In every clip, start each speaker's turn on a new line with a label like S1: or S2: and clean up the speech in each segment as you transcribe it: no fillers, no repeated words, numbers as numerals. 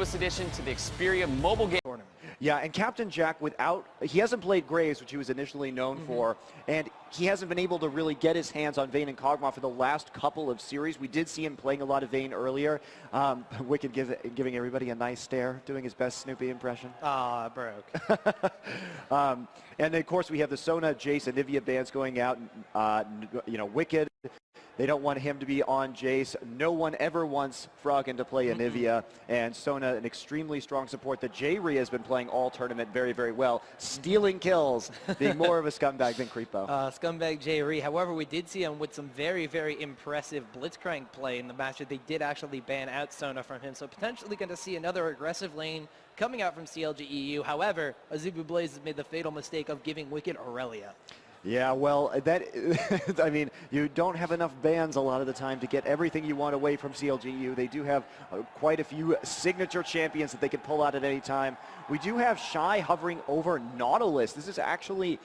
S1: Newest addition to the Xperia mobile game tournament.
S2: Yeah, and Captain Jack, he hasn't played Graves, which he was initially known for, and he hasn't been able to really get his hands on Vayne and Kog'Maw for the last couple of series. We did see him playing a lot of Vayne earlier. Wickd giving everybody a nice stare, doing his best Snoopeh impression.
S3: Ah, broke.
S2: And then, of course, we have the Sona, Jace, and Anivia bans going out. You know, Wickd. They don't want him to be on Jace. No one ever wants Froggen to play Anivia. And Sona, an extremely strong support that Jree has been playing all tournament very, very well. Stealing kills, being more of a scumbag than Creepo.
S3: Scumbag Jree. However, we did see him with some very, very impressive Blitzcrank play in the match that they did actually ban out Sona from him. So potentially going to see another aggressive lane coming out from CLG EU. However, AZUBU BLAZE has made the fatal mistake of giving Wickd Aurelia.
S2: Yeah, well, I mean, you don't have enough bans a lot of the time to get everything you want away from CLGU. They do have quite a few signature champions that they can pull out at any time. We do have Shy hovering over Nautilus. This is actually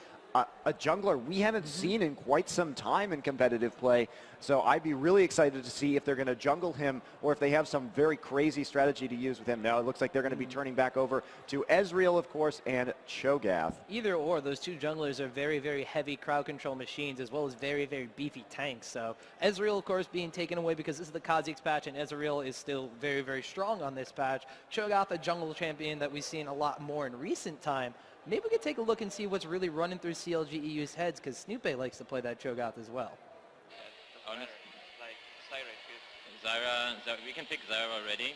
S2: a jungler we haven't seen in quite some time in competitive play. So I'd be really excited to see if they're going to jungle him or if they have some very crazy strategy to use with him. Now it looks like they're going to be turning back over to Ezreal, of course, and Cho'Gath.
S3: Either or, those two junglers are very, very heavy crowd control machines as well as very, very beefy tanks. So Ezreal, of course, being taken away because this is the Kha'Zix patch, and Ezreal is still very, very strong on this patch. Cho'Gath, a jungle champion that we've seen a lot more in recent time. Maybe we could take a look and see what's really running through CLG EU's heads, because Snoopeh likes to play that Cho'Gath as well.
S4: Honest, like Zyra is good. Zyra, we can pick Zyra already.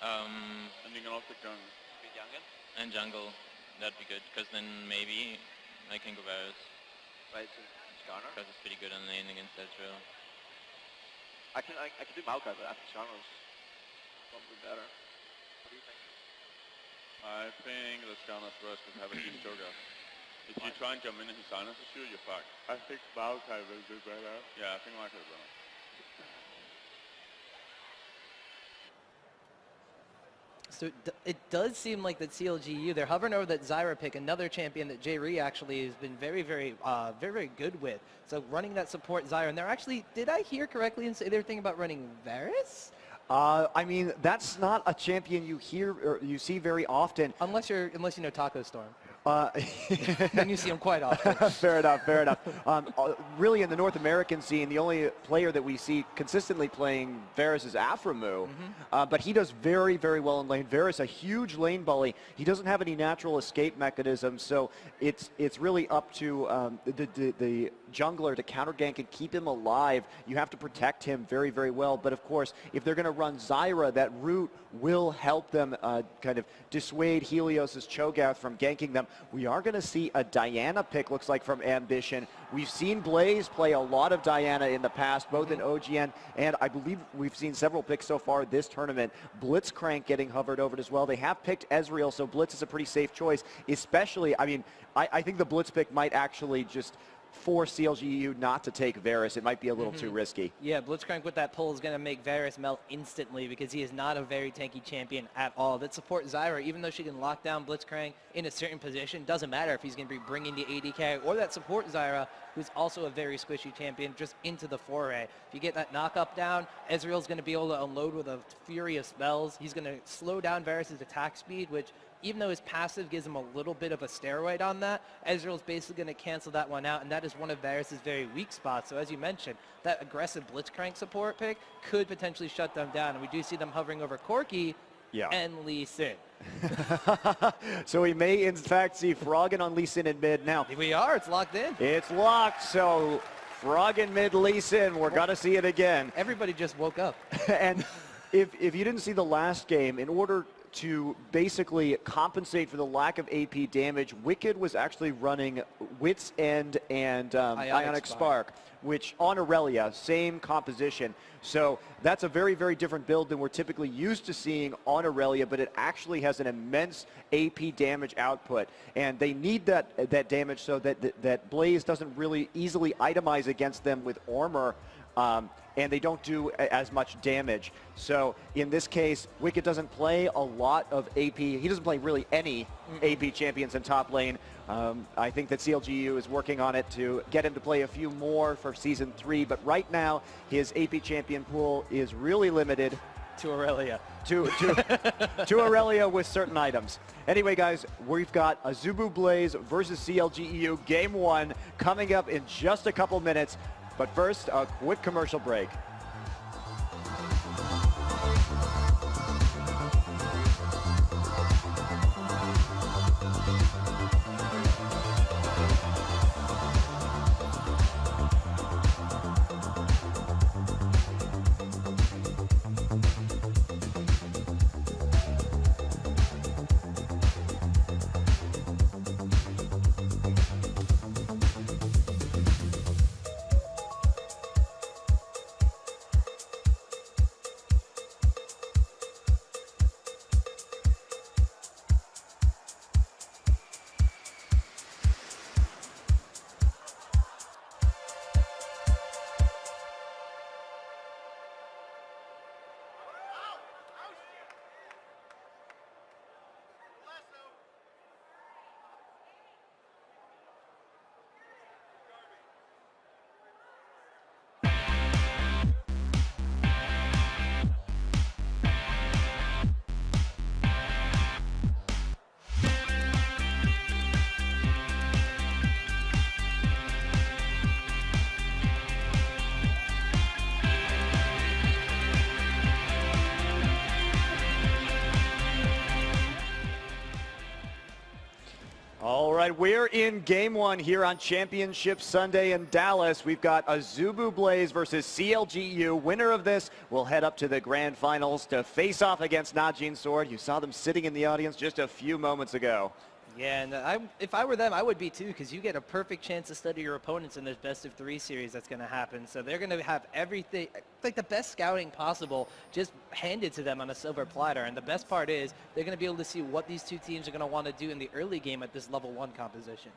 S5: And you can also pick jungle.
S4: And jungle, that'd be good, because then maybe I can go Varus.
S6: Right, so Skarner?
S4: Because it's pretty good on lane against Ezreal.
S6: I can do Maokai, but I think Skarner's probably better. What do you think?
S5: I think the Skarner's worse because have a huge Cho'Gath. If you try and jump in and he silences you, you're fucked. I think Maokai will do better. Yeah, I think Maokai will.
S3: So it does seem like that CLGU, they're hovering over that Zyra pick, another champion that Jree actually has been very, very, very good with. So running that support Zyra, and they're actually, did I hear correctly and say they're thinking about running Varus?
S2: I mean, that's not a champion you hear or you see very often.
S3: Unless you know Taco Storm.
S2: Then
S3: you see him quite often.
S2: Fair enough, fair enough. Really, in the North American scene, the only player that we see consistently playing Varus is Aphromoo. But he does very, very well in lane. Varus, a huge lane bully. He doesn't have any natural escape mechanism, so it's really up to the jungler to counter gank and keep him alive. You have to protect him very, very well. But of course, if they're going to run Zyra, that route will help them kind of dissuade Helios' Cho'Gath from ganking them. We are going to see a Diana pick, looks like, from Ambition. We've seen Blaze play a lot of Diana in the past, both in OGN, and I believe we've seen several picks so far this tournament. Blitzcrank getting hovered over it as well. They have picked Ezreal, so Blitz is a pretty safe choice, especially, I mean, I think the Blitz pick might actually just force CLGU not to take Varus. It might be a little too risky.
S3: Yeah, Blitzcrank with that pull is going to make Varus melt instantly because he is not a very tanky champion at all. That support Zyra, even though she can lock down Blitzcrank in a certain position, doesn't matter if he's going to be bringing the AD carry or that support Zyra, who's also a very squishy champion, just into the foray. If you get that knock-up down, Ezreal's going to be able to unload with a fury of spells. He's going to slow down Varus' attack speed, which even though his passive gives him a little bit of a steroid on that, Ezreal's basically going to cancel that one out, and that is one of Varus' very weak spots. So as you mentioned, that aggressive Blitzcrank support pick could potentially shut them down, and we do see them hovering over Corki and Lee Sin.
S2: So we may, in fact, see Froggen on Lee Sin in mid. Now,
S3: we are. It's locked in.
S2: It's locked, so Froggen mid Lee Sin. We're going to see it again.
S3: Everybody just woke up.
S2: And if you didn't see the last game, in order to basically compensate for the lack of AP damage, Wickd was actually running Wit's End and Ionic Spark, which on Aurelia, same composition. So that's a very, very different build than we're typically used to seeing on Aurelia, but it actually has an immense AP damage output. And they need that damage so that Blaze doesn't really easily itemize against them with armor. And they don't do as much damage. So in this case, Wickd doesn't play a lot of AP. He doesn't play really any AP champions in top lane. I think that CLGU is working on it to get him to play a few more for Season 3. But right now, his AP champion pool is really limited.
S3: To Aurelia.
S2: To Aurelia with certain items. Anyway, guys, we've got AZUBU BLAZE versus CLG EU Game 1 coming up in just a couple minutes. But first, a quick commercial break. All right, we're in Game 1 here on Championship Sunday in Dallas. We've got AZUBU BLAZE versus CLG EU. Winner of this will head up to the grand finals to face off against NAJIN SWORD. You saw them sitting in the audience just a few moments ago.
S3: Yeah, and if I were them, I would be too, because you get a perfect chance to study your opponents in this best-of-3 series that's going to happen. So they're going to have everything, like the best scouting possible, just handed to them on a silver platter. And the best part is they're going to be able to see what these two teams are going to want to do in the early game at this level 1 composition.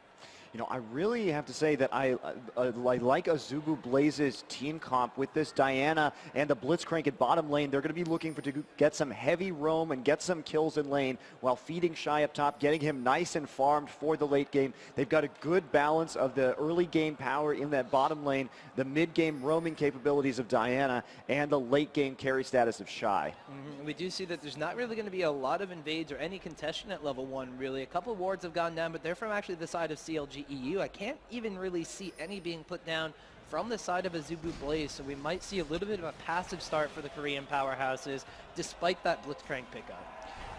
S2: You know, I really have to say that I like AZUBU BLAZE's team comp with this Diana and the Blitzcrank at bottom lane. They're going to be looking to get some heavy roam and get some kills in lane while feeding Shy up top, getting him nice and farmed for the late game. They've got a good balance of the early game power in that bottom lane, the mid game roaming capabilities of Diana, and the late game carry status of Shy.
S3: We do see that there's not really going to be a lot of invades or any contestation at level 1, really. A couple wards have gone down, but they're from actually the side of CLG EU. I can't even really see any being put down from the side of AZUBU BLAZE, so we might see a little bit of a passive start for the Korean powerhouses, despite that Blitzcrank pickup.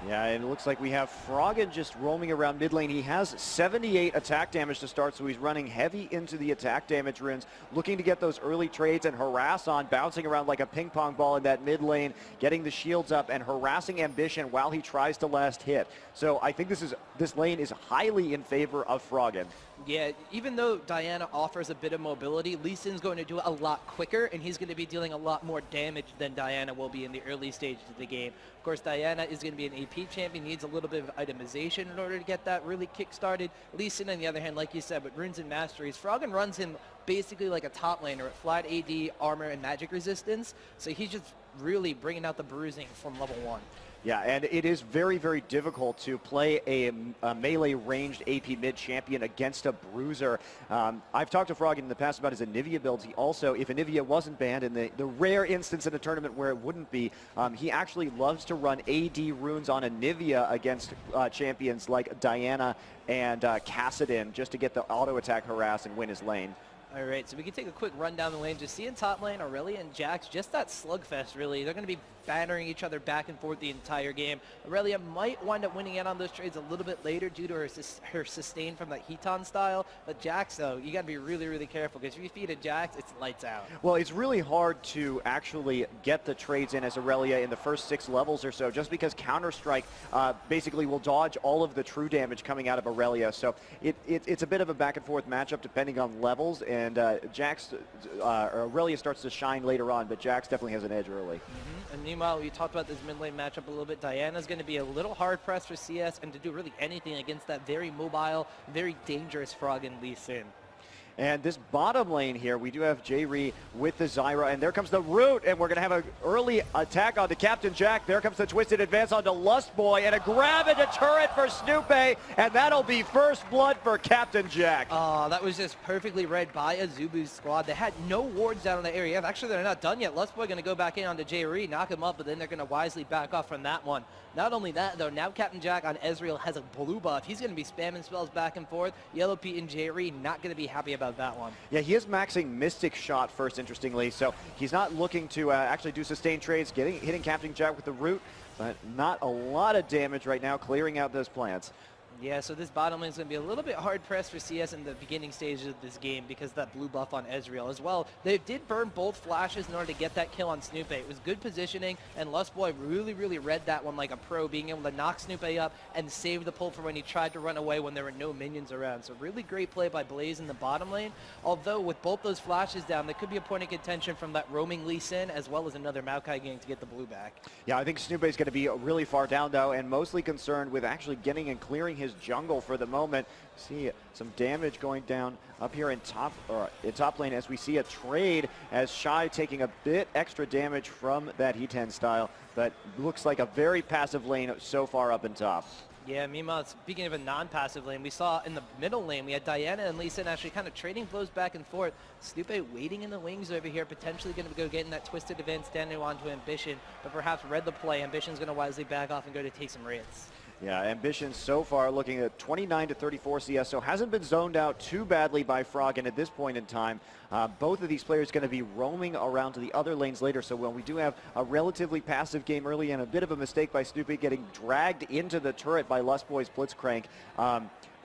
S2: Yeah, and it looks like we have Froggen just roaming around mid lane. He has 78 attack damage to start, so he's running heavy into the attack damage runes, looking to get those early trades and harass on, bouncing around like a ping pong ball in that mid lane, getting the shields up and harassing Ambition while he tries to last hit. So I think this lane is highly in favor of Froggen.
S3: Yeah, even though Diana offers a bit of mobility, Lee Sin's going to do it a lot quicker, and he's going to be dealing a lot more damage than Diana will be in the early stages of the game. Of course, Diana is going to be an AP champion, needs a little bit of itemization in order to get that really kick-started. Lee Sin, on the other hand, like you said, with runes and masteries, Froggen runs him basically like a top laner with flat AD, armor, and magic resistance, so he's just really bringing out the bruising from level 1.
S2: Yeah, and it is very, very difficult to play a melee ranged AP mid champion against a bruiser. I've talked to Froggen in the past about his Anivia builds. He also, if Anivia wasn't banned, in the rare instance in a tournament where it wouldn't be, he actually loves to run AD runes on Anivia against champions like Diana and Kassadin just to get the auto attack harass and win his lane.
S3: All right, so we can take a quick run down the lane. Just see in top lane, Aurelia and Jax, just that slugfest, really. They're going to be battering each other back and forth the entire game. Aurelia might wind up winning out on those trades a little bit later due to her sustain from that Heaton style. But Jax, though, you got to be really, really careful, because if you feed a Jax, it's lights out.
S2: Well, it's really hard to actually get the trades in as Aurelia in the first 6 levels or so, just because Counter-Strike basically will dodge all of the true damage coming out of Aurelia. So it's a bit of a back and forth matchup depending on levels, and Aurelia starts to shine later on, but Jax definitely has an edge early.
S3: And meanwhile, we talked about this mid lane matchup a little bit. Diana's going to be a little hard pressed for CS and to do really anything against that very mobile, very dangerous Froggen Lee Sin.
S2: And this bottom lane here, we do have Jree with the Zyra, and there comes the root, and we're going to have an early attack onto Captain Jack. There comes the twisted advance onto Lustboy, and a grab into turret for Snoopeh, and that'll be first blood for Captain Jack.
S3: Oh, that was just perfectly read by AZUBU's squad. They had no wards down in the area. Actually, they're not done yet. Lustboy going to go back in onto Jree, knock him up, but then they're going to wisely back off from that one. Not only that, though, now Captain Jack on Ezreal has a blue buff. He's going to be spamming spells back and forth. yellowpete and Jree not going to be happy about that one.
S2: Yeah, he is maxing Mystic Shot first, interestingly, so he's not looking to actually do sustained trades, hitting Captain Jack with the root, but not a lot of damage right now, clearing out those plants.
S3: Yeah, so this bottom lane is going to be a little bit hard-pressed for CS in the beginning stages of this game because of that blue buff on Ezreal as well. They did burn both flashes in order to get that kill on Snoopeh. It was good positioning, and Lustboy really read that one like a pro, being able to knock Snoopeh up and save the pull for when he tried to run away when there were no minions around. So really great play by Blaze in the bottom lane, although with both those flashes down, there could be a point of contention from that roaming Lee Sin as well as another Maokai gang to get the blue back.
S2: Yeah, I think Snoopeh is going to be really far down, though, and mostly concerned with actually getting and clearing his jungle for the moment. See some damage going down up here in top lane as we see a trade as Shy taking a bit extra damage from that He-10 style, but looks like a very passive lane so far up in top.
S3: Yeah, meanwhile, speaking of a non-passive lane, we saw in the middle lane, we had Diana and Lee Sin actually kind of trading blows back and forth. Snoopeh waiting in the wings over here, potentially going to go getting that twisted advance standing onto Ambition, but perhaps read the play. Ambition's going to wisely back off and go to take some raids.
S2: Yeah, Ambition so far looking at 29 to 34 CS, so hasn't been zoned out too badly by Froggen at this point in time. Both of these players going to be roaming around to the other lanes later, so when we do have a relatively passive game early and a bit of a mistake by Snoopeh getting dragged into the turret by Lustboy's Blitzcrank,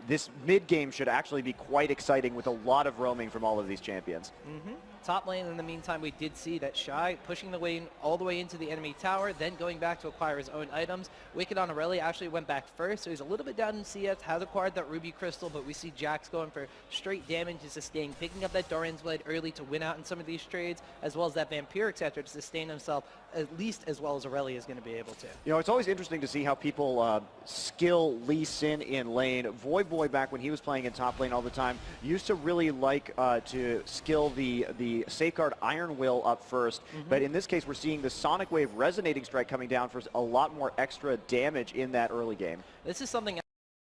S2: this mid game should actually be quite exciting with a lot of roaming from all of these champions.
S3: Top lane, in the meantime, we did see that Shy pushing the lane all the way into the enemy tower, then going back to acquire his own items. Wickd on Aurelia actually went back first, so he's a little bit down in CS, has acquired that Ruby Crystal, but we see Jax going for straight damage to sustain, picking up that Doran's Blade early to win out in some of these trades, as well as that Vampiric Scepter to sustain himself at least as well as Aurelia is going to be able to.
S2: You know, it's always interesting to see how people skill Lee Sin in lane. Voidboy, back when he was playing in top lane all the time, used to really like to skill the Safeguard Iron Will up first, but in this case we're seeing the Sonic Wave Resonating Strike coming down for a lot more extra damage in that early game.
S3: This is something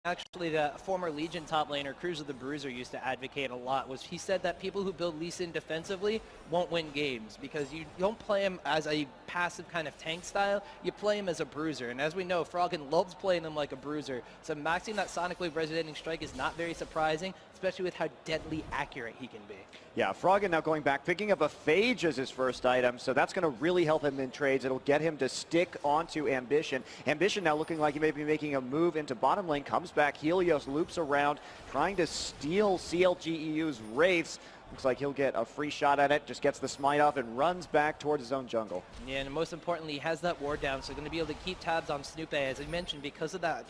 S3: actually the former Legion top laner, Cruiser the Bruiser, used to advocate a lot. Was he said that people who build Lee Sin defensively won't win games because you don't play him as a passive kind of tank style, you play him as a bruiser. And as we know, Froggen loves playing him like a bruiser. So maxing that Sonic Wave Resonating Strike is not very surprising, especially with how deadly accurate he can be.
S2: Yeah, Froggen now going back, picking up a Phage as his first item, so that's going to really help him in trades. It'll get him to stick onto Ambition. Ambition now looking like he may be making a move into bottom lane, comes back, Helios loops around, trying to steal CLG EU's Wraiths. Looks like he'll get a free shot at it, just gets the smite off and runs back towards his own jungle. Yeah,
S3: and most importantly, he has that ward down, so going to be able to keep tabs on Snoopeh. As I mentioned, because of that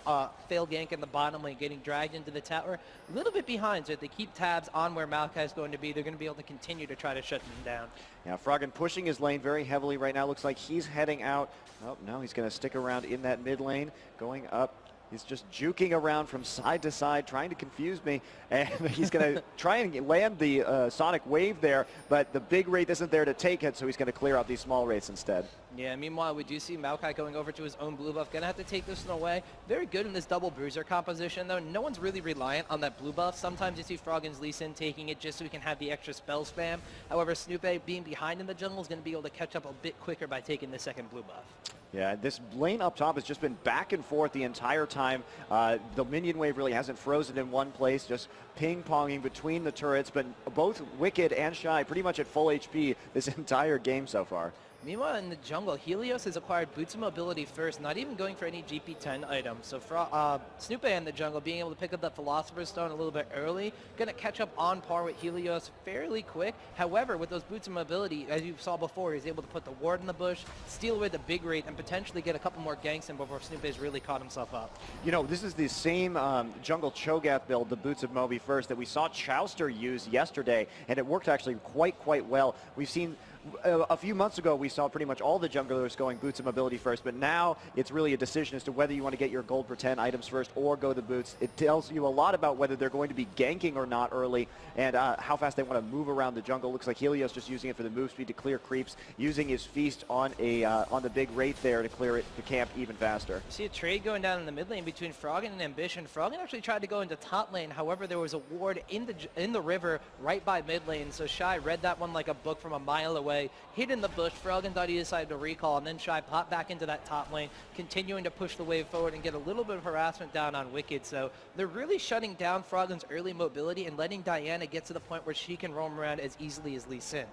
S3: failed gank in the bottom lane, getting dragged into the tower, a little bit behind, so if they keep tabs on where Maokai is going to be, they're going to be able to continue to try to shut them down.
S2: Yeah, Froggen pushing his lane very heavily right now. Looks like he's heading out. Oh, no, he's going to stick around in that mid lane, going up. He's just juking around from side to side, trying to confuse me. And he's going to try and land the Sonic Wave there, but the big Wraith isn't there to take it, so he's going to clear out these small Wraiths instead.
S3: Yeah, meanwhile, we do see Maokai going over to his own blue buff. Going to have to take this one away. Very good in this double bruiser composition, though. No one's really reliant on that blue buff. Sometimes you see Froggen's Lee Sin taking it just so he can have the extra spell spam. However, Snoopeh being behind in the jungle is going to be able to catch up a bit quicker by taking the second blue buff.
S2: Yeah, this lane up top has just been back and forth the entire time. The minion wave really hasn't frozen in one place, just ping-ponging between the turrets, but both Wickd and Shy pretty much at full HP this entire game so far.
S3: Meanwhile, in the jungle, Helios has acquired Boots of Mobility first, not even going for any GP10 items. So Snoopeh in the jungle being able to pick up that Philosopher's Stone a little bit early, going to catch up on par with Helios fairly quick. However, with those Boots of Mobility, as you saw before, he's able to put the ward in the bush, steal away the big Wraith, and potentially get a couple more ganks in before Snoopeh's really caught himself up.
S2: You know, this is the same jungle Cho'Gath build, the Boots of Moby first, that we saw Chowster use yesterday, and it worked actually quite well. We've seen A few months ago, we saw pretty much all the junglers going boots and mobility first, but now it's really a decision as to whether you want to get your gold for 10 items first or go the boots. It tells you a lot about whether they're going to be ganking or not early and how fast they want to move around the jungle. Looks like Helios just using it for the move speed to clear creeps, using his feast on the big rate there to clear the camp even faster.
S3: You see a trade going down in the mid lane between Froggen and Ambition. Froggen actually tried to go into top lane. However, there was a ward in the river right by mid lane. So Shy read that one like a book from a mile away, hid in the bush. Froggen thought he decided to recall, and then Shy popped back into that top lane, continuing to push the wave forward and get a little bit of harassment down on Wickd. So they're really shutting down Froggen's early mobility and letting Diana get to the point where she can roam around as easily as Lee Sin.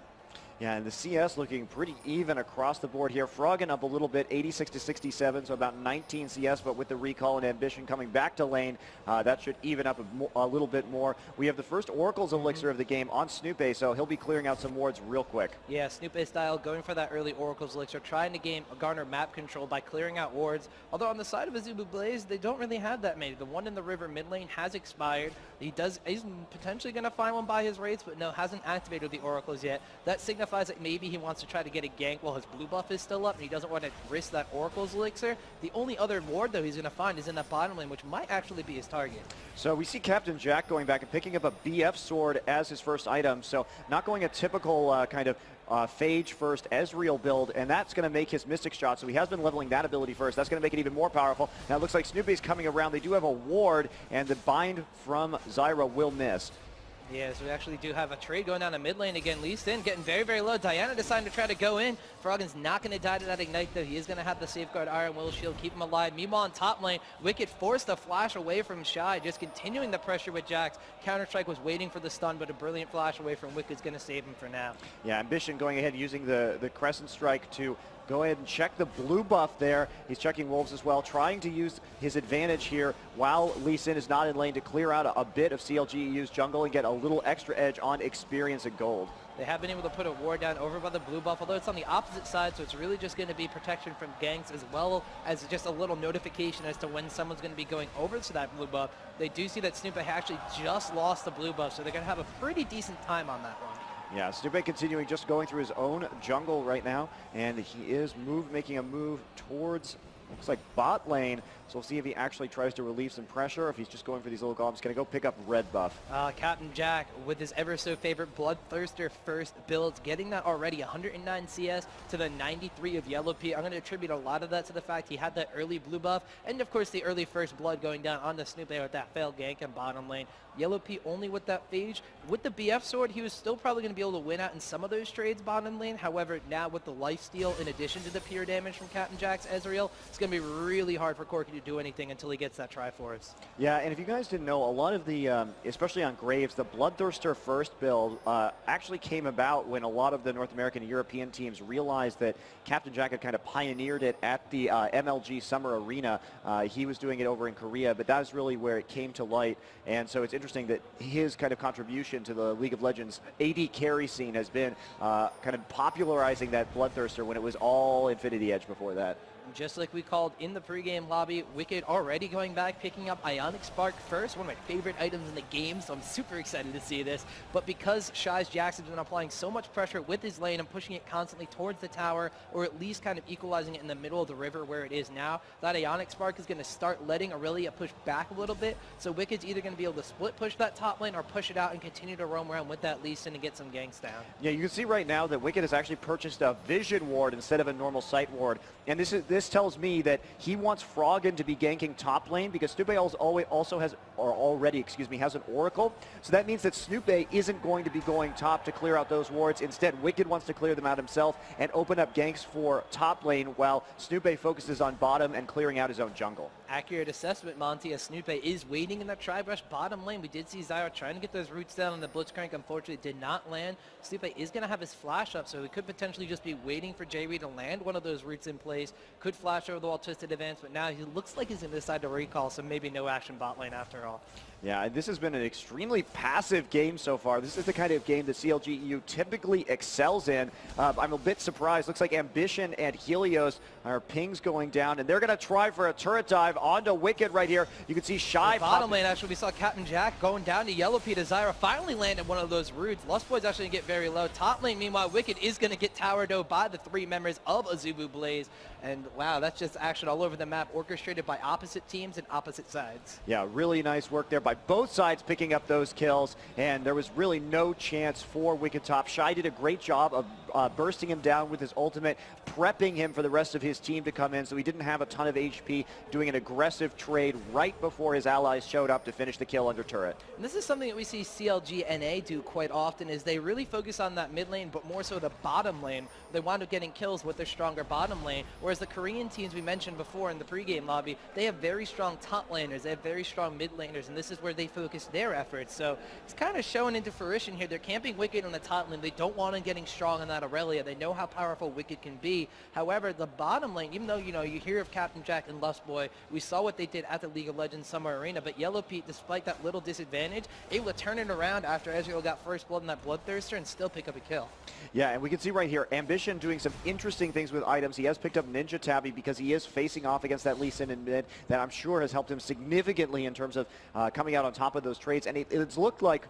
S2: Yeah, and the CS looking pretty even across the board here. Froggen up a little bit, 86 to 67, so about 19 CS, but with the recall and Ambition coming back to lane, that should even up a little bit more. We have the first Oracle's Elixir of the game on Snoopeh, so he'll be clearing out some wards real quick.
S3: Yeah, Snoopeh style, going for that early Oracle's Elixir, trying to garner map control by clearing out wards. Although on the side of AZUBU BLAZE, they don't really have that many. The one in the river mid lane has expired. He's potentially going to find one by his raids, but no, hasn't activated the Oracles yet. That signifies that maybe he wants to try to get a gank while his blue buff is still up, and he doesn't want to risk that Oracle's Elixir. The only other ward, though, he's going to find is in that bottom lane, which might actually be his target.
S2: So we see Captain Jatt going back and picking up a BF sword as his first item, so not going a typical kind of Phage first Ezreal build, and that's going to make his Mystic Shot, so he has been leveling that ability first. That's going to make it even more powerful. Now it looks like Snoopeh's coming around. They do have a ward, and the bind from Zyra will miss.
S3: Yes, we actually do have a trade going down the mid lane again. Lee Sin getting very, very low. Diana deciding to try to go in. Froggen's not going to die to that Ignite, though. He is going to have the Safeguard Iron Will Shield, keep him alive. Meanwhile, on top lane, Wickd forced the flash away from Shy, just continuing the pressure with Jax. Counter-Strike was waiting for the stun, but a brilliant flash away from Wicked's going to save him for now. Yeah,
S2: Ambition going ahead using the Crescent Strike to go ahead and check the blue buff there. He's checking Wolves as well, trying to use his advantage here while Lee Sin is not in lane to clear out a bit of CLG EU's jungle and get a little extra edge on experience and gold.
S3: They have been able to put a ward down over by the blue buff, although it's on the opposite side, so it's really just going to be protection from ganks as well as just a little notification as to when someone's going to be going over to that blue buff. They do see that Snoopeh actually just lost the blue buff, so they're going to have a pretty decent time on that one.
S2: Yeah, Snoopeh continuing just going through his own jungle right now, and he is making a move towards, looks like bot lane. So we'll see if he actually tries to relieve some pressure, or if he's just going for these little golems. Going to go pick up red buff.
S3: Captain Jack with his ever so favorite Bloodthirster first build, getting that already 109 CS to the 93 of yellowpete. I'm going to attribute a lot of that to the fact he had that early blue buff, and of course the early first blood going down on the Snoopeh with that failed gank in bottom lane. yellowpete only with that Phage. With the BF sword, he was still probably going to be able to win out in some of those trades bottom lane. However, now with the lifesteal in addition to the pure damage from Captain Jack's Ezreal, it's going to be really hard for Corki to do anything until he gets that Triforce.
S2: Yeah, and if you guys didn't know, a lot of the, especially on Graves, the Bloodthirster first build actually came about when a lot of the North American and European teams realized that Captain Jack had kind of pioneered it at the MLG Summer Arena. He was doing it over in Korea, but that is really where it came to light. And so it's interesting that his kind of contribution to the League of Legends AD carry scene has been kind of popularizing that Bloodthirster when it was all Infinity Edge before that.
S3: Just like we called in the pregame lobby, Wickd already going back, picking up Ionic Spark first, one of my favorite items in the game, so I'm super excited to see this. But because Shy's Jax has been applying so much pressure with his lane and pushing it constantly towards the tower, or at least kind of equalizing it in the middle of the river where it is now, that Ionic Spark is going to start letting Aurelia push back a little bit. So Wicked's either going to be able to split push that top lane or push it out and continue to roam around with that Lee Sin and get some ganks down.
S2: Yeah, you can see right now that Wickd has actually purchased a Vision Ward instead of a normal Sight Ward. And this tells me that he wants Froggen to be ganking top lane because Snoopeh also has, or already, has an Oracle. So that means that Snoopeh isn't going to be going top to clear out those wards. Instead, Wickd wants to clear them out himself and open up ganks for top lane while Snoopeh focuses on bottom and clearing out his own jungle.
S3: Accurate assessment, Monty, as Snoopeh is waiting in that Tri-Brush bottom lane. We did see Zyra trying to get those roots down, and the Blitzcrank unfortunately did not land. Snoopeh is going to have his flash up, so he could potentially just be waiting for Jree to land one of those roots in place. could flash over the wall, twisted advance, but now he looks like he's going to decide to recall, so maybe no action bot lane after all.
S2: Yeah, this has been an extremely passive game so far. This is the kind of game that CLG EU typically excels in. I'm a bit surprised. Looks like Ambition and Helios are pings going down, and they're going to try for a turret dive onto Wickd right here. You can see Shy.
S3: Bottom lane, actually, we saw Captain Jack going down to yellowpete as Zyra finally landed one of those roots. Lustboy's actually going to get very low. Top lane, meanwhile, Wickd is going to get towered over by the 3 members of AZUBU BLAZE. And wow, that's just action all over the map, orchestrated by opposite teams and opposite sides.
S2: Yeah, really nice work there by both sides picking up those kills, and there was really no chance for Wickd top. Shy did a great job of bursting him down with his ultimate, prepping him for the rest of his team to come in, so he didn't have a ton of HP, doing an aggressive trade right before his allies showed up to finish the kill under turret.
S3: And this is something that we see CLG NA do quite often, is they really focus on that mid lane, but more so the bottom lane. They wind up getting kills with their stronger bottom lane, whereas the Korean teams we mentioned before in the pregame lobby, they have very strong top laners, they have very strong mid laners, and this is where they focus their efforts. So it's kind of showing into fruition here. They're camping Wickd on the top lane. They don't want him getting strong on that Aurelia. They know how powerful Wickd can be. However, the bottom lane, even though, you know, you hear of Captain Jack and Lustboy, we saw what they did at the League of Legends Summer Arena, but yellowpete, despite that little disadvantage, able to turn it around after Ezreal got first blood in that Bloodthirster and still pick up a kill.
S2: Yeah, and we can see right here, Ambition doing some interesting things with items. He has picked up Ninja Tabby because he is facing off against that Lee Sin in mid that I'm sure has helped him significantly in terms of coming out on top of those trades. And it's looked like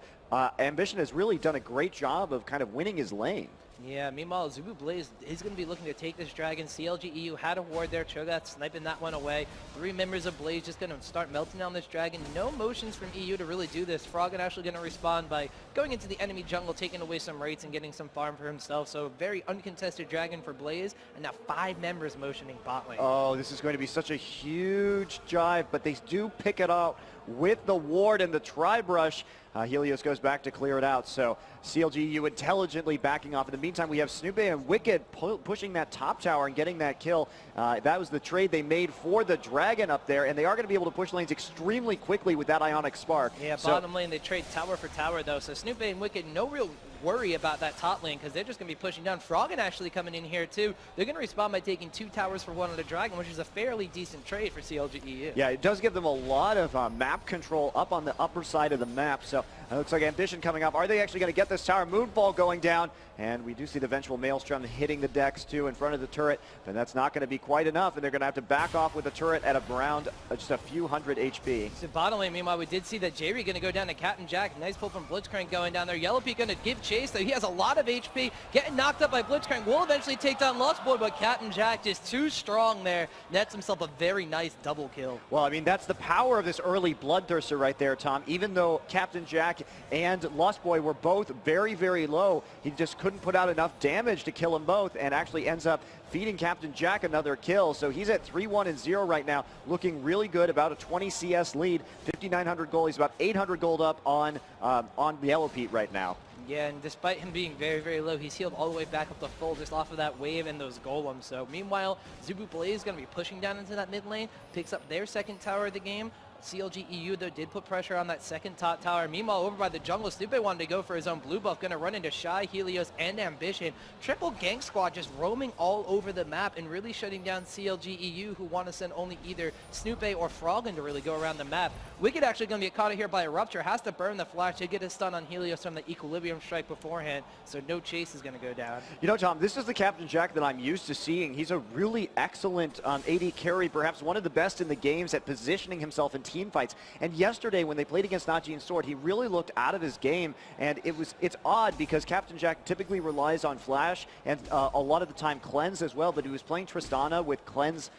S2: Ambition has really done a great job of kind of winning his lane.
S3: Yeah, meanwhile, AZUBU BLAZE is going to be looking to take this dragon. CLG EU had a ward there. Cho'Gath sniping that one away. 3 members of BLAZE just going to start melting down this dragon. No motions from EU to really do this. Froggen actually going to respond by going into the enemy jungle, taking away some rates and getting some farm for himself. So very uncontested dragon for BLAZE. And now 5 members motioning bot lane.
S2: Oh, this is going to be such a huge jive, but they do pick it up with the ward and the tri-brush. Helios goes back to clear it out, so CLG EU intelligently backing off. In the meantime, we have Snoopeh and Wickd pushing that top tower and getting that kill. That was the trade they made for the dragon up there, and they are going to be able to push lanes extremely quickly with that Ionic Spark.
S3: Yeah, bottom lane, they trade tower for tower, though, so Snoopeh and Wickd, no real worry about that top lane because they're just going to be pushing down. Froggen actually coming in here, too. They're going to respond by taking 2 towers for 1 on the dragon, which is a fairly decent trade for CLG EU.
S2: Yeah, it does give them a lot of map control up on the upper side of the map, so it looks like Ambition coming up. Are they actually going to get this tower? Moonfall going down, and we do see the eventual Maelstrom hitting the decks, too, in front of the turret, but that's not going to be quite enough, and they're going to have to back off with the turret at around just a few hundred HP.
S3: So bottom lane, meanwhile, we did see that Jree going to go down to Captain Jack. Nice pull from Blitzcrank going down there. yellowpete going to give chase, though he has a lot of HP. Getting knocked up by Blitzcrank will eventually take down Lustboy, but Captain Jack just too strong there. Nets himself a very nice double kill.
S2: Well, I mean, that's the power of this early Bloodthirster right there, Tom. Even though Captain Jack and Lustboy were both very, very low, he just couldn't put out enough damage to kill them both, and actually ends up feeding Captain Jack another kill. So he's at 3-1-0 right now, looking really good, about a 20 CS lead, 5,900 gold. He's about 800 gold up on yellowpete right now.
S3: Yeah, and despite him being very, very low, he's healed all the way back up to full just off of that wave and those golems. So meanwhile, AZUBU BLAZE is going to be pushing down into that mid lane, picks up their second tower of the game. CLG EU, though, did put pressure on that second top tower. Meanwhile, over by the jungle, Snoopeh wanted to go for his own blue buff. Going to run into Shy, Helios, and Ambition. Triple gank squad just roaming all over the map and really shutting down CLG EU, who want to send only either Snoopeh or Froggen to really go around the map. Wickd actually going to get caught here by a Rupture. Has to burn the flash to get a stun on Helios from the Equilibrium strike beforehand. So no chase is going to go down.
S2: You know, Tom, this is the Captain Jack that I'm used to seeing. He's a really excellent AD carry, perhaps one of the best in the games at positioning himself in team fights. And yesterday, when they played against NAJIN SWORD, he really looked out of his game. And it's odd because Captain Jack typically relies on flash and a lot of the time cleanse as well. But he was playing Tristana with cleanse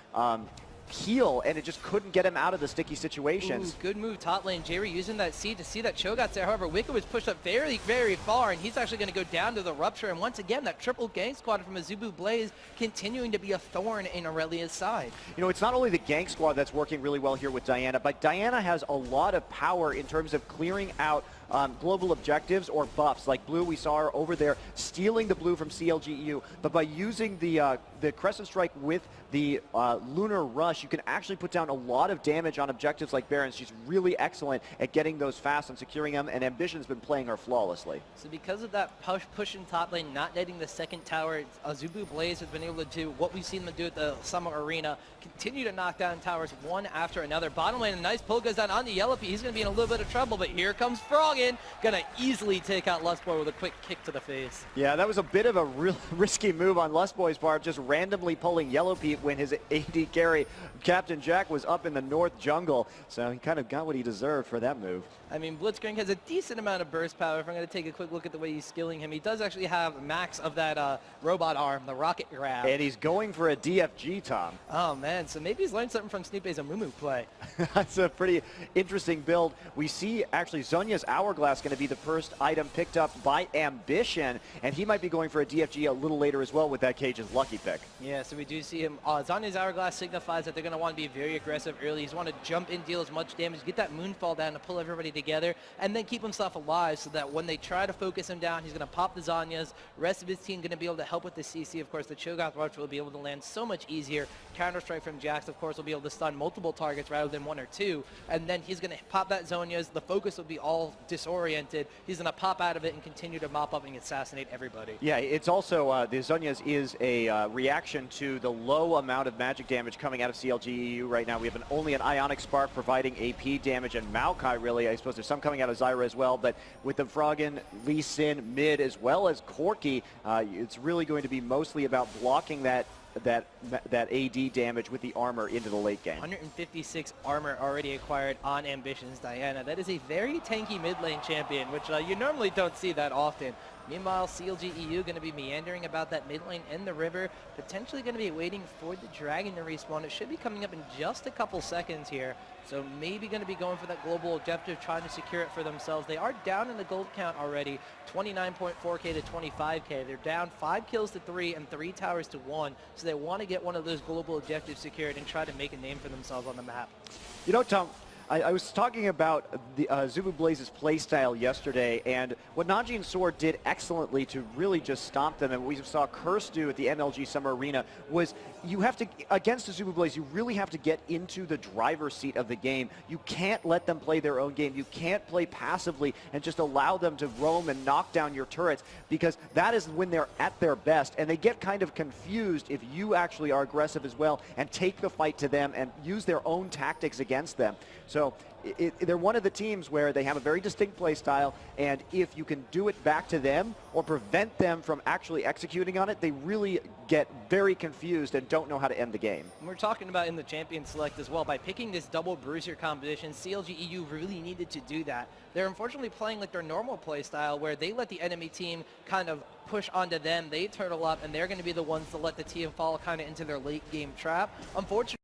S2: heal, and it just couldn't get him out of the sticky situations.
S3: Ooh, good move, top lane. Jree using that seed to see that Cho'Gath's there. However, Wickd was pushed up very, very far, and he's actually going to go down to the Rupture. And once again, that triple gank squad from AZUBU BLAZE continuing to be a thorn in Aurelia's side.
S2: You know, it's not only the gank squad that's working really well here with Diana, but Diana has a lot of power in terms of clearing out global objectives or buffs. Like blue, we saw her over there stealing the blue from CLG EU, but by using the Crescent Strike with the Lunar Rush, you can actually put down a lot of damage on objectives like Barons. She's really excellent at getting those fast and securing them, and Ambition's been playing her flawlessly.
S3: So because of that push in top lane, not netting the second tower, AZUBU BLAZE has been able to do what we've seen them do at the Summer Arena, continue to knock down towers one after another. Bottom lane, a nice pull goes down on the yellowpete. He's going to be in a little bit of trouble, but here comes Froggen, going to easily take out Lustboy with a quick kick to the face.
S2: Yeah, that was a bit of a real risky move on Lustboy's part, just randomly pulling yellowpete when his AD carry, Captain Jack, was up in the north jungle. So he kind of got what he deserved for that move.
S3: I mean, Blitzcrank has a decent amount of burst power. If I'm going to take a quick look at the way he's skilling him, he does actually have max of that robot arm, the rocket grab.
S2: And he's going for a DFG, Tom.
S3: Oh, man. So maybe he's learned something from Snoopeh's AZUBU play.
S2: That's a pretty interesting build. We see, actually, Zhonya's Hourglass going to be the first item picked up by Ambition, and he might be going for a DFG a little later as well with that Cage's lucky pick.
S3: Yeah, so we do see him. Zhonya's Hourglass signifies that they're going to want to be very aggressive early. He's want to jump in, deal as much damage, get that Moonfall down to pull everybody together, and then keep himself alive so that when they try to focus him down, he's going to pop the Zhonyas. Rest of his team going to be able to help with the CC. Of course, the Cho'Gath Rush will be able to land so much easier. Counter-Strike from Jax, of course, will be able to stun multiple targets rather than one or two, and then he's going to pop that Zhonyas. The focus will be all disoriented. He's going to pop out of it and continue to mop up and assassinate everybody.
S2: Yeah, it's also, the Zhonyas is a reaction to the low amount of magic damage coming out of CLG EU right now. We have only an Ionic Spark providing AP damage, and Maokai, really, I suppose there's some coming out of Zyra as well, but with the Froggen, Lee Sin, mid, as well as Corki, it's really going to be mostly about blocking that AD damage with the armor into the late game.
S3: 156 armor already acquired on Ambition's Diana. That is a very tanky mid lane champion, which you normally don't see that often. Meanwhile, CLG EU going to be meandering about that mid lane in the river, potentially going to be waiting for the dragon to respawn. It should be coming up in just a couple seconds here, so maybe going to be going for that global objective, trying to secure it for themselves. They are down in the gold count already, 29.4k to 25k. They're down 5 kills to 3 and 3 towers to 1, so they want to get one of those global objectives secured and try to make a name for themselves on the map.
S2: You know, Tom, I was talking about the AZUBU BLAZE's playstyle yesterday, and what NAJIN SWORD did excellently to really just stomp them, and what we saw Curse do at the MLG Summer Arena, was you have to, against AZUBU BLAZE, you really have to get into the driver's seat of the game. You can't let them play their own game. You can't play passively and just allow them to roam and knock down your turrets, because that is when they're at their best, and they get kind of confused if you actually are aggressive as well and take the fight to them and use their own tactics against them. So they're one of the teams where they have a very distinct play style, and if you can do it back to them or prevent them from actually executing on it, they really get very confused and don't know how to end the game.
S3: And we're talking about in the champion select as well. By picking this double bruiser composition, CLG EU really needed to do that. They're unfortunately playing like their normal play style, where they let the enemy team kind of push onto them, they turtle up, and they're going to be the ones to let the team fall kind of into their late game trap. Unfortunately,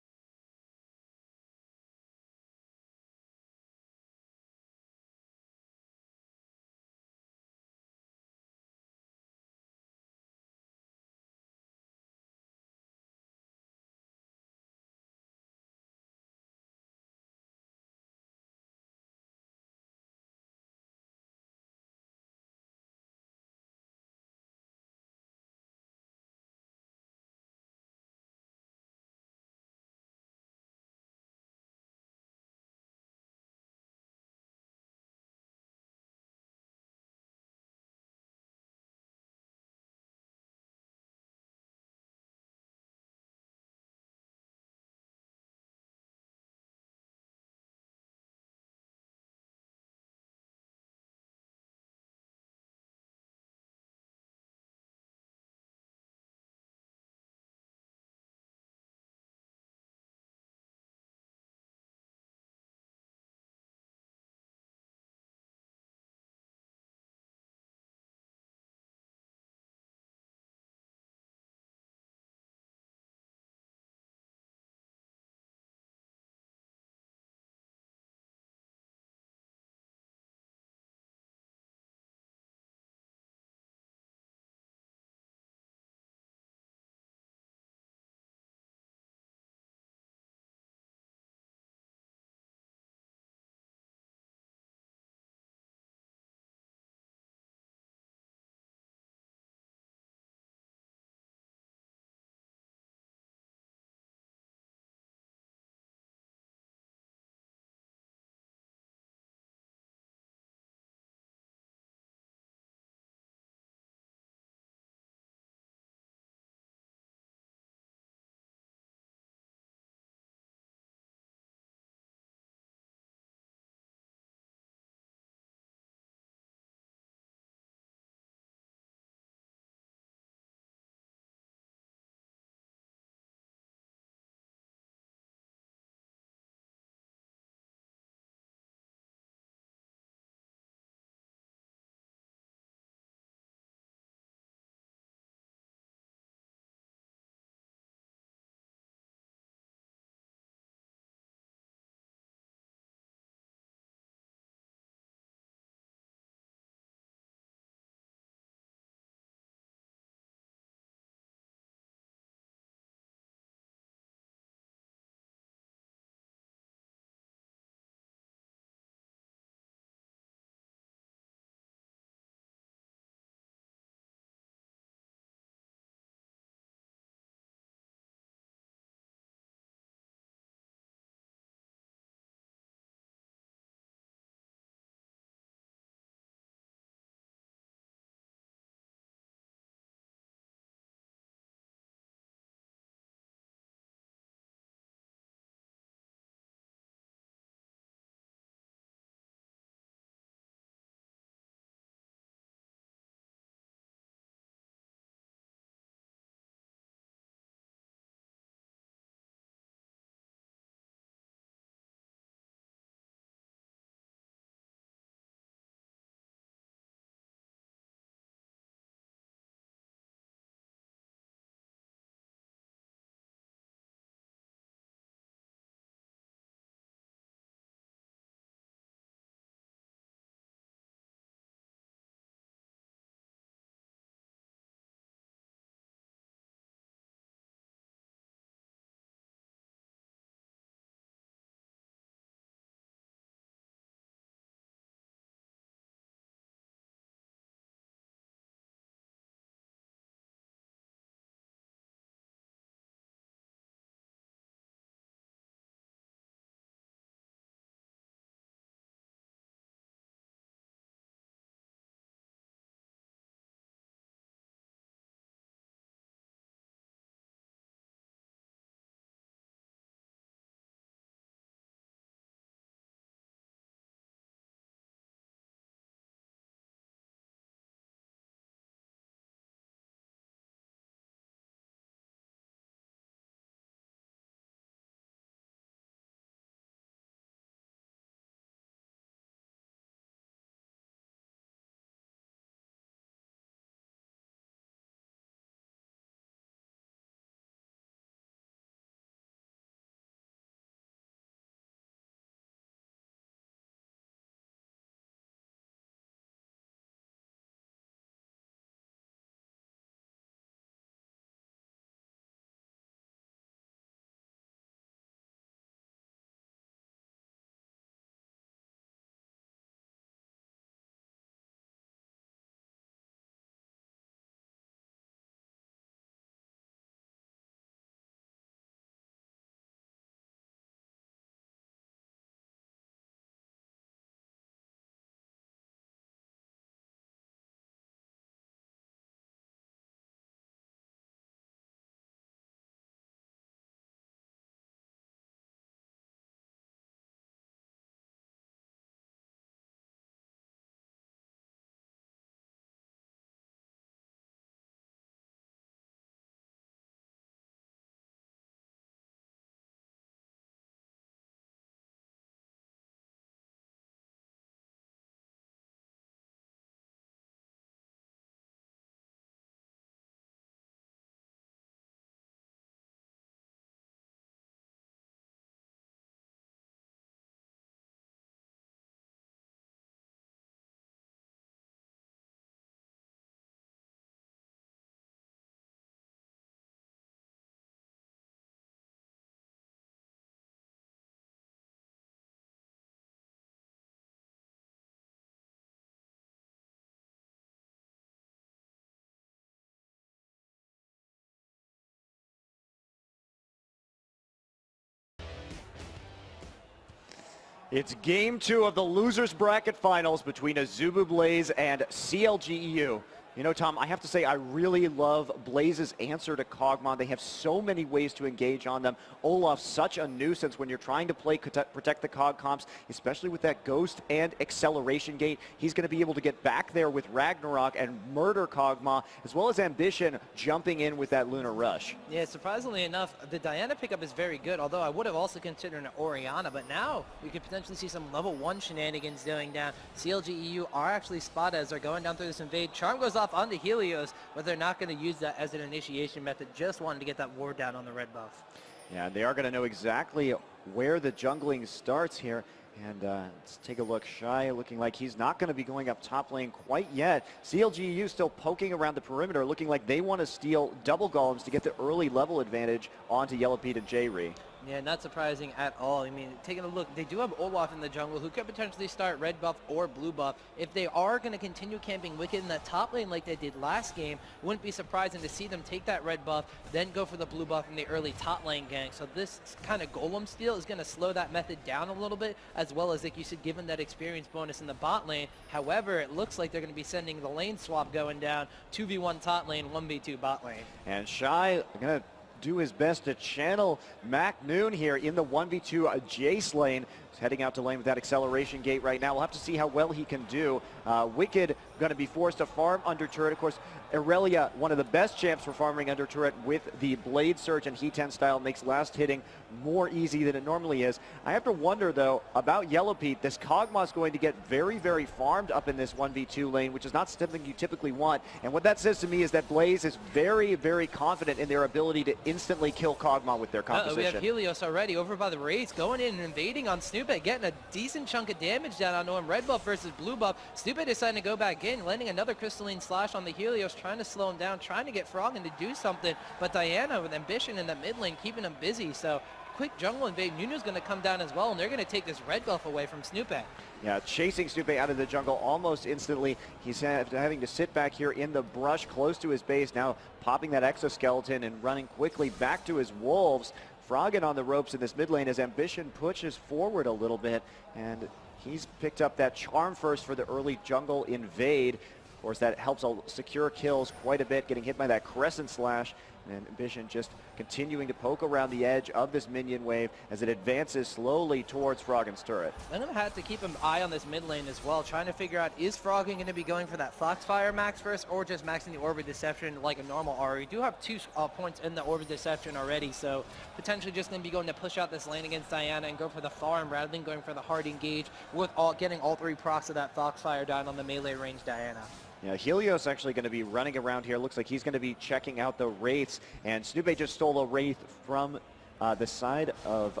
S2: It's game 2 of the losers bracket finals between AZUBU BLAZE and CLG EU. You know, Tom, I have to say I really love Blaze's answer to Kog'Maw. They have so many ways to engage on them. Olaf's such a nuisance when you're trying to play protect the Cog comps, especially with that Ghost and Acceleration Gate. He's going to be able to get back there with Ragnarok and murder Kog'Maw, as well as Ambition jumping in with that Lunar Rush.
S3: Yeah, surprisingly enough, the Diana pickup is very good, although I would have also considered an Orianna, but now we could potentially see some level 1 shenanigans going down. CLG EU are actually spotted as they're going down through this invade. Charm goes off onto Helios, but they're not going to use that as an initiation method. Just wanted to get that ward down on the red buff.
S2: Yeah, they are going to know exactly where the jungling starts here. And let's take a look. Shy looking like he's not going to be going up top lane quite yet. CLG EU still poking around the perimeter, looking like they want to steal double golems to get the early level advantage onto yellowpete and Jree.
S3: Yeah, not surprising at all. I mean, taking a look, they do have Olaf in the jungle who could potentially start red buff or blue buff. If they are going to continue camping Wickd in that top lane like they did last game, it wouldn't be surprising to see them take that red buff, then go for the blue buff in the early top lane gank. So this kind of golem steal is going to slow that method down a little bit, as well as, like you said, given that experience bonus in the bot lane. However, it looks like they're going to be sending the lane swap going down, 2v1 top lane, 1v2 bot lane.
S2: And Shy going to do his best to channel MaKNooN here in the 1v2 Jace lane. He's heading out to lane with that acceleration gate right now. We'll have to see how well he can do. Wickd going to be forced to farm under turret. Of course, Irelia, one of the best champs for farming under turret with the Blade Surge and Heat 10 style, makes last hitting more easy than it normally is. I have to wonder, though, about yellowpete. This Kog'Maw is going to get very, very farmed up in this 1v2 lane, which is not something you typically want. And what that says to me is that Blaze is very, very confident in their ability to instantly kill Kog'Maw with their composition.
S3: We have Helios already over by the Wraiths, going in and invading on Snoopeh, getting a decent chunk of damage down onto him. Red buff versus blue buff. Snoopeh deciding to go back in, landing another crystalline slash on the Helios, trying to slow him down, trying to get Froggen to do something. But Diana with Ambition in the mid lane, keeping him busy. So quick jungle invade. MaKNooN's going to come down as well, and they're going to take this red buff away from Snoopeh.
S2: Yeah, chasing Snoopeh out of the jungle almost instantly. He's having to sit back here in the brush close to his base, now popping that exoskeleton and running quickly back to his wolves. Froggen on the ropes in this mid lane as Ambition pushes forward a little bit, and he's picked up that charm first for the early jungle invade. Of course, that helps secure kills quite a bit, getting hit by that Crescent Slash. And Ambition just continuing to poke around the edge of this minion wave as it advances slowly towards Froggen's turret.
S3: I'm going to have to keep an eye on this mid lane as well, trying to figure out, is Froggen going to be going for that Foxfire max first, or just maxing the Orb of Deception like a normal Ari? We do have 2 points in the Orb of Deception already, so potentially just going to be going to push out this lane against Diana and go for the farm rather than going for the hard engage with getting all 3 procs of that Foxfire down on the melee range Diana.
S2: Yeah, Helios actually going to be running around here. Looks like he's going to be checking out the Wraiths. And Snoopeh just stole a Wraith from the side of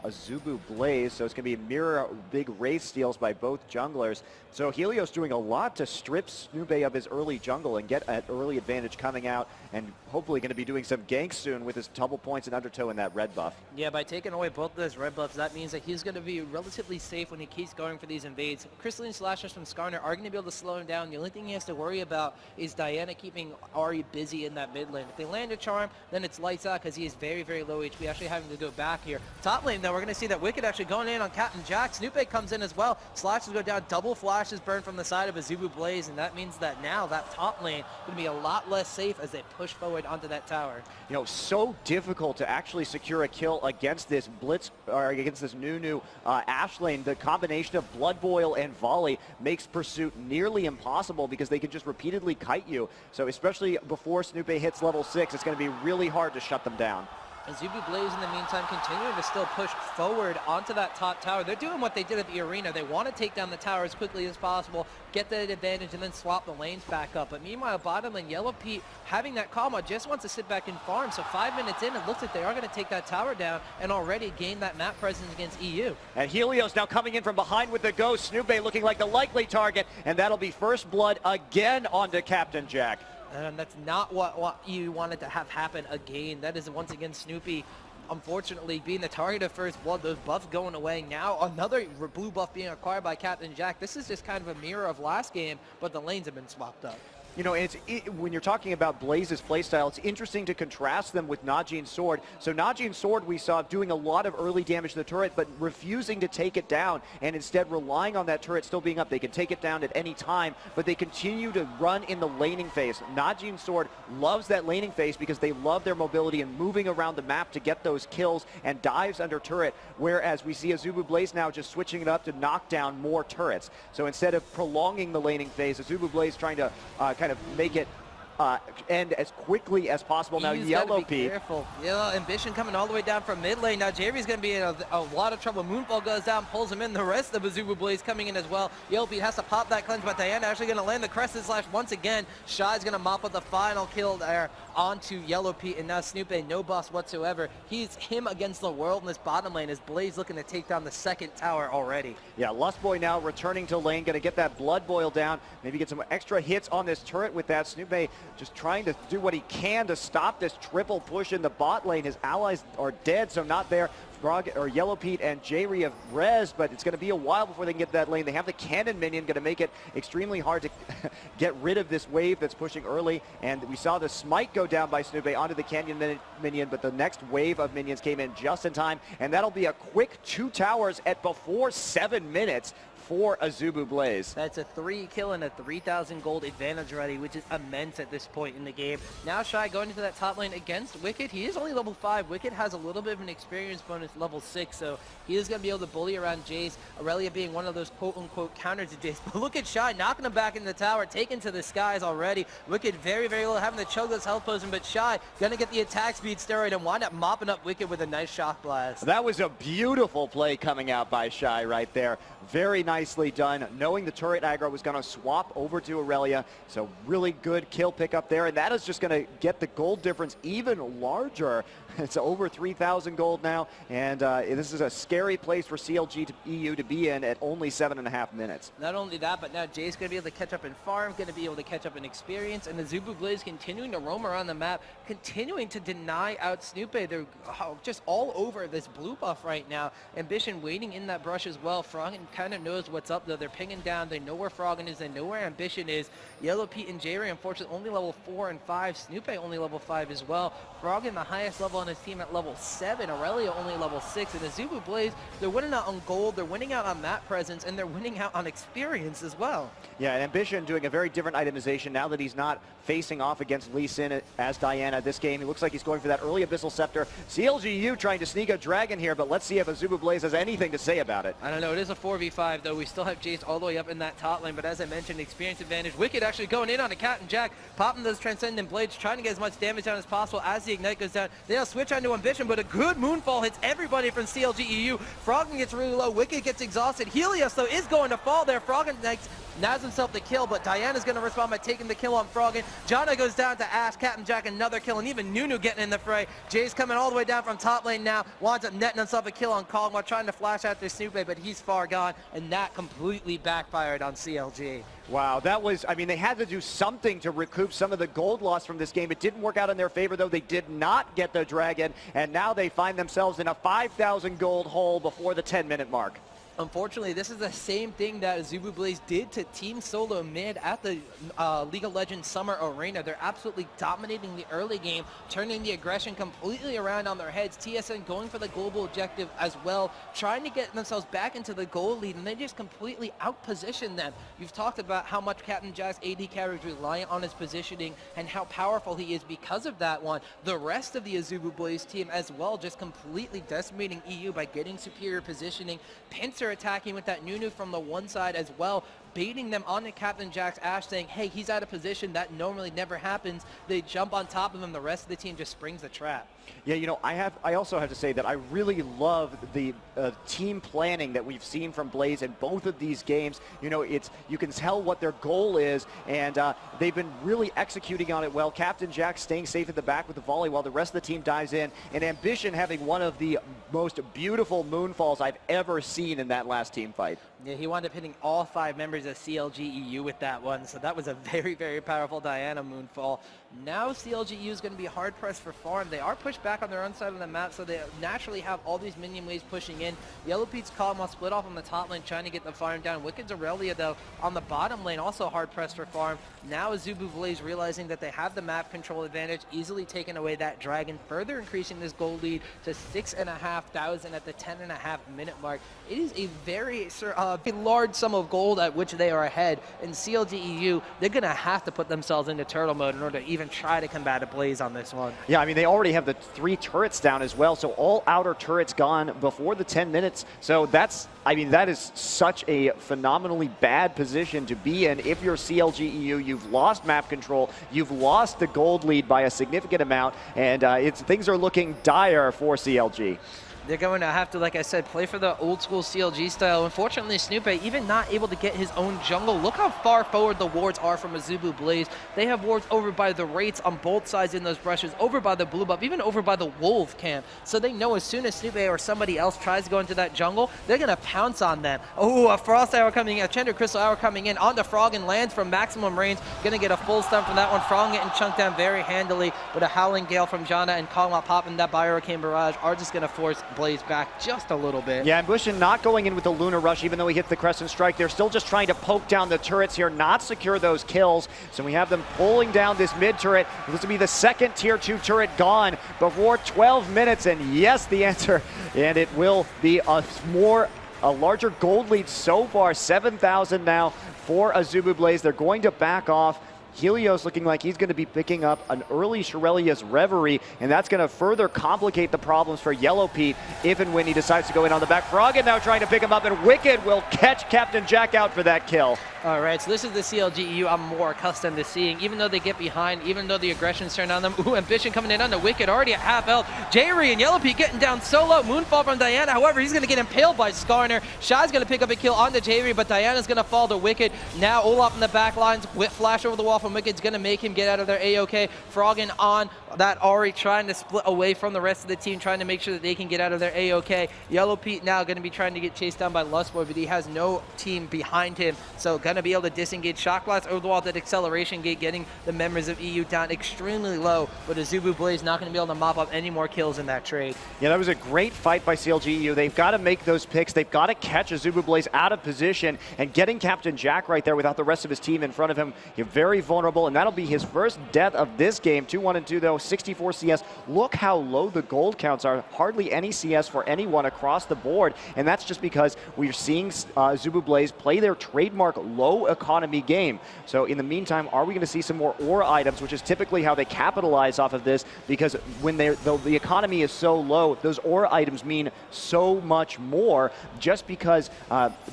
S2: AZUBU BLAZE. So it's going to be mirror big Wraith steals by both junglers. So Helios doing a lot to strip Snoopeh of his early jungle and get an early advantage coming out. And hopefully going to be doing some ganks soon with his double points and undertow in that red buff.
S3: Yeah, by taking away both of those red buffs, that means that he's going to be relatively safe when he keeps going for these invades. Crystalline Slashers from Skarner are going to be able to slow him down. The only thing he has to worry about is Diana keeping Ari busy in that mid lane. If they land a charm, then it's lights out because he is very, very low HP, actually having to go back here. Top lane, though, we're going to see that Wickd actually going in on Captain Jack. Snoopeh comes in as well. Slashes go down, double flashes burn from the side of AZUBU BLAZE, and that means that now that top lane going to be a lot less safe as they push forward onto that tower. You
S2: know, so difficult to actually secure a kill against this blitz, or against this new Ashe lane. The combination of Blood Boil and Volley makes pursuit nearly impossible because they can just repeatedly kite you. So especially before Snoopeh hits level 6, it's going to be really hard to shut them down.
S3: AZUBU BLAZE in the meantime continuing to still push forward onto that top tower. They're doing what they did at the arena. They want to take down the tower as quickly as possible, get that advantage, and then swap the lanes back up. But meanwhile, bottom lane, yellowpete having that Kog'Maw just wants to sit back and farm. So 5 minutes in, it looks like they are going to take that tower down and already gain that map presence against EU.
S2: And Helios now coming in from behind with the Ghost. Snoopeh looking like the likely target, and that'll be first blood again onto Captain Jack.
S3: And that's not what you wanted to have happen again. That is once again Snoopeh, unfortunately, being the target of first blood. Those buffs going away. Now another blue buff being acquired by Captain Jack. This is just kind of a mirror of last game, but the lanes have been swapped up.
S2: You know, when you're talking about Blaze's playstyle, it's interesting to contrast them with NAJIN SWORD. So NAJIN SWORD we saw doing a lot of early damage to the turret, but refusing to take it down, and instead relying on that turret still being up. They can take it down at any time, but they continue to run in the laning phase. NAJIN SWORD loves that laning phase because they love their mobility and moving around the map to get those kills and dives under turret, whereas we see AZUBU BLAZE now just switching it up to knock down more turrets. So instead of prolonging the laning phase, AZUBU BLAZE trying to kind of make it end as quickly as possible. Now yellowpete.
S3: Careful. Yeah, Ambition coming all the way down from mid lane. Now Jree's going to be in a lot of trouble. Moonfall goes down, pulls him in. The rest of AZUBU BLAZE coming in as well. yellowpete has to pop that cleanse, but Diana actually going to land the Crescent Slash once again. Shy's going to mop up the final kill there onto yellowpete, and now Snoopeh, no boss whatsoever. He's him against the world in this bottom lane as Blaze looking to take down the second tower already.
S2: Yeah, Lustboy now returning to lane, going to get that blood boil down, maybe get some extra hits on this turret with that. Snoopeh just trying to do what he can to stop this triple push in the bot lane. His allies are dead, so not there. Froggen or yellowpete and Jree have res, but it's going to be a while before they can get that lane. They have the cannon minion, going to make it extremely hard to get rid of this wave that's pushing early. And we saw the smite go down by Snoopeh onto the cannon minion, but the next wave of minions came in just in time, and that'll be a quick 2 towers at before 7 minutes for AZUBU BLAZE.
S3: That's a 3 kill and a 3,000 gold advantage already, which is immense at this point in the game. Now Shy going into that top lane against Wickd. He is only level 5. Wickd has a little bit of an experience bonus level 6, so he is going to be able to bully around Jace. Aurelia being one of those quote-unquote counters to Jace. But look at Shy knocking him back in the tower, taken to the skies already. Wickd very, very low, having to chug those health potion, but Shy going to get the attack speed steroid and wind up mopping up Wickd with a nice shock blast.
S2: That was a beautiful play coming out by Shy right there. Very nicely done, knowing the turret aggro was going to swap over to Aurelia. So really good kill pickup there, and that is just going to get the gold difference even larger. It's over 3,000 gold now, and this is a scary place for CLG EU to be in at only 7.5 minutes.
S3: Not only that, but now Jay's going to be able to catch up in farm, going to be able to catch up in experience, and the AZUBU BLAZE continuing to roam around the map, continuing to deny out Snoopeh. They're just all over this blue buff right now. Ambition waiting in that brush as well. Froggen kind of knows what's up, though. They're pinging down. They know where Froggen is. They know where Ambition is. yellowpete and Jree, unfortunately, only level 4 and 5. Snoopeh only level 5 as well. Froggen, the highest level on his team at level 7. Aurelia only level 6. And the AZUBU BLAZE, they're winning out on gold. They're winning out on map presence, and they're winning out on experience as well.
S2: Yeah, and Ambition doing a very different itemization now that he's not facing off against Lee Sin as Diana this game. He looks like he's going for that early Abyssal Scepter. CLG EU trying to sneak a dragon here, but let's see if AZUBU BLAZE has anything to say about it.
S3: I don't know. It is a 4v5, though. We still have Jace all the way up in that top lane, but as I mentioned, experience advantage. Wickd actually going in on a Cat and Jack, popping those Transcendent Blades, trying to get as much damage down as possible as the Ignite goes down. They'll switch onto Ambition, but a good Moonfall hits everybody from CLG EU. Froggen gets really low. Wickd gets exhausted. Helios, though, is going to fall there. Froggen nabs himself the kill, but Diana's going to respond by taking the kill on Froggen. Janna goes down to Ash, Captain Jack, another kill, and even NaKNooN getting in the fray. Jay's coming all the way down from top lane now, winds up netting himself a kill on Kong while trying to flash after Snoopeh, but he's far gone, and that completely backfired on CLG.
S2: Wow, that was, I mean, they had to do something to recoup some of the gold loss from this game. It didn't work out in their favor, though. They did not get the dragon, and now they find themselves in a 5,000 gold hole before the 10-minute mark.
S3: Unfortunately, this is the same thing that AZUBU BLAZE did to Team Solo Mid at the League of Legends Summer Arena. They're absolutely dominating the early game, turning the aggression completely around on their heads. TSN going for the global objective as well, trying to get themselves back into the goal lead, and they just completely outposition them. You've talked about how much Captain Jack's AD carry is reliant on his positioning and how powerful he is because of that one. The rest of the AZUBU BLAZE team as well, just completely decimating EU by getting superior positioning. Pincer attacking with that NaKNooN from the one side as well, baiting them onto Captain Jack's Ash, saying, hey, he's out of position. That normally never happens. They jump on top of him. The rest of the team just springs the trap.
S2: Yeah, you know, I also have to say that I really love the team planning that we've seen from BLAZE in both of these games. You know, you can tell what their goal is, and they've been really executing on it well. Captain Jack staying safe at the back with the volley while the rest of the team dives in, and Ambition having one of the most beautiful moonfalls I've ever seen in that last team fight.
S3: Yeah, he wound up hitting all 5 members of CLG EU with that one, so that was a very, very powerful Diana moonfall. Now CLG EU is going to be hard-pressed for farm. They are pushed back on their own side of the map, so they naturally have all these minion waves pushing in. yellowpete's column will split off on the top lane, trying to get the farm down. Wicked's Aurelia, though, on the bottom lane, also hard-pressed for farm. Now AZUBU BLAZE realizing that they have the map control advantage, easily taking away that dragon, further increasing this gold lead to 6,500 at the 10.5-minute mark. It is a very large sum of gold at which they are ahead. In CLG EU, they're going to have to put themselves into turtle mode in order to even try to combat a Blaze on this one.
S2: Yeah, I mean, they already have the 3 turrets down as well, so all outer turrets gone before the 10 minutes. So that's, I mean, that is such a phenomenally bad position to be in. If you're CLG EU, you've lost map control, you've lost the gold lead by a significant amount, and things are looking dire for CLG.
S3: They're going to have to, like I said, play for the old school CLG style. Unfortunately, Snoopeh even not able to get his own jungle. Look how far forward the wards are from AZUBU BLAZE. They have wards over by the Wraiths on both sides in those brushes, over by the blue buff, even over by the Wolf camp. So they know as soon as Snoopeh or somebody else tries to go into that jungle, they're going to pounce on them. Oh, a Frost Arrow coming in, a MonteCristo Arrow coming in onto Froggen, lands from maximum range. Going to get a full stun from that one. Froggen getting chunked down very handily with a Howling Gale from Jatt, and Kongma popping that Hurricane Barrage are just going to force Blaze back just a little bit.
S2: Yeah, and Bushin not going in with the Lunar Rush, even though he hits the Crescent Strike. They're still just trying to poke down the turrets here, not secure those kills. So we have them pulling down this mid turret. This will be the second tier 2 turret gone before 12 minutes. And yes, the answer, and it will be a larger gold lead so far, 7,000 now for AZUBU BLAZE. They're going to back off. Helios looking like he's going to be picking up an early Shurelya's Reverie, and that's going to further complicate the problems for yellowpete if and when he decides to go in on the back. Froggen now trying to pick him up, and Wickd will catch Captain Jack out for that kill.
S3: All right, so this is the CLG EU I'm more accustomed to seeing. Even though they get behind, even though the aggression's turned on them. Ooh, Ambition coming in on the Wickd, already at half health. Jree and yellowpete getting down solo. Moonfall from Diana, however, he's going to get impaled by Skarner. Shai's going to pick up a kill on the Jree, but Diana's going to fall to Wickd. Now Olaf in the back lines with flash over the wall from Wicked's going to make him get out of their A-OK. Froggen on that Ahri trying to split away from the rest of the team, trying to make sure that they can get out of their A-OK. yellowpete now going to be trying to get chased down by Lustboy, but he has no team behind him, so going to be able to disengage. Shock Blast over the wall, that acceleration gate, getting the members of EU down extremely low, but AZUBU BLAZE not going to be able to mop up any more kills in that trade. Yeah,
S2: that was a great fight by CLG EU. They've got to make those picks. They've got to catch AZUBU BLAZE out of position, and getting Captain Jack right there without the rest of his team in front of him, you're very vulnerable, and that'll be his first death of this game. 2-1-2 though, 64 CS. Look how low the gold counts are. Hardly any CS for anyone across the board, and that's just because we're seeing AZUBU BLAZE play their trademark low economy game. So in the meantime, are we going to see some more ore items, which is typically how they capitalize off of this, because when the economy is so low, those ore items mean so much more, just because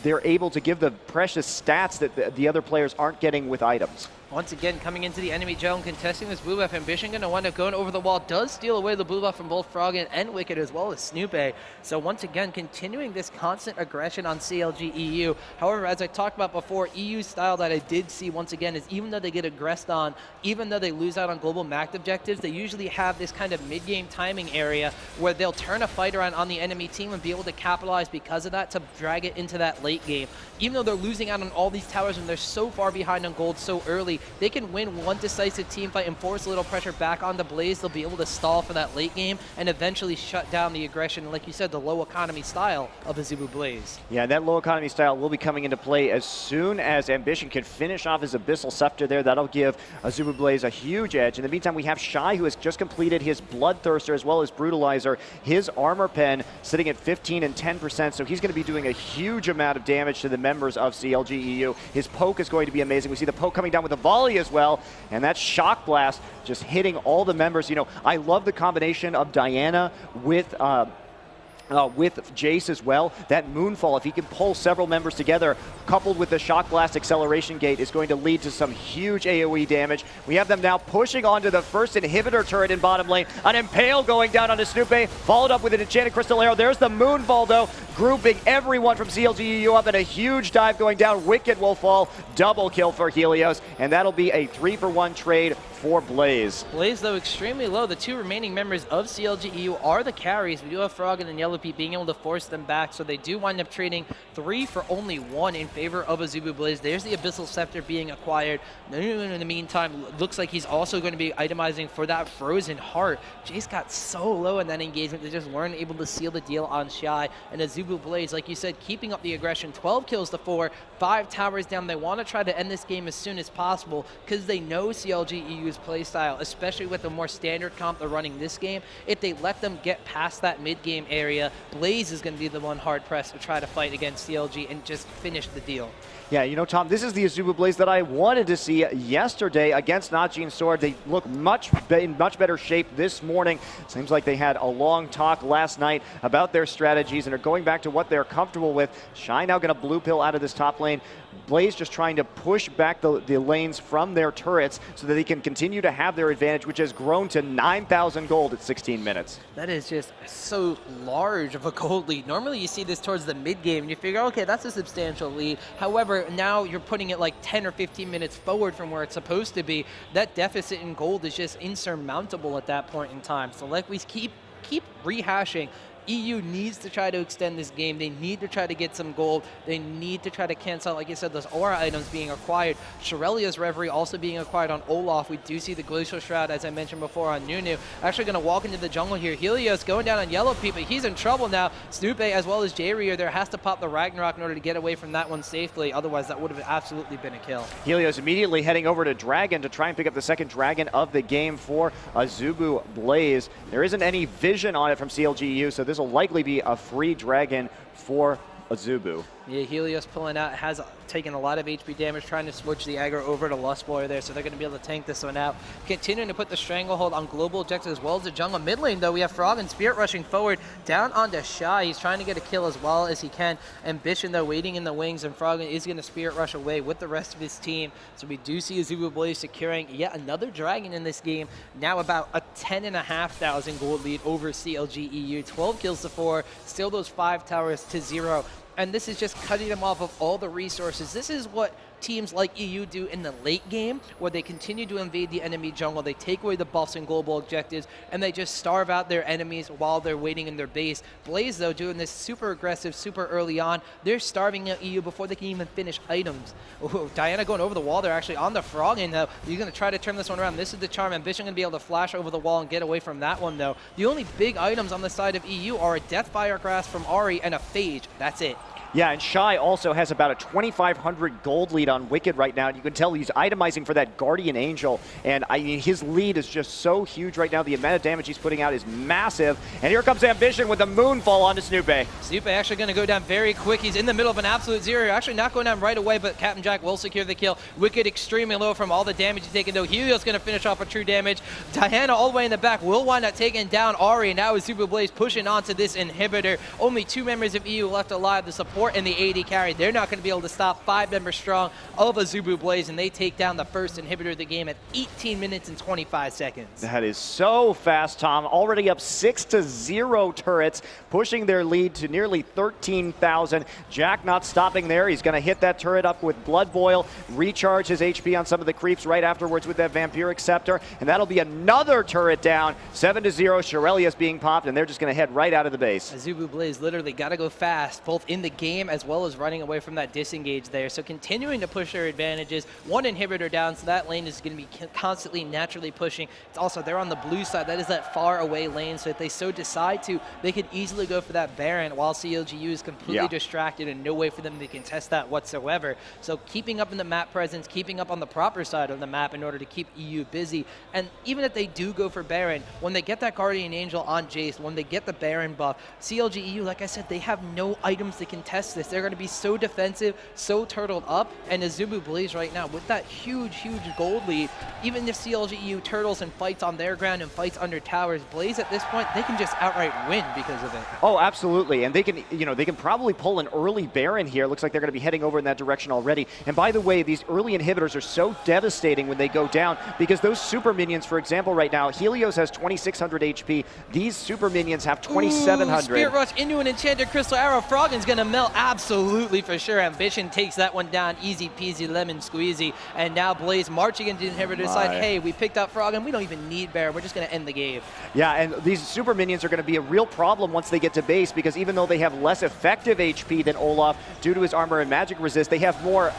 S2: they're able to give the precious stats that the other players aren't getting with items.
S3: Once again, coming into the enemy zone, contesting this blue buff. Ambition going to wind up going over the wall. Does steal away the blue buff from both Froggen and Wickd, as well as Snoopeh. So once again, continuing this constant aggression on CLG EU. However, as I talked about before, EU style that I did see once again is even though they get aggressed on, even though they lose out on global MAC objectives, they usually have this kind of mid-game timing area where they'll turn a fight around on the enemy team and be able to capitalize because of that to drag it into that late game. Even though they're losing out on all these towers and they're so far behind on gold so early, they can win one decisive team fight and force a little pressure back on the Blaze. They'll be able to stall for that late game and eventually shut down the aggression, and like you said, the low economy style of AZUBU BLAZE.
S2: Yeah, that low economy style will be coming into play as soon as Ambition can finish off his Abyssal Scepter there. That'll give AZUBU BLAZE a huge edge. In the meantime, we have Shai, who has just completed his Bloodthirster as well as Brutalizer. His armor pen sitting at 15 and 10%, so he's going to be doing a huge amount of damage to the members of CLG EU. His poke is going to be amazing. We see the poke coming down with a volley as well, and that Shock Blast just hitting all the members. You know, I love the combination of Diana with Jace as well. That Moonfall, if he can pull several members together, coupled with the Shock Blast acceleration gate, is going to lead to some huge AoE damage. We have them now pushing onto the first inhibitor turret in bottom lane. An Impale going down onto Snoopeh, followed up with an Enchanted Crystal Arrow. There's the Moonfall though, grouping everyone from CLG EU up, and a huge dive going down. Wickd will fall, double kill for Helios, and that'll be a 3-for-1 trade for Blaze.
S3: Blaze, though, extremely low. The two remaining members of CLG EU are the carries. We do have Froggen and yellowpete yellowpete, being able to force them back. So they do wind up trading 3 for only 1 in favor of AZUBU BLAZE. There's the Abyssal Scepter being acquired. In the meantime, looks like he's also going to be itemizing for that Frozen Heart. Jace got so low in that engagement, they just weren't able to seal the deal on Shy. And AZUBU BLAZE, like you said, keeping up the aggression, 12 kills to 4, 5 towers down. They want to try to end this game as soon as possible because they know CLG EU's playstyle, especially with the more standard comp they're running this game. If they let them get past that mid-game area, Blaze is going to be the one hard-pressed to try to fight against CLG and just finish the deal.
S2: Yeah, you know, Tom, this is the AZUBU BLAZE that I wanted to see yesterday against NAJIN SWORD. They look in much better shape this morning. Seems like they had a long talk last night about their strategies and are going back to what they're comfortable with. Shy now going to blue pill out of this top lane. Blaze just trying to push back the lanes from their turrets so that they can continue to have their advantage, which has grown to 9,000 gold at 16 minutes.
S3: That is just so large of a gold lead. Normally you see this towards the mid game and you figure, okay, that's a substantial lead. However, now you're putting it like 10 or 15 minutes forward from where it's supposed to be. That deficit in gold is just insurmountable at that point in time. So like we keep rehashing, EU needs to try to extend this game. They need to try to get some gold. They need to try to cancel, like I said, those aura items being acquired. Shirelia's Reverie also being acquired on Olaf. We do see the Glacial Shroud, as I mentioned before, on MaKNooN. Actually going to walk into the jungle here. Helios going down on yellowpete, but he's in trouble now. Snoopeh as well as Jree are there. Has to pop the Ragnarok in order to get away from that one safely. Otherwise, that would have absolutely been a kill.
S2: Helios immediately heading over to Dragon to try and pick up the second Dragon of the game for AZUBU BLAZE. There isn't any vision on it from CLG EU, so this will likely be a free Dragon for AZUBU.
S3: Yeah, Helios pulling out, has taken a lot of HP damage, trying to switch the aggro over to Lustboy there, so they're going to be able to tank this one out. Continuing to put the Stranglehold on global objectives as well as the jungle. Mid lane, though, we have Froggen Spirit rushing forward, down onto Shy. He's trying to get a kill as well as he can. Ambition, though, waiting in the wings, and Froggen is going to Spirit rush away with the rest of his team. So we do see AZUBU BLAZE securing yet another Dragon in this game. Now about a 10,500 gold lead over CLG EU. 12 kills to 4, still those 5 towers to 0. And this is just cutting them off of all the resources. This is what teams like EU do in the late game, where they continue to invade the enemy jungle. They take away the buffs and global objectives, and they just starve out their enemies while they're waiting in their base. Blaze, though, doing this super aggressive, super early on. They're starving out EU before they can even finish items. Oh, Diana going over the wall. They're actually on the Froggen, though. You're going to try to turn this one around. This is the charm. Ambition going to be able to flash over the wall and get away from that one, though. The only big items on the side of EU are a Deathfire Grasp from Ahri and a Phage. That's it.
S2: Yeah, and Shy also has about a 2,500 gold lead on Wickd right now. You can tell he's itemizing for that Guardian Angel, and I mean, his lead is just so huge right now. The amount of damage he's putting out is massive. And here comes Ambition with the Moonfall onto Snoopeh.
S3: Snoopeh actually going to go down very quick. He's in the middle of an absolute zero. Actually not going down right away, but Captain Jack will secure the kill. Wickd extremely low from all the damage he's taken, though. Helios going to finish off with true damage. Diana all the way in the back will wind up taking down Ahri, and now AZUBU BLAZE pushing onto this inhibitor. Only 2 members of EU left alive, the support and the AD carry. They're not going to be able to stop 5 members strong of AZUBU BLAZE, and they take down the first inhibitor of the game at 18 minutes and 25 seconds.
S2: That is so fast, Tom. Already up 6-0 turrets, pushing their lead to nearly 13,000. Jack not stopping there. He's going to hit that turret up with Blood Boil, recharge his HP on some of the creeps right afterwards with that Vampiric Scepter, and that'll be another turret down. 7-0. Shirelia's being popped, and they're just going to head right out of the base.
S3: AZUBU BLAZE literally got to go fast, both in the game as well as running away from that disengage there. So continuing to push their advantages. 1 inhibitor down, so that lane is going to be constantly naturally pushing. It's also, they're on the blue side. That is that far away lane, so if they so decide to, they could easily go for that Baron while CLGU is completely distracted and no way for them to contest that whatsoever. So keeping up in the map presence, keeping up on the proper side of the map in order to keep EU busy. And even if they do go for Baron, when they get that Guardian Angel on Jace, when they get the Baron buff, CLG EU, like I said, they have no items to contest this. They're going to be so defensive, so turtled up, and AZUBU BLAZE right now with that huge gold lead, even if CLG EU turtles and fights on their ground and fights under towers, BLAZE at this point, they can just outright win because of it.
S2: Oh, absolutely, and they can, they can probably pull an early Baron here. Looks like they're going to be heading over in that direction already. And by the way, these early inhibitors are so devastating when they go down, because those super minions, for example, right now, Helios has 2,600 HP. These super minions have 2,700.
S3: Spirit Rush into an Enchanted Crystal Arrow. Froggen's going to melt Well, absolutely, for sure. Ambition takes that one down, easy peasy, lemon squeezy. And now Blaze marching into the inhibitor side. Hey, we picked up Froggen. We don't even need Baron. We're just going to end the game.
S2: Yeah, and these super minions are going to be a real problem once they get to base, because even though they have less effective HP than Olaf due to his armor and magic resist, they have more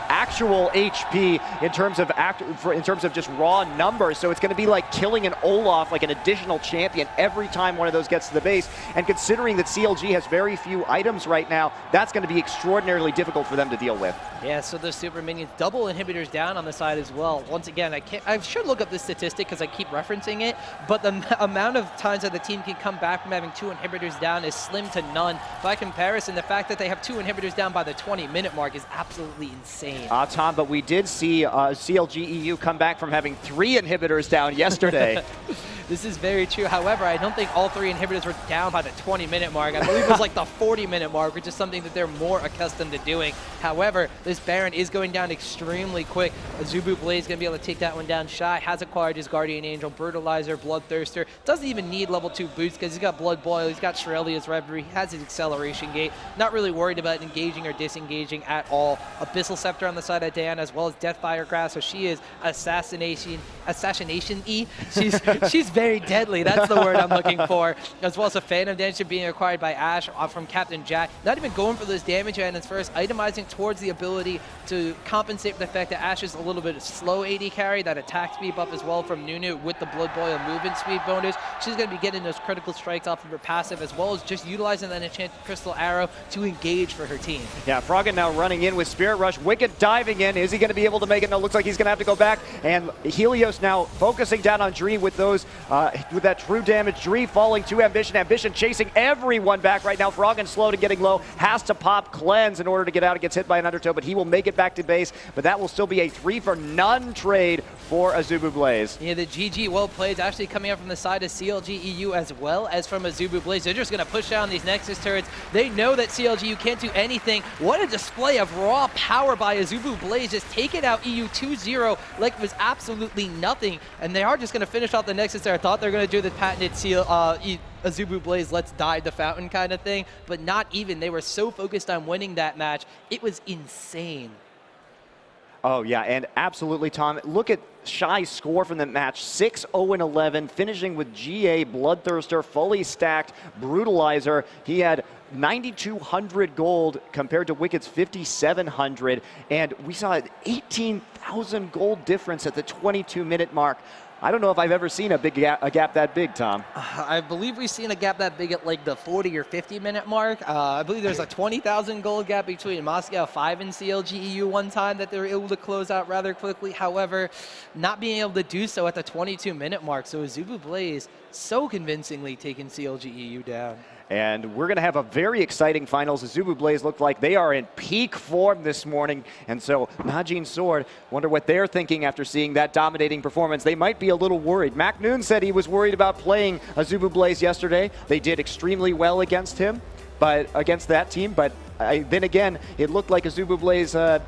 S2: actual HP in terms of just raw numbers. So it's going to be like killing an Olaf, like an additional champion, every time one of those gets to the base. And considering that CLG has very few items right now, that's going to be extraordinarily difficult for them to deal with.
S3: Yeah, so the super minions, double inhibitors down on the side as well. Once again, I should look up this statistic because I keep referencing it, but the amount of times that the team can come back from having 2 inhibitors down is slim to none. By comparison, the fact that they have 2 inhibitors down by the 20-minute mark is absolutely insane.
S2: Tom, but we did see CLG EU come back from having 3 inhibitors down yesterday.
S3: This is very true. However, I don't think all 3 inhibitors were down by the 20-minute mark. I believe it was like the 40-minute mark, which is something that they're more accustomed to doing. However, this Baron is going down extremely quick. AZUBU BLAZE is going to be able to take that one down. Shy has acquired his Guardian Angel, Brutalizer, Bloodthirster. Doesn't even need level 2 boots because he's got Blood Boil, he's got Shirelia's Reverie, he has his Acceleration Gate. Not really worried about engaging or disengaging at all. Abyssal Scepter on the side of Diana, as well as Deathfire Grasp, so she is assassination-y. She's very deadly, that's the word I'm looking for. As well as a Phantom Dancer being acquired by Ashe from Captain Jatt. Not even going for those damage items first, itemizing towards the ability to compensate for the fact that Ashe is a little bit slow AD carry, that attack speed buff as well from MaKNooN with the Blood Boil movement speed bonus. She's going to be getting those critical strikes off of her passive, as well as just utilizing that enchanted crystal arrow to engage for her team.
S2: Yeah, Froggen now running in with Spirit Rush. Wickd diving in. Is he going to be able to make it? No, looks like he's going to have to go back. And Helios now focusing down on Jree with those, with that true damage. Jree falling to Ambition. Ambition chasing everyone back right now. Froggen slow to getting low. Has to pop Cleanse in order to get out. It gets hit by an Undertow, but he will make it back to base. But that will still be a 3-for-none trade for AZUBU BLAZE.
S3: Yeah, the GG well played is actually coming up from the side of CLG EU as well as from AZUBU BLAZE. They're just going to push down these Nexus turrets. They know that CLG EU can't do anything. What a display of raw power by AZUBU BLAZE, just taking out EU 2-0 like it was absolutely nothing. And they are just going to finish off the Nexus there. I thought they were going to do the patented AZUBU BLAZE, let's dye the fountain kind of thing, but not even. They were so focused on winning that match. It was insane.
S2: Oh, yeah, and absolutely, Tom. Look at Shy's score from the match, 6-0-11, finishing with GA, Bloodthirster, fully stacked, Brutalizer. He had 9,200 gold compared to Wicked's 5,700, and we saw an 18,000 gold difference at the 22-minute mark. I don't know if I've ever seen a gap that big, Tom.
S3: I believe we've seen a gap that big at like the 40 or 50-minute mark. I believe there's a 20,000 gold gap between Moscow 5 and CLG EU one time that they were able to close out rather quickly. However, not being able to do so at the 22-minute mark. So AZUBU BLAZE so convincingly taking CLG EU down.
S2: And we're going to have a very exciting finals. AZUBU BLAZE look like they are in peak form this morning. And so NAJIN SWORD, wonder what they're thinking after seeing that dominating performance. They might be a little worried. MaKNooN said he was worried about playing AZUBU BLAZE yesterday. They did extremely well against him, but against that team. But then again, it looked like AZUBU BLAZE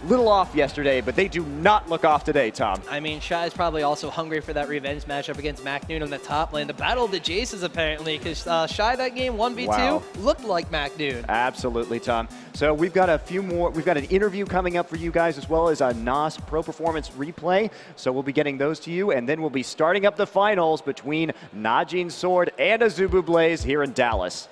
S2: little off yesterday, but they do not look off today, Tom.
S3: I mean, Shy is probably also hungry for that revenge matchup against MaKNooN on the top lane. The Battle of the Jaces, apparently, because Shy that game, 1v2, looked like MaKNooN.
S2: Absolutely, Tom. So we've got a few more. We've got an interview coming up for you guys, as well as a NOS Pro Performance replay. So we'll be getting those to you, and then we'll be starting up the finals between NAJIN SWORD and AZUBU BLAZE here in Dallas.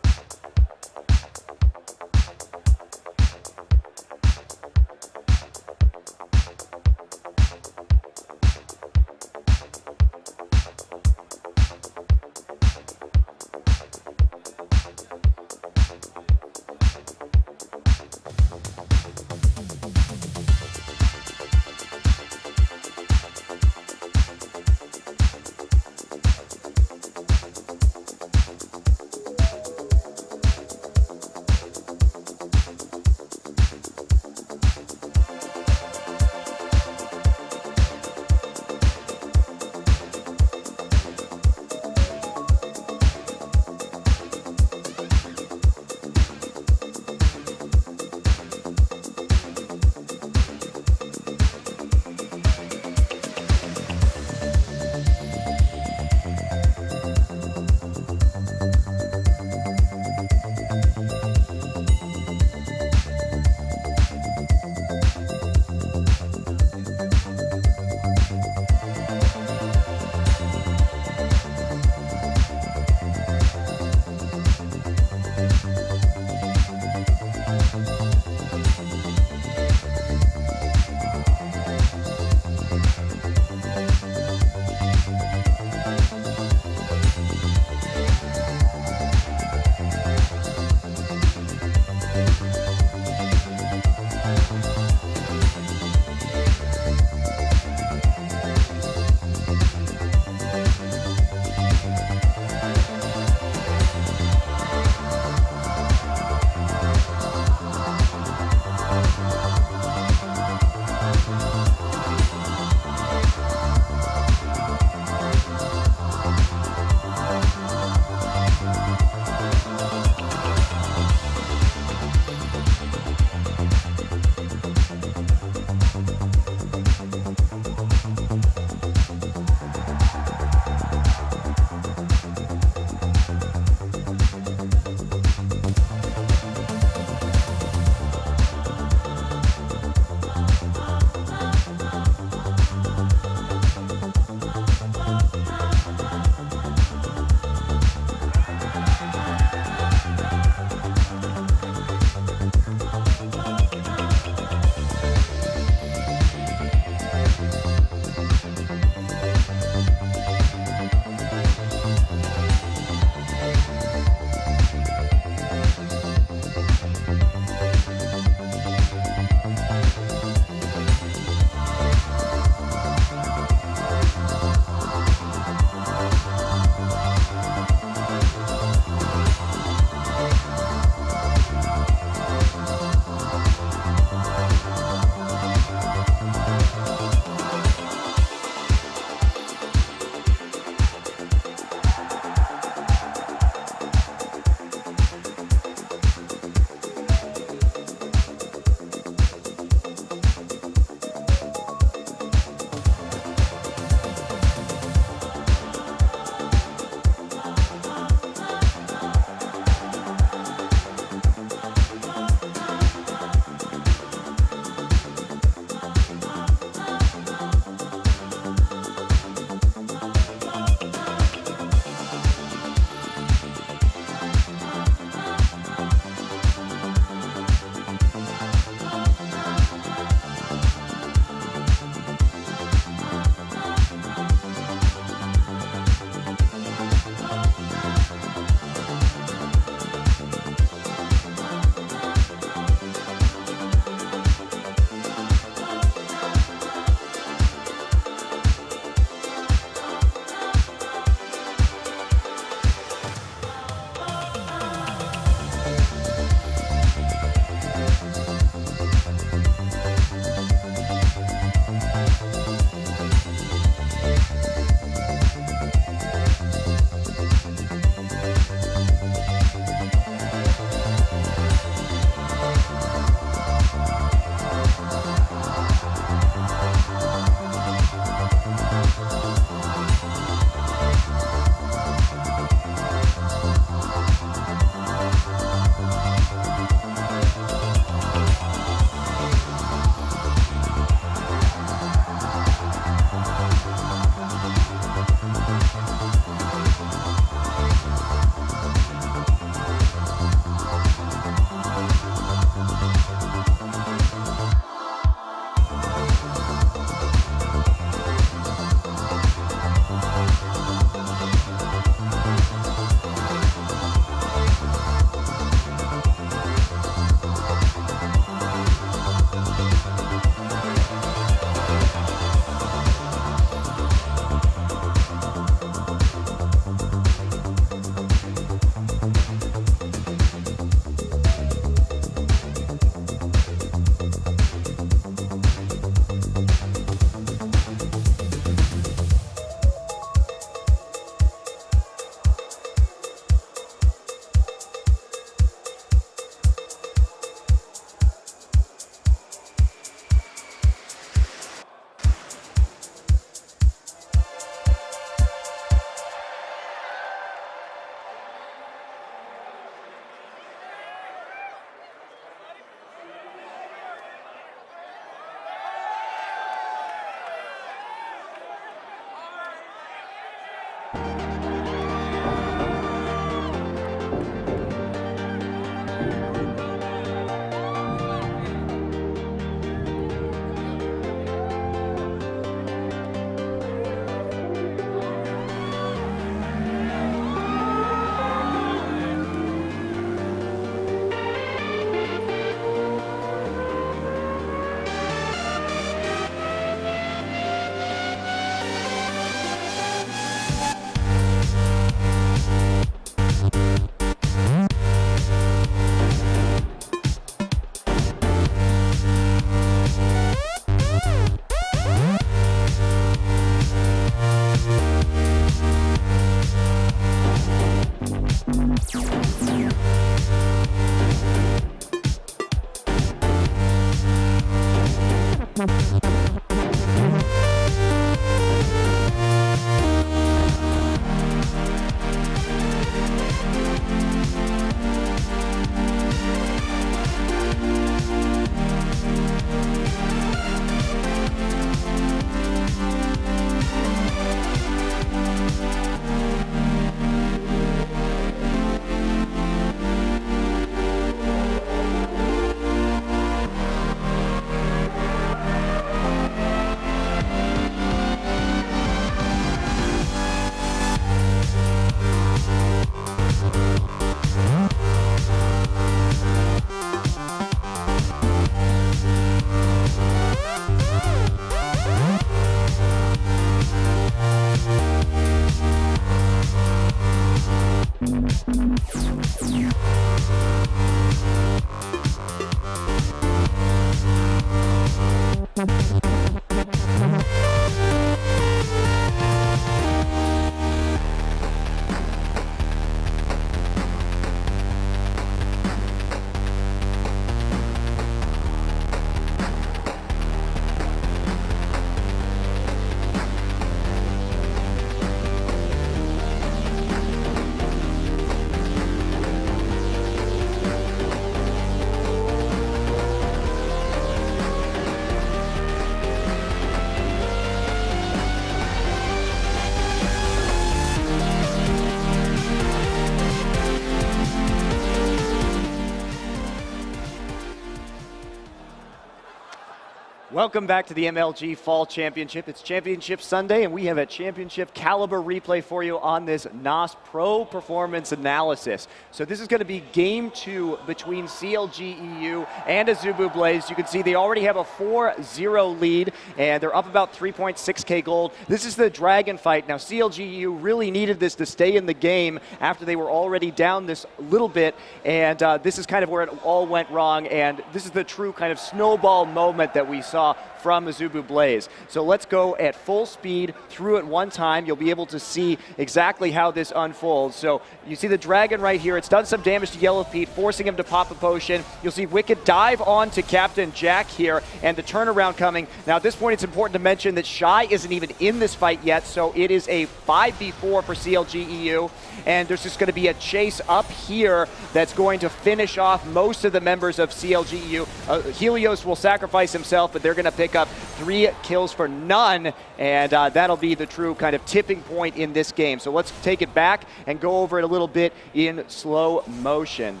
S2: Welcome back to the MLG Fall Championship. It's Championship Sunday, and we have a championship caliber replay for you on this NOS Pro Performance Analysis. So this is going to be Game 2 between CLG EU and AZUBU BLAZE. You can see they already have a 4-0 lead, and they're up about 3.6k gold. This is the Dragon fight. Now, CLG EU really needed this to stay in the game after they were already down this little bit, and this is kind of where it all went wrong, and this is the true kind of snowball moment that we saw from AZUBU BLAZE. So let's go at full speed through it one time. You'll be able to see exactly how this unfolds. So you see the Dragon right here. It's done some damage to yellowpete, forcing him to pop a potion. You'll see Wickd dive onto Captain Jack here, and the turnaround coming. Now at this point, it's important to mention that Shy isn't even in this fight yet, so it is a 5v4 for CLG EU, and there's just going to be a chase up here that's going to finish off most of the members of CLG EU. Helios will sacrifice himself, but they're going to pick up 3 kills for none, and that'll be the true kind of tipping point in this game. So let's take it back and go over it a little bit in slow motion.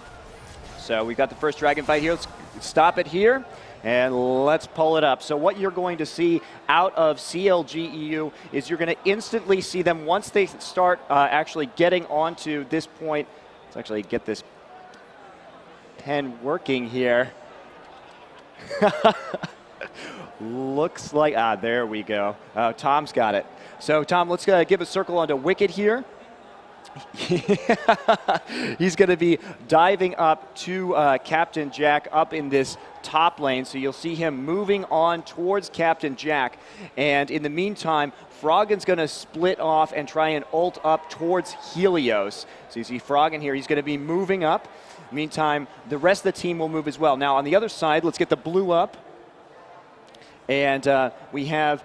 S2: So we've got the first Dragon fight here. Let's stop it here, and let's pull it up. So what you're going to see out of CLG EU is you're going to instantly see them once they start actually getting onto this point. Let's actually get this pen working here. Looks like, there we go. Tom's got it. So Tom, let's give a circle onto Wickd here. He's going to be diving up to Captain Jack up in this top lane. So you'll see him moving on towards Captain Jack. And in the meantime, Froggen's going to split off and try and ult up towards Helios. So you see Froggen here. He's going to be moving up. Meantime, the rest of the team will move as well. Now on the other side, let's get the blue up. And we have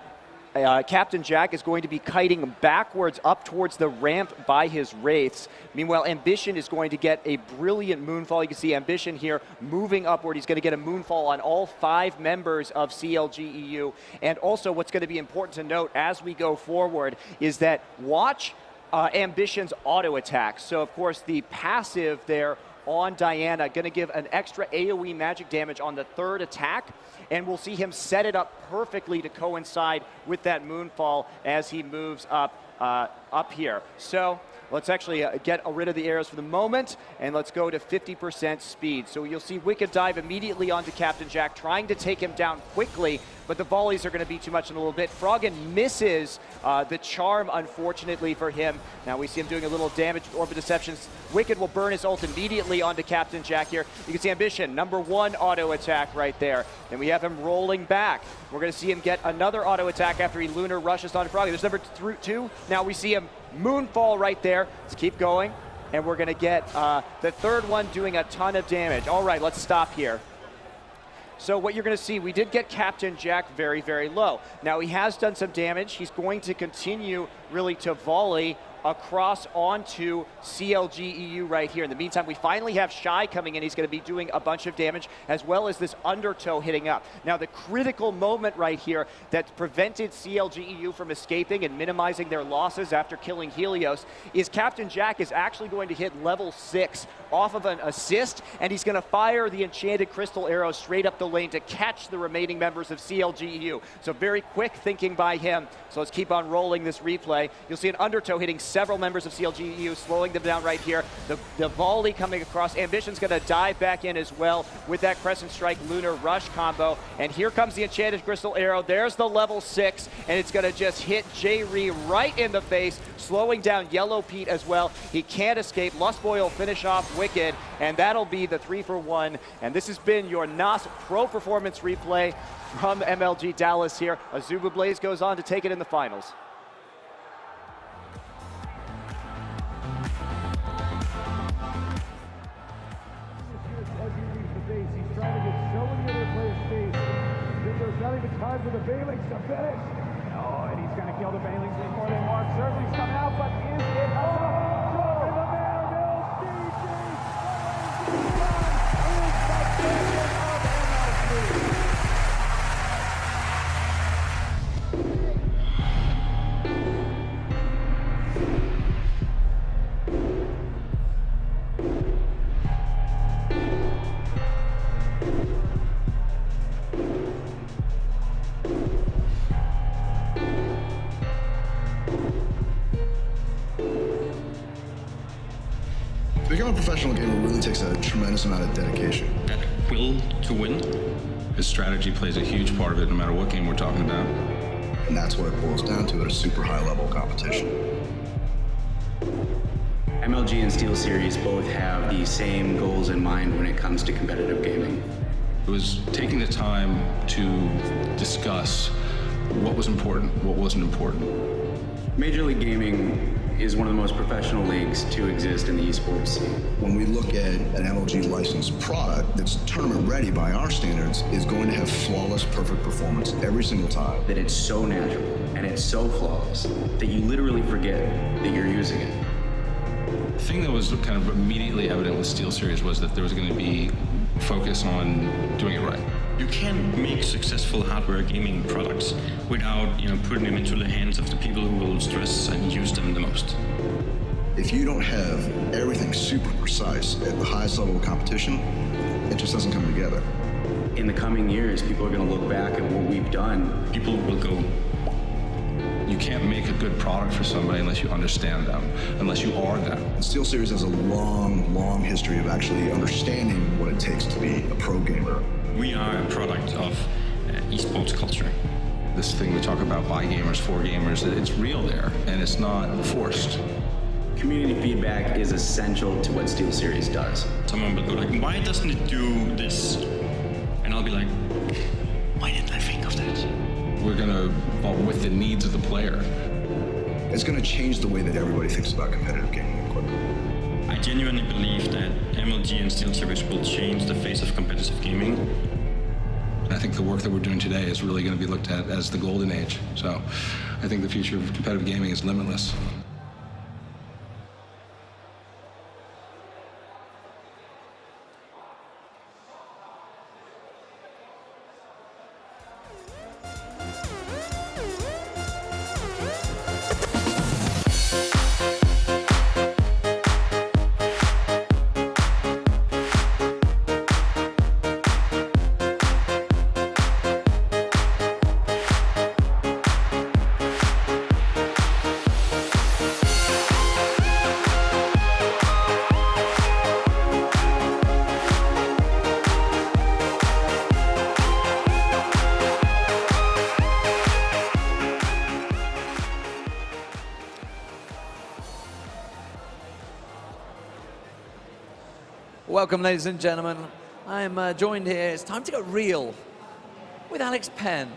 S2: Captain Jack is going to be kiting backwards up towards the ramp by his Wraiths. Meanwhile, Ambition is going to get a brilliant Moonfall. You can see Ambition here moving upward. He's going to get a Moonfall on all 5 members of CLG EU. And also what's going to be important to note as we go forward is that watch Ambition's auto attack. So of course the passive there on Diana going to give an extra AoE magic damage on the 3rd attack, and we'll see him set it up perfectly to coincide with that Moonfall as he moves up here. So let's actually get rid of the arrows for the moment, and let's go to 50% speed. So you'll see Wickd dive immediately onto Captain Jack, trying to take him down quickly, but the volleys are going to be too much in a little bit. Froggen misses the charm, unfortunately for him. Now we see him doing a little damage with Orbit Deceptions. Wickd will burn his ult immediately onto Captain Jack here. You can see Ambition, #1 auto attack right there. Then we have him rolling back. We're going to see him get another auto attack after he lunar rushes onto Froggen. There's #2. Now we see him Moonfall right there. Let's keep going. And we're going to get the 3rd one doing a ton of damage. All right, let's stop here. So what you're going to see, we did get Captain Jack very, very low. Now he has done some damage. He's going to continue really to volley across onto CLG EU right here. In the meantime, we finally have Shy coming in. He's going to be doing a bunch of damage, as well as this Undertow hitting up. Now, the critical moment right here that prevented CLG EU from escaping and minimizing their losses after killing Helios is Captain Jack is actually going to hit level 6 off of an assist, and he's going to fire the enchanted crystal arrow straight up the lane to catch the remaining members of CLG EU. So very quick thinking by him. So let's keep on rolling this replay. You'll see an Undertow hitting several members of CLG EU slowing them down right here. The volley coming across. Ambition's going to dive back in as well with that Crescent Strike Lunar Rush combo. And here comes the Enchanted Crystal Arrow. There's the level 6, and it's going to just hit Jree right in the face, slowing down yellowpete as well. He can't escape. Lustboy will finish off Wickd, and that'll be the 3-for-1. And this has been your NOS Pro Performance replay from MLG Dallas here. AZUBU BLAZE goes on to take it in the finals.
S7: He's trying to get so many other players' space. There's not even time for the Bailings to finish. Oh, and he's going to kill the Bailings before they mark. Certainly's coming out, but is it enough? In the Vanderbilt, DJ is the champion of MLG.
S8: Becoming a professional gamer really takes a tremendous amount of dedication.
S9: That will to win. His strategy plays a huge part of it, no matter what game we're talking about.
S8: And that's what it boils down to at a super high level competition.
S10: MLG and SteelSeries both have the same goals in mind when it comes to competitive gaming.
S9: It was taking the time to discuss what was important, what wasn't important.
S10: Major League Gaming is one of the most professional leagues to exist in the esports scene.
S8: When we look at an MLG licensed product that's tournament ready by our standards, is going to have flawless, perfect performance every single time.
S10: That it's so natural and it's so flawless that you literally forget that you're using it.
S9: The thing that was kind of immediately evident with SteelSeries was that there was going to be focus on doing it right.
S11: You can't make successful hardware gaming products without, putting them into the hands of the people who will stress and use them the most.
S8: If you don't have everything super precise at the highest level of competition, it just doesn't come together.
S10: In the coming years, people are going to look back at what we've done.
S11: People will go,
S9: you can't make a good product for somebody unless you understand them, unless you are them.
S8: And SteelSeries has a long, long history of actually understanding what it takes to be a pro gamer.
S11: We are a product of esports culture.
S9: This thing we talk about by gamers, for gamers, it's real there, and it's not forced.
S10: Community feedback is essential to what SteelSeries does.
S11: Someone will go like, why doesn't it do this? And I'll be like, why didn't I think of that?
S9: We're going to evolve with the needs of the player.
S8: It's going to change the way that everybody thinks about competitive gaming equipment.
S11: I genuinely believe that MLG and SteelSeries will change the face of competitive gaming.
S9: I think the work that we're doing today is really going to be looked at as the golden age. So I think the future of competitive gaming is limitless.
S12: Welcome, ladies and gentlemen. I'm joined here. It's time to go real with Alex Penn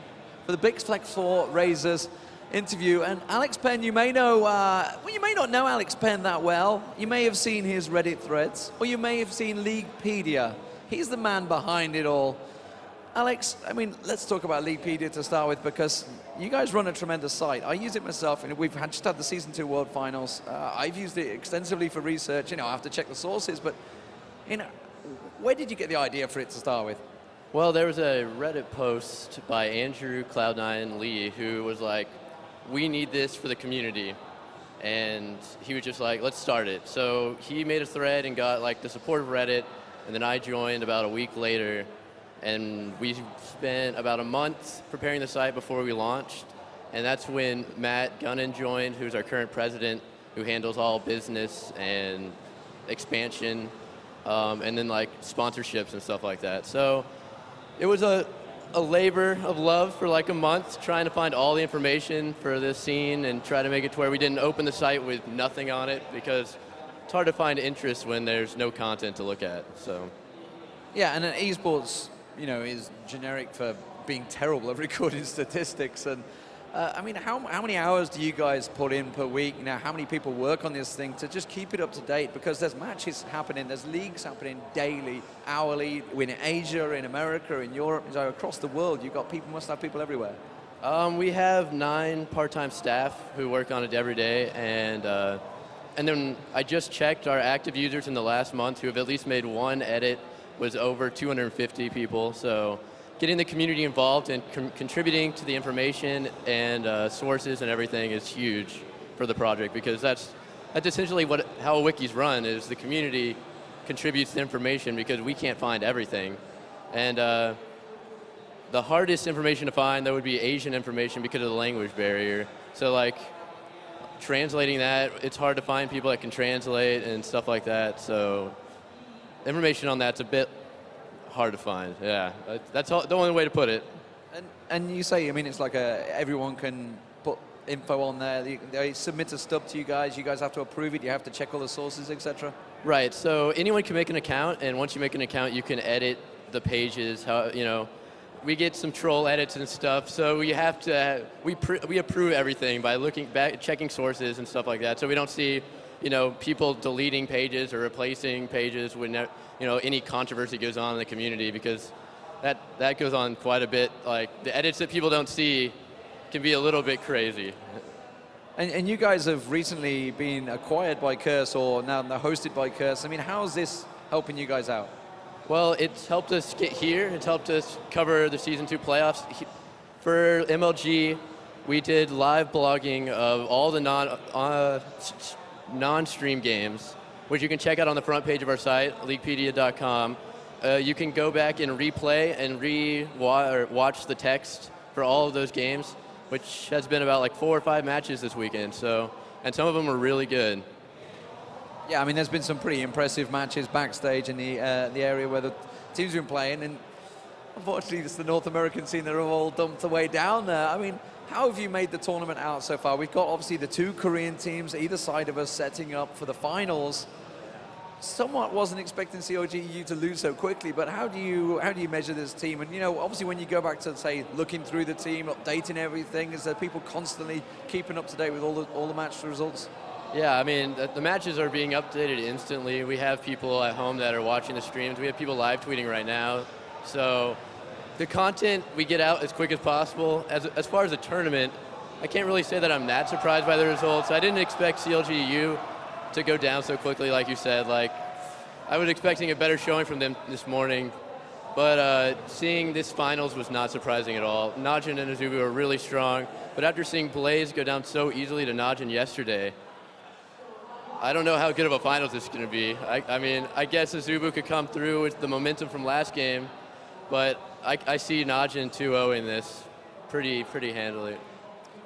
S12: for the Big Flex 4 Razors interview. And Alex Penn, you may know, well, you may not know Alex Penn that well. You may have seen his Reddit threads, or you may have seen Leaguepedia. He's the man behind it all. Alex, I mean, let's talk about Leaguepedia to start with, because you guys run a tremendous site. I use it myself, and we've just had the Season 2 World Finals. I've used it extensively for research. I have to check the sources, but where did you get the idea for it to start with?
S13: Well, there was a Reddit post by Andrew Cloud9 Lee who was like, we need this for the community. And he was just like, let's start it. So he made a thread and got like the support of Reddit, and then I joined about a week later, and we spent about a month preparing the site before we launched. And that's when Matt Gunnan joined, who's our current president. who handles all business and expansion, and then like sponsorships and stuff like that. So it was a labor of love for like a month, trying to find all the information for this scene and try to make it to where we didn't open the site with nothing on it, because it's hard to find interest when there's no content to look at. So
S12: yeah, and esports, you know, is generic for being terrible at recording statistics. And I mean, how many hours do you guys put in per week? Now, how many people work on this thing to just keep it up to date? Because there's matches happening, there's leagues happening daily, hourly, in Asia, in America, in Europe, so across the world. You've got people, must have people everywhere.
S13: We have 9 part-time staff who work on it every day, and then I just checked our active users in the last month who have at least made one edit was over 250 people. So getting the community involved and contributing to the information and sources and everything is huge for the project, because that's essentially how a wiki's run, is the community contributes the information because we can't find everything. And the hardest information to find, that would be Asian information because of the language barrier. So like translating that, it's hard to find people that can translate and stuff like that. So information on that's a bit hard to find. Yeah, that's the only way to put it.
S12: And you say, I mean, it's like everyone can put info on there. They submit a stub to you guys have to approve it, you have to check all the sources, etc.
S13: Right, so anyone can make an account, and once you make an account, you can edit the pages. How, you know, we get some troll edits and stuff, so we have to, we approve everything by looking back, checking sources and stuff like that, so we don't see, you know, people deleting pages or replacing pages when, you know, any controversy goes on in the community, because that goes on quite a bit. Like, the edits that people don't see can be a little bit crazy.
S12: And you guys have recently been acquired by Curse, or now they're hosted by Curse. I mean, how is this helping you guys out?
S13: Well, it's helped us get here. It's helped us cover the Season 2 playoffs. For MLG, we did live blogging of all the non-stream games, which you can check out on the front page of our site, leaguepedia.com. You can go back and replay and watch the text for all of those games, which has been about like 4 or 5 matches this weekend. So, and some of them were really good.
S12: Yeah, I mean, there's been some pretty impressive matches backstage in the area where the teams have been playing, and unfortunately, it's the North American scene that are all dumped away down there. I mean, how have you made the tournament out so far? We've got obviously the 2 Korean teams either side of us setting up for the finals. Somewhat wasn't expecting CLG EU to lose so quickly, but how do you measure this team? And, you know, obviously when you go back to, say, looking through the team, updating everything, is there people constantly keeping up to date with all the match results?
S13: Yeah, I mean, the matches are being updated instantly. We have people at home that are watching the streams. We have people live tweeting right now. So the content we get out as quick as possible. As far as the tournament, I can't really say that I'm that surprised by the results. I didn't expect CLG EU to go down so quickly, like you said. Like, I was expecting a better showing from them this morning, but seeing this finals was not surprising at all. NAJIN and AZUBU are really strong, but after seeing Blaze go down so easily to NAJIN yesterday, I don't know how good of a finals this is going to be. I mean, I guess AZUBU could come through with the momentum from last game, but I see NAJIN 2-0 in this pretty handily.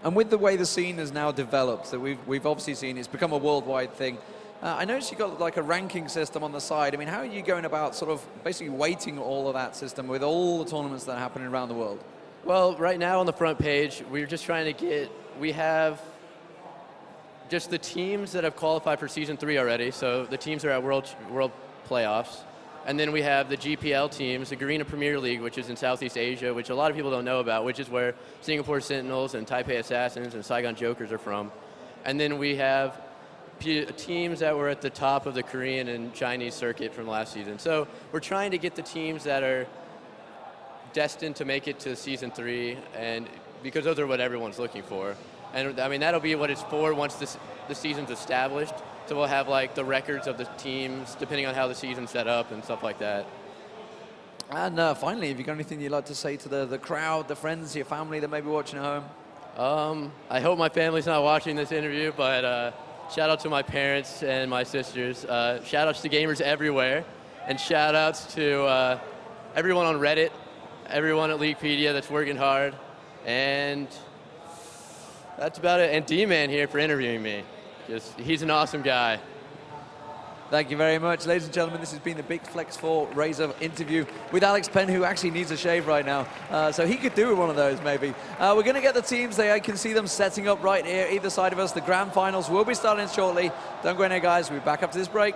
S12: And with the way the scene has now developed, that we've obviously seen, it's become a worldwide thing. I noticed you got like a ranking system on the side. I mean, how are you going about sort of basically weighting all of that system with all the tournaments that are happening around the world?
S13: Well, right now on the front page, we're just trying to we have just the teams that have qualified for Season 3 already. So the teams are at World Playoffs. And then we have the GPL teams, the Garena Premier League, which is in Southeast Asia, which a lot of people don't know about, which is where Singapore Sentinels and Taipei Assassins and Saigon Jokers are from. And then we have teams that were at the top of the Korean and Chinese circuit from last season. So we're trying to get the teams that are destined to make it to Season 3, and because those are what everyone's looking for. And I mean, that'll be what it's for once the season's established. So we'll have like the records of the teams, depending on how the season's set up and stuff like that.
S12: And finally, have you got anything you'd like to say to the crowd, the friends, your family that may be watching at home?
S13: I hope my family's not watching this interview, but shout out to my parents and my sisters. Shout outs to gamers everywhere, and shout outs to everyone on Reddit, everyone at Leaguepedia that's working hard, and that's about it. And Deman here for interviewing me. he's an awesome guy.
S12: Thank you very much. Ladies and gentlemen, this has been the Big Flex 4 Razor interview with Alex Penn, who actually needs a shave right now. So he could do with one of those, maybe. We're going to get the teams. I can see them setting up right here, either side of us. The grand finals will be starting shortly. Don't go anywhere, guys. We'll be back after this break.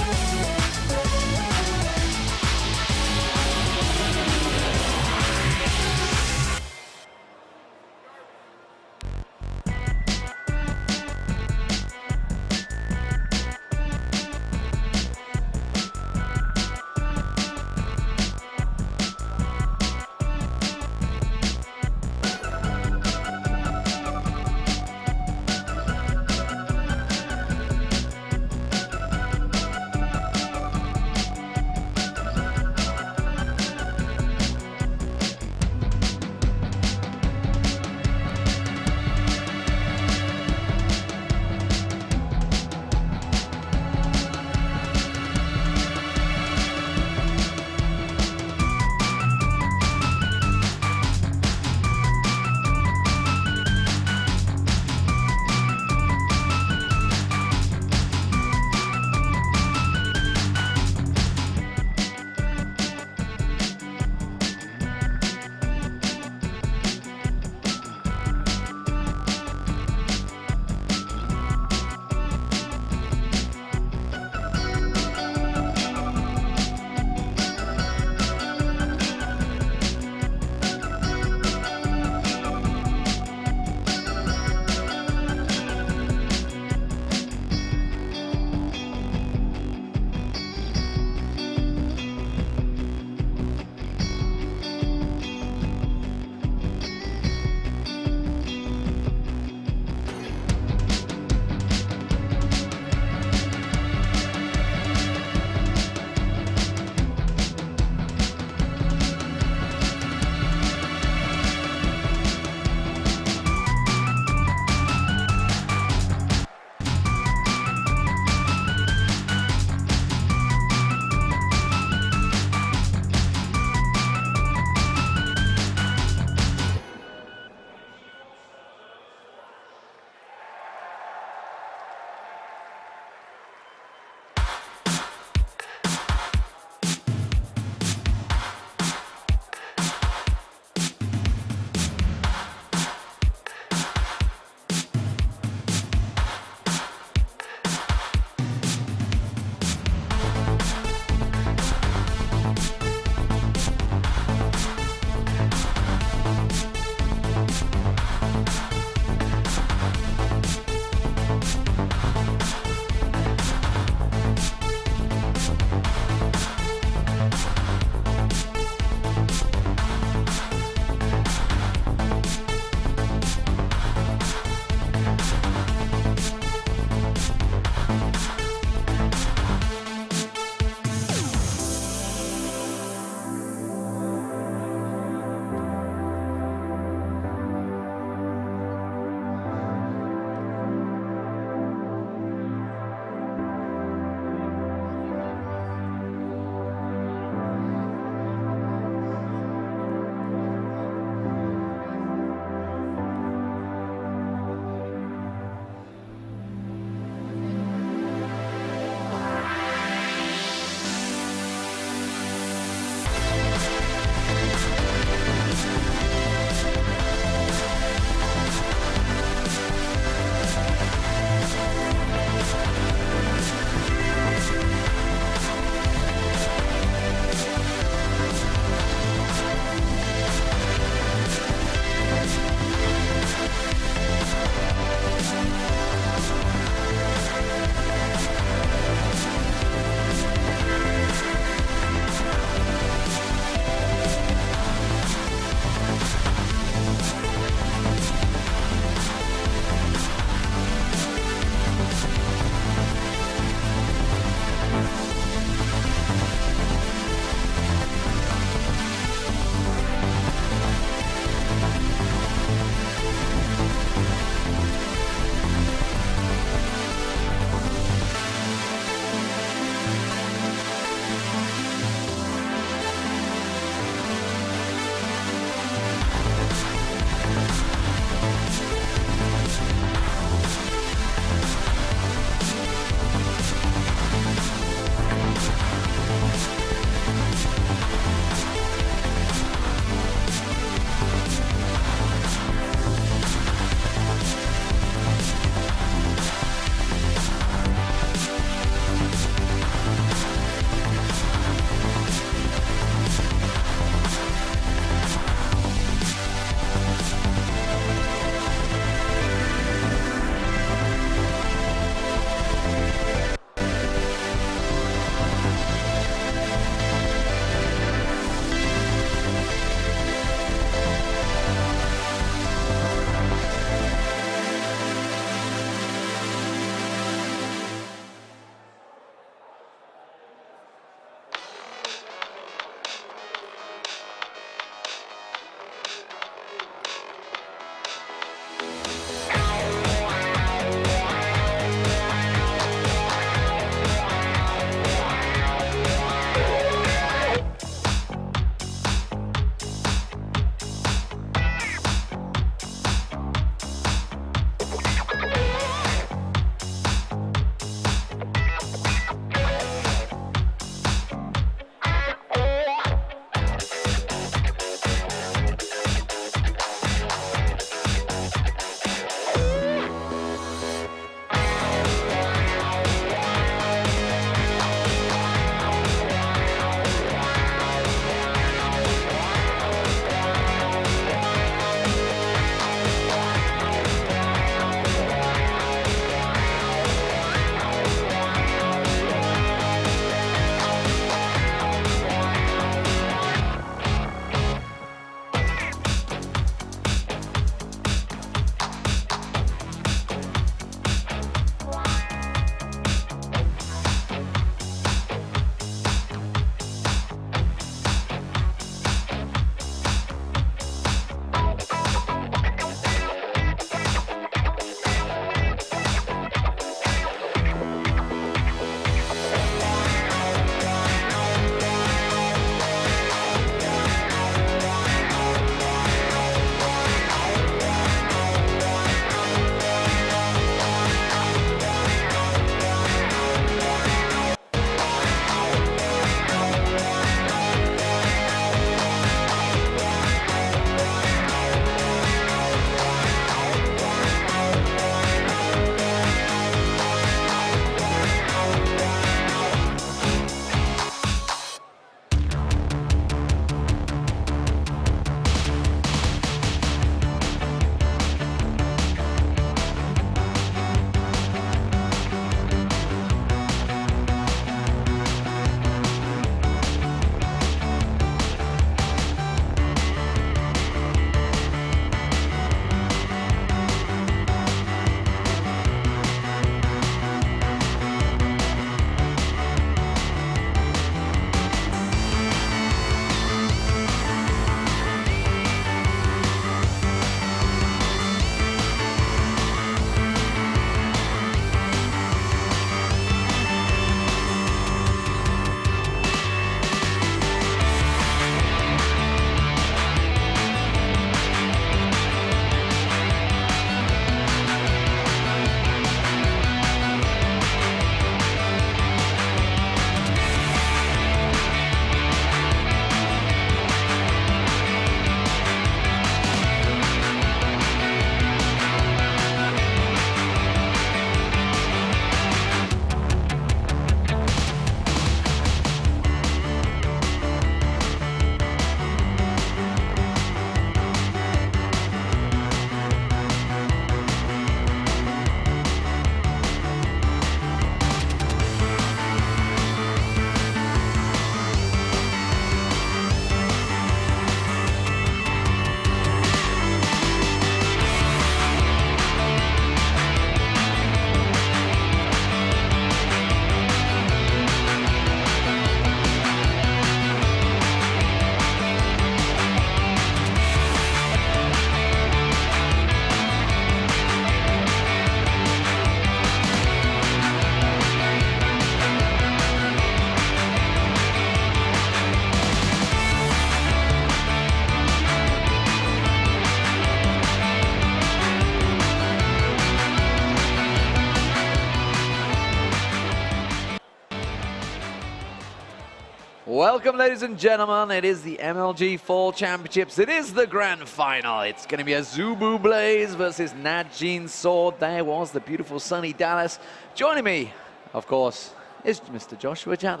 S12: Welcome, ladies and gentlemen. It is the MLG Fall Championships. It is the grand final. It's going to be AZUBU BLAZE versus NAJIN SWORD. There was the beautiful sunny Dallas. Joining me, of course, is Mr. Joshua Jatt.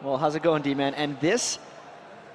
S2: Well, how's it going, D-Man? And this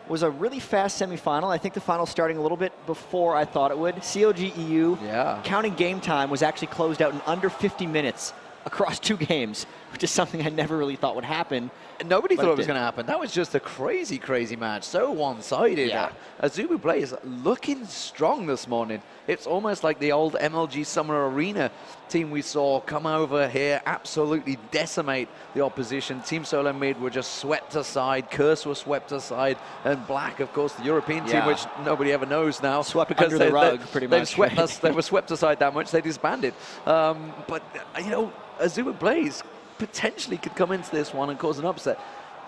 S2: was a really fast semifinal. I think the final starting a little bit before I thought it would. CLG EU, counting game time, was actually closed out in under 50 minutes across 2 games, which is something I never really thought would happen.
S12: Nobody thought it was going to happen. That was just a crazy, crazy match. So one-sided.
S2: Yeah.
S12: AZUBU BLAZE looking strong this morning. It's almost like the old MLG Summer Arena team we saw come over here, absolutely decimate the opposition. Team Solo Mid were just swept aside. Curse was swept aside. And Black, of course, the European team, which nobody ever knows now.
S2: Swept because under the rug, pretty much.
S12: Swept us, they were swept aside that much, they disbanded. But, you know, AZUBU BLAZE potentially could come into this one and cause an upset.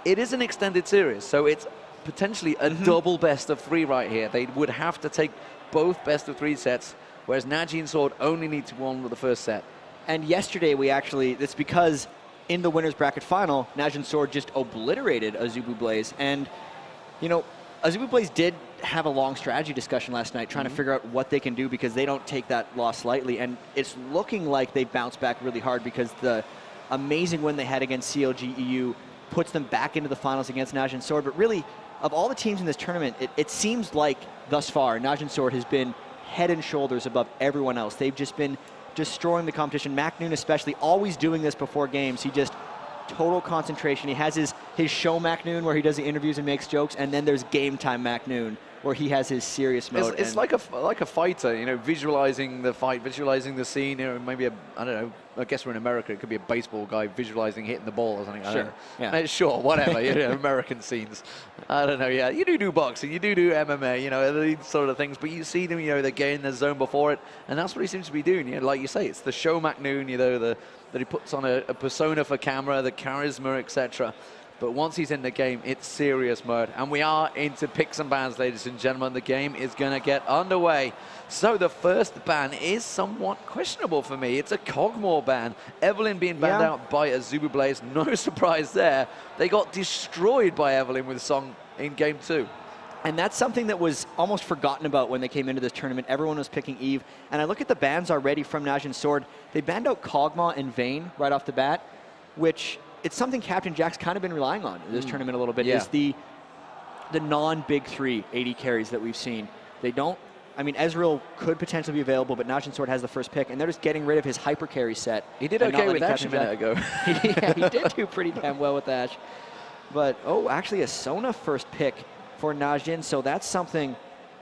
S12: It is an extended series, so it's potentially a double best of 3 right here. They would have to take both best of 3 sets, whereas NAJIN SWORD only need to win with the first set.
S2: And yesterday we actually, that's because in the winner's bracket final, NAJIN SWORD just obliterated AZUBU BLAZE. And, you know, AZUBU BLAZE did have a long strategy discussion last night trying to figure out what they can do because they don't take that loss lightly. And it's looking like they bounce back really hard because the amazing win they had against CLG EU puts them back into the finals against NAJIN SWORD. But really, of all the teams in this tournament, it seems like thus far, NAJIN SWORD has been head and shoulders above everyone else. They've just been destroying the competition. MaKNooN especially, always doing this before games. He just, total concentration. He has his show MaKNooN where he does the interviews and makes jokes, and then there's game time MaKNooN where he has his serious mode.
S12: It's like a fighter, you know, visualizing the fight, visualizing the scene. You know, maybe I don't know. I guess we're in America. It could be a baseball guy visualizing hitting the ball or something.
S2: Sure.
S12: Sure. Whatever. You know, American scenes. I don't know. Yeah, you do boxing. You do MMA. You know, these sort of things. But you see them. You know, they get in the zone before it, and that's what he seems to be doing. You know, like you say, it's the show MaKNooN. You know, that he puts on a persona for camera, the charisma, etc. But once he's in the game, it's serious mode. And we are into picks and bans, ladies and gentlemen. The game is going to get underway. So the first ban is somewhat questionable for me. It's a Cogmore ban. Evelyn being banned out by AZUBU BLAZE. No surprise there. They got destroyed by Evelyn with Ssong in game 2.
S2: And that's something that was almost forgotten about when they came into this tournament. Everyone was picking Eve. And I look at the bans already from NAJIN SWORD. They banned out Cogmore and Vayne right off the bat, which it's something Captain Jack's kind of been relying on in this tournament a little bit, is the non-big 3 AD carries that we've seen. They don't, I mean, Ezreal could potentially be available, but NAJIN SWORD has the first pick, and they're just getting rid of his hyper carry set.
S12: He did okay with Ashe a minute ago.
S2: Yeah, he did do pretty damn well with Ashe. But, oh, actually a Sona first pick for NAJIN, so that's something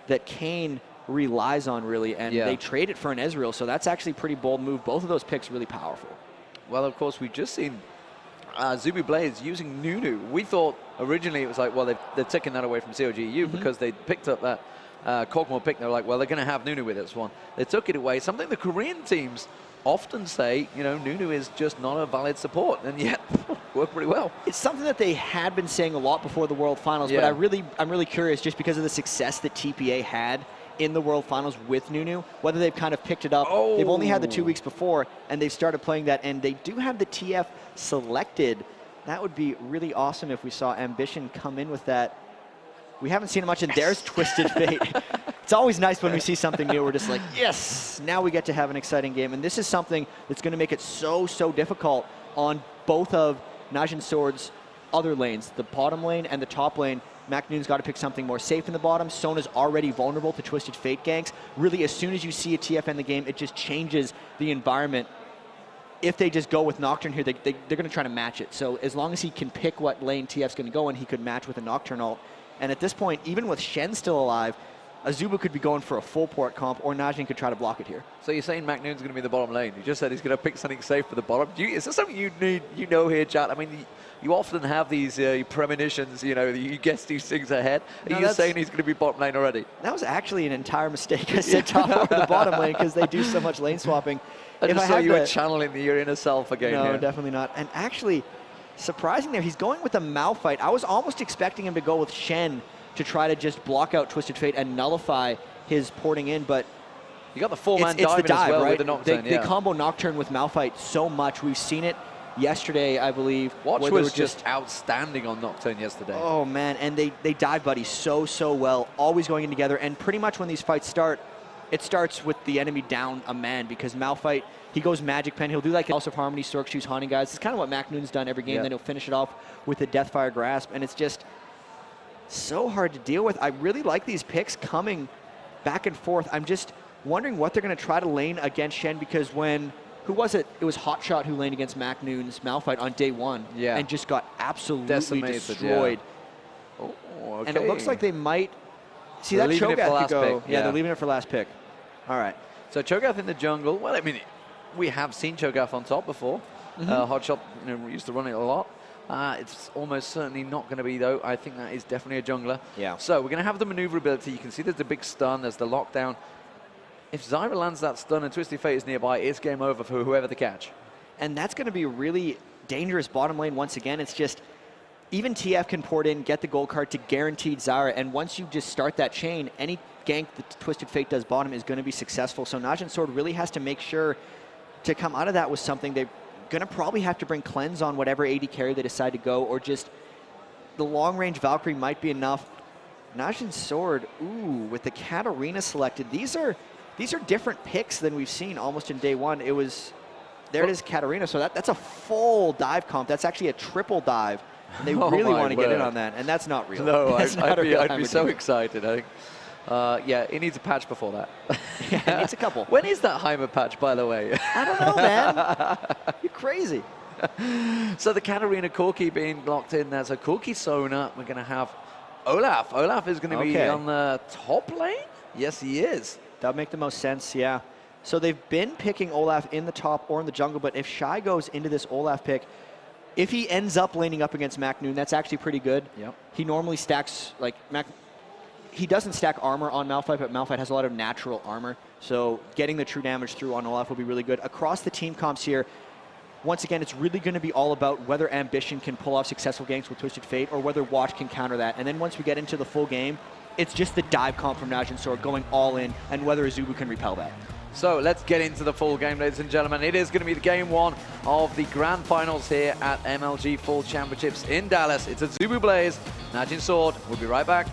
S2: that Cain relies on, really, and they trade it for an Ezreal, so that's actually a pretty bold move. Both of those picks really powerful. Well,
S12: of course, we've just seen AZUBU BLAZE using Nunu. We thought originally it was like, well, they've taken that away from CLG EU because they picked up that Cogmore pick. They're like, well, they're going to have Nunu with this one. They took it away. Something the Korean teams often say, you know, Nunu is just not a valid support, and yet worked pretty well.
S2: It's something that they had been saying a lot before the World Finals, but I'm really curious just because of the success that TPA had in the World Finals with Nunu, whether they've kind of picked it up. They've only had the 2 weeks before, and they've started playing that, and they do have the TF selected. That would be really awesome if we saw Ambition come in with that. We haven't seen much, and there's Twisted Fate. It's always nice when we see something new. We're just like, yes, now we get to have an exciting game, and this is something that's going to make it so difficult on both of NAJIN SWORD's other lanes, the bottom lane and the top lane. MaKNoon's got to pick something more safe in the bottom. Sona's already vulnerable to Twisted Fate ganks. Really, as soon as you see a TF in the game, it just changes the environment. If they just go with Nocturne here, they're going to try to match it. So as long as he can pick what lane TF's going to go in, he could match with a Nocturne ult. And at this point, even with Shen still alive, AZUBU could be going for a full port comp, or NAJIN could try to block it here.
S12: So you're saying MaKNoon's going to be the bottom lane. You just said he's going to pick something safe for the bottom. Is this something you know here, Jatt? I mean, you often have these premonitions, you know, you guess these things ahead. Are you saying he's going to be bottom lane already?
S2: That was actually an entire mistake. I said top over the bottom lane because they do so much lane swapping.
S12: I just saw you were channeling your inner self again.
S2: No,
S12: here.
S2: Definitely not. And actually, surprising there, he's going with a Malphite. I was almost expecting him to go with Shen to try to just block out Twisted Fate and nullify his porting in, but
S12: you got the 4-man dive as well,
S2: right?
S12: with the Nocturne.
S2: They combo Nocturne with Malphite so much. We've seen it yesterday, I believe.
S12: Watch
S2: where
S12: was just outstanding on Nocturne yesterday.
S2: Oh, man, and they dive buddy so well, always going in together, and pretty much when these fights start, it starts with the enemy down a man, because Malphite, he goes Magic Pen, he'll do like House of Harmony, Stork Shoes, Haunting Guys. It's kind of what MaKNOON's done every game, then he'll finish it off with the Deathfire Grasp, and it's just so hard to deal with. I really like these picks coming back and forth. I'm just wondering what they're going to try to lane against Shen, because who was it? It was Hotshot who laned against MaKNOON's Malphite on day 1 and just got absolutely destroyed.
S12: Oh, okay.
S2: And it looks like they might see
S12: They're
S2: that
S12: leaving it for
S2: Cho'Gath
S12: last
S2: could go.
S12: pick.
S2: Yeah, they're leaving it for last pick. All right.
S12: So Cho'Gath in the jungle. Well, I mean, we have seen Cho'Gath on top before. Hotshot used to run it a lot. It's almost certainly not going to be, though. I think that is definitely a jungler.
S2: Yeah.
S12: So we're going to have the maneuverability. You can see there's the big stun. There's the lockdown. If Zyra lands that stun and Twisted Fate is nearby, it's game over for whoever the catch.
S2: And that's going to be a really dangerous bottom lane once again. It's just, even TF can port in, get the gold card to guaranteed Zyra, and once you just start that chain, any gank that Twisted Fate does bottom is going to be successful. So Najin Sword really has to make sure to come out of that with something. They're going to probably have to bring Cleanse on whatever AD carry they decide to go, or just the long-range Valkyrie might be enough. Najin Sword, ooh, with the Katarina selected. These are different picks than we've seen almost in day 1. It was, there it is, Katarina. So that's a full dive comp. That's actually a triple dive. And they really want to get in on that, and that's not real.
S12: No, I'd be so
S2: do.
S12: excited. I think, yeah, it needs a patch before that.
S2: Yeah, it needs a couple.
S12: When is that Heimer patch, by the way?
S2: I don't know, man. You're crazy.
S12: So the Katarina Corki being locked in there. So Corki Sona, we're going to have Olaf. Olaf is going to be on the top lane? Yes, he is.
S2: That would make the most sense, yeah. So they've been picking Olaf in the top or in the jungle, but if Shy goes into this Olaf pick, if he ends up laning up against MaKNOON, that's actually pretty good.
S12: Yep.
S2: He normally stacks, like, he doesn't stack armor on Malphite, but Malphite has a lot of natural armor. So getting the true damage through on Olaf will be really good. Across the team comps here, once again, it's really going to be all about whether Ambition can pull off successful ganks with Twisted Fate, or whether Watch can counter that. And then once we get into the full game, it's just the dive comp from Najin Sword going all in, and whether AZUBU can repel that.
S12: So let's get into the full game, ladies and gentlemen. It is going to be the game 1 of the grand finals here at MLG Fall Championships in Dallas. It's AZUBU BLAZE, Najin Sword. We'll be right back.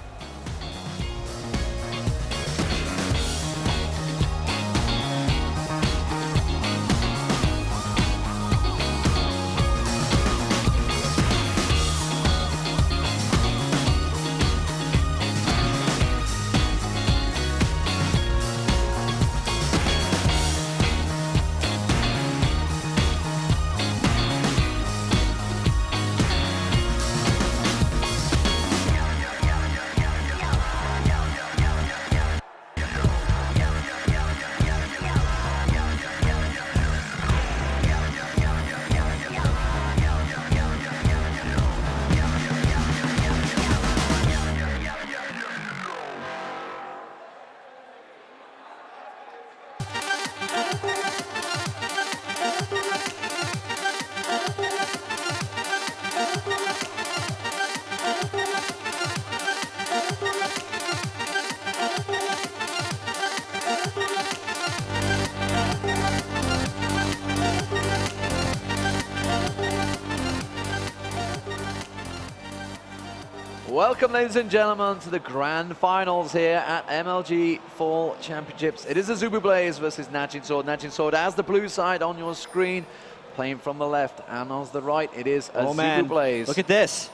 S12: Welcome, ladies and gentlemen, to the grand finals here at MLG Fall Championships. It is AZUBU BLAZE versus Najin Sword. Najin Sword as the blue side on your screen, playing from the left, and on the right, it is AZUBU BLAZE.
S2: Look at this.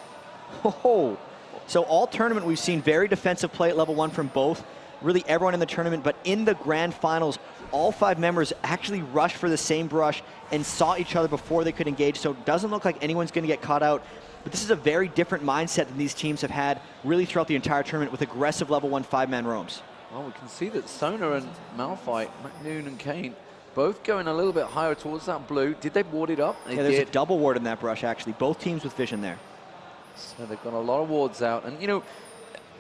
S2: Oh. So all tournament, we've seen very defensive play at level 1 from both. Really everyone in the tournament, but in the grand finals, all 5 members actually rushed for the same brush and saw each other before they could engage, so it doesn't look like anyone's going to get caught out. But this is a very different mindset than these teams have had really throughout the entire tournament with aggressive level 1 5-man roams.
S12: Well, we can see that Sona and Malphite, MaKNOON and Cain, both going a little bit higher towards that blue. Did they ward it up? They
S2: there's
S12: did.
S2: A double ward in that brush, actually. Both teams with vision there.
S12: So they've got a lot of wards out. And, you know,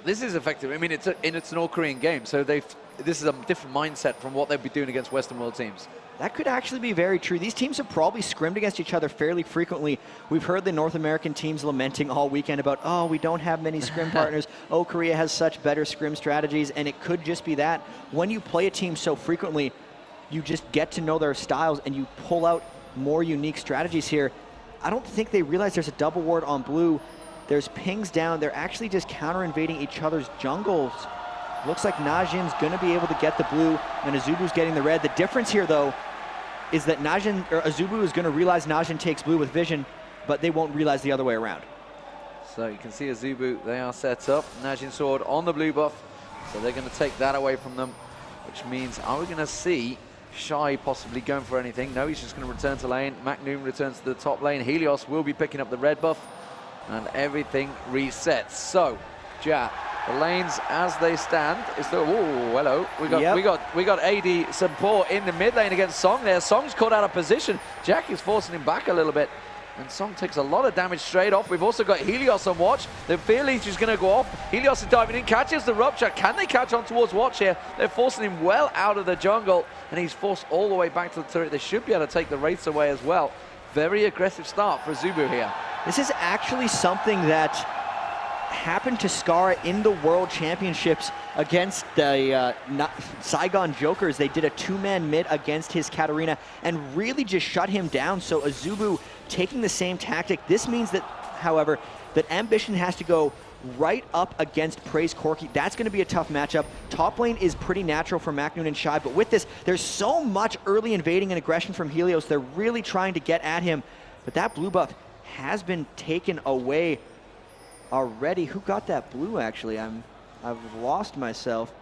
S12: this is effective. I mean, it's an all-Korean game, so this is a different mindset from what they'd be doing against Western world teams.
S2: That could actually be very true. These teams have probably scrimmed against each other fairly frequently. We've heard the North American teams lamenting all weekend about, oh, we don't have many scrim partners. Oh, Korea has such better scrim strategies. And it could just be that. When you play a team so frequently, you just get to know their styles and you pull out more unique strategies here. I don't think they realize there's a double ward on blue. There's pings down. They're actually just counter-invading each other's jungles. Looks like Najin's going to be able to get the blue, and AZUBU's getting the red. The difference here, though, is that AZUBU is going to realize Najin takes blue with vision, but they won't realize the other way around.
S12: So you can see AZUBU, they are set up. Najin Sword on the blue buff, so they're going to take that away from them, which means, are we going to see Shy possibly going for anything? No, he's just going to return to lane. MaKNooN returns to the top lane. Helios will be picking up the red buff, and everything resets. So, Jatt, the lanes as they stand is the, oh, hello. We got AD support in the mid lane against Ssong there. Ssong's caught out of position. Jack is forcing him back a little bit, and Ssong takes a lot of damage straight off. We've also got Helios on watch. The fear leech is going to go off. Helios is diving in, catches the rupture. Can they catch on towards watch here? They're forcing him well out of the jungle, and he's forced all the way back to the turret. They should be able to take the wraiths away as well. Very aggressive start for AZUBU here.
S2: This is actually something that happened to Scarra in the World Championships against the Saigon Jokers. They did a two-man mid against his Katarina and really just shut him down. So AZUBU taking the same tactic. This means that, however, that Ambition has to go right up against Praise Corki. That's going to be a tough matchup. Top lane is pretty natural for MaKNooN and Shy, but with this, there's so much early invading and aggression from Helios. They're really trying to get at him, but that blue buff has been taken away already. Who got that blue, actually? I've lost myself.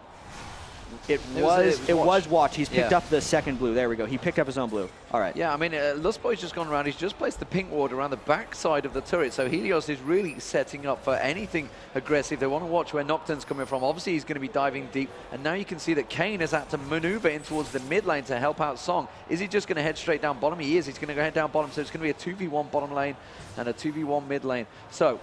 S2: It was Watch. He's picked up the second blue. There we go. He picked up his own blue. All right.
S12: Yeah, I mean, Lustboy's just gone around. He's just placed the pink ward around the back side of the turret. So Helios is really setting up for anything aggressive. They want to watch where Nocturne's coming from. Obviously, he's going to be diving deep. And now you can see that Cain has had to maneuver in towards the mid lane to help out Ssong. Is he just going to head straight down bottom? He is. He's going to go head down bottom. So it's going to be a 2v1 bottom lane and a 2v1 mid lane. So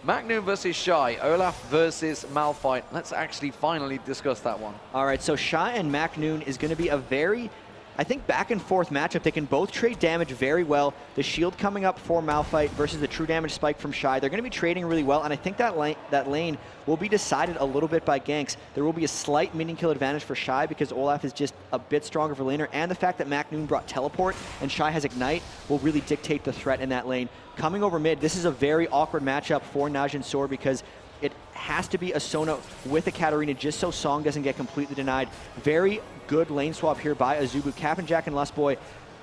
S12: MaKNooN versus Shy, Olaf versus Malphite. Let's actually finally discuss that one.
S2: All right, so Shy and MaKNooN is going to be a very, I think, back and forth matchup. They can both trade damage very well. The shield coming up for Malphite versus the true damage spike from Shy. They're going to be trading really well, and I think that lane will be decided a little bit by ganks. There will be a slight minion kill advantage for Shy because Olaf is just a bit stronger for laner, and the fact that MaKNooN brought teleport and Shy has ignite will really dictate the threat in that lane. Coming over mid, this is a very awkward matchup for Najin Sword because it has to be a Sona with a Katarina just so Ssong doesn't get completely denied. Very good lane swap here by AZUBU. Cap and Jack and Lustboy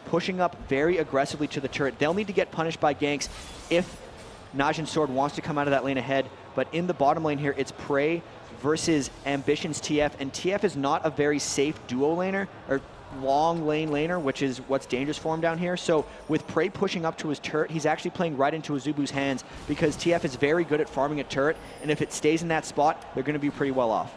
S2: pushing up very aggressively to the turret. They'll need to get punished by ganks if Najin Sword wants to come out of that lane ahead. But in the bottom lane here, it's Prey versus Ambition's TF. And TF is not a very safe duo laner, or long lane laner, which is what's dangerous for him down here. So with Prey pushing up to his turret, he's actually playing right into AZUBU's hands because TF is very good at farming a turret, and if it stays in that spot, they're going to be pretty well off.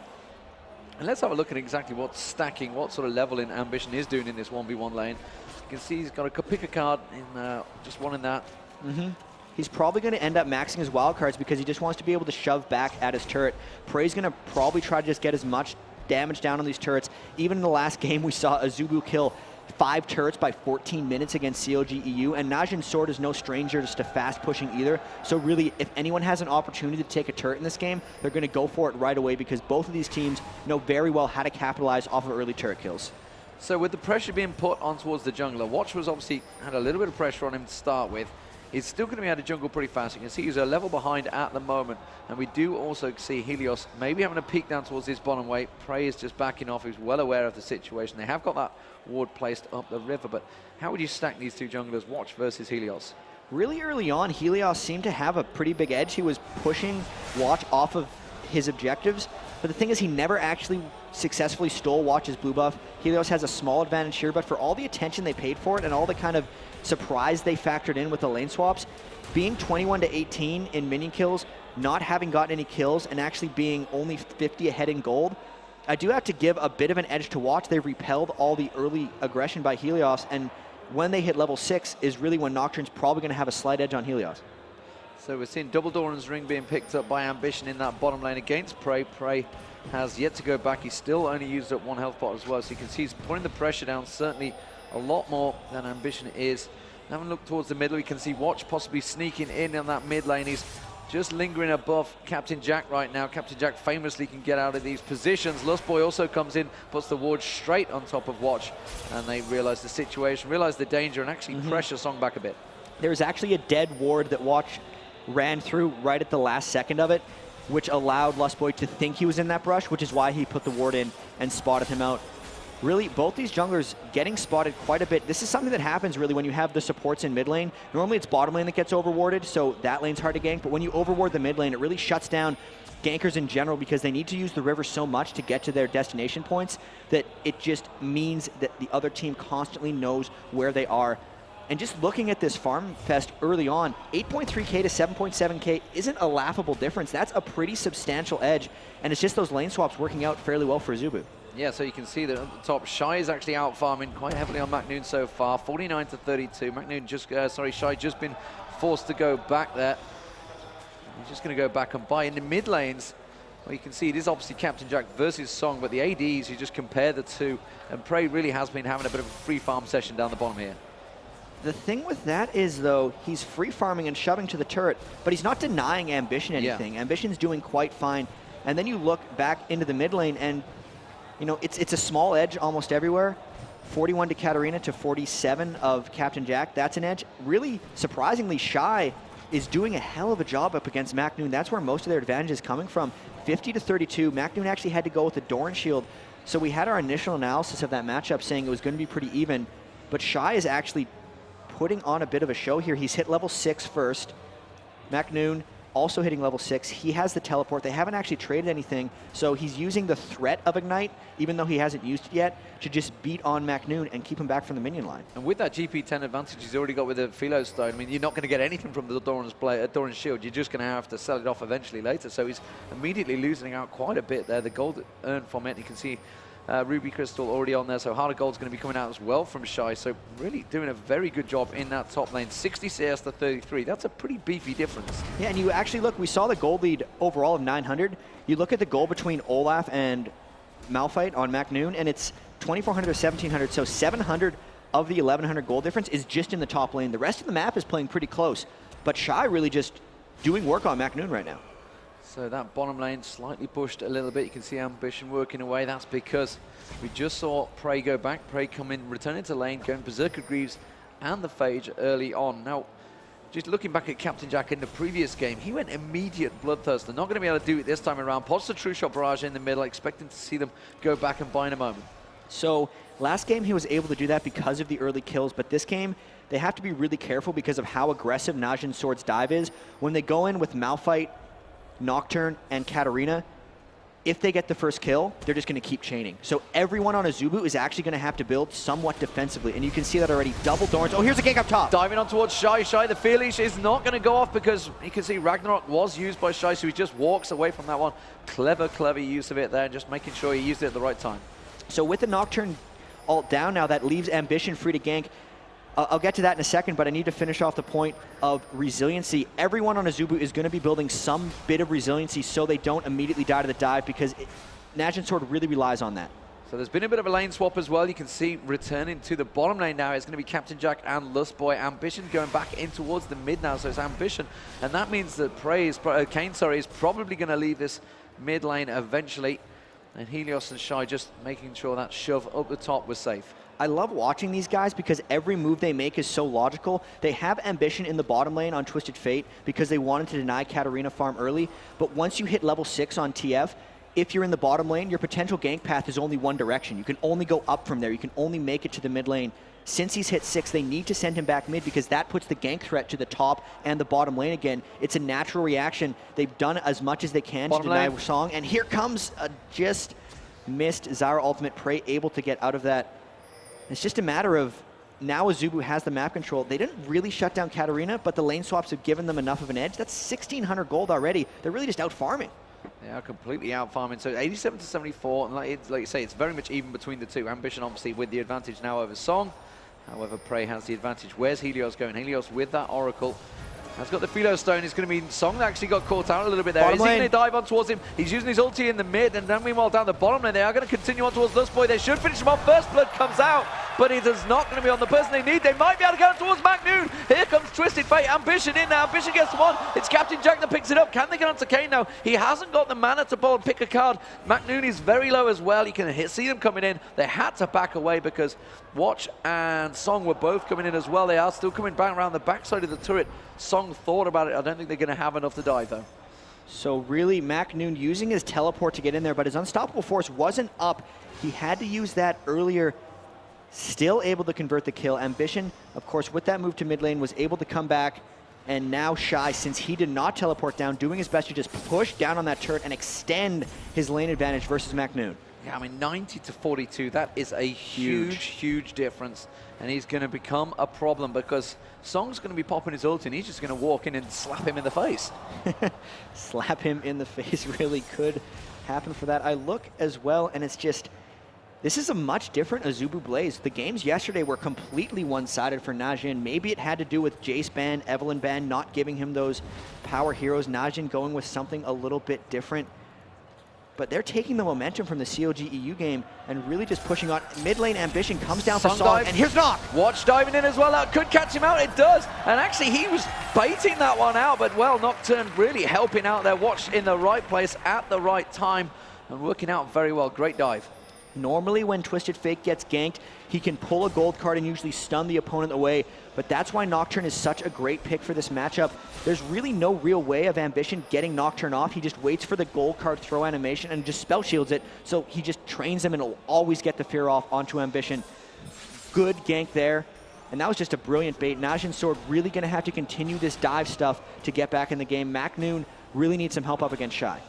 S12: And let's have a look at exactly what stacking, what sort of leveling Ambition is doing in this 1v1 lane. You can see he's got a pick a card in just one in that.
S2: He's probably going to end up maxing his wild cards because he just wants to be able to shove back at his turret. Prey's going to probably try to just get as much damage down on these turrets. Even in the last game, we saw AZUBU kill 5 turrets by 14 minutes against CLG EU, and Najin Sword is no stranger just to fast pushing either. So really, if anyone has an opportunity to take a turret in this game, they're going to go for it right away because both of these teams know very well how to capitalize off of early turret kills.
S12: So with the pressure being put on towards the jungler, Watch was obviously had a little bit of pressure on him to start with. He's still going to be out of jungle pretty fast. You can see he's a level behind at the moment. And we do also see Helios maybe having a peek down towards his bottom way. Prey is just backing off. He's well aware of the situation. They have got that ward placed up the river. But how would you stack these two junglers, Watch versus Helios?
S2: Really early on, Helios seemed to have a pretty big edge. He was pushing Watch off of his objectives. But the thing is, he never actually successfully stole Watch's blue buff. Helios has a small advantage here, but for all the attention they paid for it and all the kind of surprise they factored in with the lane swaps, being 21-18 in minion kills, not having gotten any kills, and actually being only 50 ahead in gold, I do have to give a bit of an edge to Watch. They repelled all the early aggression by Helios, and when they hit level 6 is really when Nocturne's probably going to have a slight edge on Helios.
S12: So we're seeing Double Doran's ring being picked up by Ambition in that bottom lane against Prey. Prey has yet to go back. He's still only used up 1 health pot as well, so you can see he's putting the pressure down certainly a lot more than Ambition is. Have a look towards the middle. You can see Watch possibly sneaking in on that mid lane. He's just lingering above Captain Jack right now. Captain Jack famously can get out of these positions. Lustboy also comes in, puts the ward straight on top of Watch, and they realize the situation, realize the danger, and actually pressure Ssong back a bit.
S14: There was actually a dead ward that ran through right at the last second of it, which allowed Lustboy to think he was in that brush, which is why he put the ward in and spotted him out. Really, both these junglers getting spotted quite a bit. This is something that happens really when you have the supports in mid lane. Normally it's bottom lane that gets overwarded, so that lane's hard to gank, but when you overward the mid lane, it really shuts down gankers in general because they need to use the river so much to get to their destination points that it just means that the other team constantly knows where they are. And just looking at this farm fest early on, 8.3k to 7.7k isn't a laughable difference. That's a pretty substantial edge, and it's just those lane swaps working out fairly well for AZUBU.
S12: Yeah, so you can see that at the top, Shy is actually out farming quite heavily on MaKNooN so far, 49 to 32. MaKNooN just, Shy just been forced to go back there. He's just going to go back and buy in the mid lanes. Well, you can see it is obviously Captain Jack versus Ssong, but the ADs, you just compare the two, and Prey really has been having a bit of a free farm session down the bottom here.
S14: The thing with that is, though, he's free farming and shoving to the turret, but he's not denying Ambition anything. Yeah. Ambition's doing quite fine. And then you look back into the mid lane, and you know, it's a small edge almost everywhere. 41 to Katarina to 47 of Captain Jack. That's an edge. Really, surprisingly, Shy is doing a hell of a job up against MaKNooN. That's where most of their advantage is coming from. 50 to 32. MaKNooN actually had to go with the Doran Shield. So we had our initial analysis of that matchup saying it was going to be pretty even. But Shy is actually putting on a bit of a show here. He's hit level 6 first. MaKNooN also hitting level 6. He has the teleport. They haven't actually traded anything, so he's using the threat of Ignite, even though he hasn't used it yet, to just beat on MaKNooN and keep him back from the minion line.
S12: And with that GP10 advantage he's already got with the Philo Stone, I mean, you're not going to get anything from the Doran's Shield. You're just going to have to sell it off eventually later. So he's immediately losing out quite a bit there. The gold earned from it, you can see Ruby Crystal already on there, so Heart of Gold's going to be coming out as well from Shy, so really doing a very good job in that top lane. 60 CS to 33, that's a pretty beefy difference.
S14: Yeah, and you actually look, we saw the gold lead overall of 900. You look at the goal between Olaf and Malphite on MaKNooN, and it's 2,400 or 1,700, so 700 of the 1,100 gold difference is just in the top lane. The rest of the map is playing pretty close, but Shy really just doing work on MaKNooN right now.
S12: So that bottom lane slightly pushed a little bit. You can see Ambition working away. That's because we just saw Prey go back. Prey come in, returning to lane, going Berserker Greaves and the Phage early on. Now, just looking back at Captain Jack in the previous game, he went immediate Bloodthirst. They're not going to be able to do it this time around. Pots the True Shot Barrage in the middle, expecting to see them go back and buy in a moment.
S14: So last game he was able to do that because of the early kills, but this game they have to be really careful because of how aggressive Najin Sword's dive is. When they go in with Malphite, Nocturne, and Katarina, if they get the first kill, they're just going to keep chaining. So everyone on AZUBU is actually going to have to build somewhat defensively, and you can see that already. Double Dorns. Oh, here's a gank up top.
S12: Diving on towards Shy. Shy, the Fear Leash is not going to go off because you can see Ragnarok was used by Shy, so he just walks away from that one. Clever, clever use of it there, and just making sure he used it at the right time.
S14: So with the Nocturne ult down now, that leaves Ambition free to gank. I'll get to that in a second, but I need to finish off the point of resiliency. Everyone on AZUBU is going to be building some bit of resiliency so they don't immediately die to the dive, because Najin Sword really relies on that.
S12: So there's been a bit of a lane swap as well. You can see returning to the bottom lane now. It's going to be Captain Jack and Lustboy. Ambition going back in towards the mid now, so it's Ambition. And that means that Cain is probably going to leave this mid lane eventually. And Helios and Shy just making sure that shove up the top was safe.
S14: I love watching these guys because every move they make is so logical. They have Ambition in the bottom lane on Twisted Fate because they wanted to deny Katarina farm early. But once you hit level 6 on TF, if you're in the bottom lane, your potential gank path is only one direction. You can only go up from there. You can only make it to the mid lane. Since he's hit 6, they need to send him back mid because that puts the gank threat to the top and the bottom lane again. It's a natural reaction. They've done as much as they can to deny Ssong. And here comes a just missed Zyra ultimate. Prey able to get out of that. It's just a matter of now AZUBU has the map control. They didn't really shut down Katarina, but the lane swaps have given them enough of an edge. That's 1,600 gold already. They're really just out farming.
S12: They are completely out farming. So 87 to 74, and like you say, it's very much even between the two. Ambition obviously with the advantage now over Ssong. However, Prey has the advantage. Where's Helios going? Helios with that Oracle. Has got the Philo Stone. It's going to be Ssong that actually got caught out a little bit there. Is he going to dive on towards him? He's using his ulti in the mid, and then meanwhile down the bottom lane, they are going to continue on towards Lustboy. They should finish him off. First blood comes out, but it is not going to be on the person they need. They might be able to go towards MaKNooN. Here comes Twisted Fate. Ambition in now. Ambition gets one. It's Captain Jack that picks it up. Can they get onto Cain now? He hasn't got the mana to bowl and pick a card. MaKNooN is very low as well. You can see them coming in. They had to back away because Watch and Ssong were both coming in as well. They are still coming back around the backside of the turret. Ssong thought about it. I don't think they're going to have enough to dive, though.
S14: So really, MaKNooN using his teleport to get in there, but his unstoppable force wasn't up. He had to use that earlier. Still able to convert the kill. Ambition, of course, with that move to mid lane, was able to come back. And now Shy, since he did not teleport down, doing his best to just push down on that turret and extend his lane advantage versus MaKNooN.
S12: Yeah, I mean, 90 to 42, that is a huge difference. And he's going to become a problem because Ssong's going to be popping his ult and he's just going to walk in and slap him in the face.
S14: Slap him in the face really could happen for that. I look as well, and it's just, this is a much different AZUBU BLAZE. The games yesterday were completely one-sided for Najin. Maybe it had to do with Jace ban, Evelynn ban, not giving him those power heroes. Najin going with something a little bit different. But they're taking the momentum from the CLG EU game and really just pushing on. Mid lane Ambition comes down for Ssong, and here's Nock.
S12: Watch diving in as well. That could catch him out. It does. And actually, he was baiting that one out, but well, Nocturne really helping out there. Watch in the right place at the right time and working out very well. Great dive.
S14: Normally when Twisted Fate gets ganked, he can pull a gold card and usually stun the opponent away, but that's why Nocturne is such a great pick for this matchup. There's really no real way of Ambition getting Nocturne off. He just waits for the gold card throw animation and just spell shields it, so he just trains him and will always get the fear off onto Ambition. Good gank there, and that was just a brilliant bait. Najin Sword really going to have to continue this dive stuff to get back in the game. MaKNooN really needs some help up against Shy.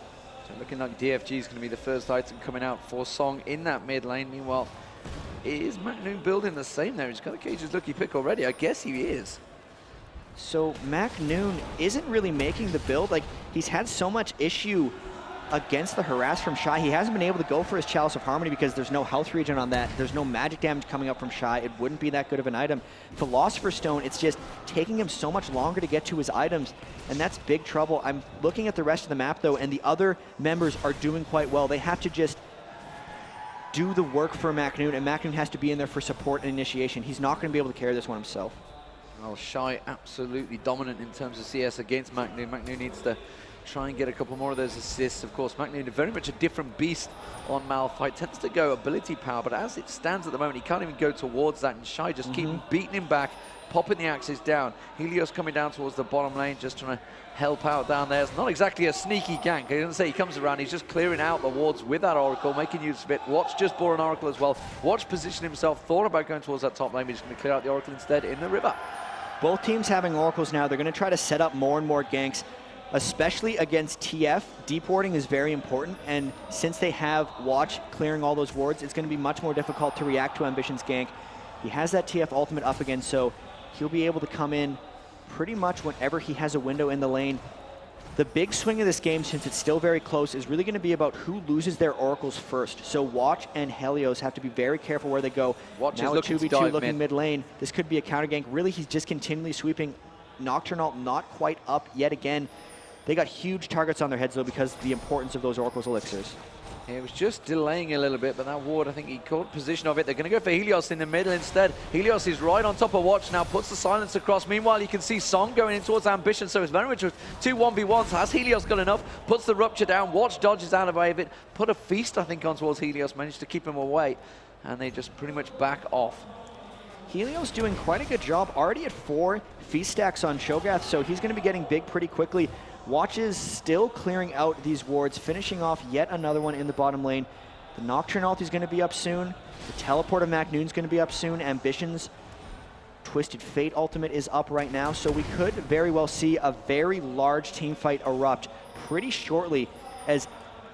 S12: Looking like DFG is going to be the first item coming out for Ssong in that mid lane. Meanwhile, is MaKNooN building the same there? He's got a Cage's lucky pick already. I guess he is.
S14: So MaKNooN isn't really making the build. Like, he's had so much issue against the harass from Shy. He hasn't been able to go for his Chalice of Harmony because there's no health regen on that. There's no magic damage coming up from Shy. It wouldn't be that good of an item. Philosopher's Stone, it's just taking him so much longer to get to his items, and that's big trouble. I'm looking at the rest of the map, though, and the other members are doing quite well. They have to just do the work for MaKNooN, and MaKNooN has to be in there for support and initiation. He's not going to be able to carry this one himself.
S12: Well, Shy absolutely dominant in terms of CS against MaKNooN. MaKNooN needs to try and get a couple more of those assists. Of course, MaKNooN is very much a different beast on Malphite. Tends to go ability power, but as it stands at the moment, he can't even go towards that, and Shy just keep beating him back, popping the axes down. Helios coming down towards the bottom lane, just trying to help out down there. It's not exactly a sneaky gank. I didn't say he comes around, he's just clearing out the wards with that Oracle, making use of it. Watch just bore an Oracle as well. Watch position himself, thought about going towards that top lane, but he's going to clear out the Oracle instead in the river.
S14: Both teams having Oracles now. They're going to try to set up more and more ganks, especially against TF. Deep warding is very important, and since they have Watch clearing all those wards, it's going to be much more difficult to react to Ambition's gank. He has that TF ultimate up again, so he'll be able to come in pretty much whenever he has a window in the lane. The big swing of this game, since it's still very close, is really going to be about who loses their Oracles first. So Watch and Helios have to be very careful where they go.
S12: Watch
S14: now
S12: is
S14: a
S12: looking
S14: 2v2 looking mid lane. This could be a counter gank. Really, he's just continually sweeping. Nocturne ult not quite up yet again. They got huge targets on their heads, though, because of the importance of those Oracle's elixirs.
S12: It was just delaying a little bit, but that ward, I think he caught position of it. They're going to go for Helios in the middle instead. Helios is right on top of Watch now, puts the silence across. Meanwhile, you can see Ssong going in towards Ambition, so it's very much 2 1v1s. Has Helios got enough? Puts the Rupture down. Watch dodges out of the way of it. Put a Feast, I think, on towards Helios. Managed to keep him away, and they just pretty much back off.
S14: Helios doing quite a good job. Already at 4 Feast stacks on Cho'Gath, so he's going to be getting big pretty quickly. Watch is still clearing out these wards, finishing off yet another one in the bottom lane. The Nocturne ult is going to be up soon. The teleport of MaKNooN is going to be up soon. Ambition's Twisted Fate ultimate is up right now, so we could very well see a very large team fight erupt pretty shortly, as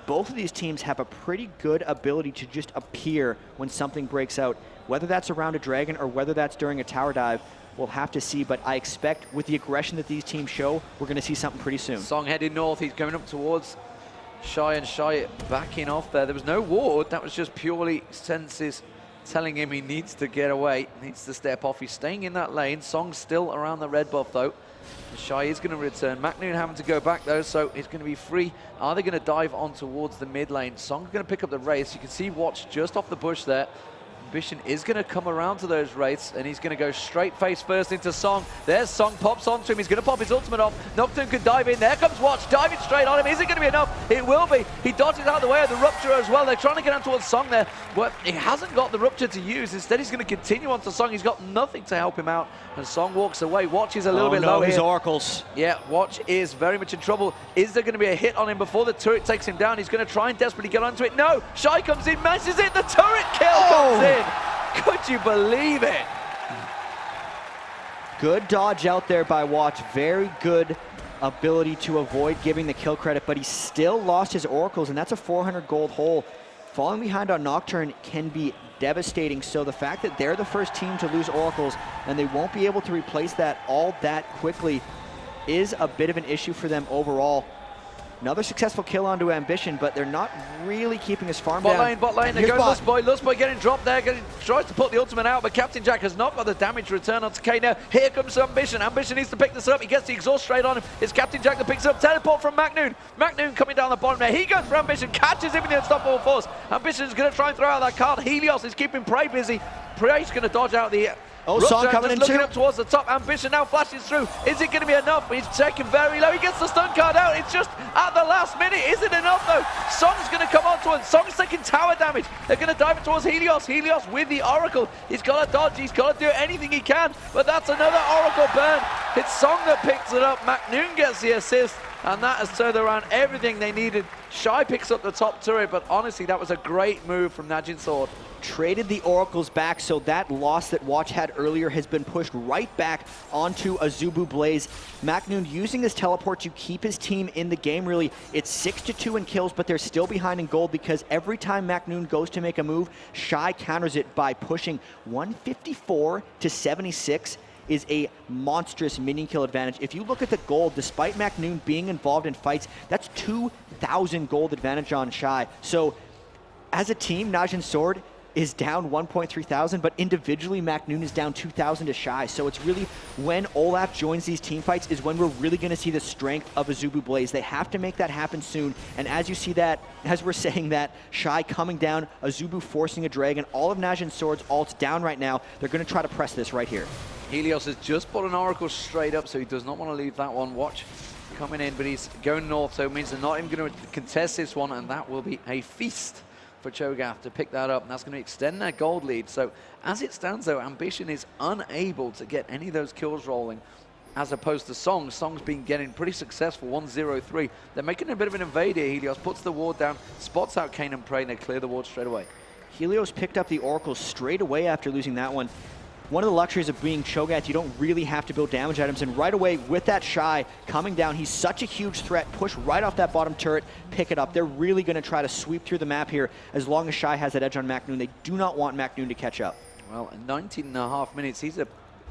S14: both of these teams have a pretty good ability to just appear when something breaks out. Whether that's around a dragon or whether that's during a tower dive, we'll have to see, but I expect with the aggression that these teams show, we're going to see something pretty soon.
S12: Ssong heading north. He's coming up towards Shy, and Shy backing off there. There was no ward. That was just purely senses telling him he needs to get away, needs to step off. He's staying in that lane. Ssong's still around the red buff, though. And Shy is going to return. MaKNooN having to go back, though, so he's going to be free. Are they going to dive on towards the mid lane? Ssong's going to pick up the race. You can see Watch just off the bush there. Ambition is going to come around to those wraiths, and he's going to go straight face first into Ssong. There's Ssong, pops onto him. He's going to pop his ultimate off. Nocturne could dive in. There comes Watch, diving straight on him. Is it going to be enough? It will be. He dodges out of the way of the Rupture as well. They're trying to get on towards Ssong there, but he hasn't got the Rupture to use. Instead, he's going to continue on to Ssong. He's got nothing to help him out, and Ssong walks away. Watch is a little bit low
S14: his
S12: here.
S14: oracles.
S12: Yeah, Watch is very much in trouble. Is there going to be a hit on him before the turret takes him down? He's going to try and desperately get onto it. No, Shy comes in, messes it. The turret kill comes in. Could you believe it?
S14: Good dodge out there by Watch. Very good ability to avoid giving the kill credit, but he still lost his oracles, and that's a 400 gold hole. Falling behind on Nocturne can be devastating, so the fact that they're the first team to lose oracles and they won't be able to replace that all that quickly is a bit of an issue for them overall. Another successful kill onto Ambition, but they're not really keeping his farm down.
S12: Bot lane, they go Lustboy. Lustboy getting dropped there, tries to put the ultimate out, but Captain Jack has not got the damage return onto Cain now. Here comes Ambition. Ambition needs to pick this up. He gets the exhaust straight on him. It's Captain Jack that picks it up. Teleport from MaKNooN. MaKNooN coming down the bottom there. He goes for Ambition, catches him in the unstoppable force. Ambition is going to try and throw out that card. Helios is keeping Prey busy. Prey's going to dodge out the...
S14: Ssong coming in
S12: looking
S14: too.
S12: up towards the top. Ambition now flashes through. Is it going to be enough? He's taken very low. He gets the stun card out. It's just at the last minute. Is it enough though? Ssong's going to come on towards. Ssong's taking tower damage. They're going to dive towards Helios. Helios with the Oracle. He's got to dodge. He's got to do anything he can. But that's another Oracle burn. It's Ssong that picks it up. MaKNooN gets the assist. And that has turned around everything they needed. Shy picks up the top turret, but honestly, that was a great move from NAJIN SWORD.
S14: Traded the oracles back, so that loss that Watch had earlier has been pushed right back onto AZUBU BLAZE. MaKNooN using his teleport to keep his team in the game, really. It's 6-2 in kills, but they're still behind in gold because every time MaKNooN goes to make a move, Shy counters it by pushing 154 to 76. Is a monstrous minion kill advantage. If you look at the gold, despite MaKNooN being involved in fights, that's 2,000 gold advantage on Shy. So as a team, NAJIN SWORD is down 1.3 thousand, but individually MaKNooN is down 2,000 to Shy. So it's really when Olaf joins these team fights is when we're really going to see the strength of AZUBU BLAZE. They have to make that happen soon. And as you see that, as we're saying that, Shy coming down, AZUBU forcing a dragon, all of NAJIN SWORD's ults down right now. They're going to try to press this right here.
S12: Helios has just put an Oracle straight up, so he does not want to leave that one. Watch coming in, but he's going north, so it means they're not even going to contest this one, and that will be a feast for Cho'Gath to pick that up, and that's going to extend their gold lead. So as it stands, though, Ambition is unable to get any of those kills rolling, as opposed to Ssong. Ssong's been getting pretty successful, 1-0-3. They're making a bit of an invade here. Helios puts the ward down, spots out Cain and Prey, and they clear the ward straight away.
S14: Helios picked up the Oracle straight away after losing that one. One of the luxuries of being Cho'Gath, you don't really have to build damage items, and right away with that Shy coming down, he's such a huge threat, push right off that bottom turret, pick it up. They're really going to try to sweep through the map here as long as Shy has that edge on MaKNooN. They do not want MaKNooN to catch up.
S12: Well, in 19.5 minutes, he's a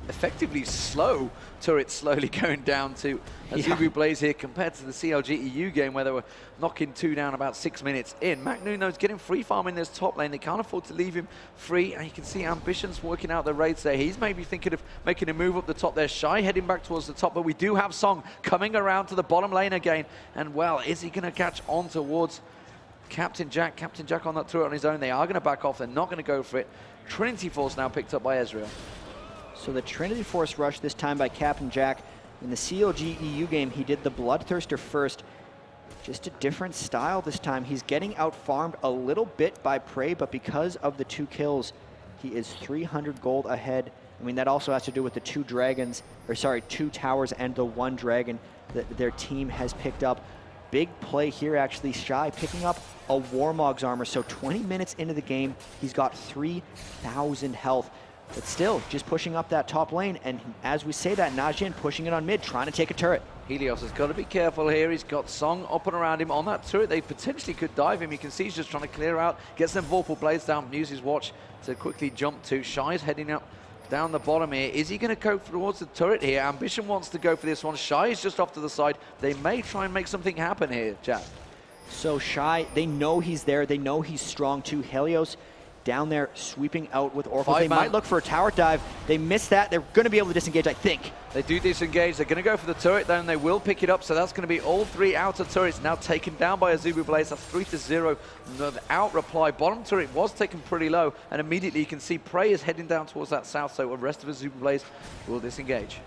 S12: effectively slow turret slowly going down to AZUBU BLAZE here compared to the CLG EU game where they were knocking 2 down about 6 minutes in. MaKNooN knows getting free farm in this top lane. They can't afford to leave him free, and you can see Ambition's working out the raids there. He's maybe thinking of making a move up the top there. Shy heading back towards the top, but we do have Ssong coming around to the bottom lane again. And well, is he going to catch on towards Captain Jack? Captain Jack on that turret on his own. They are going to back off. They're not going to go for it. Trinity Force now picked up by Ezreal.
S14: So the Trinity Force rush this time by Captain Jack. In the CLG EU game, he did the Bloodthirster first. Just a different style this time. He's getting out-farmed a little bit by Prey, but because of the 2 kills, he is 300 gold ahead. I mean, that also has to do with the 2 dragons, or sorry, 2 towers and the 1 dragon that their team has picked up. Big play here, actually. Shy picking up a Warmog's armor. So 20 minutes into the game, he's got 3,000 health. But still, just pushing up that top lane, and as we say that, NAJIN pushing it on mid, trying to take a turret.
S12: Helios has got to be careful here. He's got Ssong up and around him on that turret. They potentially could dive him. You can see he's just trying to clear out, gets them Vorpal Blades down, uses Watch to quickly jump to. Shy's heading up down the bottom here. Is he going to go towards the turret here? Ambition wants to go for this one. Shy is just off to the side. They may try and make something happen here, Jatt.
S14: So Shy, they know he's there. They know he's strong too. Helios down there sweeping out with Oracles. They might look for a tower dive. They miss that. They're going to be able to disengage, I think.
S12: They do disengage. They're going to go for the turret, then they will pick it up. So that's going to be all 3 outer turrets now taken down by AZUBU BLAZE. That's 3-0. The out reply. Bottom turret was taken pretty low, and immediately you can see Prey is heading down towards that south. So the rest of AZUBU BLAZE will disengage.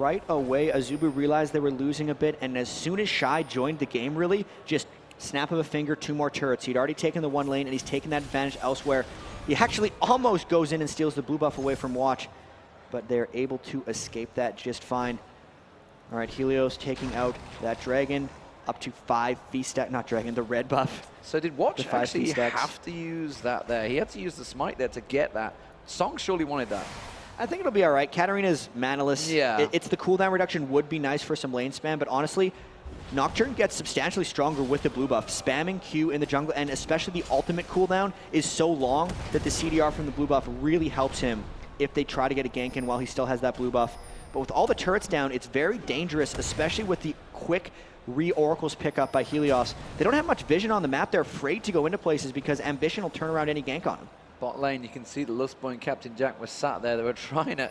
S14: right away, AZUBU realized they were losing a bit, and as soon as Shy joined the game, really, just snap of a finger, 2 more turrets. He'd already taken the 1 lane, and he's taken that advantage elsewhere. He actually almost goes in and steals the blue buff away from Watch, but they're able to escape that just fine. All right, Helios taking out that dragon, up to 5 feast stack, not dragon, the red buff.
S12: So did Watch actually have to use that there? He had to use the smite there to get that. Ssong surely wanted that.
S14: I think it'll be all right. Katarina's manaless.
S12: Yeah.
S14: It's the cooldown reduction would be nice for some lane spam, but honestly, Nocturne gets substantially stronger with the blue buff. Spamming Q in the jungle, and especially the ultimate cooldown, is so long that the CDR from the blue buff really helps him if they try to get a gank in while he still has that blue buff. But with all the turrets down, it's very dangerous, especially with the quick re-Oracles pickup by Helios. They don't have much vision on the map. They're afraid to go into places because Ambition will turn around any gank on them.
S12: Bot lane, you can see the Lustboy and Captain Jatt were sat there. They were trying to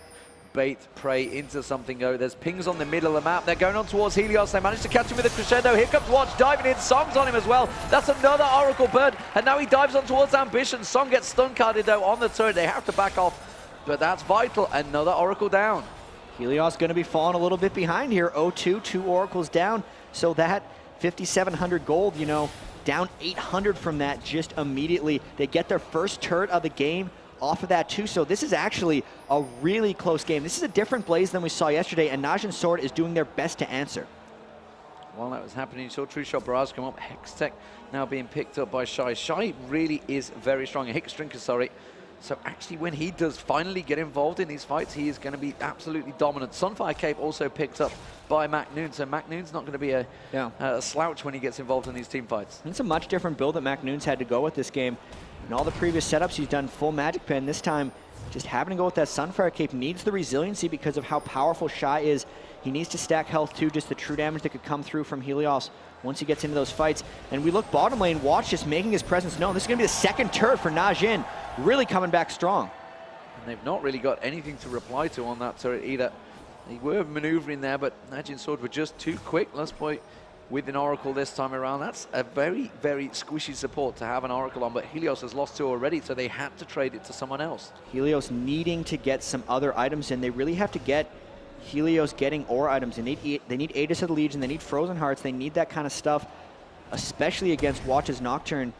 S12: bait prey into something. Oh, there's pings on the middle of the map. They're going on towards Helios. They managed to catch him with a crescendo. Here comes Watch diving in. Ssong's on him as well. That's another Oracle bird. And now he dives on towards Ambition. Ssong gets stun carded though on the turret. They have to back off, but that's vital. Another Oracle down.
S14: Helios going to be falling a little bit behind here. 0-2, 2 Oracles down. So that 5,700 gold, you know, down 800 from that just immediately. They get their first turret of the game off of that too. So this is actually a really close game. This is a different Blaze than we saw yesterday, and NAJIN SWORD is doing their best to answer.
S12: While that was happening, you saw True Shot Barrage come up. Hextech now being picked up by Shy. Shy really is very strong. A Hicks Drinker, sorry. So actually, when he does finally get involved in these fights, he is going to be absolutely dominant. Sunfire Cape also picked up by MaKNooN, so MaKNoon's not going to be a slouch when he gets involved in these team fights.
S14: It's a much different build that MaKNoon's had to go with this game. In all the previous setups, he's done full Magic Pen. This time, just having to go with that Sunfire Cape needs the resiliency because of how powerful Shy is. He needs to stack health too, just the true damage that could come through from Helios once he gets into those fights. And we look bottom lane, Watch just making his presence known. This is going to be the second turret for NAJIN, really coming back strong.
S12: And they've not really got anything to reply to on that turret either. They were maneuvering there, but NAJIN SWORD were just too quick. Lustboy with an Oracle this time around. That's a very, very squishy support to have an Oracle on, but Helios has lost 2 already, so they had to trade it to someone else.
S14: Helios needing to get some other items in. They really have to get Helios getting ore items. They need Aegis of the Legion, they need Frozen Hearts, they need that kind of stuff, especially against Watch's Nocturne.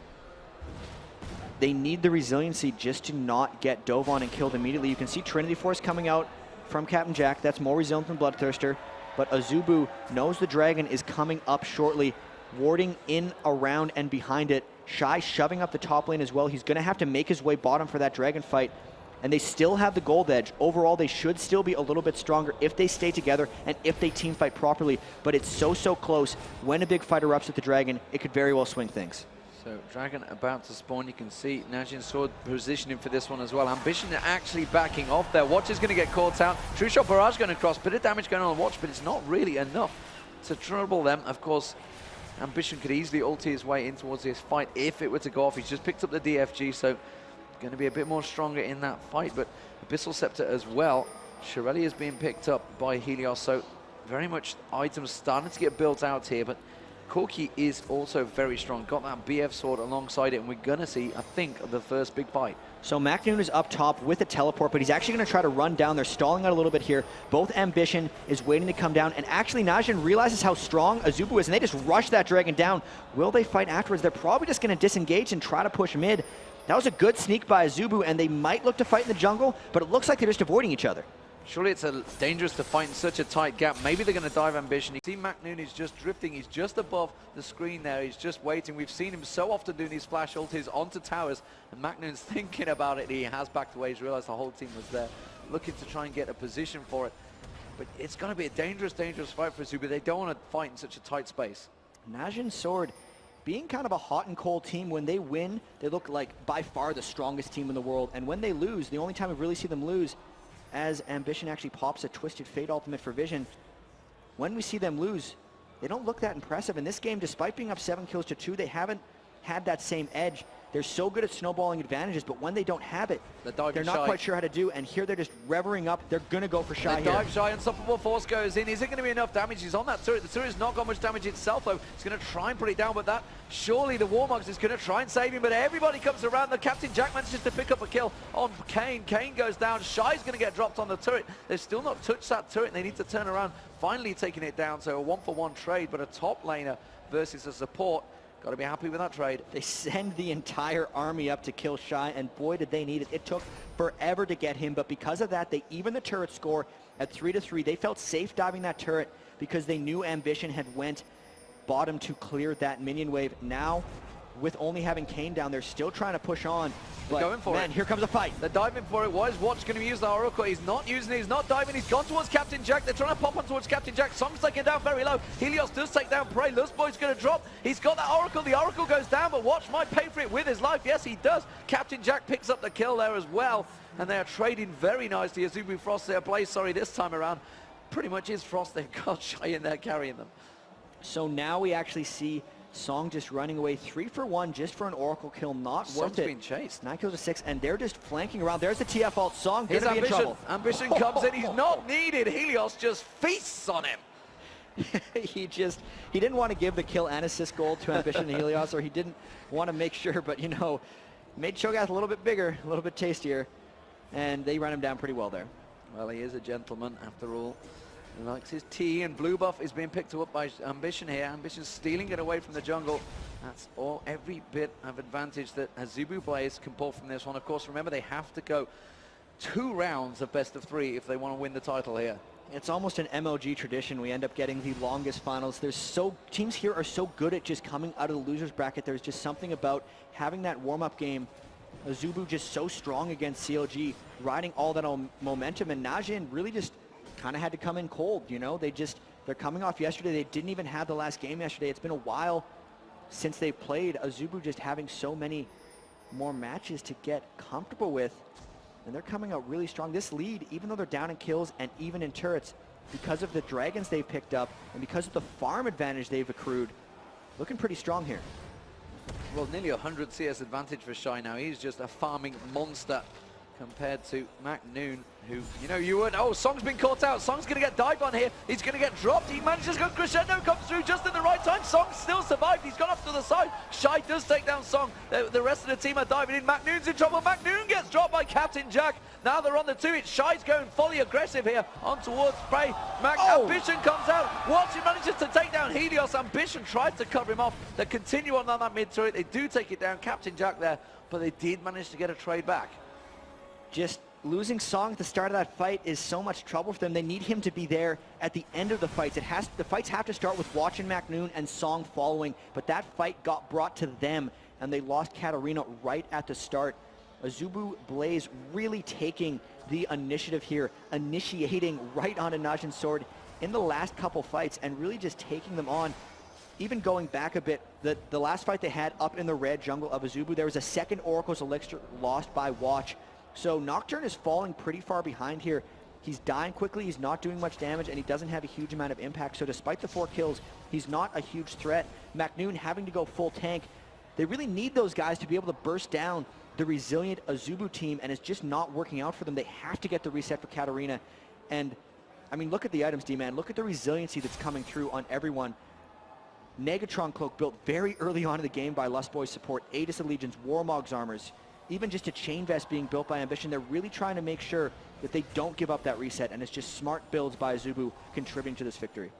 S14: They need the resiliency just to not get dove on and killed immediately. You can see Trinity Force coming out from Captain Jatt. That's more resilient than Bloodthirster. But AZUBU knows the dragon is coming up shortly, warding in, around, and behind it. Shy shoving up the top lane as well. He's going to have to make his way bottom for that dragon fight. And they still have the gold edge. Overall, they should still be a little bit stronger if they stay together and if they team fight properly. But it's so close. When a big fight erupts with the dragon, it could very well swing things.
S12: So dragon about to spawn. You can see NAJIN SWORD positioning for this one as well. Ambition actually backing off there. Watch is going to get caught out. True Shot Barrage going across. Bit of damage going on Watch, but it's not really enough to trouble them. Of course, Ambition could easily ulti his way in towards this fight if it were to go off. He's just picked up the DFG, so going to be a bit more stronger in that fight. But Abyssal Scepter as well. Shirelli is being picked up by Helios, so very much items starting to get built out here. But Corki is also very strong. Got that BF sword alongside it, and we're going to see, I think, the first big fight.
S14: So MaKNooN is up top with a teleport, but he's actually going to try to run down. They're stalling out a little bit here. Both Ambition is waiting to come down, and actually NAJIN realizes how strong AZUBU is, and they just rush that dragon down. Will they fight afterwards? They're probably just going to disengage and try to push mid. That was a good sneak by AZUBU, and they might look to fight in the jungle, but it looks like they're just avoiding each other.
S12: Surely it's dangerous to fight in such a tight gap. Maybe they're going to dive Ambition. You see MaKNooN is just drifting. He's just above the screen there. He's just waiting. We've seen him so often doing these flash ultis onto towers, and MaKNoon's thinking about it. He has backed away. He's realized the whole team was there, looking to try and get a position for it. But it's going to be a dangerous fight for AZUBU. They don't want to fight in such a tight space.
S14: NAJIN SWORD being kind of a hot and cold team. When they win, they look like by far the strongest team in the world. And when they lose, the only time we really see them lose, as Ambition actually pops a Twisted Fate ultimate for Vision, when we see them lose, they don't look that impressive. In this game, despite being up 7 kills to 2, they haven't had that same edge. They're so good at snowballing advantages, but when they don't have it, they're not quite sure how to do, and here they're just revering up. They're going to go for Shy here.
S12: Dive Shy, Unstoppable Force goes in. Is it going to be enough damage? He's on that turret. The turret's not got much damage itself, though. He's going to try and put it down, but that, surely the Warmogs is going to try and save him, but everybody comes around. The Captain Jack manages to pick up a kill on Cain. Cain goes down. Shy's going to get dropped on the turret. They've still not touched that turret, and they need to turn around, finally taking it down. So a 1-for-1 trade, but a top laner versus a support. Got to be happy with that trade.
S14: They send the entire army up to kill Shy, and boy, did they need it. It took forever to get him, but because of that, they even the turret score at 3-3. They felt safe diving that turret because they knew Ambition had went bottom to clear that minion wave. Now, with only having Cain down, they're still trying to push on. But
S12: going for it.
S14: Here comes a fight.
S12: They're diving for it. Why is Watch going to use the Oracle? He's not using it. He's not diving. He's gone towards Captain Jack. They're trying to pop on towards Captain Jack. Ssong's taken down very low. Helios does take down Prey. Lustboy's going to drop. He's got that Oracle. The Oracle goes down, but Watch might pay for it with his life. Yes, he does. Captain Jack picks up the kill there as well. And they are trading very nicely. AZUBU Frost there. Blaze, sorry, this time around. Pretty much is Frost. They've got Shy in there carrying them.
S14: So now we actually see Ssong just running away 3-for-1 just for an Oracle kill, not
S12: Ssong's
S14: worth it.
S12: being chased.
S14: 9 kills to 6, and they're just flanking around. There's the TF ult. Ssong
S12: Here's
S14: gonna be in trouble.
S12: Ambition comes in. He's not needed. Helios just feasts on him.
S14: he didn't want to give the kill and assist gold to Ambition and Helios, or he didn't want to make sure, but you know, made Cho'Gath a little bit bigger, a little bit tastier, and they run him down pretty well there.
S12: Well, he is a gentleman after all. He likes his tea, and blue buff is being picked up by Ambition here. Ambition stealing it away from the jungle. That's all, every bit of advantage that AZUBU BLAZE can pull from this one. Of course, remember, they have to go 2 rounds of best of 3 if they want to win the title here.
S14: It's almost an MLG tradition. We end up getting the longest finals. Teams here are so good at just coming out of the loser's bracket. There's just something about having that warm-up game. AZUBU just so strong against CLG, riding all that momentum, and NAJIN really just kind of had to come in cold, you know. They're coming off yesterday. They didn't even have the last game yesterday. It's been a while since they played. AZUBU just having so many more matches to get comfortable with, and they're coming out really strong. This lead, even though they're down in kills and even in turrets, because of the dragons they've picked up and because of the farm advantage they've accrued, looking pretty strong here.
S12: Well, nearly 100 CS advantage for Shy now. He's just a farming monster compared to MaKNooN, who, you know, you would... Oh, Ssong's been caught out. Ssong's going to get dived on here. He's going to get dropped. He manages to go crescendo, comes through just at the right time. Ssong still survived. He's gone off to the side. Shy does take down Ssong. The rest of the team are diving in. MaKNoon's in trouble. MaKNooN gets dropped by Captain Jack. Now they're on the 2. It's Shy's going fully aggressive here on towards Prey. Ambition comes out. Watson manages to take down Helios. Ambition tried to cover him off. They continue on that mid turret. They do take it down. Captain Jack there, but they did manage to get a trade back.
S14: Just losing Ssong at the start of that fight is so much trouble for them. They need him to be there at the end of the fights. The fights have to start with Watch and MaKNoon and Ssong following, but that fight got brought to them, and they lost Katarina right at the start. AZUBU BLAZE really taking the initiative here, initiating right onto NAJIN SWORD in the last couple fights and really just taking them on. Even going back a bit, the last fight they had up in the red jungle of AZUBU, there was a second Oracle's Elixir lost by Watch. So Nocturne is falling pretty far behind here. He's dying quickly, he's not doing much damage, and he doesn't have a huge amount of impact. So despite the 4 kills, he's not a huge threat. MaKNoon having to go full tank. They really need those guys to be able to burst down the resilient AZUBU team, and it's just not working out for them. They have to get the reset for Katarina. And, I mean, look at the items, Deman. Look at the resiliency that's coming through on everyone. Negatron Cloak built very early on in the game by Lustboy's support. Aegis Allegiance, Warmog's armors. Even just a chain vest being built by Ambition. They're really trying to make sure that they don't give up that reset, and it's just smart builds by AZUBU contributing to this victory.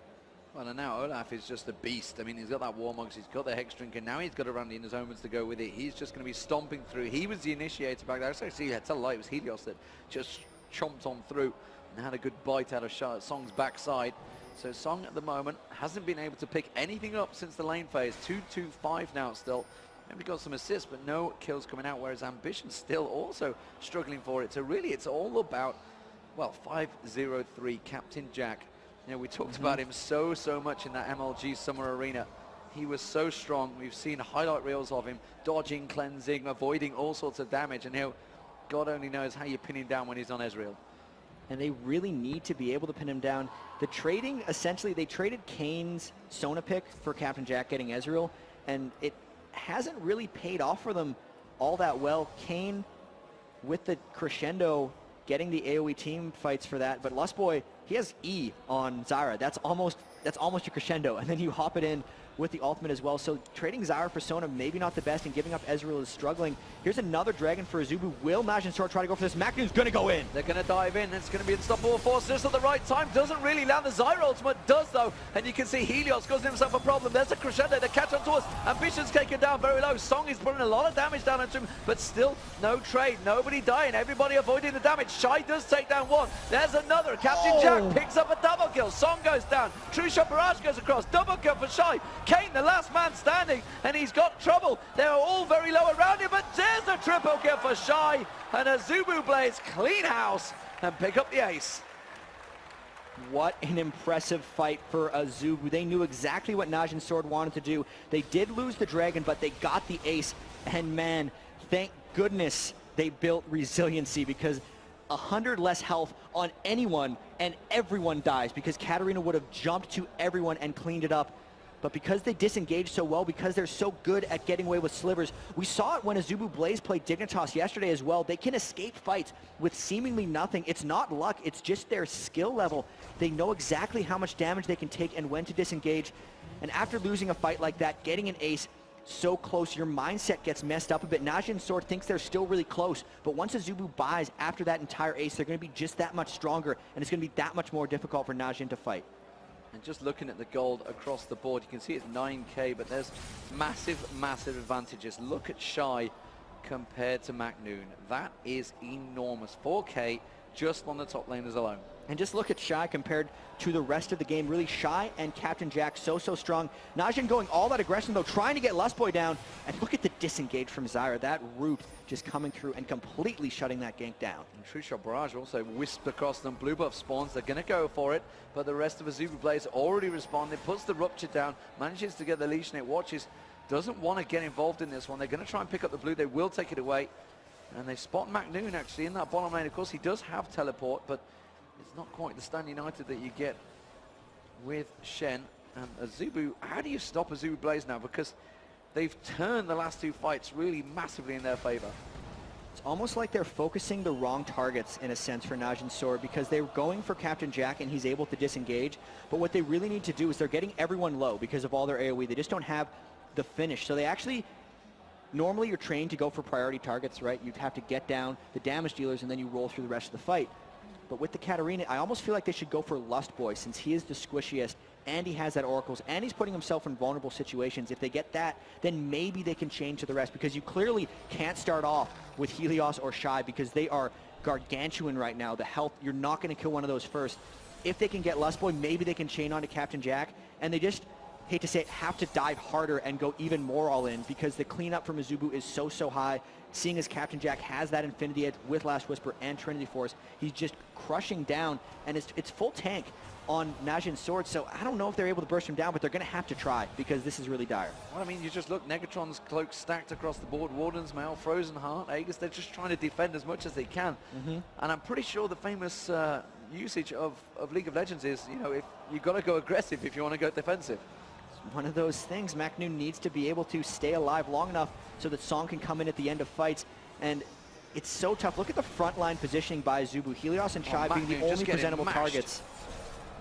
S12: Well, and now Olaf is just a beast. I mean, he's got that Warmogs, he's got the Hex Drink, and now he's got a Randy in his omens to go with it. He's just going to be stomping through. He was the initiator back there. So see, tell a lie, it was Helios that just chomped on through and had a good bite out of Ssong's backside. So Ssong at the moment hasn't been able to pick anything up since the lane phase. 2-2-5 now still. Maybe got some assists, but no kills coming out, whereas Ambition still also struggling for it. So really, it's all about, well, 5-0-3, Captain Jack. You know, we talked about him so much in that MLG Summer Arena. He was so strong. We've seen highlight reels of him, dodging, cleansing, avoiding all sorts of damage. And now, God only knows how you pin him down when he's on Ezreal.
S14: And they really need to be able to pin him down. The trading, essentially, they traded Cain's Snoopeh pick for Captain Jack getting Ezreal, and it hasn't really paid off for them all that well. Cain with the crescendo getting the AoE team fights for that, but Lustboy, he has E on Zyra. That's almost your crescendo, and then you hop it in with the ultimate as well. So trading Zyra Persona, maybe not the best, and giving up Ezreal is struggling. Here's another dragon for AZUBU. Will NAJIN SWORD try to go for this? MaKNOON's gonna go in.
S12: They're gonna dive in. It's gonna be unstoppable force just at the right time. Doesn't really land. The Zyra ultimate does though, and you can see Helios causing himself a problem. There's a crescendo. They catch on to us. Ambition's taken down very low. Ssong is putting a lot of damage down into him, but still no trade. Nobody dying. Everybody avoiding the damage. Shy does take down one. There's another. Captain Jatt picks up a double kill. Ssong goes down. True Shot Barrage goes across. Double kill for Shy. Cain, the last man standing, and he's got trouble. They're all very low around him, but there's the triple kill for Shy, and AZUBU BLAZE clean house and pick up the ace.
S14: What an impressive fight for AZUBU. They knew exactly what NAJIN SWORD wanted to do. They did lose the dragon, but they got the ace, and man, thank goodness they built resiliency, because 100 less health on anyone and everyone dies, because Katarina would have jumped to everyone and cleaned it up. But because they disengaged so well, because they're so good at getting away with slivers, we saw it when AZUBU BLAZE played Dignitas yesterday as well. They can escape fights with seemingly nothing. It's not luck, it's just their skill level. They know exactly how much damage they can take and when to disengage. And after losing a fight like that, getting an ace so close, your mindset gets messed up a bit. NAJIN SWORD thinks they're still really close, but once AZUBU buys after that entire ace, they're going to be just that much stronger, and it's going to be that much more difficult for NAJIN to fight.
S12: And just looking at the gold across the board, you can see it's 9k, but there's massive, massive advantages. Look at Shy compared to MaKNOON. That is enormous. 4k just on the top laners alone.
S14: And just look at Shy compared to the rest of the game. Really, Shy and Captain Jack so strong. NAJIN going all that aggression though, trying to get Lustboy down. And look at the disengage from Zyra. That root just coming through and completely shutting that gank down.
S12: And True Shot Barrage also whisked across them. Blue buff spawns. They're going to go for it, but the rest of AZUBU BLAZE already responded. Puts the Rupture down, manages to get the Legionate Watches. Doesn't want to get involved in this one. They're going to try and pick up the blue. They will take it away. And they spot MaKNOON actually in that bottom lane. Of course, he does have teleport, but it's not quite the Stand United that you get with Shen. And AZUBU, how do you stop AZUBU BLAZE now? Because they've turned the last two fights really massively in their favor.
S14: It's almost like they're focusing the wrong targets in a sense for NAJIN SWORD, because they're going for Captain Jack and he's able to disengage. But what they really need to do is they're getting everyone low because of all their AoE. They just don't have the finish. So they actually, normally you're trained to go for priority targets, right? You'd have to get down the damage dealers and then you roll through the rest of the fight. But with the Katarina, I almost feel like they should go for Lustboy, since he is the squishiest and he has that oracles and he's putting himself in vulnerable situations. If they get that, then maybe they can change to the rest, because you clearly can't start off with Helios or Shy because they are gargantuan right now. The health, you're not going to kill one of those first. If they can get Lustboy, maybe they can chain on to Captain Jack, and they just, hate to say it, have to dive harder and go even more all in, because the cleanup from AZUBU is so high. Seeing as Captain Jack has that Infinity Edge with Last Whisper and Trinity Force, he's just crushing down, and it's full tank on NAJIN SWORD, so I don't know if they're able to burst him down, but they're going to have to try, because this is really dire.
S12: Well, I mean, you just look, Negatron's cloak stacked across the board, Warden's Mail, Frozen Heart, Aegis, they're just trying to defend as much as they can. And I'm pretty sure the famous usage of League of Legends is, you know, if you've got to go aggressive if you want to go defensive.
S14: One of those things. MaKNOON needs to be able to stay alive long enough so that Ssong can come in at the end of fights, and it's so tough. Look at the frontline positioning by AZUBU. Helios and Shy being the only presentable targets,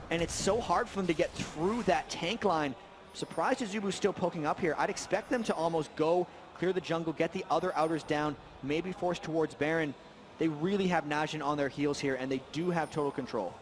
S14: and it's so hard for them to get through that tank line. Surprised AZUBU's still poking up here. I'd expect them to almost go clear the jungle, get the other outers down, maybe force towards Baron. They really have NAJIN on their heels here, and they do have total control.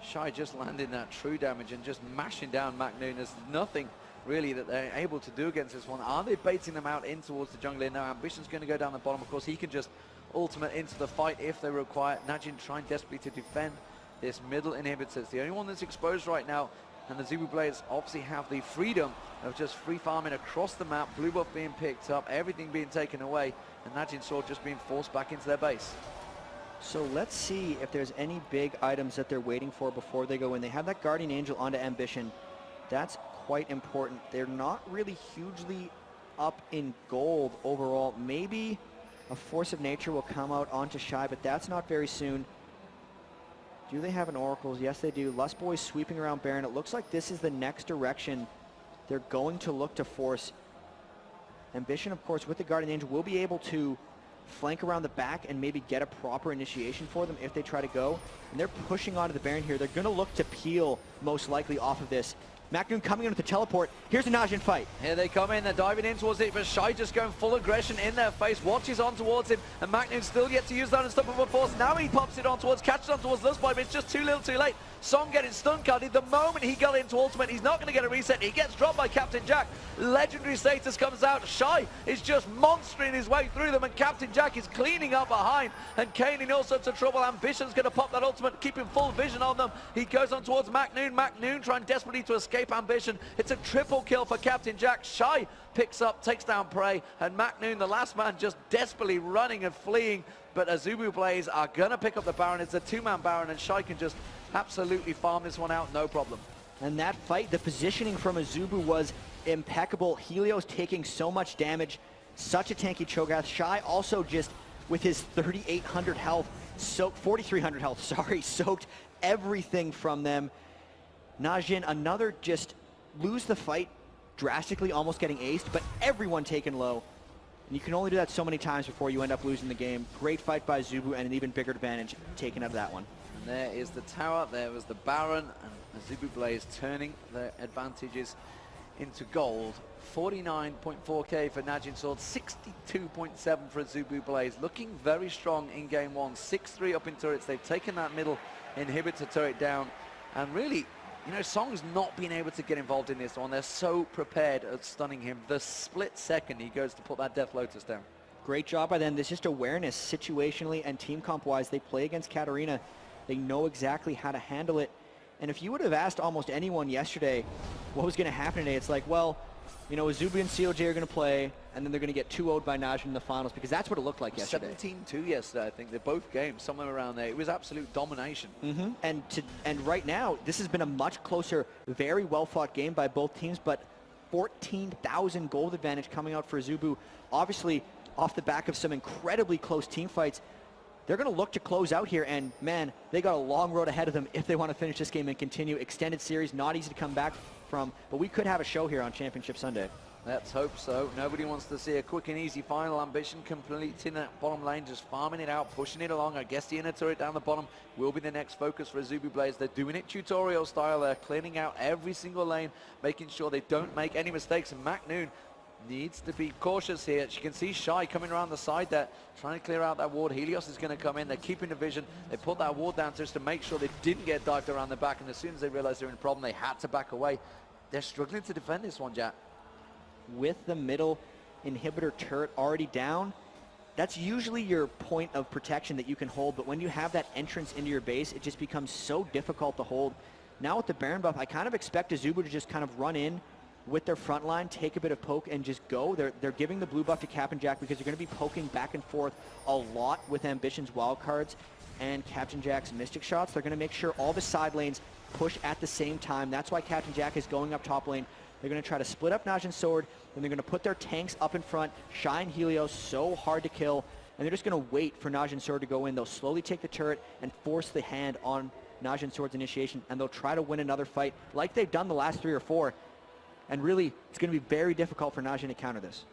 S12: Shy just landing that true damage and just mashing down MaKNOON. There's nothing really that they're able to do against this one. Are they baiting them out in towards the jungle? Now Ambition's going to go down the bottom. Of course, he can just ultimate into the fight if they require. NAJIN trying desperately to defend this middle inhibitor. It's the only one that's exposed right now, and the AZUBU BLAZE obviously have the freedom of just free farming across the map. Blue buff being picked up, everything being taken away, and NAJIN SWORD just being forced back into their base.
S14: So let's see if there's any big items that they're waiting for before they go in. They have that Guardian Angel onto Ambition. That's quite important. They're not really hugely up in gold overall. Maybe a Force of Nature will come out onto Shy, but that's not very soon. Do they have an Oracles? Yes, they do. Lustboy sweeping around Baron. It looks like this is the next direction they're going to look to force. Ambition, of course, with the Guardian Angel, will be able to flank around the back and maybe get a proper initiation for them if they try to go. And they're pushing onto the Baron here. They're going to look to peel, most likely, off of this. MaKNooN coming in with the teleport. Here's a Najin fight.
S12: Here they come in, they're diving in towards it, but Shy just going full aggression in their face, watches on towards him, and MaKNooN still yet to use that unstoppable force. Now he pops it on towards, catches on towards Lustboy, but it's just too little too late. Ssong getting stun carded. The moment he got into ultimate, he's not going to get a reset. He gets dropped by Captain Jack. Legendary status comes out. Shy is just monstering his way through them, and Captain Jack is cleaning up behind, and Cain in all sorts of trouble. Ambition's going to pop that ultimate, keeping full vision on them. He goes on towards MaKNooN. MaKNooN trying desperately to escape Ambition. It's a triple kill for Captain Jack. Shy picks up, takes down Prey, and MaKNooN, the last man, just desperately running and fleeing. But AZUBU BLAZE are going to pick up the Baron. It's a two-man Baron, and Shy can just absolutely farm this one out, no problem.
S14: And that fight, the positioning from AZUBU was impeccable. Helios taking so much damage, such a tanky Cho'Gath. Shy also just, with his 3,800 health, 4,300 health, sorry, soaked everything from them. Najin, another just lose the fight drastically, almost getting aced, but everyone taken low. And you can only do that so many times before you end up losing the game. Great fight by AZUBU, and an even bigger advantage taken out of that one.
S12: And there is the tower, there was the Baron, and AZUBU BLAZE turning their advantages into gold. 49.4k for Najin Sword, 62.7 for AZUBU BLAZE. Looking very strong in game one. 6-3 up in turrets. They've taken that middle inhibitor turret down. And really, you know, Ssong's not been able to get involved in this one. They're so prepared at stunning him. The split second he goes to put that Death Lotus down.
S14: Great job by them. There's just awareness situationally and team comp-wise. They play against Katarina. They know exactly how to handle it. And if you would have asked almost anyone yesterday what was going to happen today, it's like, well, you know, AZUBU and CLG are going to play, and then they're going to get 2-0'd by Najin in the finals, because that's what it looked like yesterday.
S12: 17-2 yesterday, I think. They're both games, somewhere around there. It was absolute domination.
S14: And right now, this has been a much closer, very well-fought game by both teams, but 14,000 gold advantage coming out for AZUBU. Obviously, off the back of some incredibly close team fights. They're going to look to close out here, and man, they got a long road ahead of them if they want to finish this game and continue. Extended series, not easy to come back from, but we could have a show here on Championship Sunday.
S12: Let's hope so. Nobody wants to see a quick and easy final. Ambition completing that bottom lane, just farming it out, pushing it along. I guess the inner turret down the bottom will be the next focus for AZUBU BLAZE. They're doing it tutorial style. They're cleaning out every single lane, making sure they don't make any mistakes. And MaKNooN needs to be cautious here. You can see Shy coming around the side there, trying to clear out that ward. Helios is going to come in. They're keeping the vision. They put that ward down just to make sure they didn't get dived around the back. And as soon as they realized they're in a problem, they had to back away. They're struggling to defend this one, Jatt.
S14: With the middle inhibitor turret already down, that's usually your point of protection that you can hold. But when you have that entrance into your base, it just becomes so difficult to hold. Now with the Baron buff, I kind of expect AZUBU to just kind of run in with their front line, take a bit of poke, and just go. They're giving the blue buff to Captain Jack because they're going to be poking back and forth a lot with Ambition's wild cards and Captain Jack's Mystic shots. They're going to make sure all the side lanes push at the same time. That's why Captain Jack is going up top lane. They're going to try to split up Najin Sword, and they're going to put their tanks up in front. Shine Helios, so hard to kill, and they're just going to wait for Najin Sword to go in. They'll slowly take the turret and force the hand on Najin Sword's initiation, and they'll try to win another fight like they've done the last 3 or 4. And really, it's going to be very difficult for Najin to counter this.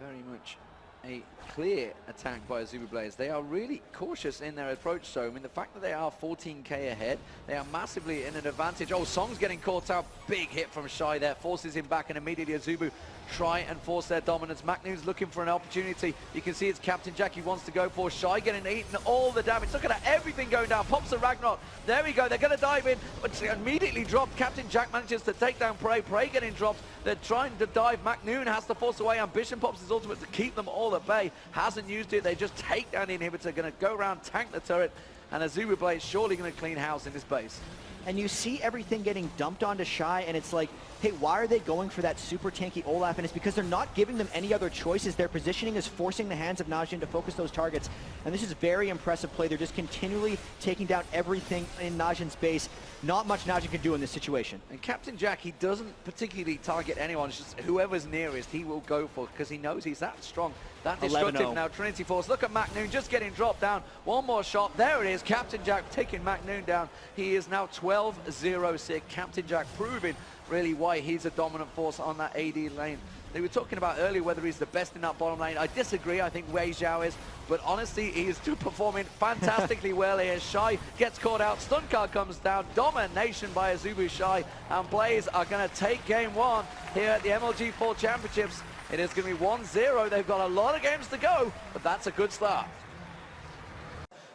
S12: Very much a clear attack by AZUBU BLAZE. They are really cautious in their approach, so I mean, the fact that they are 14k ahead, they are massively in an advantage. Oh, Ssong's getting caught out. Big hit from Shy there, forces him back, and immediately AZUBU try and force their dominance. MaKNoon's looking for an opportunity. You can see it's Captain Jack he wants to go for. Shy getting eaten all the damage. Look at that, everything going down. Pops the Ragnarok. There we go. They're going to dive in, but immediately dropped. Captain Jack manages to take down Prey. Prey getting dropped. They're trying to dive. MaKNooN has to force away. Ambition pops his ultimate to keep them all at bay. Hasn't used it. They just take down the inhibitor. Going to go around, tank the turret, and AZUBU BLAZE surely going to clean house in this base.
S14: And you see everything getting dumped onto Shy, and it's like, hey, why are they going for that super tanky Olaf? And it's because they're not giving them any other choices. Their positioning is forcing the hands of Najin to focus those targets. And this is very impressive play. They're just continually taking down everything in Najin's base. Not much Najin can do in this situation.
S12: And Captain Jack, he doesn't particularly target anyone. It's just whoever's nearest, he will go for, because he knows he's that strong, that destructive. Now, Trinity Force, look at MaKNooN just getting dropped down. One more shot. There it is. Captain Jack taking MaKNooN down. He is now 12-0 sick. Captain Jack proving really why he's a dominant force on that AD lane. they were talking about earlier whether he's the best in that bottom lane. I disagree. I think Wei Zhao is, but honestly, he is performing fantastically well here. Shy gets caught out. Stun card comes down. Domination by AZUBU Shy, and Blaze are going to take game one here at the MLG 4 Championships. It is going to be 1-0. They've got a lot of games to go, but that's a good start.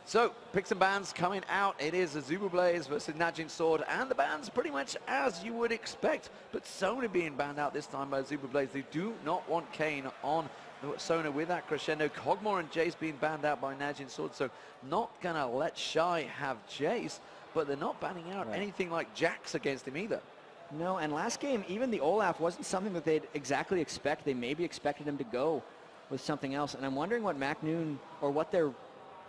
S12: So, picks and bans coming out. It is AZUBU BLAZE versus NAJIN SWORD, and the bans pretty much as you would expect. But Sona being banned out this time by AZUBU BLAZE. They do not want Cain on Sona with that crescendo. Kog'Maw and Jace being banned out by NAJIN SWORD, so not going to let Shy have Jace, but they're not banning out anything like Jax against him either.
S14: No, and last game, even the Olaf wasn't something that they'd exactly expect. They maybe expected him to go with something else, and I'm wondering what MaKNooN, or what their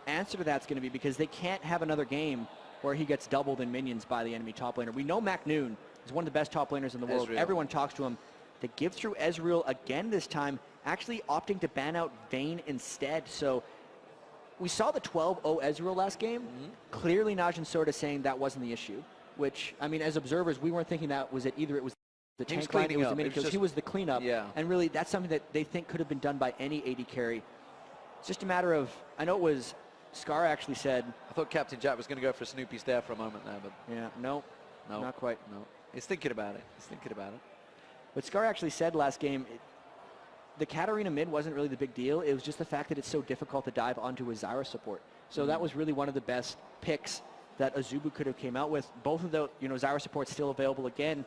S14: answer to that's going to be, because they can't have another game where he gets doubled in minions by the enemy top laner. We know MaKNooN is one of the best top laners in the world. Everyone talks to him. They give through Ezreal again this time, actually opting to ban out Vayne instead. So we saw the 12-0 Ezreal last game. Clearly NAJIN SWORD is saying that wasn't the issue, which, I mean, as observers, we weren't thinking that was it either. It was the tank line, it was the mini kills. He was the cleanup. And really, that's something that they think could have been done by any AD carry. It's just a matter of, I know it was Scar actually said,
S12: I thought Captain Jatt was going to go for a Snoopeh's there for a moment there, but
S14: yeah, no, not quite.
S12: No, he's thinking about it. He's thinking about it.
S14: But Scar actually said last game, the Katarina mid wasn't really the big deal. It was just the fact that it's so difficult to dive onto a Zyra support. So that was really one of the best picks that AZUBU could have came out with. Both of the, Zyra support's still available again.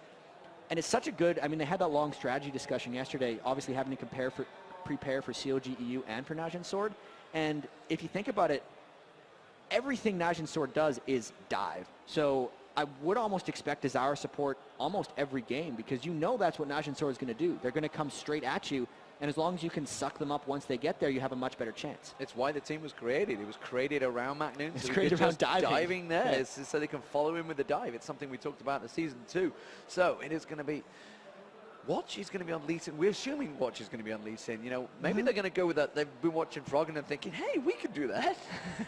S14: And it's such a good, I mean, they had that long strategy discussion yesterday, obviously having to prepare for CLG EU and for NAJIN SWORD. And if you think about it, everything NAJIN SWORD does is dive. So I would almost expect a Zyra support almost every game, because that's what NAJIN SWORD is going to do. They're going to come straight at you, and as long as you can suck them up once they get there, you have a much better chance.
S12: It's why the team was created. It was created around MaKNooN.
S14: It's created around
S12: diving there, so they can follow him with the dive. It's something we talked about in the season 2. So it is going to be Watch is going to be on Lee Sin. We're assuming Watch is going to be on Lee Sin. Maybe they're going to go with that. They've been watching Froggen and thinking, hey, we could do that.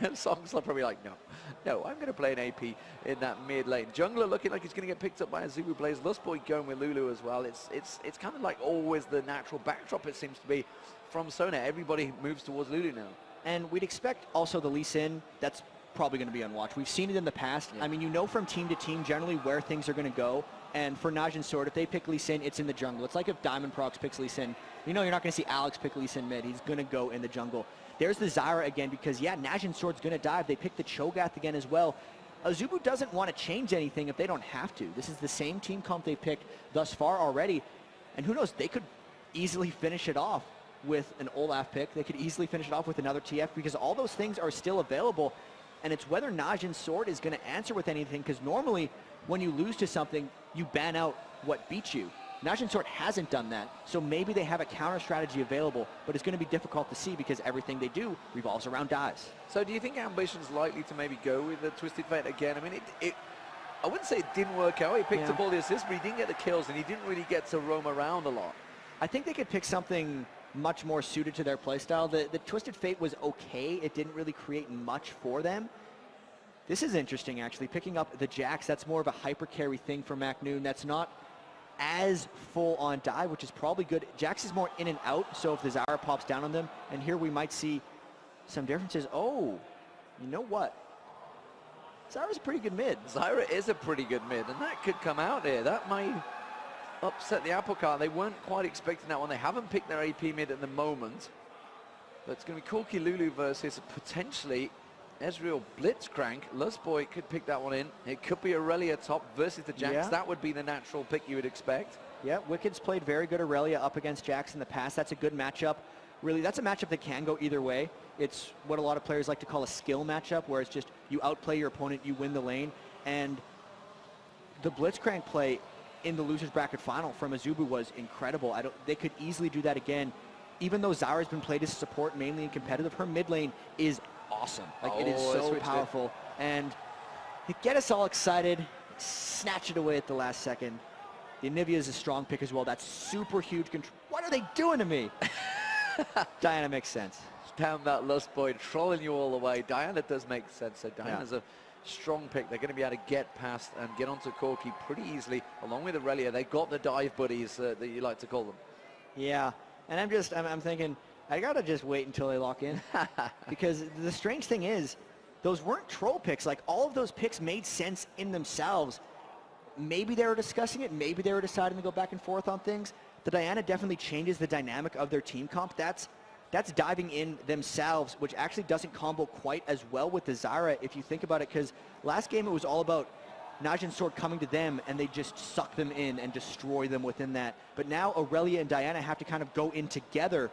S12: And Ssong's probably like, no, I'm going to play an AP in that mid lane. Jungler looking like he's going to get picked up by AZUBU BLAZE. Lustboy going with Lulu as well. It's kind of like always the natural backdrop, it seems to be, from Sona. Everybody moves towards Lulu now.
S14: And we'd expect also the Lee Sin, that's probably going to be on Watch. We've seen it in the past. I mean, from team to team generally where things are going to go. And for NAJIN SWORD, if they pick Lee Sin, it's in the jungle. It's like if Diamond Prox picks Lee Sin. You're not going to see Alex pick Lee Sin mid. He's going to go in the jungle. There's the Zyra again, because, NAJIN SWORD's going to dive. They picked the Cho'Gath again as well. AZUBU doesn't want to change anything if they don't have to. This is the same team comp they picked thus far already. And who knows, they could easily finish it off with an Olaf pick. They could easily finish it off with another TF, because all those things are still available. And it's whether NAJIN SWORD is going to answer with anything, because normally when you lose to something, you ban out what beat you. NAJIN SWORD hasn't done that, so maybe they have a counter strategy available, but it's going to be difficult to see because everything they do revolves around dives.
S12: So do you think Ambition's likely to maybe go with the Twisted Fate again? I mean, I wouldn't say it didn't work out. He picked up all the assists, but he didn't get the kills, and he didn't really get to roam around a lot.
S14: I think they could pick something much more suited to their playstyle. The Twisted Fate was okay. It didn't really create much for them. This is interesting, actually, picking up the Jax. That's more of a hyper carry thing for MaKNooN. That's not as full on dive, which is probably good. Jax is more in and out, so if the Zyra pops down on them, and here we might see some differences. Oh, you know what? Zyra's a pretty good mid.
S12: Zyra is a pretty good mid, and that could come out here. That might upset the apple cart. They weren't quite expecting that one. They haven't picked their AP mid at the moment. But it's going to be Corki Lulu versus potentially Ezreal Blitzcrank. Lustboy could pick that one in. It could be Aurelia top versus the Jax. That would be the natural pick you would expect.
S14: Yeah, Wicked's played very good Aurelia up against Jax in the past. That's a good matchup. Really, that's a matchup that can go either way. It's what a lot of players like to call a skill matchup, where it's just you outplay your opponent, you win the lane. And the Blitzcrank play in the losers bracket final from AZUBU was incredible. They could easily do that again. Even though Zyra's been played as support mainly in competitive, her mid lane is awesome. Like, it is so powerful. And to get us all excited, snatch it away at the last second. The Anivia is a strong pick as well. That's super huge control. What are they doing to me? Diana makes sense.
S12: Damn that Lustboy trolling you all the way. Diana does make sense. So Diana's a strong pick. They're going to be able to get past and get onto Corki pretty easily, along with Aurelia. They got the dive buddies that you like to call them.
S14: Yeah, and I'm thinking, I gotta just wait until they lock in. Because the strange thing is, those weren't troll picks. Like, all of those picks made sense in themselves. Maybe they were discussing it, maybe they were deciding to go back and forth on things. The Diana definitely changes the dynamic of their team comp. That's diving in themselves, which actually doesn't combo quite as well with the Zyra if you think about it, because last game it was all about NAJIN SWORD coming to them and they just suck them in and destroy them within that. But now Aurelia and Diana have to kind of go in together,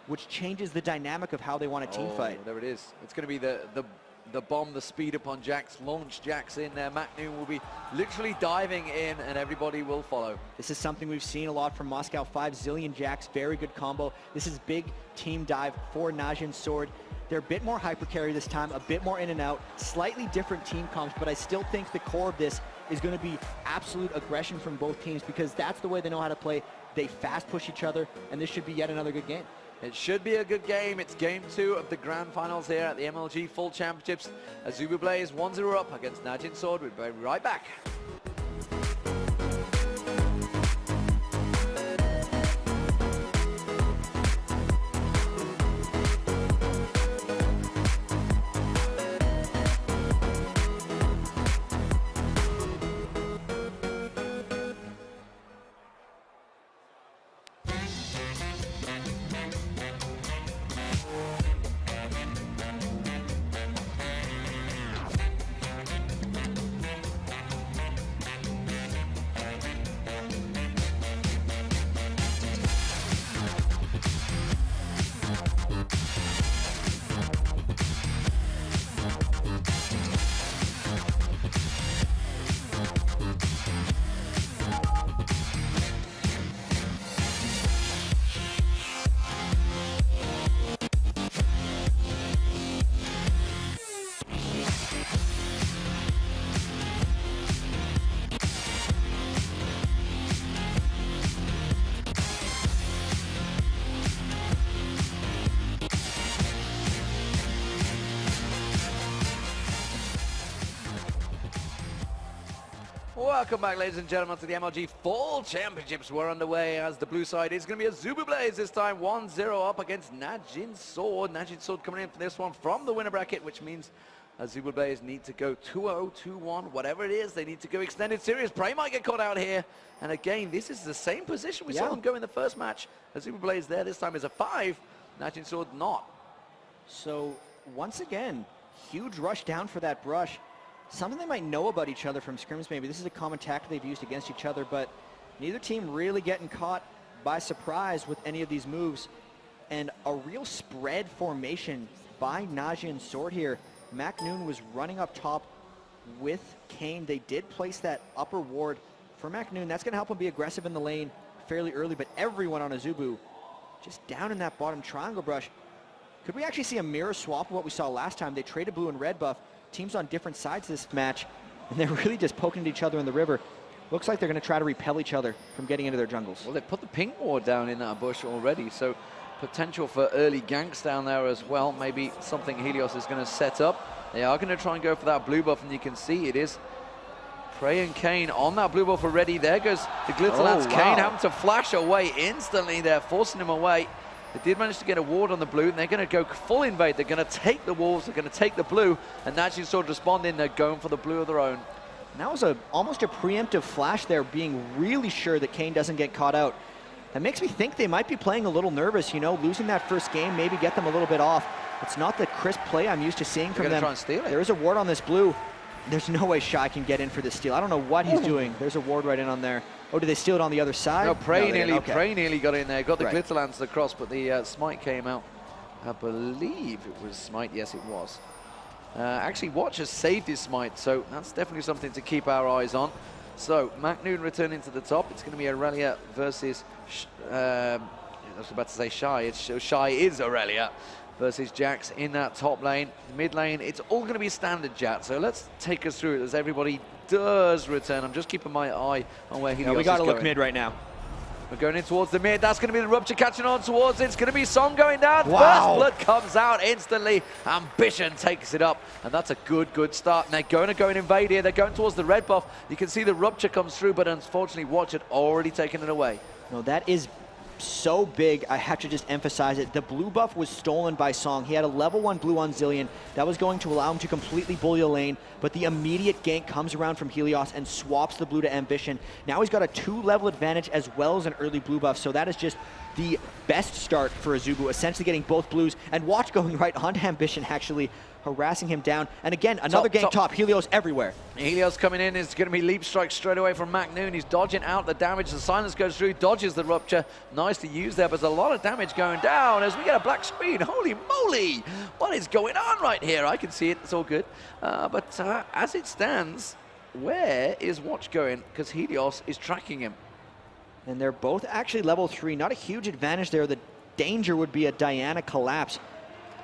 S14: which changes the dynamic of how they want to team fight.
S12: There it is. It's going to be the bomb, the speed upon Jax, launch Jax in there. MaKNooN will be literally diving in and everybody will follow.
S14: This is something we've seen a lot from Moscow 5, Zillion Jax, very good combo. This is big team dive for NAJIN SWORD. They're a bit more hyper carry this time, a bit more in and out, slightly different team comps, but I still think the core of this is going to be absolute aggression from both teams because that's the way they know how to play. They fast push each other, and this should be yet another good game.
S12: It should be a good game. It's game 2 of the grand finals here at the MLG Full Championships. AZUBU BLAZE 1-0 up against NAJIN SWORD. We'll be right back. Welcome back, ladies and gentlemen, to the MLG Fall Championships. We're underway as the blue side is going to be AZUBU BLAZE this time, 1-0 up against NAJIN SWORD. NAJIN SWORD coming in for this one from the winner bracket, which means AZUBU BLAZE need to go 2-0, 2-1, whatever it is. They need to go extended series. Prey might get caught out here. And again, this is the same position we saw them go in the first match. AZUBU BLAZE there this time is a 5. NAJIN SWORD not.
S14: So once again, huge rush down for that brush. Something they might know about each other from scrims maybe. This is a common tactic they've used against each other, but neither team really getting caught by surprise with any of these moves. And a real spread formation by NAJIN SWORD here. MaKNooN was running up top with Cain. They did place that upper ward for MaKNooN. That's going to help him be aggressive in the lane fairly early, but everyone on AZUBU just down in that bottom triangle brush. Could we actually see a mirror swap of what we saw last time? They traded blue and red buff. Teams on different sides this match, and they're really just poking at each other in the river. Looks like they're going to try to repel each other from getting into their jungles.
S12: Well, they put the pink ward down in that bush already, so potential for early ganks down there as well. Maybe something Helios is going to set up. They are going to try and go for that blue buff, and you can see it is Prey and Cain on that blue buff already. There goes the Glitterlance. Cain having to flash away instantly there, forcing him away. They did manage to get a ward on the blue, and they're going to go full invade. They're going to take the walls, they're going to take the blue, and NAJIN SWORD responding. They're going for the blue of their own.
S14: And that was almost a preemptive flash there, being really sure that Cain doesn't get caught out. That makes me think they might be playing a little nervous, you know, losing that first game, maybe get them a little bit off. It's not the crisp play I'm used to seeing from them.
S12: Try and steal it.
S14: There is a ward on this blue. There's no way Shy can get in for this steal. I don't know what he's doing. There's a ward right in on there. Oh, did they steal it on the other side?
S12: No, Prey nearly got in there. Got the Glitterlance across, but the Smite came out. I believe it was Smite. Yes, it was. Actually, Watch has saved his Smite, so that's definitely something to keep our eyes on. So, MaKNooN returning to the top. It's going to be Aurelia versus... I was about to say Shy. Shy is Aurelia versus Jax in that top lane. Mid lane, it's all going to be standard Jatt. So let's take us through it as everybody does return. I'm just keeping my eye on where Helios is going.
S14: We got to look mid right now.
S12: We're going in towards the mid. That's going to be the Rupture catching on towards it. It's going to be Ssong going down.
S14: Wow.
S12: First blood comes out instantly. Ambition takes it up. And that's a good start. And they're going to go and invade here. They're going towards the red buff. You can see the Rupture comes through, but unfortunately Watch had already taken it away.
S14: No, that is so big, I have to just emphasize it. The blue buff was stolen by Ssong. He had a level 1 blue on Zilean that was going to allow him to completely bully a lane, but the immediate gank comes around from Helios and swaps the blue to Ambition. Now he's got a 2-level advantage as well as an early blue buff, so that is just the best start for AZUBU, essentially getting both blues, and watch going right onto Ambition, actually harassing him down. And again, another gank top, Helios everywhere.
S12: Helios coming in is going to be leap strike straight away from MaKNooN. He's dodging out the damage. The silence goes through, dodges the rupture. Nicely used there, but there's a lot of damage going down as we get a black screen. Holy moly! What is going on right here? I can see it. It's all good. But as it stands, where is Watch going? Because Helios is tracking him.
S14: And they're both actually level 3. Not a huge advantage there. The danger would be a Diana collapse.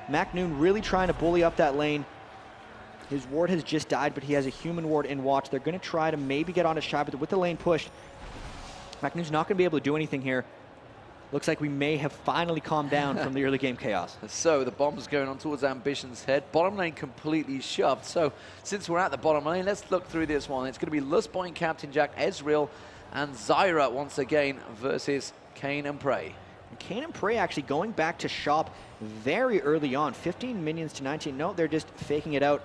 S14: MaKNooN really trying to bully up that lane. His ward has just died, but he has a human ward in Watch. They're going to try to maybe get onto Shy, but with the lane pushed, MaKNoon's not going to be able to do anything here. Looks like we may have finally calmed down from the early game chaos.
S12: So the bomb's going on towards Ambition's head. Bottom lane completely shoved. So since we're at the bottom lane, let's look through this one. It's going to be Lustboy and Captain Jack, Ezreal, and Zyra once again versus Cain and Prey.
S14: Cain and Prey actually going back to shop very early on. 15 minions to 19. No, they're just faking it out.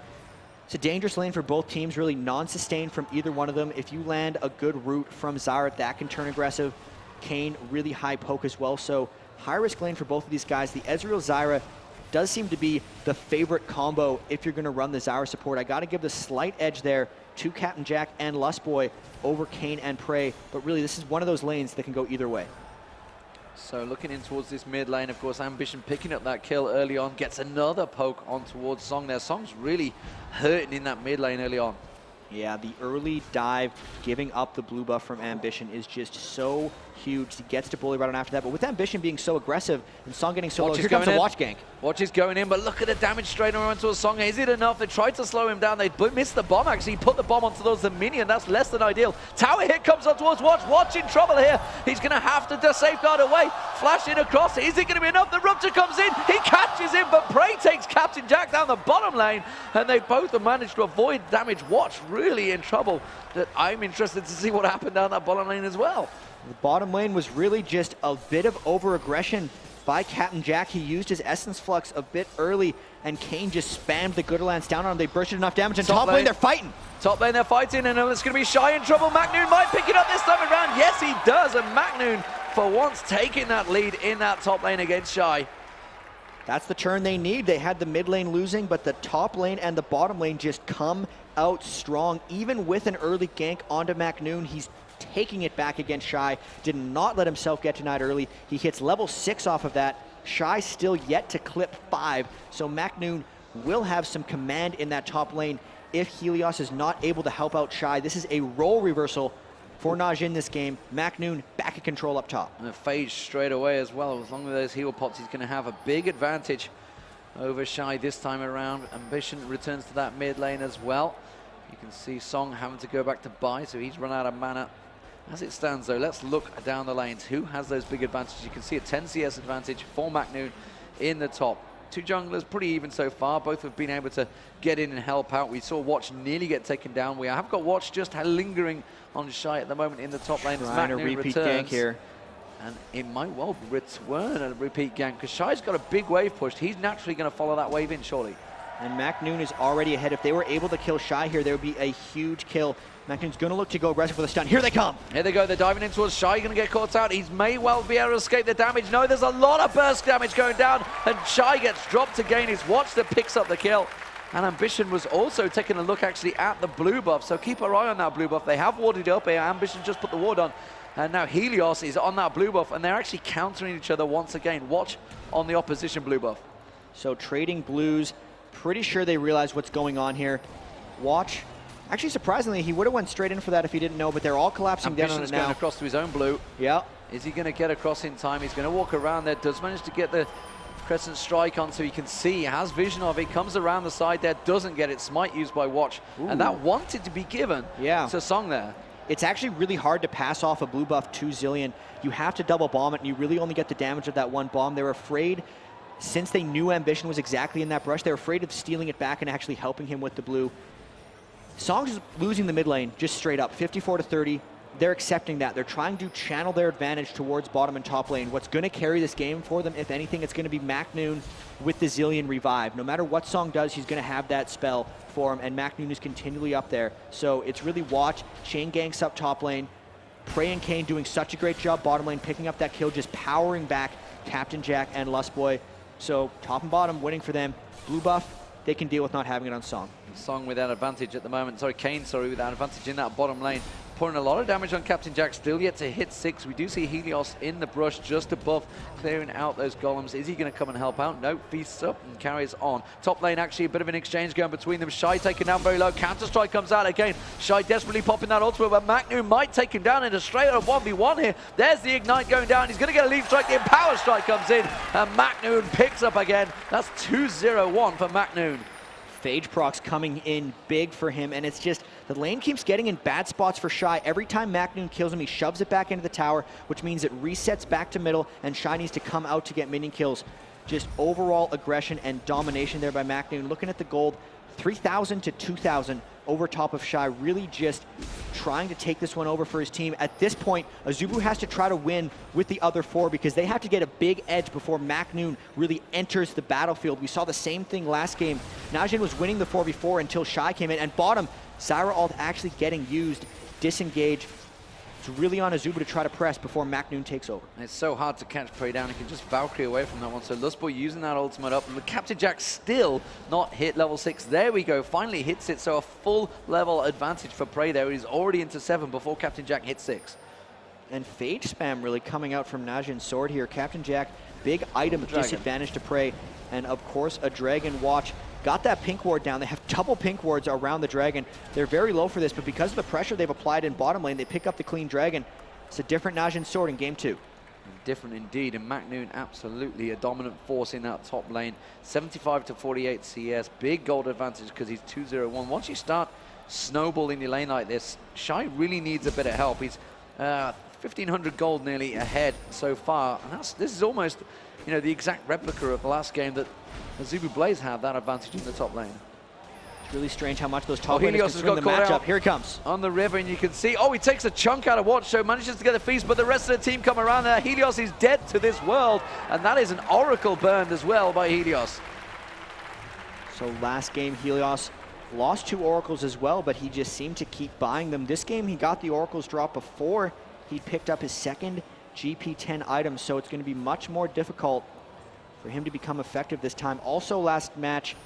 S14: It's a dangerous lane for both teams, really non-sustained from either one of them. If you land a good route from Zyra, that can turn aggressive. Cain, really high poke as well. So high-risk lane for both of these guys. The Ezreal Zyra does seem to be the favorite combo if you're going to run the Zyra support. I got to give the slight edge there to Captain Jack and Lustboy over Cain and Prey. But really, this is one of those lanes that can go either way.
S12: So looking in towards this mid lane, of course, Ambition picking up that kill early on, gets another poke on towards Ssong there. Ssong's really hurting in that mid lane early on.
S14: Yeah, the early dive, giving up the blue buff from Ambition is just so huge. He gets to bully right on after that, but with Ambition being so aggressive and Ssong getting so low, here comes a Watch gank.
S12: Watch is going in, but look at the damage straight on to Ssong. Is it enough? They tried to slow him down. They missed the bomb, actually. He put the bomb onto those, the minion. That's less than ideal. Tower hit comes on towards Watch. Watch in trouble here. He's going to have to safeguard away. Flash in across. Is it going to be enough? The Rupture comes in. He catches him, but Prey takes Captain Jack down the bottom lane, and they both have managed to avoid damage. Watch really in trouble. That I'm interested to see what happened down that bottom lane as well.
S14: The bottom lane was really just a bit of over-aggression by Captain Jack. He used his Essence Flux a bit early, and Cain just spammed the Gooderlands down on him. They bursted enough damage, and top lane they're fighting.
S12: Top lane they're fighting, and it's going to be Shy in trouble. MaKNooN might pick it up this time around. Yes, he does, and MaKNooN, for once, taking that lead in that top lane against Shy.
S14: That's the turn they need. They had the mid lane losing, but the top lane and the bottom lane just come out strong. Even with an early gank onto MaKNooN, he's taking it back against Shy. Did not let himself get denied early. He hits level 6 off of that. Shy still yet to clip 5, so MaKNooN will have some command in that top lane if Helios is not able to help out Shy. This is a role reversal for NAJIN this game. MaKNooN back in control up top.
S12: And a phase straight away as well. As long as those heal pots, he's going to have a big advantage over Shy this time around. Ambition returns to that mid lane as well. You can see Ssong having to go back to buy, so he's run out of mana. As it stands, though, let's look down the lanes. Who has those big advantages? You can see a 10 CS advantage for MaKNooN in the top. Two junglers, pretty even so far. Both have been able to get in and help out. We saw Watch nearly get taken down. We have got Watch just lingering on Shy at the moment in the top lane.
S14: Trying to repeat gank here.
S12: And it might well return a repeat gank, because Shy's got a big wave pushed. He's naturally going to follow that wave in, surely.
S14: And MaKNooN is already ahead. If they were able to kill Shy here, there would be a huge kill. MaKNoon's going to look to go aggressive with a stun. Here they come.
S12: Here they go. They're diving in towards Shy. Going to get caught out. He may well be able to escape the damage. No, there's a lot of burst damage going down, and Shy gets dropped again. It's Watch that picks up the kill. And Ambition was also taking a look actually at the blue buff, so keep our eye on that blue buff. They have warded up here. Ambition just put the ward on, and now Helios is on that blue buff, and they're actually countering each other once again. Watch on the opposition blue buff.
S14: So trading blues. Pretty sure they realize what's going on here. Watch. Actually, surprisingly, he would have went straight in for that if he didn't know, but they're all collapsing down on it now.
S12: Going across to his own blue.
S14: Yeah.
S12: Is he going to get across in time? He's going to walk around there. Does manage to get the Crescent Strike on so he can see. He has vision of it. Comes around the side there. Doesn't get it. Smite used by Watch. Ooh. And that wanted to be given to Ssong there.
S14: It's actually really hard to pass off a blue buff to Zilean. You have to double bomb it, and you really only get the damage of that one bomb. They're afraid, since they knew Ambition was exactly in that brush, they're afraid of stealing it back and actually helping him with the blue. Ssong's losing the mid lane, just straight up, 54 to 30. they're accepting that. They're trying to channel their advantage towards bottom and top lane. What's going to carry this game for them, if anything, it's going to be MaKNooN with the Zillion Revive. No matter what Ssong does, he's going to have that spell for him, and MaKNooN is continually up there. So it's really watch, chain ganks up top lane, Prey and Cain doing such a great job bottom lane, picking up that kill, just powering back Captain Jack and Lustboy. So top and bottom winning for them. Blue buff, they can deal with not having it on Ssong.
S12: Ssong with that advantage at the moment. Sorry, Cain, with that advantage in that bottom lane. Pouring a lot of damage on Captain Jack, still yet to hit 6. We do see Helios in the brush just above, clearing out those golems. Is he going to come and help out? No, feasts up and carries on. Top lane, actually, a bit of an exchange going between them. Shy taken down very low. Counter-strike comes out again. Shy desperately popping that ultimate, but MaKNooN might take him down in a straight-up 1v1 here. There's the Ignite going down. He's going to get a leap strike. The Empower Strike comes in, and MaKNooN picks up again. That's 2-0-1 for MaKNooN.
S14: Phage procs coming in big for him, and it's just the lane keeps getting in bad spots for Shy. Every time MaKNooN kills him, he shoves it back into the tower, which means it resets back to middle, and Shy needs to come out to get minion kills. Just overall aggression and domination there by MaKNooN. Looking at the gold, 3,000 to 2,000 over top of Shy, really just trying to take this one over for his team. At this point, AZUBU has to try to win with the other 4 because they have to get a big edge before MaKNooN really enters the battlefield. We saw the same thing last game. Najin was winning the 4v4 until Shy came in, and bottom, Zyra ult actually getting used, disengage. It's really on AZUBU to try to press before MaKNooN takes over.
S12: It's so hard to catch Prey down. He can just Valkyrie away from that one. So Lustboy using that ultimate up. And the Captain Jack still not hit level 6. There we go. Finally hits it. So a full level advantage for Prey there. He's already into 7 before Captain Jack hits 6.
S14: And Phage spam really coming out from NAJIN SWORD here. Captain Jack, big item disadvantage to Prey. And of course, a Dragon Watch. Got that pink ward down. They have double pink wards around the dragon. They're very low for this, but because of the pressure they've applied in bottom lane, they pick up the clean dragon. It's a different NAJIN SWORD in game 2.
S12: Different indeed, and MaKNooN absolutely a dominant force in that top lane. 75 to 48 CS, big gold advantage because he's 2-0-1. Once you start snowballing your lane like this, Shy really needs a bit of help. He's 1,500 gold nearly ahead so far, and this is almost, you know, the exact replica of the last game that AZUBU BLAZE had that advantage in the top lane.
S14: It's really strange how much those top laners
S12: Helios
S14: can swing the matchup. Here he comes.
S12: On the river, and you can see, he takes a chunk out of Watch, so manages to get the feast, but the rest of the team come around there. Helios is dead to this world, and that is an Oracle burned as well by Helios.
S14: So last game, Helios lost 2 Oracles as well, but he just seemed to keep buying them. This game, he got the Oracles drop before he picked up his second GP10 item, so it's going to be much more difficult for him to become effective this time. Also last match,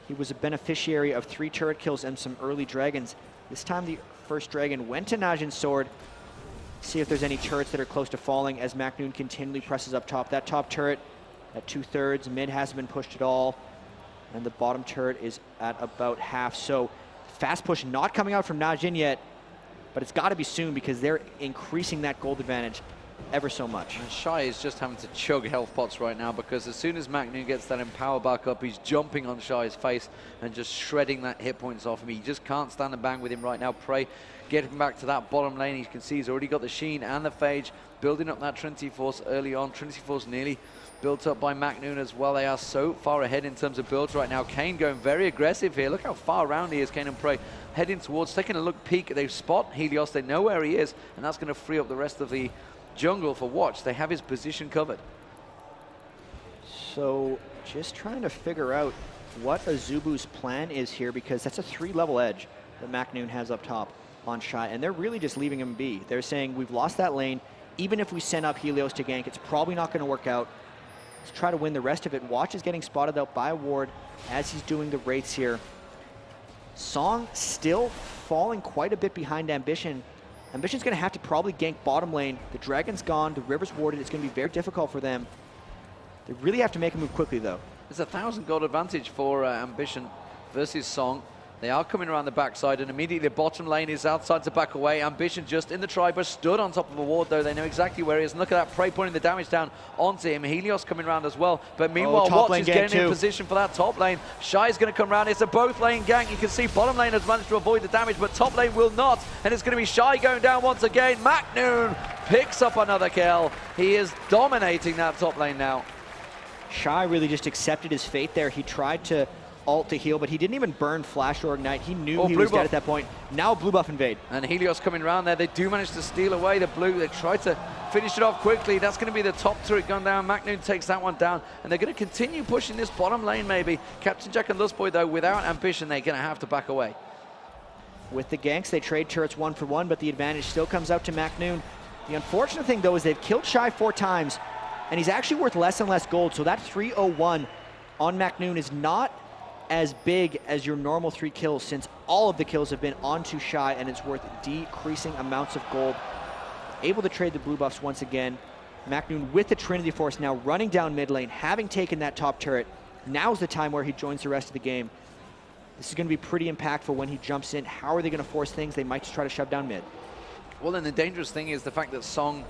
S14: he was a beneficiary of 3 turret kills and some early dragons. This time the first dragon went to NAJIN SWORD. See if there's any turrets that are close to falling as MaKNooN continually presses up top. That top turret at 2/3, mid hasn't been pushed at all, and the bottom turret is at about half. So fast push not coming out from NAJIN yet, but it's got to be soon because they're increasing that gold advantage ever so much.
S12: And Shy is just having to chug health pots right now because as soon as MaKNooN gets that Empower back up, he's jumping on Shy's face and just shredding that hit points off him. He just can't stand and bang with him right now. Prey getting back to that bottom lane. You can see he's already got the Sheen and the Phage, building up that Trinity Force early on. Trinity Force nearly built up by MaKNooN as well. They are so far ahead in terms of builds right now. Cain going very aggressive here. Look how far around he is, Cain and Prey. Heading towards, taking a look peek. They spot Helios. They know where he is, and that's going to free up the rest of the jungle for Watch. They have his position covered.
S14: So just trying to figure out what AZUBU's plan is here, because that's a 3-level edge that MaKNooN has up top on Shy, and they're really just leaving him be. They're saying, we've lost that lane. Even if we send up Helios to gank, it's probably not going to work out. Let's try to win the rest of it. Watch is getting spotted out by Ward as he's doing the wraiths here. Ssong still falling quite a bit behind Ambition. Ambition's going to have to probably gank bottom lane. The dragon's gone, the river's warded. It's going to be very difficult for them. They really have to make a move quickly, though.
S12: There's 1,000 gold advantage for Ambition versus Ssong. They are coming around the backside, and immediately the bottom lane is outside to back away. Ambition just in the triber, stood on top of a ward, though. They know exactly where he is. And look at that, Prey putting the damage down onto him. Helios coming around as well. But meanwhile, Watch is getting in position for that top lane. Shy's going to come around. It's a both lane gank. You can see bottom lane has managed to avoid the damage, but top lane will not. And it's going to be Shy going down once again. MaKNooN picks up another kill. He is dominating that top lane now.
S14: Shy really just accepted his fate there. He tried to ult to heal, but he didn't even burn Flash or Ignite. He knew he was dead at that point. Now blue buff invade.
S12: And Helios coming around there. They do manage to steal away the blue. They try to finish it off quickly. That's going to be the top turret gun down. MaKNooN takes that one down, and they're going to continue pushing this bottom lane maybe. Captain Jack and Lustboy, though, without ambition, they're going to have to back away.
S14: With the ganks, they trade turrets 1 for 1, but the advantage still comes out to MaKNooN. The unfortunate thing, though, is they've killed Shy 4 times, and he's actually worth less and less gold, so that 301 on MaKNooN is not as big as your normal 3 kills, since all of the kills have been onto Shy, and it's worth decreasing amounts of gold. Able to trade the blue buffs once again. MaKNooN with the Trinity Force now running down mid lane, having taken that top turret. Now's the time where he joins the rest of the game. This is going to be pretty impactful when he jumps in. How are they going to force things? They might just try to shove down mid.
S12: Well, and the dangerous thing is the fact that Ssong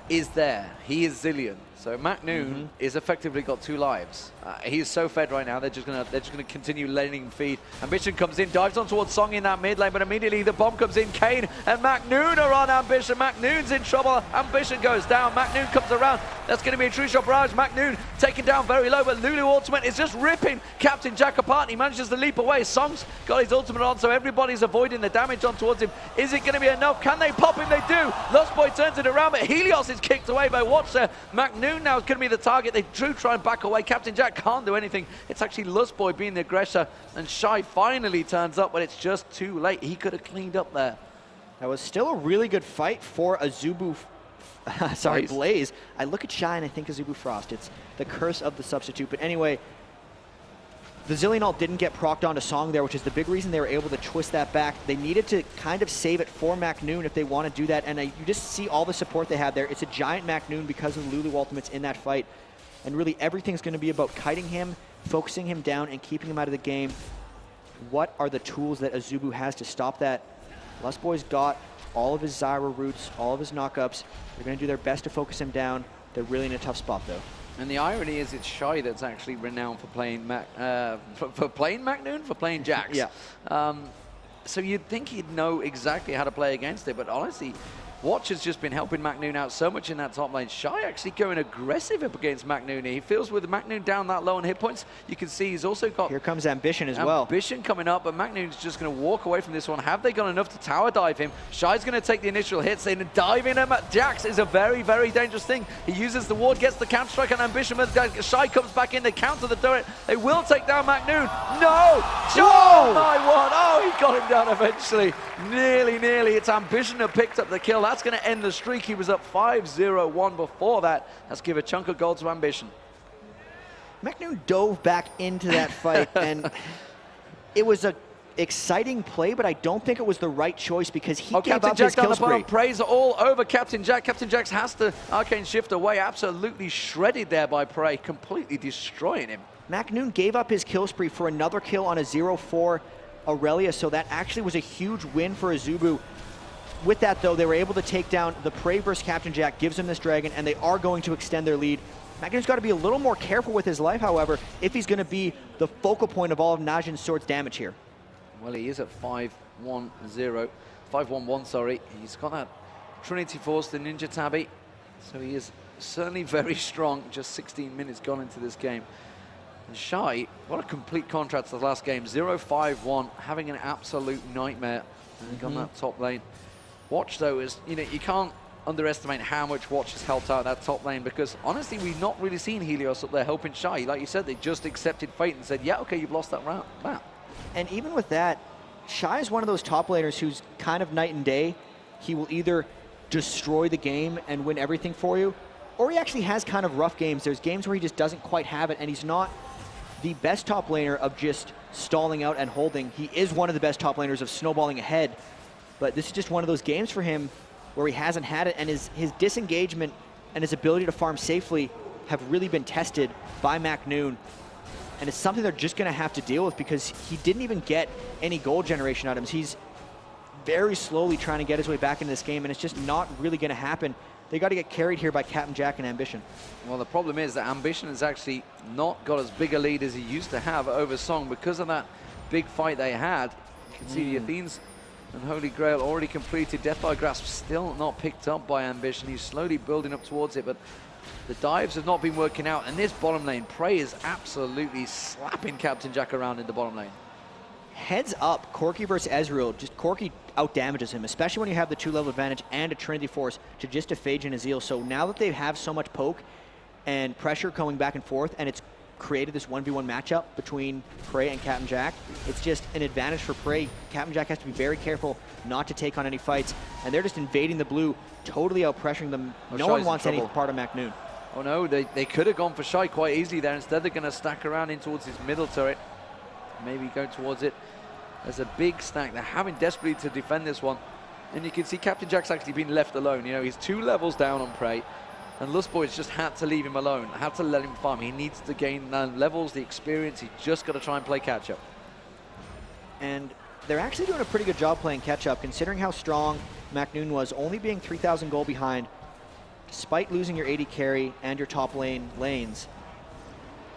S12: is there. He is Zillion. So MaKNooN is effectively got 2 lives. He is so fed right now. They're just gonna continue letting him feed. Ambition comes in, dives on towards Ssong in that mid lane, but immediately the bomb comes in. Cain and MaKNooN are on Ambition. MaKNoon's in trouble. Ambition goes down. MaKNooN comes around. That's going to be a true shot barrage. MaKNooN taken down very low, but Lulu ultimate is just ripping Captain Jack apart. He manages to leap away. Ssong's got his ultimate on, so everybody's avoiding the damage on towards him. Is it going to be enough? Can they pop him? They do. Lustboy turns it around, but Helios is kicked away by Watch there. MaKNooN now is going to be the target. They do try and back away. Captain Jack can't do anything. It's actually Lustboy being the aggressor, and Shy finally turns up, but it's just too late. He could have cleaned up there.
S14: That was still a really good fight for AZUBU Blaze. I look at Shy and I think AZUBU Frost. It's the curse of the substitute. But anyway, the Zillion ult didn't get procced onto Ssong there, which is the big reason they were able to twist that back. They needed to kind of save it for MaKNooN if they want to do that, and you just see all the support they have there. It's a giant MaKNooN because of the Lulu ultimates in that fight, and really everything's going to be about kiting him, focusing him down, and keeping him out of the game. What are the tools that AZUBU has to stop that? Lustboy's got all of his Zyra roots, all of his knockups. They're going to do their best to focus him down. They're really in a tough spot, though.
S12: And the irony is it's Shy that's actually renowned for playing MaKNooN, for playing Jax.
S14: Yeah.
S12: So you'd think he'd know exactly how to play against it, but honestly, Watch has just been helping MaKNooN out so much in that top lane. Shy actually going aggressive up against MaKNooN. He feels with MaKNooN down that low on hit points, you can see he's also got...
S14: Here comes Ambition as well.
S12: Ambition coming up, but MaKNooN's just going to walk away from this one. Have they got enough to tower dive him? Shy's going to take the initial hits. They dive in him at Jax is a very, very dangerous thing. He uses the ward, gets the counter strike on Ambition, but Shy comes back in, they counter the turret. They will take down MaKNooN. No! Oh my word! Oh, he got him down eventually. Nearly. It's Ambition that picked up the kill. That's going to end the streak. He was up 5-0-1 before that. Let's give a chunk of gold to Ambition.
S14: MaKNooN dove back into that fight, and it was a exciting play, but I don't think it was the right choice because he gave
S12: Captain
S14: up
S12: Jack
S14: his kill spree.
S12: Praise all over Captain Jack. Captain Jack has to arcane shift away. Absolutely shredded there by Prey, completely destroying him.
S14: MaKNooN gave up his kill spree for another kill on a 0-4 Aurelia, so that actually was a huge win for AZUBU. With that, though, they were able to take down the Prey versus Captain Jack, gives him this dragon, and they are going to extend their lead. MaKNoon's got to be a little more careful with his life, however, if he's going to be the focal point of all of NAJIN SWORD's damage here.
S12: Well, he is at 5-1-1, sorry. He's got that Trinity Force, the Ninja Tabby, so he is certainly very strong. Just 16 minutes gone into this game. And Shy, what a complete contrast to the last game. 0-5-1, having an absolute nightmare on that top lane. Watch, though, is, you can't underestimate how much Watch has helped out that top lane, because honestly, we've not really seen Helios up there helping Shy. Like you said, they just accepted fate and said, yeah, okay, you've lost that round.
S14: And even with that, Shy is one of those top laners who's kind of night and day. He will either destroy the game and win everything for you, or he actually has kind of rough games. There's games where he just doesn't quite have it, and he's not the best top laner of just stalling out and holding. He is one of the best top laners of snowballing ahead, but this is just one of those games for him where he hasn't had it, and his disengagement and his ability to farm safely have really been tested by MaKNooN, and it's something they're just going to have to deal with because he didn't even get any gold generation items. He's very slowly trying to get his way back into this game, and it's just not really going to happen. They got to get carried here by Captain Jack and Ambition.
S12: Well, the problem is that Ambition has actually not got as big a lead as he used to have over Ssong because of that big fight they had. You can see the Athenes and Holy Grail already completed. Death by Grasp still not picked up by Ambition. He's slowly building up towards it, but The dives have not been working out, and this bottom lane, Prey is absolutely slapping Captain Jack around in the bottom lane.
S14: Heads up, Corki versus Ezreal, just Corki out-damages him, especially when you have the 2-level advantage and a Trinity Force to just a Phage and a Zeal. So now that they have so much poke and pressure going back and forth, and it's created this 1v1 matchup between Prey and Captain Jack, it's just an advantage for Prey. Captain Jack has to be very careful not to take on any fights, and they're just invading the blue, totally out-pressuring them. No one wants any part of MaKNooN.
S12: Oh no, they could have gone for Shy quite easily there. Instead, they're going to stack around in towards his middle turret. Maybe go towards it. There's a big stack. They're having desperately to defend this one. And you can see Captain Jack's actually been left alone. You know, he's 2 levels down on Prey. And Lustboy's just had to leave him alone. Had to let him farm. He needs to gain the levels, the experience. He's just got to try and play catch-up.
S14: And they're actually doing a pretty good job playing catch-up, considering how strong MaKNooN was, only being 3,000 gold behind. Despite losing your AD carry and your top lanes,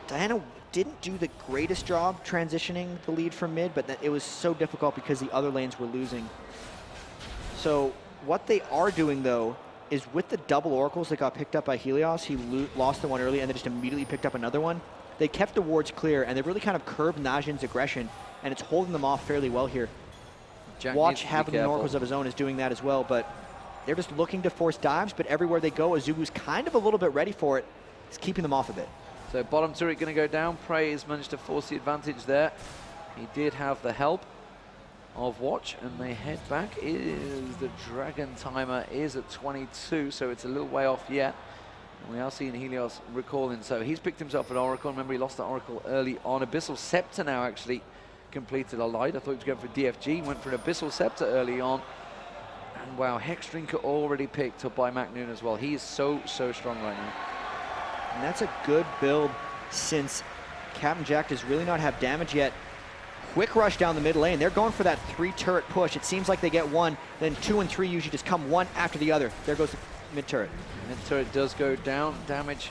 S14: Diana didn't do the greatest job transitioning the lead from mid, but it was so difficult because the other lanes were losing. So what they are doing, though, is with the double oracles that got picked up by Helios, he lost the one early and then just immediately picked up another one. They kept the wards clear, and they really kind of curbed Najin's aggression, and it's holding them off fairly well here.
S12: Jack
S14: Watch having the oracles of his own is doing that as well, but they're just looking to force dives, but everywhere they go, AZUBU's kind of a little bit ready for it. It's keeping them off a bit.
S12: So bottom turret going to go down. Prey has managed to force the advantage there. He did have the help of Watch, and they head back. The Dragon timer is at 22, so it's a little way off yet. And we are seeing Helios recalling. So he's picked himself an Oracle. Remember, he lost the Oracle early on. Abyssal Scepter now actually completed a light. I thought he was going for DFG. Went for an Abyssal Scepter early on. And wow, Hexdrinker already picked up by MaKNooN as well. He is so strong right now.
S14: And that's a good build since Captain Jack does really not have damage yet. Quick rush down the mid lane. They're going for that 3-turret push. It seems like they get one, then 2 and 3 usually just come one after the other. There goes the mid turret.
S12: Mid turret does go down. Damage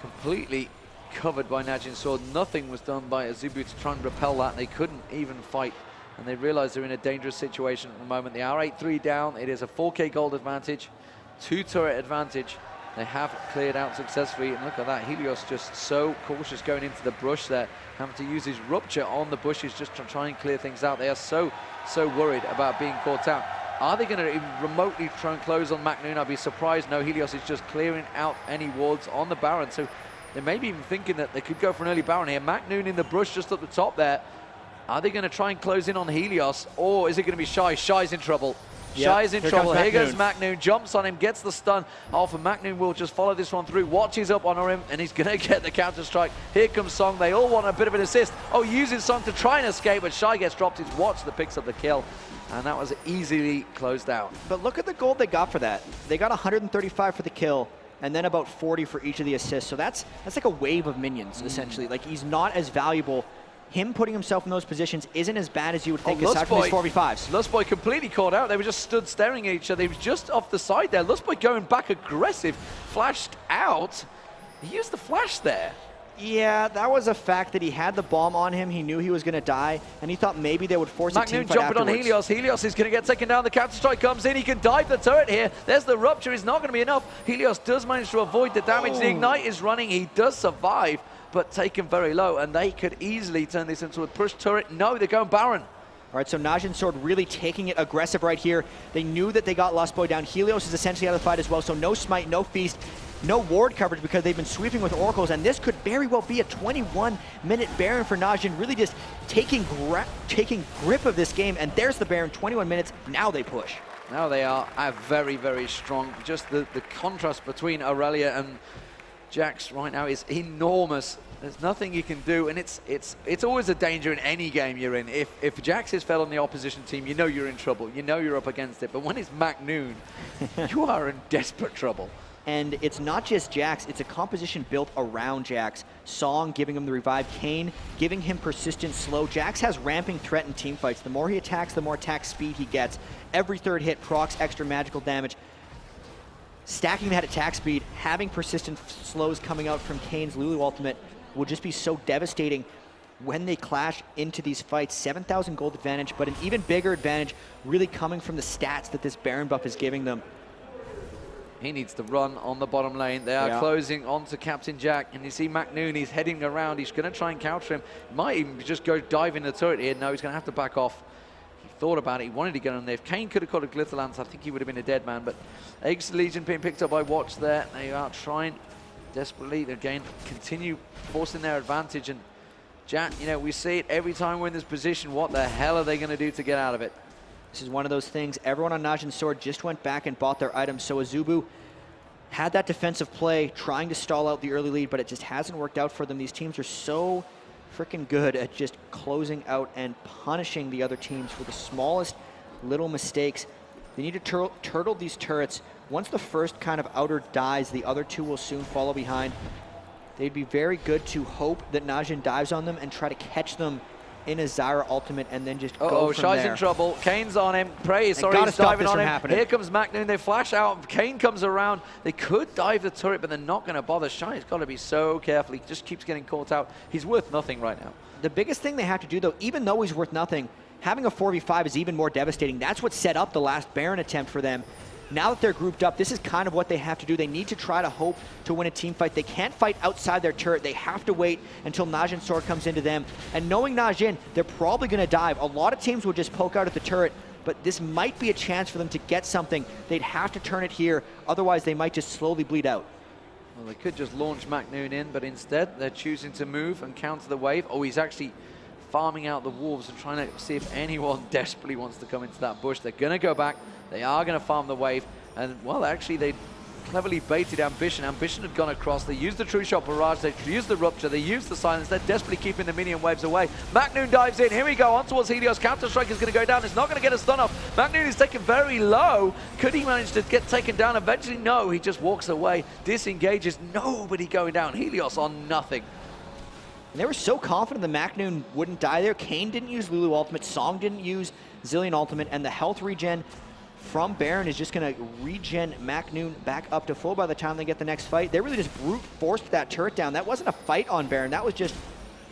S12: completely covered by NAJIN SWORD. Nothing was done by AZUBU to try and repel that. They couldn't even fight. And they realize they're in a dangerous situation at the moment. They are 8-3 down. It is a 4K gold advantage, 2-turret advantage. They have cleared out successfully. And look at that, Helios just so cautious going into the brush there, having to use his rupture on the bushes just to try and clear things out. They are so worried about being caught out. Are they going to even remotely try and close on MaKNooN? I'd be surprised. No, Helios is just clearing out any wards on the Baron. So they may be even thinking that they could go for an early Baron here. MaKNooN in the brush just at the top there. Are they going to try and close in on Helios, or is it going to be Shy? Shy's in trouble. Shy's in trouble. Here goes MaKNooN, jumps on him, gets the stun off, and MaKNooN will just follow this one through. Watches up on him, and he's going to get the counter-strike. Here comes Ssong. They all want a bit of an assist. Oh, using Ssong to try and escape, but Shy gets dropped. It's Watch that picks up the kill, and that was easily closed out.
S14: But look at the gold they got for that. They got 135 for the kill, and then about 40 for each of the assists. So that's like a wave of minions, essentially. Like, he's not as valuable. Him putting himself in those positions isn't as bad as you would think, aside from his 4v5s.
S12: Lustboy completely caught out. They were just stood staring at each other. He was just off the side there. Lustboy going back aggressive, flashed out. He used the flash there.
S14: Yeah, that was a fact that he had the bomb on him. He knew he was going to die, and he thought maybe they would force a team fight
S12: jumping on Helios. Helios is going to get taken down. The counter-strike comes in. He can dive the turret here. There's the rupture. It's not going to be enough. Helios does manage to avoid the damage. The ignite is running. He does survive, but taken very low, and they could easily turn this into a push turret. No, they're going Baron.
S14: All right, so NAJIN SWORD really taking it aggressive right here. They knew that they got Lustboy down. Helios is essentially out of the fight as well, so no smite, no feast, no ward coverage because they've been sweeping with oracles, and this could very well be a 21-minute Baron for NAJIN, really just taking grip of this game, and there's the Baron, 21 minutes, now they push.
S12: Now they are very strong. Just the contrast between Aurelia and Jax right now is enormous. There's nothing you can do, and it's always a danger in any game you're in. If Jax is fell on the opposition team, you know you're in trouble. You know you're up against it. But when it's MaKNooN, you are in desperate trouble.
S14: And it's not just Jax, it's a composition built around Jax. Ssong giving him the revive, Cain giving him persistent slow. Jax has ramping threat in team fights. The more he attacks, the more attack speed he gets. Every third hit procs extra magical damage. Stacking that attack speed, having persistent slows coming out from Cain's Lulu ultimate will just be so devastating when they clash into these fights. 7,000 gold advantage, but an even bigger advantage really coming from the stats that this Baron buff is giving them.
S12: He needs to run on the bottom lane. They are closing onto Captain Jack. And you see MaKNooN, he's heading around. He's going to try and counter him. Might even just go dive in the turret here. No, he's going to have to back off. He thought about it. He wanted to get on there. If Cain could have caught a Glither Lance, I think he would have been a dead man. But Aegis Legion being picked up by Watch there. They are trying desperately. Again, continue forcing their advantage. And Jatt, you know, we see it every time we're in this position. What the hell are they going to do to get out of it?
S14: This is one of those things. Everyone on NAJIN SWORD just went back and bought their items. So AZUBU had that defensive play, trying to stall out the early lead, but it just hasn't worked out for them. These teams are so freaking good at just closing out and punishing the other teams for the smallest little mistakes. They need to turtle these turrets. Once the first kind of outer dies, the other two will soon follow behind. They'd be very good to hope that NAJIN dives on them and try to catch them in a Zyra ultimate and then just go from
S12: Shy's
S14: there.
S12: in trouble. Cain's on him. He's diving on him.
S14: Happening.
S12: Here comes MaKNooN. They flash out. Cain comes around. They could dive the turret, but they're not going to bother. Shy's got to be so careful. He just keeps getting caught out. He's worth nothing right now.
S14: The biggest thing they have to do, though, even though he's worth nothing, having a 4v5 is even more devastating. That's what set up the last Baron attempt for them. Now that they're grouped up, this is kind of what they have to do. They need to try to hope to win a team fight. They can't fight outside their turret. They have to wait until NAJIN SWORD comes into them. And knowing NAJIN, they're probably going to dive. A lot of teams will just poke out at the turret, but this might be a chance for them to get something. They'd have to turn it here. Otherwise, they might just slowly bleed out.
S12: Well, they could just launch MaKNooN in, but instead they're choosing to move and counter the wave. Oh, he's actually farming out the wolves and trying to see if anyone desperately wants to come into that bush. They're going to go back. They are going to farm the wave. And, well, actually, they cleverly baited Ambition. Ambition had gone across. They used the True Shot Barrage. They used the Rupture. They used the Silence. They're desperately keeping the minion waves away. MaKNooN dives in. Here we go. On towards Helios. Counter-Strike is going to go down. It's not going to get a stun off. MaKNooN is taken very low. Could he manage to get taken down eventually? No. He just walks away. Disengages. Nobody going down. Helios on nothing.
S14: And they were so confident that MaKNooN wouldn't die there. Cain didn't use Lulu ultimate. Ssong didn't use Zillion ultimate. And the health regen from Baron is just going to regen MaKNooN back up to full by the time they get the next fight. They really just brute forced that turret down. That wasn't a fight on Baron. That was just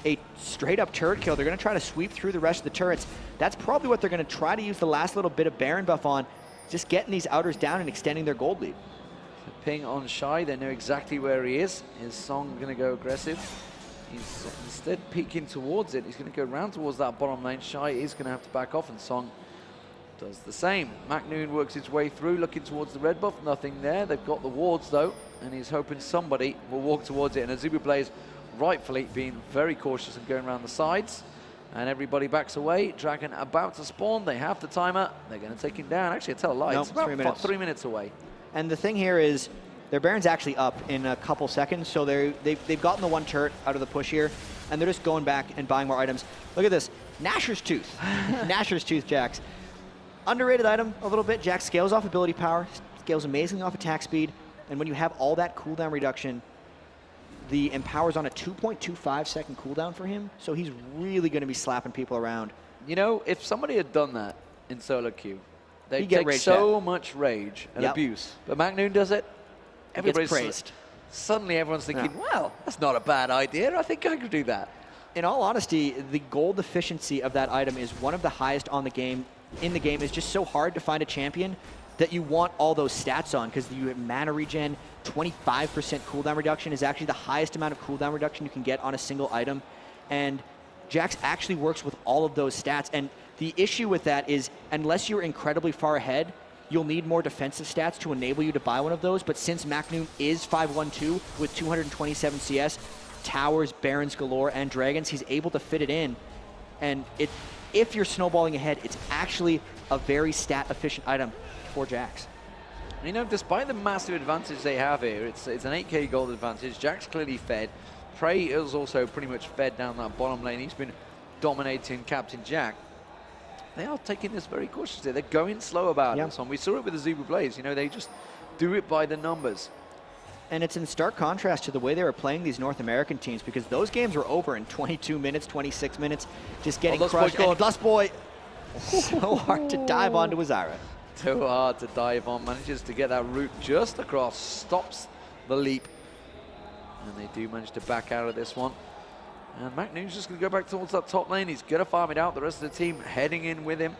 S14: a straight up turret kill. They're going to try to sweep through the rest of the turrets. That's probably what they're going to try to use the last little bit of Baron buff on, just getting these outers down and extending their gold lead.
S12: So ping on Shy. They know exactly where he is. Is Ssong going to go aggressive? He's instead peeking towards it. He's going to go round towards that bottom lane. Shy is going to have to back off, and Ssong does the same. MaKNooN works his way through, looking towards the red buff. Nothing there. They've got the wards, though, and he's hoping somebody will walk towards it. And AZUBU BLAZE rightfully being very cautious and going around the sides. And everybody backs away. Dragon about to spawn. They have the timer. They're going to take him down. Actually, I tell a lie.
S14: No,
S12: it's about
S14: 3 minutes.
S12: 3 minutes away.
S14: And the thing here is, their Baron's actually up in a couple seconds, so they've gotten the one turret out of the push here, and they're just going back and buying more items. Look at this. Nashor's Tooth. Nashor's Tooth, Jax. Underrated item a little bit. Jax scales off ability power, scales amazingly off attack speed, and when you have all that cooldown reduction, the Empower's on a 2.25 second cooldown for him, so he's really going to be slapping people around.
S12: You know, if somebody had done that in solo queue, they'd take so much rage and abuse. But MaKNooN does it. Everybody's
S14: praised.
S12: Suddenly everyone's thinking, well, that's not a bad idea. I think I could do that.
S14: In all honesty, the gold efficiency of that item is one of the highest on the game. In the game, it's just so hard to find a champion that you want all those stats on, because you have mana regen, 25% cooldown reduction is actually the highest amount of cooldown reduction you can get on a single item. And Jax actually works with all of those stats. And the issue with that is, unless you're incredibly far ahead, you'll need more defensive stats to enable you to buy one of those. But since MaKNooN is 512 with 227 CS, towers, barons galore, and dragons, he's able to fit it in. And if you're snowballing ahead, it's actually a very stat-efficient item for Jax.
S12: You know, despite the massive advantage they have here, it's an 8k gold advantage. Jax clearly fed. Prey is also pretty much fed down that bottom lane. He's been dominating Captain Jack. They are taking this very cautiously. They're going slow about this one. We saw it with the AZUBU BLAZE. You know, they just do it by the numbers.
S14: And it's in stark contrast to the way they were playing these North American teams, because those games were over in 22 minutes, 26 minutes, just getting crushed. And Lustboy, so hard to dive onto Zyra.
S12: Too hard to dive on. Manages to get that route just across, stops the leap. And they do manage to back out of this one. And MaKNoon's just going to go back towards that top lane. He's going to farm it out. The rest of the team heading in with him.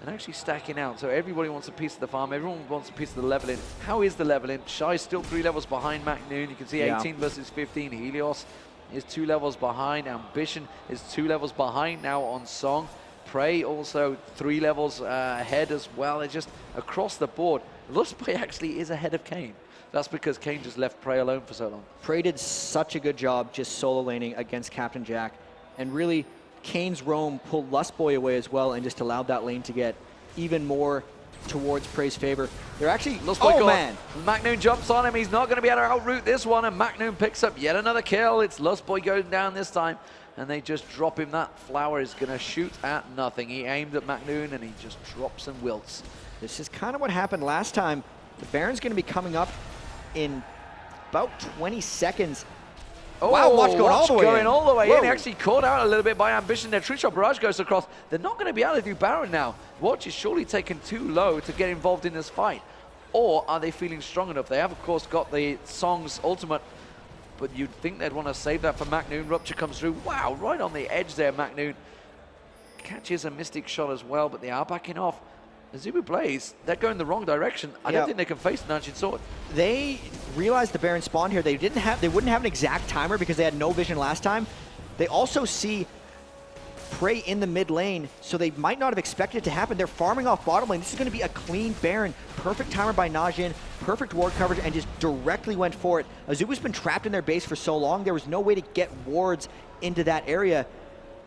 S12: and actually stacking out. So everybody wants a piece of the farm, everyone wants a piece of the leveling. How is the leveling? Shy's still 3 levels behind MaKNooN. You can see 18 versus 15. Helios is 2 levels behind. Ambition is 2 levels behind now on Ssong. Prey also 3 levels ahead as well. It's just across the board. Lustboy actually is ahead of Cain. That's because Cain just left Prey alone for so long.
S14: Prey did such a good job just solo laning against Captain Jack, and really Cain's roam pulled Lustboy away as well and just allowed that lane to get even more towards Prey's favor. They're actually,
S12: Lustboy man. MaKNooN jumps on him. He's not going to be able to outroot this one, and MaKNooN picks up yet another kill. It's Lustboy going down this time, and they just drop him. That flower is going to shoot at nothing. He aimed at MaKNooN, and he just drops and wilts.
S14: This is kind of what happened last time. The Baron's going to be coming up in about 20 seconds.
S12: Oh,
S14: wow, watch going all the way
S12: going
S14: in.
S12: all the way in. Actually caught out a little bit by Ambition. Their tree shot barrage goes across. They're not going to be able to do Baron now. Watch is surely taken too low to get involved in this fight. Or are they feeling strong enough? They have, of course, got the Ssong's ultimate, but you'd think they'd want to save that for MaKNooN. Rupture comes through. Wow, right on the edge there, MaKNooN. Catches a Mystic shot as well, but they are backing off. AZUBU BLAZE, they're going the wrong direction. I don't think they can face NAJIN SWORD.
S14: They realized the Baron spawned here. They wouldn't have an exact timer because they had no vision last time. They also see Prey in the mid lane, so they might not have expected it to happen. They're farming off bottom lane. This is going to be a clean Baron. Perfect timer by NAJIN, perfect ward coverage, and just directly went for it. AZUBU's been trapped in their base for so long, there was no way to get wards into that area.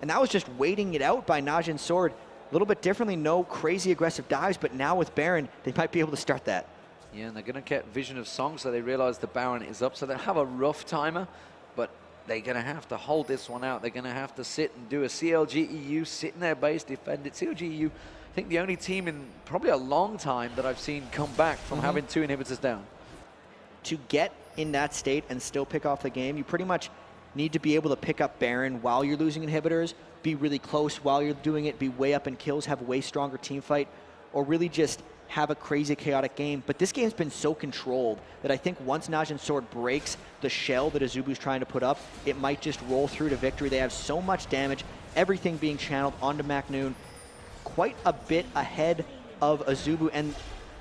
S14: And that was just waiting it out by NAJIN SWORD. A little bit differently, no crazy aggressive dives, but now with Baron, they might be able to start that.
S12: Yeah, and they're going to get vision of Ssong, so they realize the Baron is up. So they have a rough timer, but they're going to have to hold this one out. They're going to have to sit and do a CLG EU, sit in their base, defend it. CLG EU, I think the only team in probably a long time that I've seen come back from having 2 inhibitors down.
S14: To get in that state and still pick off the game, you pretty much need to be able to pick up Baron while you're losing inhibitors, be really close while you're doing it, be way up in kills, have a way stronger team fight, or really just have a crazy chaotic game. But this game's been so controlled that I think once NAJIN SWORD breaks the shell that AZUBU's trying to put up, it might just roll through to victory. They have so much damage, everything being channeled onto MaKNooN, quite a bit ahead of AZUBU, and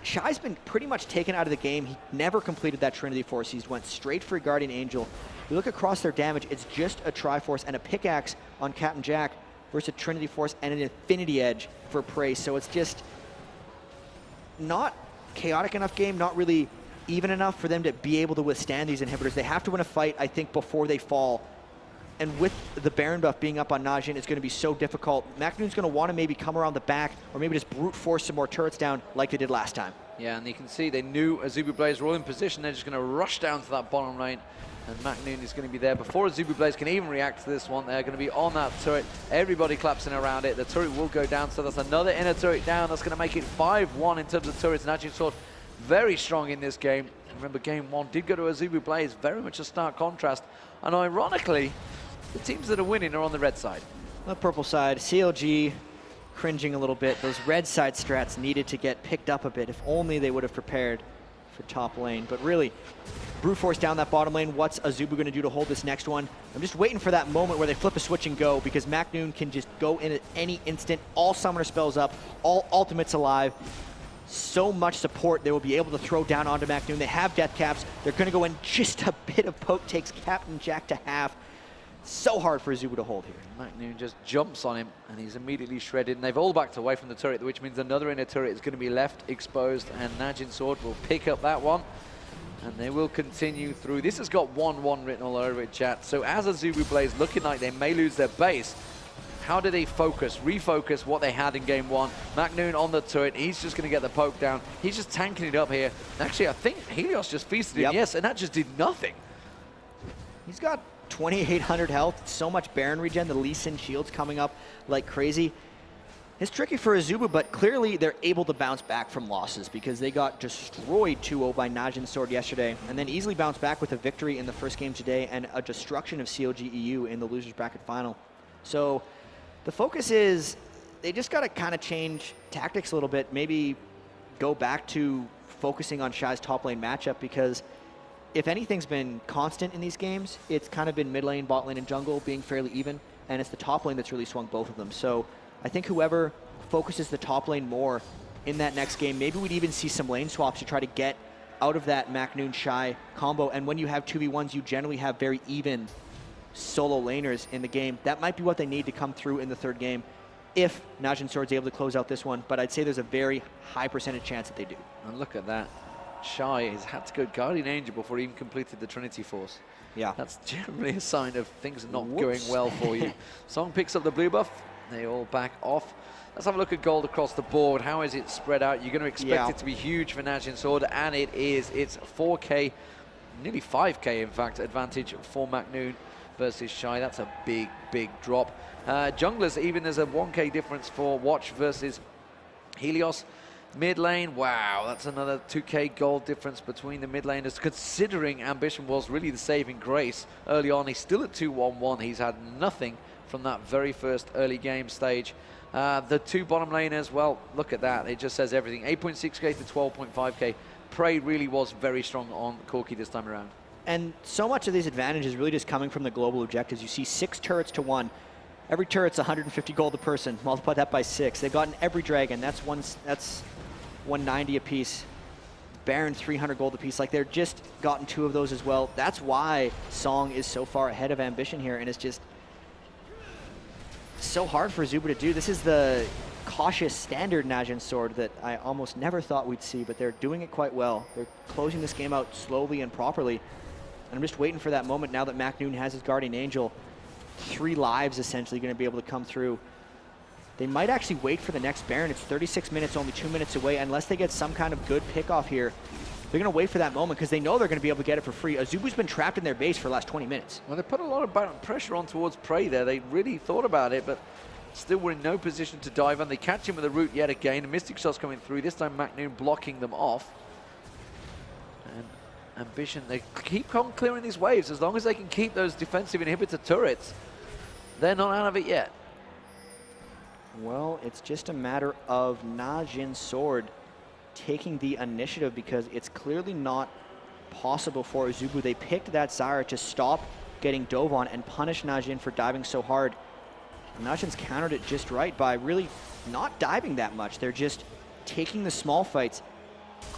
S14: Shy's been pretty much taken out of the game. He never completed that Trinity Force. He went straight for a Guardian Angel. You look across their damage, it's just a Triforce and a pickaxe on Captain Jack versus a Trinity Force and an Infinity Edge for Prey. So it's just not chaotic enough game, not really even enough for them to be able to withstand these inhibitors. They have to win a fight, I think, before they fall. And with the Baron buff being up on NAJIN, it's going to be so difficult. MaKNOON's going to want to maybe come around the back or maybe just brute force some more turrets down like they did last time.
S12: Yeah, and you can see they knew AZUBU BLAZE were all in position. They're just going to rush down to that bottom lane. And MaKNooN is going to be there before AZUBU BLAZE can even react to this one. They're going to be on that turret. Everybody collapsing around it. The turret will go down, so that's another inner turret down. That's going to make it 5-1 in terms of turrets. NAJIN SWORD very strong in this game. Remember, game 1 did go to AZUBU BLAZE. Very much a stark contrast. And ironically, the teams that are winning are on the red side.
S14: The purple side, CLG cringing a little bit. Those red side strats needed to get picked up a bit. If only they would have prepared for top lane. But really, brute force down that bottom lane. What's AZUBU going to do to hold this next one? I'm just waiting for that moment where they flip a switch and go, because MaKNooN can just go in at any instant. All summoner spells up, all ultimates alive. So much support they will be able to throw down onto MaKNooN. They have death caps. They're going to go in. Just a bit of poke takes Captain Jack to half. So hard for AZUBU to hold here.
S12: MaKNooN just jumps on him, and he's immediately shredded. And they've all backed away from the turret, which means another inner turret is going to be left exposed, and NAJIN SWORD will pick up that one. And they will continue through. This has got 1-1 written all over it, chat. So as AZUBU BLAZE looking like they may lose their base, how do they focus, refocus what they had in game 1? MaKNooN on the turret. He's just going to get the poke down. He's just tanking it up here. Actually, I think Helios just feasted him, yes, and that just did nothing.
S14: He's got 2,800 health, so much Baron regen, the Lee Sin shields coming up like crazy. It's tricky for AZUBU, but clearly they're able to bounce back from losses because they got destroyed 2-0 by NAJIN SWORD yesterday, and then easily bounced back with a victory in the first game today and a destruction of CLG EU in the losers bracket final. So the focus is they just got to kind of change tactics a little bit, maybe go back to focusing on Shy's top lane matchup, because if anything's been constant in these games, it's kind of been mid lane, bot lane, and jungle being fairly even, and it's the top lane that's really swung both of them. So I think whoever focuses the top lane more in that next game. Maybe we'd even see some lane swaps to try to get out of that MaKNooN Shy combo. And when you have 2v1s, you generally have very even solo laners in the game. That might be what they need to come through in the third game if NAJIN SWORD's able to close out this one. But I'd say there's a very high percentage chance that they do.
S12: And look at that. Shy has had to go Guardian Angel before he even completed the Trinity Force.
S14: Yeah.
S12: That's generally a sign of things not going well for you. Ssong picks up the blue buff. They all back off. Let's have a look at gold across the board. How is it spread out? You're going to expect it to be huge for NAJIN SWORD, and it is. It's 4K, nearly 5K, in fact, advantage for MaKNooN versus Shy. That's a big, big drop. Junglers, even there's a 1K difference for Watch versus Helios. Mid lane, wow, that's another 2K gold difference between the mid laners, considering Ambition was really the saving grace early on. He's still at 2-1-1. He's had nothing from that very first early game stage. The two bottom laners, well, look at that. It just says everything. 8.6K to 12.5K. Prey really was very strong on Corki this time around. And so much of these advantages really just coming from the global objectives. You see 6 turrets to 1. Every turret's 150 gold a person. Multiply that by 6. They've gotten every dragon. That's 190 apiece. Baron 300 gold apiece. Like, they're just gotten 2 of those as well. That's why Ssong is so far ahead of Ambition here, and it's just so hard for AZUBU to do. This is the cautious standard NAJIN SWORD that I almost never thought we'd see, but they're doing it quite well. They're closing this game out slowly and properly. And I'm just waiting for that moment now that MaKNooN has his Guardian Angel. 3 lives essentially going to be able to come through. They might actually wait for the next Baron. It's 36 minutes, only 2 minutes away. Unless they get some kind of good pick-off here, they're going to wait for that moment because they know they're going to be able to get it for free. AZUBU's been trapped in their base for the last 20 minutes. Well, they put a lot of pressure on towards Prey there. They really thought about it, but still were in no position to dive on. They catch him with a root yet again. A Mystic Shot's coming through. This time MaKNooN blocking them off. And Ambition, they keep on clearing these waves. As long as they can keep those defensive inhibitor turrets, they're not out of it yet.
S14: Well, it's just a matter of NAJIN SWORD taking the initiative because it's clearly not possible for AZUBU. They picked that Zyra to stop getting dove on and punish NAJIN for diving so hard. NAJIN's countered it just right by really not diving that much. They're just taking the small fights,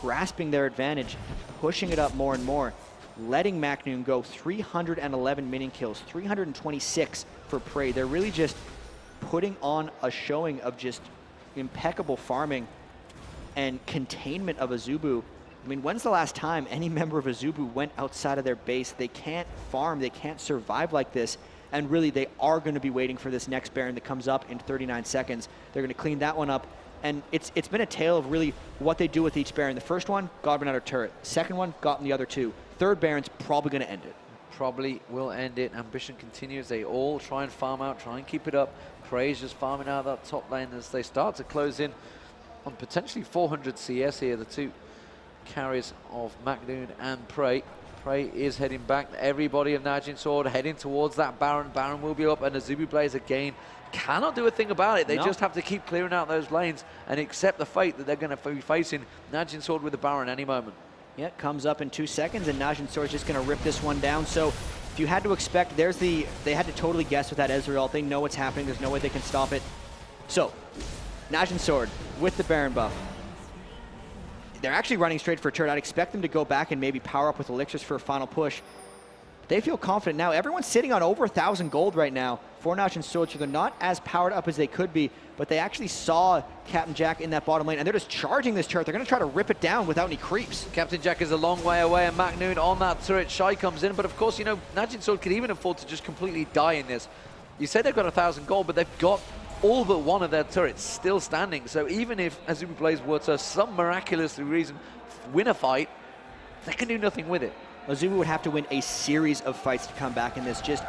S14: grasping their advantage, pushing it up more and more, letting MaKNooN go. 311 minion kills, 326 for Prey. They're really just putting on a showing of just impeccable farming and containment of AZUBU. I mean, when's the last time any member of AZUBU went outside of their base? They can't farm, they can't survive like this, and really they are going to be waiting for this next Baron that comes up in 39 seconds. They're going to clean that one up, and it's been a tale of really what they do with each Baron. The first one, got him another turret. Second one, got him the other 2. Third Baron's probably going to end it.
S12: Probably will end it. Ambition continues. They all try and farm out, try and keep it up. Prey's just farming out that top lane as they start to close in on potentially 400 CS here. The 2 carries of MaKNooN and Prey. Prey is heading back. Everybody of NAJIN SWORD heading towards that Baron. Baron will be up, and AZUBU BLAZE again cannot do a thing about it. They just have to keep clearing out those lanes and accept the fate that they're going to be facing NAJIN SWORD with the Baron any moment.
S14: Yeah, it comes up in 2 seconds, and NAJIN SWORD's just going to rip this one down. So if you had to expect, they had to totally guess with that Ezreal ult. They know what's happening. There's no way they can stop it. So NAJIN SWORD with the Baron buff. They're actually running straight for a turret. I'd expect them to go back and maybe power up with elixirs for a final push. They feel confident now. Everyone's sitting on over 1,000 gold right now for NAJIN SWORD, so they're not as powered up as they could be, but they actually saw Captain Jack in that bottom lane, and they're just charging this turret. They're going to try to rip it down without any creeps.
S12: Captain Jack is a long way away, and MaKNooN on that turret. Shy comes in, but of course, you know, NAJIN SWORD could even afford to just completely die in this. You say they've got 1,000 gold, but they've got all but one of their turrets still standing. So even if AZUBU BLAZE were to some miraculous reason win a fight, they can do nothing with it.
S14: AZUBU would have to win a series of fights to come back in this. Just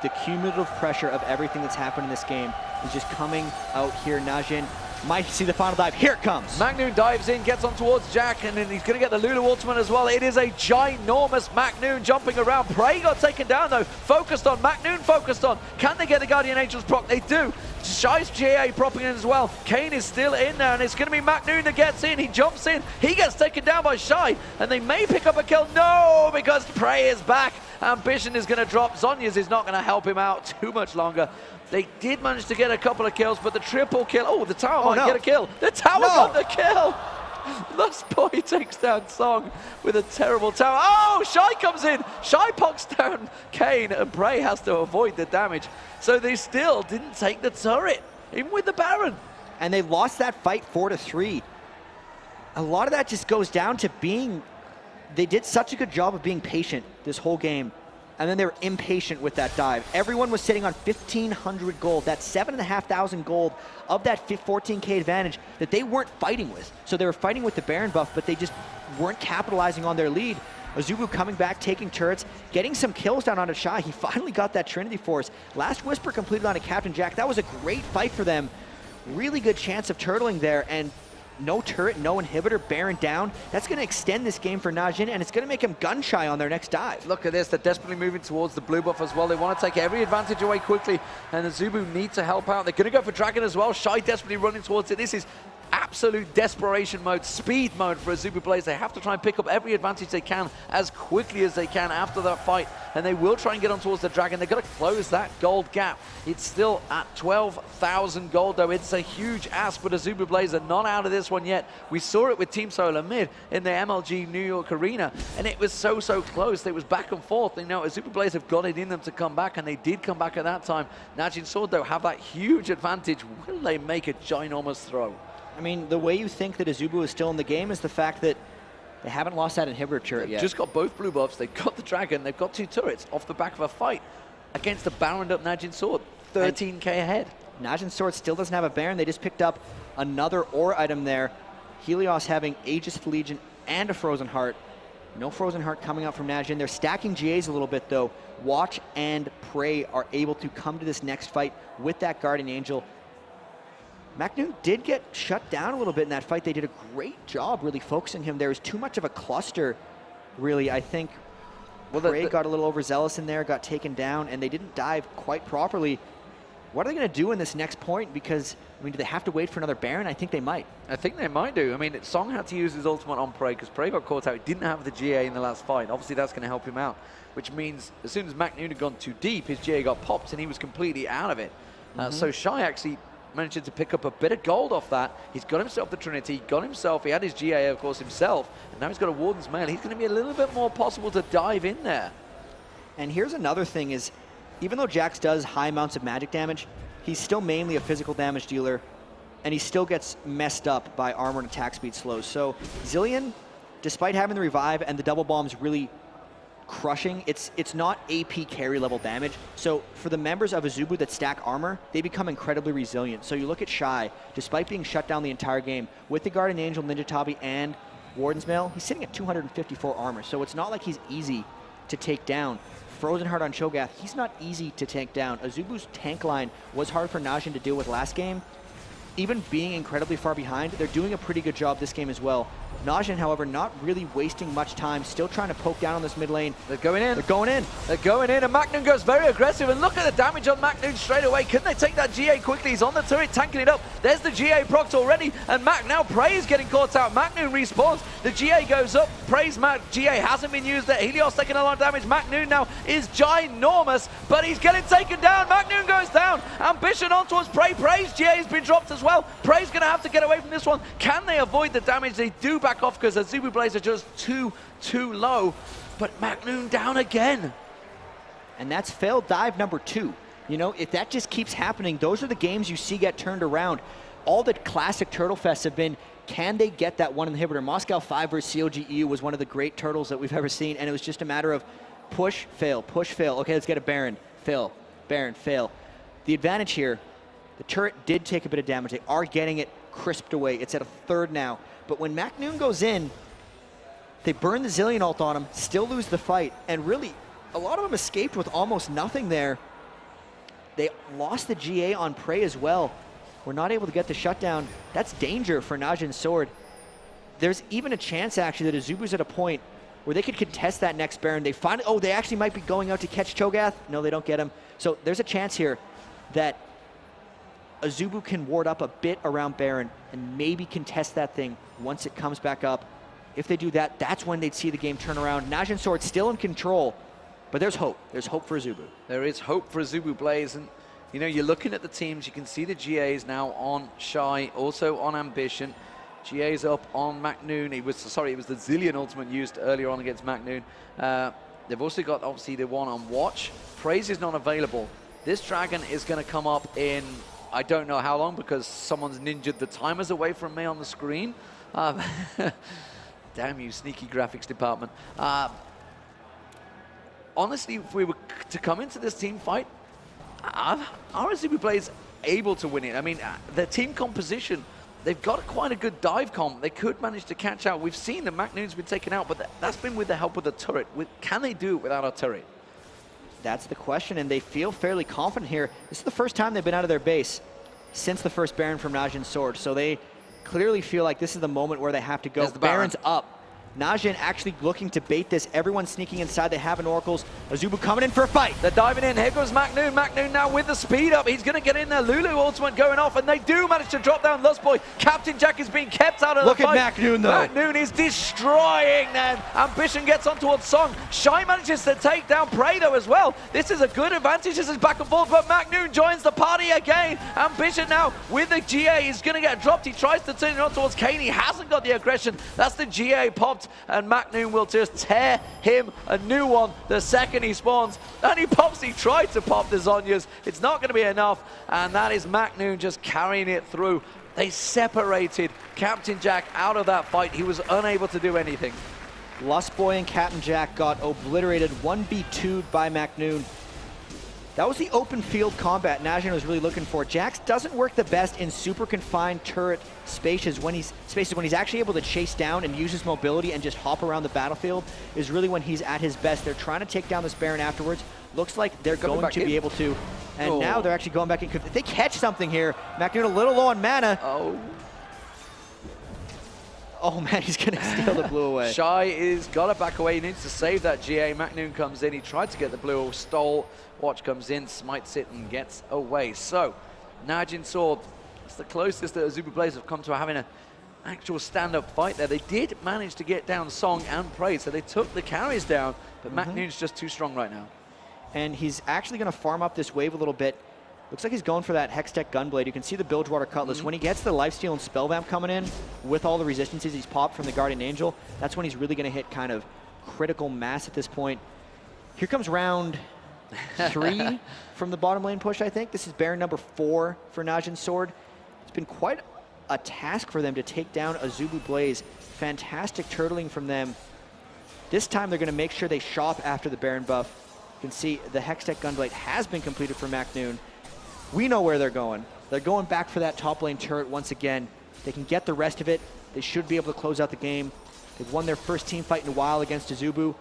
S14: the cumulative pressure of everything that's happened in this game is just coming out here. NAJIN might see the final dive. Here it comes.
S12: MaKNooN dives in, gets on towards Jack, and then he's going to get the Lulu ultimate as well. It is a ginormous MaKNooN jumping around. Prey got taken down though. Focused on MaKNooN, focused on. Can they get the Guardian Angels proc? They do. Shy's GA propping in as well. Cain is still in there, and it's going to be MaKNooN that gets in. He jumps in. He gets taken down by Shy, and they may pick up a kill. No, because Prey is back. Ambition is going to drop. Zhonya's is not going to help him out too much longer. They did manage to get a couple of kills, but the triple kill. Oh, the tower might get a kill. The tower got the kill. Lustboy takes down Ssong with a terrible tower. Oh, Shy comes in. Shy pocks down Cain, and Prey has to avoid the damage. So they still didn't take the turret, even with the Baron.
S14: And they lost that fight 4-3. A lot of that just goes down to they did such a good job of being patient this whole game. And then they were impatient with that dive. Everyone was sitting on 1,500 gold. That's 7,500 gold of that 14K advantage that they weren't fighting with. So they were fighting with the Baron buff, but they just weren't capitalizing on their lead. AZUBU coming back, taking turrets, getting some kills down onto Shy. He finally got that Trinity Force. Last Whisper completed on a Captain Jack. That was a great fight for them. Really good chance of turtling there, and no turret, no inhibitor, Baron down. That's going to extend this game for Najin, and it's going to make him gun shy on their next dive.
S12: Look at this, they're desperately moving towards the blue buff as well. They want to take every advantage away quickly, and AZUBU need to help out. They're going to go for Dragon as well. Shy desperately running towards it. This is absolute desperation mode, speed mode for AZUBU BLAZE. They have to try and pick up every advantage they can as quickly as they can after that fight, and they will try and get on towards the Dragon. They've got to close that gold gap. It's still at 12,000 gold though. It's a huge ask, but AZUBU BLAZE are not out of this one yet. We saw it with Team Solar Mid in the MLG New York Arena, and it was so close. It was back and forth. You know, AZUBU BLAZE have got it in them to come back, and they did come back at that time. NAJIN SWORD though have that huge advantage. Will they make a ginormous throw?
S14: I mean, the way you think that AZUBU is still in the game is the fact that they haven't lost that inhibitor turret yet.
S12: Just got both blue buffs, they've got the Dragon, they've got 2 turrets off the back of a fight against the Baroned up NAJIN SWORD, 13k ahead.
S14: NAJIN SWORD still doesn't have a Baron. They just picked up another ore item there. Helios having Aegis to Legion and a Frozen Heart. No Frozen Heart coming out from NAJIN. They're stacking GAs a little bit though. Watch and Prey are able to come to this next fight with that Guardian Angel. MaKNooN did get shut down a little bit in that fight. They did a great job really focusing him. There was too much of a cluster, really, I think. Well, Prey got a little overzealous in there, got taken down, and they didn't dive quite properly. What are they going to do in this next point? Because, I mean, do they have to wait for another Baron? I think they might.
S12: I think they might do. I mean, Ssong had to use his ultimate on Prey because Prey got caught out. He didn't have the GA in the last fight. Obviously, that's going to help him out, which means as soon as MaKNooN had gone too deep, his GA got popped and he was completely out of it. So Shy actually managed to pick up a bit of gold off that. He's got himself the Trinity, he had his GA, of course, himself, and now he's got a Warden's Mail. He's going to be a little bit more possible to dive in there.
S14: And here's another thing is, even though Jax does high amounts of magic damage, he's still mainly a physical damage dealer, and he still gets messed up by armor and attack speed slows. So Zilean, despite having the revive and the double bombs really crushing, it's not AP carry level damage. So for the members of AZUBU that stack armor, they become incredibly resilient. So you look at Shy, despite being shut down the entire game, with the Guardian Angel, Ninja Tabi, and Warden's Mail, he's sitting at 254 armor. So it's not like he's easy to take down. Frozen Heart on Cho'Gath, he's not easy to take down. AZUBU's tank line was hard for NAJIN to deal with last game. Even being incredibly far behind, they're doing a pretty good job this game as well. NAJIN, however, not really wasting much time, still trying to poke down on this mid lane.
S12: They're going in.
S14: They're going in.
S12: They're going in, and MaKNooN goes very aggressive, and look at the damage on MaKNooN straight away. Can they take that GA quickly? He's on the turret, tanking it up. There's the GA procs already, and now Prey is getting caught out. MaKNooN respawns. The GA goes up. Prey's GA hasn't been used there. Helios taking a lot of damage. MaKNooN now is ginormous, but he's getting taken down. MaKNooN goes down. Ambition on towards Prey. Prey's GA has been dropped as well. Prey's going to have to get away from this one. Can they avoid the damage? They do back off because AZUBU BLAZE are just too low. But MaKNooN down again.
S14: And that's failed dive number 2. You know, if that just keeps happening, those are the games you see get turned around. All the classic Turtle Fests have been, can they get that one inhibitor? Moscow 5 versus CLG EU was one of the great turtles that we've ever seen, and it was just a matter of push, fail, push, fail. Okay, let's get a Baron, fail, Baron, fail. The advantage here, the turret did take a bit of damage. They are getting it crisped away. It's at a 3rd now. But when MaKNooN goes in, they burn the Zilean ult on him, still lose the fight, and really, a lot of them escaped with almost nothing there. They lost the GA on Prey as well. We're not able to get the shutdown. That's danger for NAJIN SWORD. There's even a chance, actually, that AZUBU's at a point where they could contest that next Baron. They finally, oh, they actually might be going out to catch Cho'Gath. No, they don't get him. So there's a chance here that AZUBU can ward up a bit around Baron and maybe contest that thing once it comes back up. If they do that, that's when they'd see the game turn around. NAJIN SWORD still in control, but there's hope. There's hope for AZUBU.
S12: There is hope for AZUBU BLAZE, and you know, you're looking at the teams, you can see the GAs now on Shy, also on Ambition. GA's up on MaKNooN. It was the Zillion ultimate used earlier on against MaKNooN. They've also got, obviously, the one on Watch. Praise is not available. This Dragon is going to come up in, I don't know how long, because someone's ninja'd the timers away from me on the screen. Damn you, sneaky graphics department. Honestly, if we were to come into this team fight, are AZUBU BLAZE able to win it? I mean, their team composition, they've got quite a good dive comp. They could manage to catch out. We've seen that MaKNoon's been taken out, but that's been with the help of the turret. Can they do it without a turret?
S14: That's the question, and they feel fairly confident here. This is the first time they've been out of their base since the first Baron from NAJIN SWORD, so they clearly feel like this is the moment where they have to go. Baron's up. NAJIN actually looking to bait this. Everyone's sneaking inside. They have an Oracles. AZUBU coming in for a fight.
S12: They're diving in. Here goes MaKNoon. MaKNoon now with the speed up. He's going to get in there. Lulu ultimate going off, and they do manage to drop down Lustboy. Captain Jack is being kept out of the fight.
S14: Look at MaKNoon, though.
S12: MaKNoon is destroying them. Ambition gets on towards Ssong. Shy manages to take down Prey, though, as well. This is a good advantage. This is back and forth, but MaKNoon joins the party again. Ambition now with the GA is going to get dropped. He tries to turn it on towards Cain. He hasn't got the aggression. That's the GA popped, and MaKNoon will just tear him a new one the second he spawns. And he tried to pop the Zhonya's. It's not going to be enough, and that is MaKNoon just carrying it through. They separated Captain Jack out of that fight. He was unable to do anything.
S14: Lustboy and Captain Jack got obliterated, 1v2'd by MaKNoon. That was the open field combat NAJIN was really looking for. Jax doesn't work the best in super confined turret spaces when he's actually able to chase down and use his mobility and just hop around the battlefield is really when he's at his best. They're trying to take down this Baron afterwards. Looks like they're going to be able to. And now they're actually going back in. If they catch something here, MaKNoon a little low on mana. Oh man, he's going to steal the blue away.
S12: Shy is got to back away. He needs to save that GA. MaKNoon comes in. He tried to get the blue, stole. Watch comes in, smites it, and gets away. So, NAJIN SWORD, it's the closest that AZUBU BLAZE have come to having an actual stand-up fight there. They did manage to get down Ssong and Prey, so they took the carries down, but MaKNoon's just too strong right now.
S14: And he's actually going to farm up this wave a little bit. Looks like he's going for that Hextech Gunblade. You can see the Bilgewater Cutlass. When he gets the Lifesteal and Spellvamp coming in, with all the resistances he's popped from the Guardian Angel, that's when he's really going to hit kind of critical mass at this point. Here comes round 3 from the bottom lane push, I think. This is Baron number 4 for NAJIN SWORD. It's been quite a task for them to take down AZUBU BLAZE. Fantastic turtling from them. This time they're going to make sure they shop after the Baron buff. You can see the Hextech Gunblade has been completed for MaKNoon. We know where they're going. They're going back for that top lane turret once again. They can get the rest of it. They should be able to close out the game. They've won their first team fight in a while against AZUBU.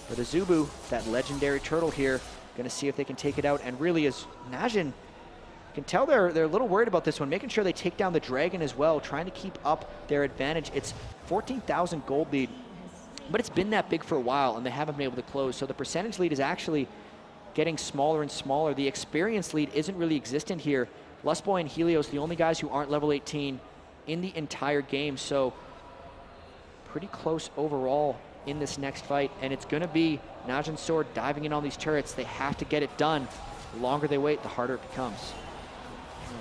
S14: But AZUBU, that legendary turtle here, going to see if they can take it out. And really, as NAJIN can tell, they're a little worried about this one, making sure they take down the Dragon as well, trying to keep up their advantage. It's 14,000 gold lead, but it's been that big for a while, and they haven't been able to close. So the percentage lead is actually getting smaller and smaller. The experience lead isn't really existent here. Lustboy and Helios, the only guys who aren't level 18 in the entire game. So pretty close overall in this next fight, and it's going to be NAJIN SWORD diving in on these turrets. They have to get it done. The longer they wait, the harder it becomes.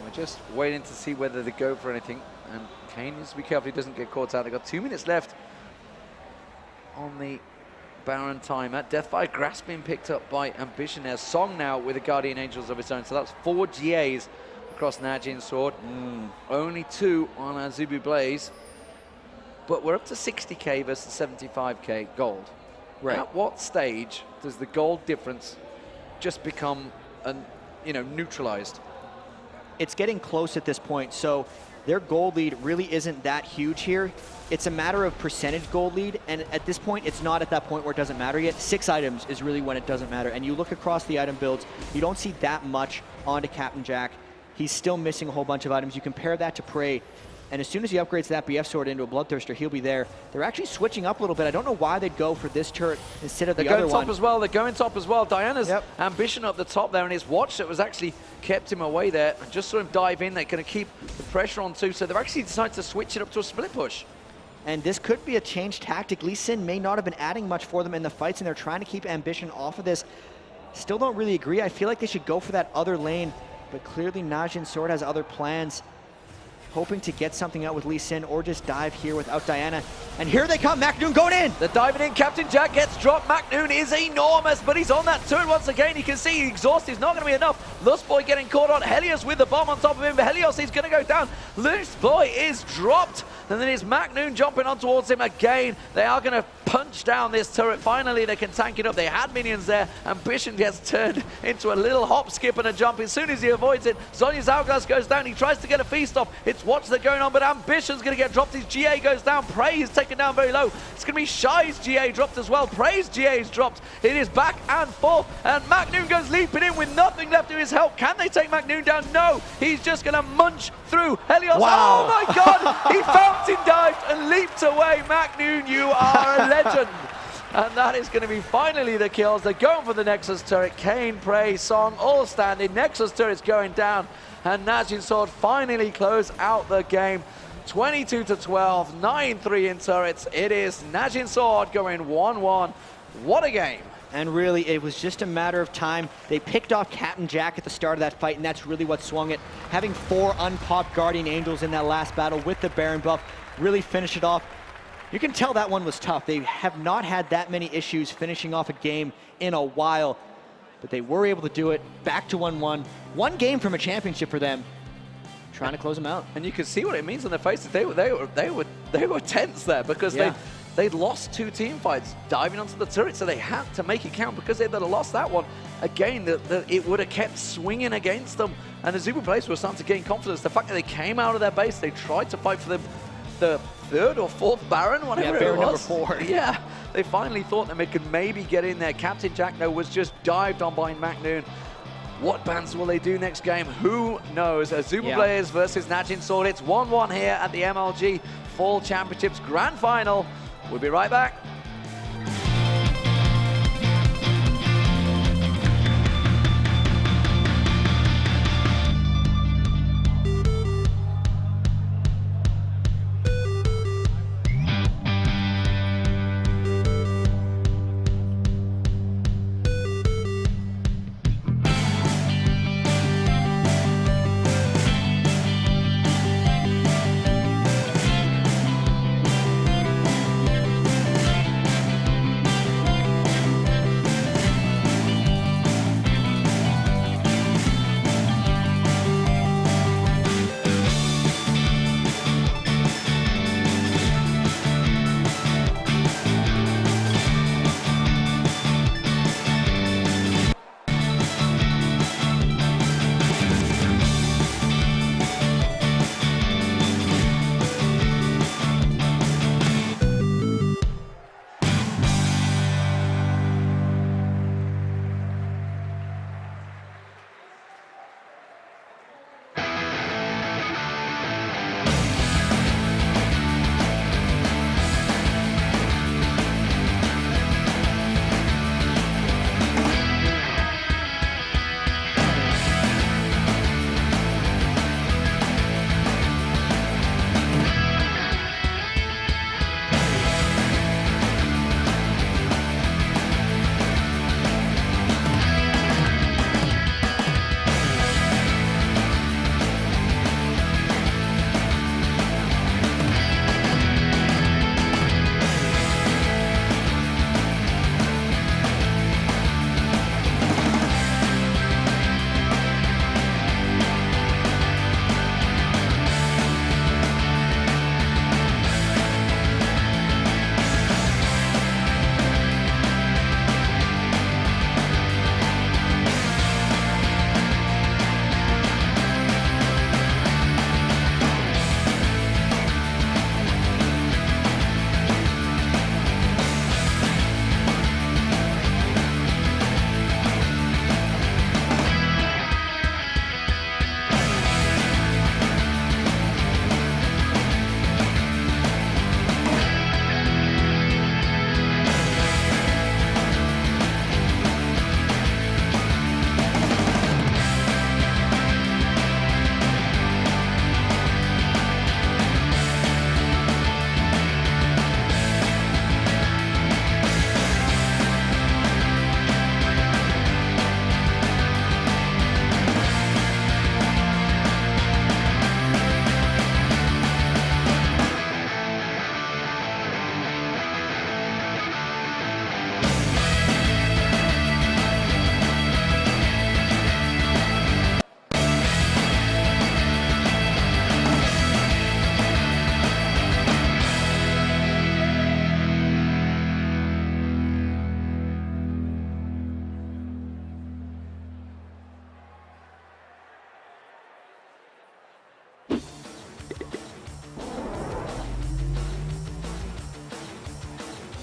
S12: We're just waiting to see whether they go for anything, and Cain needs to be careful he doesn't get caught out. They've got 2 minutes left on the Baron timer. Deathfire Grasp being picked up by Ambition. There's Ssong now with the Guardian Angels of his own, so that's 4 GAs across NAJIN SWORD. Only 2 on AZUBU BLAZE. But we're up to 60k versus 75k gold.
S14: Right.
S12: At what stage does the gold difference just become, neutralized?
S14: It's getting close at this point, so their gold lead really isn't that huge here. It's a matter of percentage gold lead, and at this point, it's not at that point where it doesn't matter yet. 6 items is really when it doesn't matter, and you look across the item builds, you don't see that much onto Captain Jack. He's still missing a whole bunch of items. You compare that to Prey. And as soon as he upgrades that BF sword into a Bloodthirster, he'll be there. They're actually switching up a little bit. I don't know why they'd go for this turret instead of the other one.
S12: They're going top as well. They're going top as well. Diana's ambition up the top there, and his watch that was actually kept him away there. And just saw him dive in. They're going to keep the pressure on too. So they've actually decided to switch it up to a split push.
S14: And this could be a changed tactic. Lee Sin may not have been adding much for them in the fights, and they're trying to keep Ambition off of this. Still don't really agree. I feel like they should go for that other lane, but clearly Najin Sword has other plans. Hoping to get something out with Lee Sin or just dive here without Diana. And here they come, MaKNooN going in.
S12: They're diving in, Captain Jatt gets dropped. MaKNooN is enormous, but he's on that turret once again. You can see exhaust is not going to be enough. Lustboy getting caught on. Helios with the bomb on top of him. Helios is going to go down. Lustboy is dropped. And then is MaKNooN jumping on towards him again. They are going to punch down this turret. Finally, they can tank it up. They had minions there. Ambition gets turned into a little hop, skip, and a jump. As soon as he avoids it, Zhonya's hourglass goes down. He tries to get a feast off. It's watch that going on, but Ambition's going to get dropped. His GA goes down. Prey is taken down very low. It's going to be Shy's GA dropped as well. Prey's GA is dropped. It is back and forth, and MaKNooN goes leaping in with nothing left of his help. Can they take MaKNooN down? No. He's just going to munch through Helios.
S14: Wow.
S12: Oh my God! He fountain dived and leaped away. MaKNooN, you are a legend. And that is going to be finally the kills. They're going for the Nexus turret. Cain, Prey, Ssong, all standing. Nexus turret's going down. And Najin Sword finally close out the game. 22-12, 9-3 in turrets. It is Najin Sword going 1-1. What a game.
S14: And really, it was just a matter of time. They picked off Captain Jack at the start of that fight, and that's really what swung it. Having 4 unpopped Guardian Angels in that last battle with the Baron buff really finished it off. You can tell that one was tough. They have not had that many issues finishing off a game in a while, but they were able to do it. Back to 1-1. One game from a championship for them. Trying to close them out.
S12: And you can see what it means on their faces. They were tense there because they'd lost 2 team fights diving onto the turret, so they had to make it count. Because they'd lost that one, again, it would have kept swinging against them. And AZUBU BLAZE were starting to gain confidence. The fact that they came out of their base, they tried to fight for the 3rd or 4th Baron, whatever
S14: Baron
S12: it was.
S14: number 4.
S12: Yeah, they finally thought that they could maybe get in there. Captain Jack, though, was just dived on by MaKNooN. What bans will they do next game? Who knows? AZUBU BLAZE versus Najin Sword. It's 1-1 here at the MLG Fall Championships Grand Final. We'll be right back.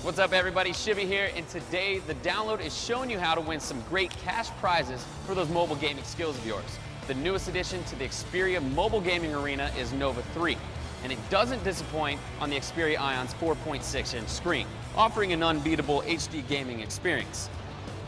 S1: What's up, everybody? Shibby here, and today the download is showing you how to win some great cash prizes for those mobile gaming skills of yours. The newest addition to the Xperia mobile gaming arena is Nova 3, and it doesn't disappoint on the Xperia Ion's 4.6-inch screen, offering an unbeatable HD gaming experience.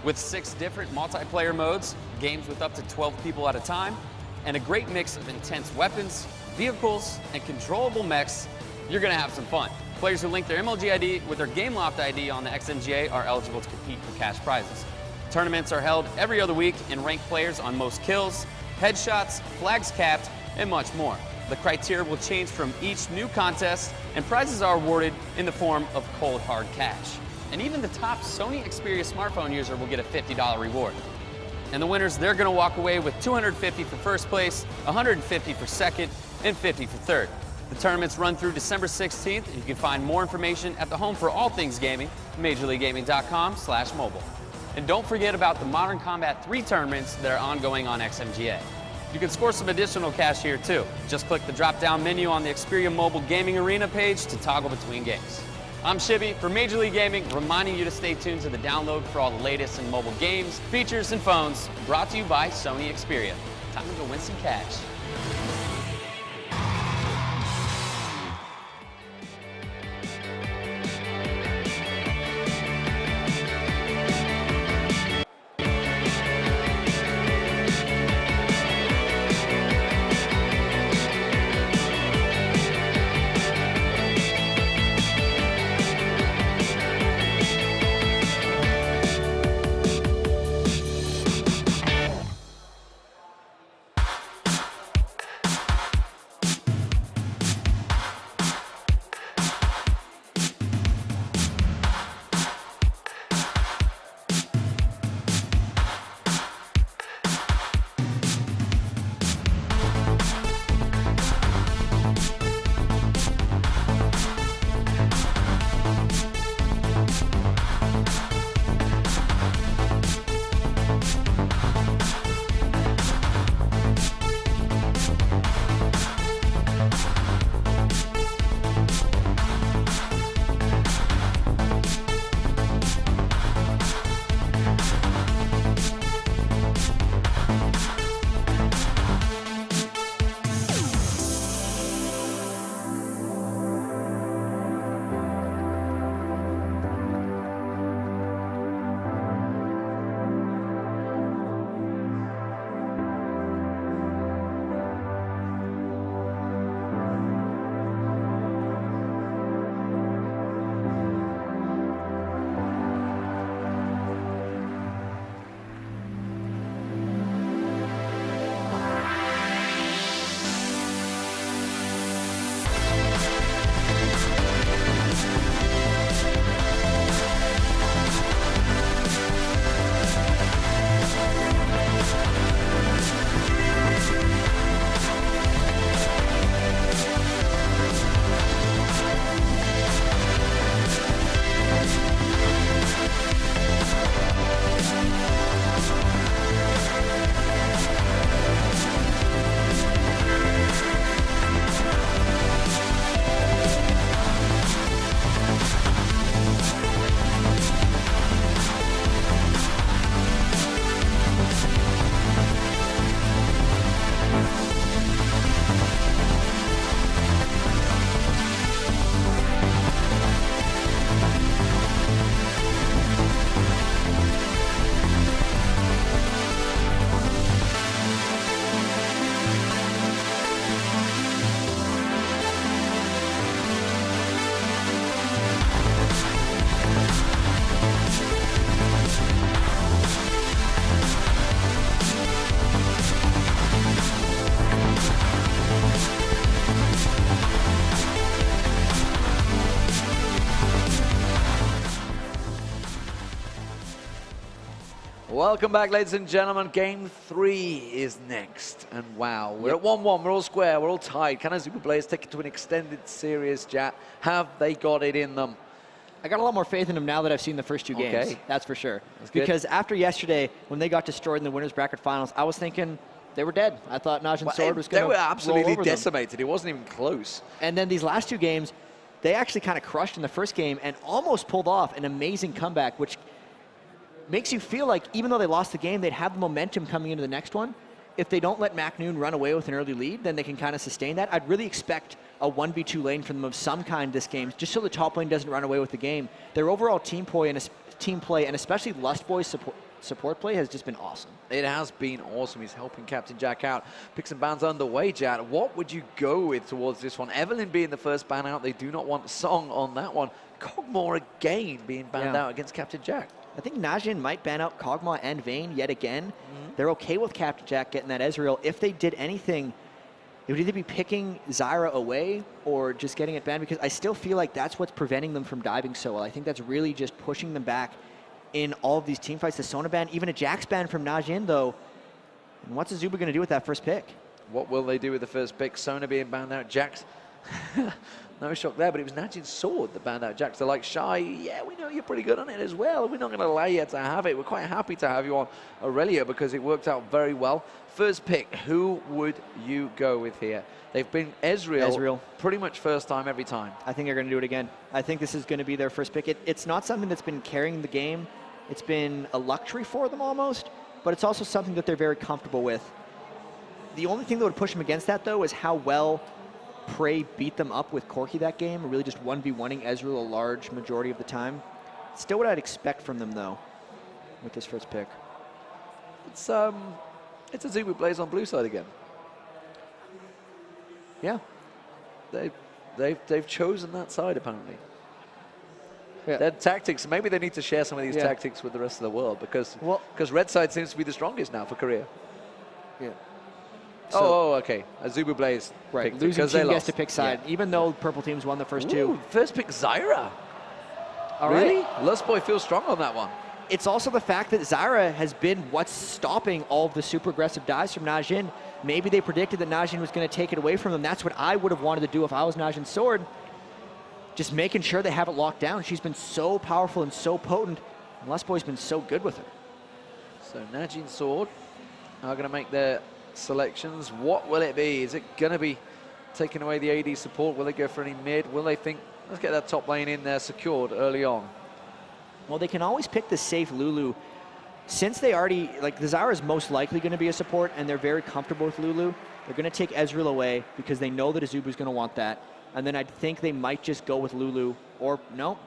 S1: With 6 different multiplayer modes, games with up to 12 people at a time, and a great mix of intense weapons, vehicles, and controllable mechs, you're gonna have some fun. Players who link their MLG ID with their GameLoft ID on the XMGA are eligible to compete for cash prizes. Tournaments are held every other week and rank players on most kills, headshots, flags capped, and much more. The criteria will change from each new contest, and prizes are awarded in the form of cold hard cash. And even the top Sony Xperia smartphone user will get a $50 reward. And the winners, they're gonna walk away with $250 for first place, $150 for second, and $50 for third. The tournaments run through December 16th, and you can find more information at the home for all things gaming, MajorLeagueGaming.com/mobile. And don't forget about the Modern Combat 3 tournaments that are ongoing on XMGA. You can score some additional cash here too. Just click the drop-down menu on the Xperia Mobile Gaming Arena page to toggle between games. I'm Shibby for Major League Gaming, reminding you to stay tuned to the download for all the latest in mobile games, features, and phones, brought to you by Sony Xperia. Time to go win some cash.
S12: Welcome back, ladies and gentlemen. Game 3 is next. And wow, we're at 1-1. We're all square. We're all tied. Can AZUBU BLAZE take it to an extended series, Jatt? Have they got it in them?
S14: I got a lot more faith in them now that I've seen the first 2 games.
S12: Okay.
S14: That's for sure.
S12: That's good.
S14: Because after yesterday, when they got destroyed in the winners bracket finals, I was thinking they were dead. I thought NAJIN SWORD was going to
S12: They were absolutely
S14: roll over them.
S12: decimated. It wasn't even close.
S14: And then these last 2 games, they actually kind of crushed in the first game and almost pulled off an amazing comeback, which makes you feel like even though they lost the game, they'd have the momentum coming into the next one. If they don't let MaKNooN run away with an early lead, then they can kind of sustain that. I'd really expect a 1v2 lane from them of some kind this game, just so the top lane doesn't run away with the game. Their overall team play and especially Lustboy's support play has just been awesome.
S12: It has been awesome. He's helping Captain Jack out. Picks and bans underway, Jatt. What would you go with towards this one? Evelyn being the first ban out. They do not want Ssong on that one. Kog'Maw again being banned out against Captain Jack.
S14: I think Najin might ban out Kog'Maw and Vayne yet again. They're okay with Captain Jack getting that Ezreal. If they did anything, it would either be picking Zyra away or just getting it banned, because I still feel like that's what's preventing them from diving so well. I think that's really just pushing them back in all of these team fights. The Sona ban, even a Jax ban from Najin, though. And what's AZUBU going to do with that first pick?
S12: What will they do with the first pick? Sona being banned out, Jax. No shock there, but it was Najin Sword that banned out Jax. They're like, Shy, yeah, we know you're pretty good on it as well. We're not going to allow you to have it. We're quite happy to have you on Aurelia because it worked out very well. First pick, who would you go with here? They've been Ezreal pretty much first time every time.
S14: I think they're going to do it again. I think this is going to be their first pick. It's not something that's been carrying the game. It's been a luxury for them almost, but it's also something that they're very comfortable with. The only thing that would push them against that, though, is how well Prey beat them up with Corki that game, really just 1v1ing Ezreal a large majority of the time. Still what I'd expect from them, though, with this first pick.
S12: It's AZUBU BLAZE on blue side again.
S14: Yeah.
S12: They've chosen that side, apparently.
S14: Yeah.
S12: Their tactics, maybe they need to share some of these tactics with the rest of the world, because red side seems to be the strongest now for Korea.
S14: Yeah.
S12: So, okay. AZUBU BLAZE.
S14: Right, losing team gets to pick side, even though purple teams won the first two.
S12: First pick Zyra.
S14: All
S12: really?
S14: right.
S12: Lustboy feels strong on that one.
S14: It's also the fact that Zyra has been what's stopping all of the super aggressive dives from Najin. Maybe they predicted that Najin was going to take it away from them. That's what I would have wanted to do if I was Najin Sword. Just making sure they have it locked down. She's been so powerful and so potent. And Lustboy's been so good with her.
S12: So Najin Sword are going to make their selections. What will it be? Is it going to be taking away the AD support? Will they go for any mid? Will they think, let's get that top lane in there secured early on?
S14: Well, they can always pick the safe Lulu. Since they already, like, the Zyra is most likely going to be a support, and they're very comfortable with Lulu, they're going to take Ezreal away because they know that AZUBU is going to want that. And then I think they might just go with Lulu, or no,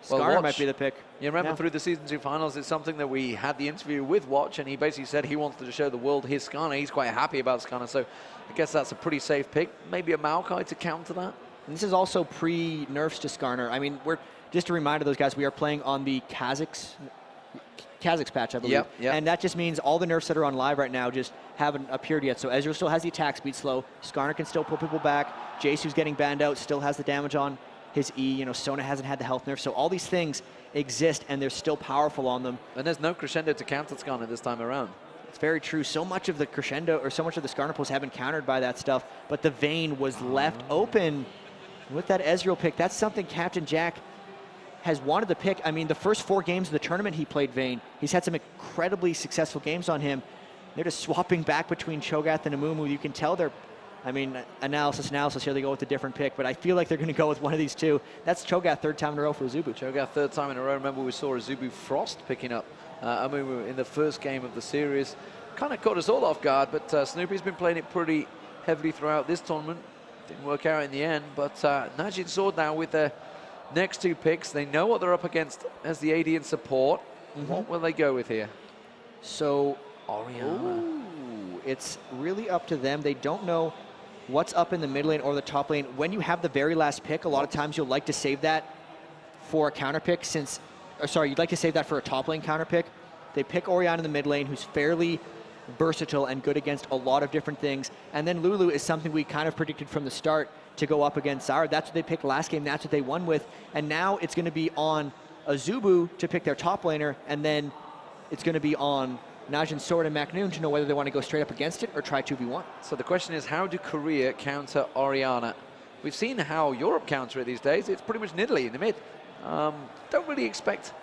S14: Scar might be the pick.
S12: You remember through the Season 2 finals, it's something that we had the interview with Watch, and he basically said he wants to show the world his Skarner. He's quite happy about Skarner, so I guess that's a pretty safe pick. Maybe a Maokai to counter that.
S14: And this is also pre-nerfs to Skarner. I mean, just a reminder to those guys, we are playing on the Kazakhs patch, I believe.
S12: Yep.
S14: And that just means all the nerfs that are on live right now just haven't appeared yet. So Ezreal still has the attack speed slow. Skarner can still pull people back. Jace, who's getting banned out, still has the damage on his E. You know, Sona hasn't had the health nerf. So all these things exist, and they're still powerful on them.
S12: And there's no crescendo to counter Skarner this time around.
S14: It's very true. So much of the crescendo, or so much of the Skarner pulls have been countered by that stuff, but the Vayne was left open with that Ezreal pick. That's something Captain Jack has wanted to pick. I mean, the first 4 games of the tournament he played Vayne. He's had some incredibly successful games on him. They're just swapping back between Cho'Gath and Amumu. You can tell they're, I mean, analysis, here they go with a different pick, but I feel like they're going to go with one of these two. That's Cho'Gath third time in a row for AZUBU.
S12: Cho'Gath third time in a row. Remember, we saw AZUBU Frost picking up Amumu in the first game of the series. Kind of caught us all off guard, but Snoopeh's been playing it pretty heavily throughout this tournament. Didn't work out in the end, but Najin Sword now with their next 2 picks. They know what they're up against as the AD and support. What will they go with here?
S14: So,
S12: Orianna.
S14: It's really up to them. They don't know what's up in the mid lane or the top lane. When you have the very last pick, a lot of times you'll like to save that for a counter pick you'd like to save that for a top lane counter pick. They pick Orianna in the mid lane, who's fairly versatile and good against a lot of different things. And then Lulu is something we kind of predicted from the start to go up against Zyra. That's what they picked last game. That's what they won with. And now it's going to be on AZUBU to pick their top laner, and then it's going to be on Najin Sword and MaKNooN to know whether they want to go straight up against it or try 2v1.
S12: So the question is, how do Korea counter Orianna? We've seen how Europe counter it these days. It's pretty much Nidalee in the mid. Don't really expect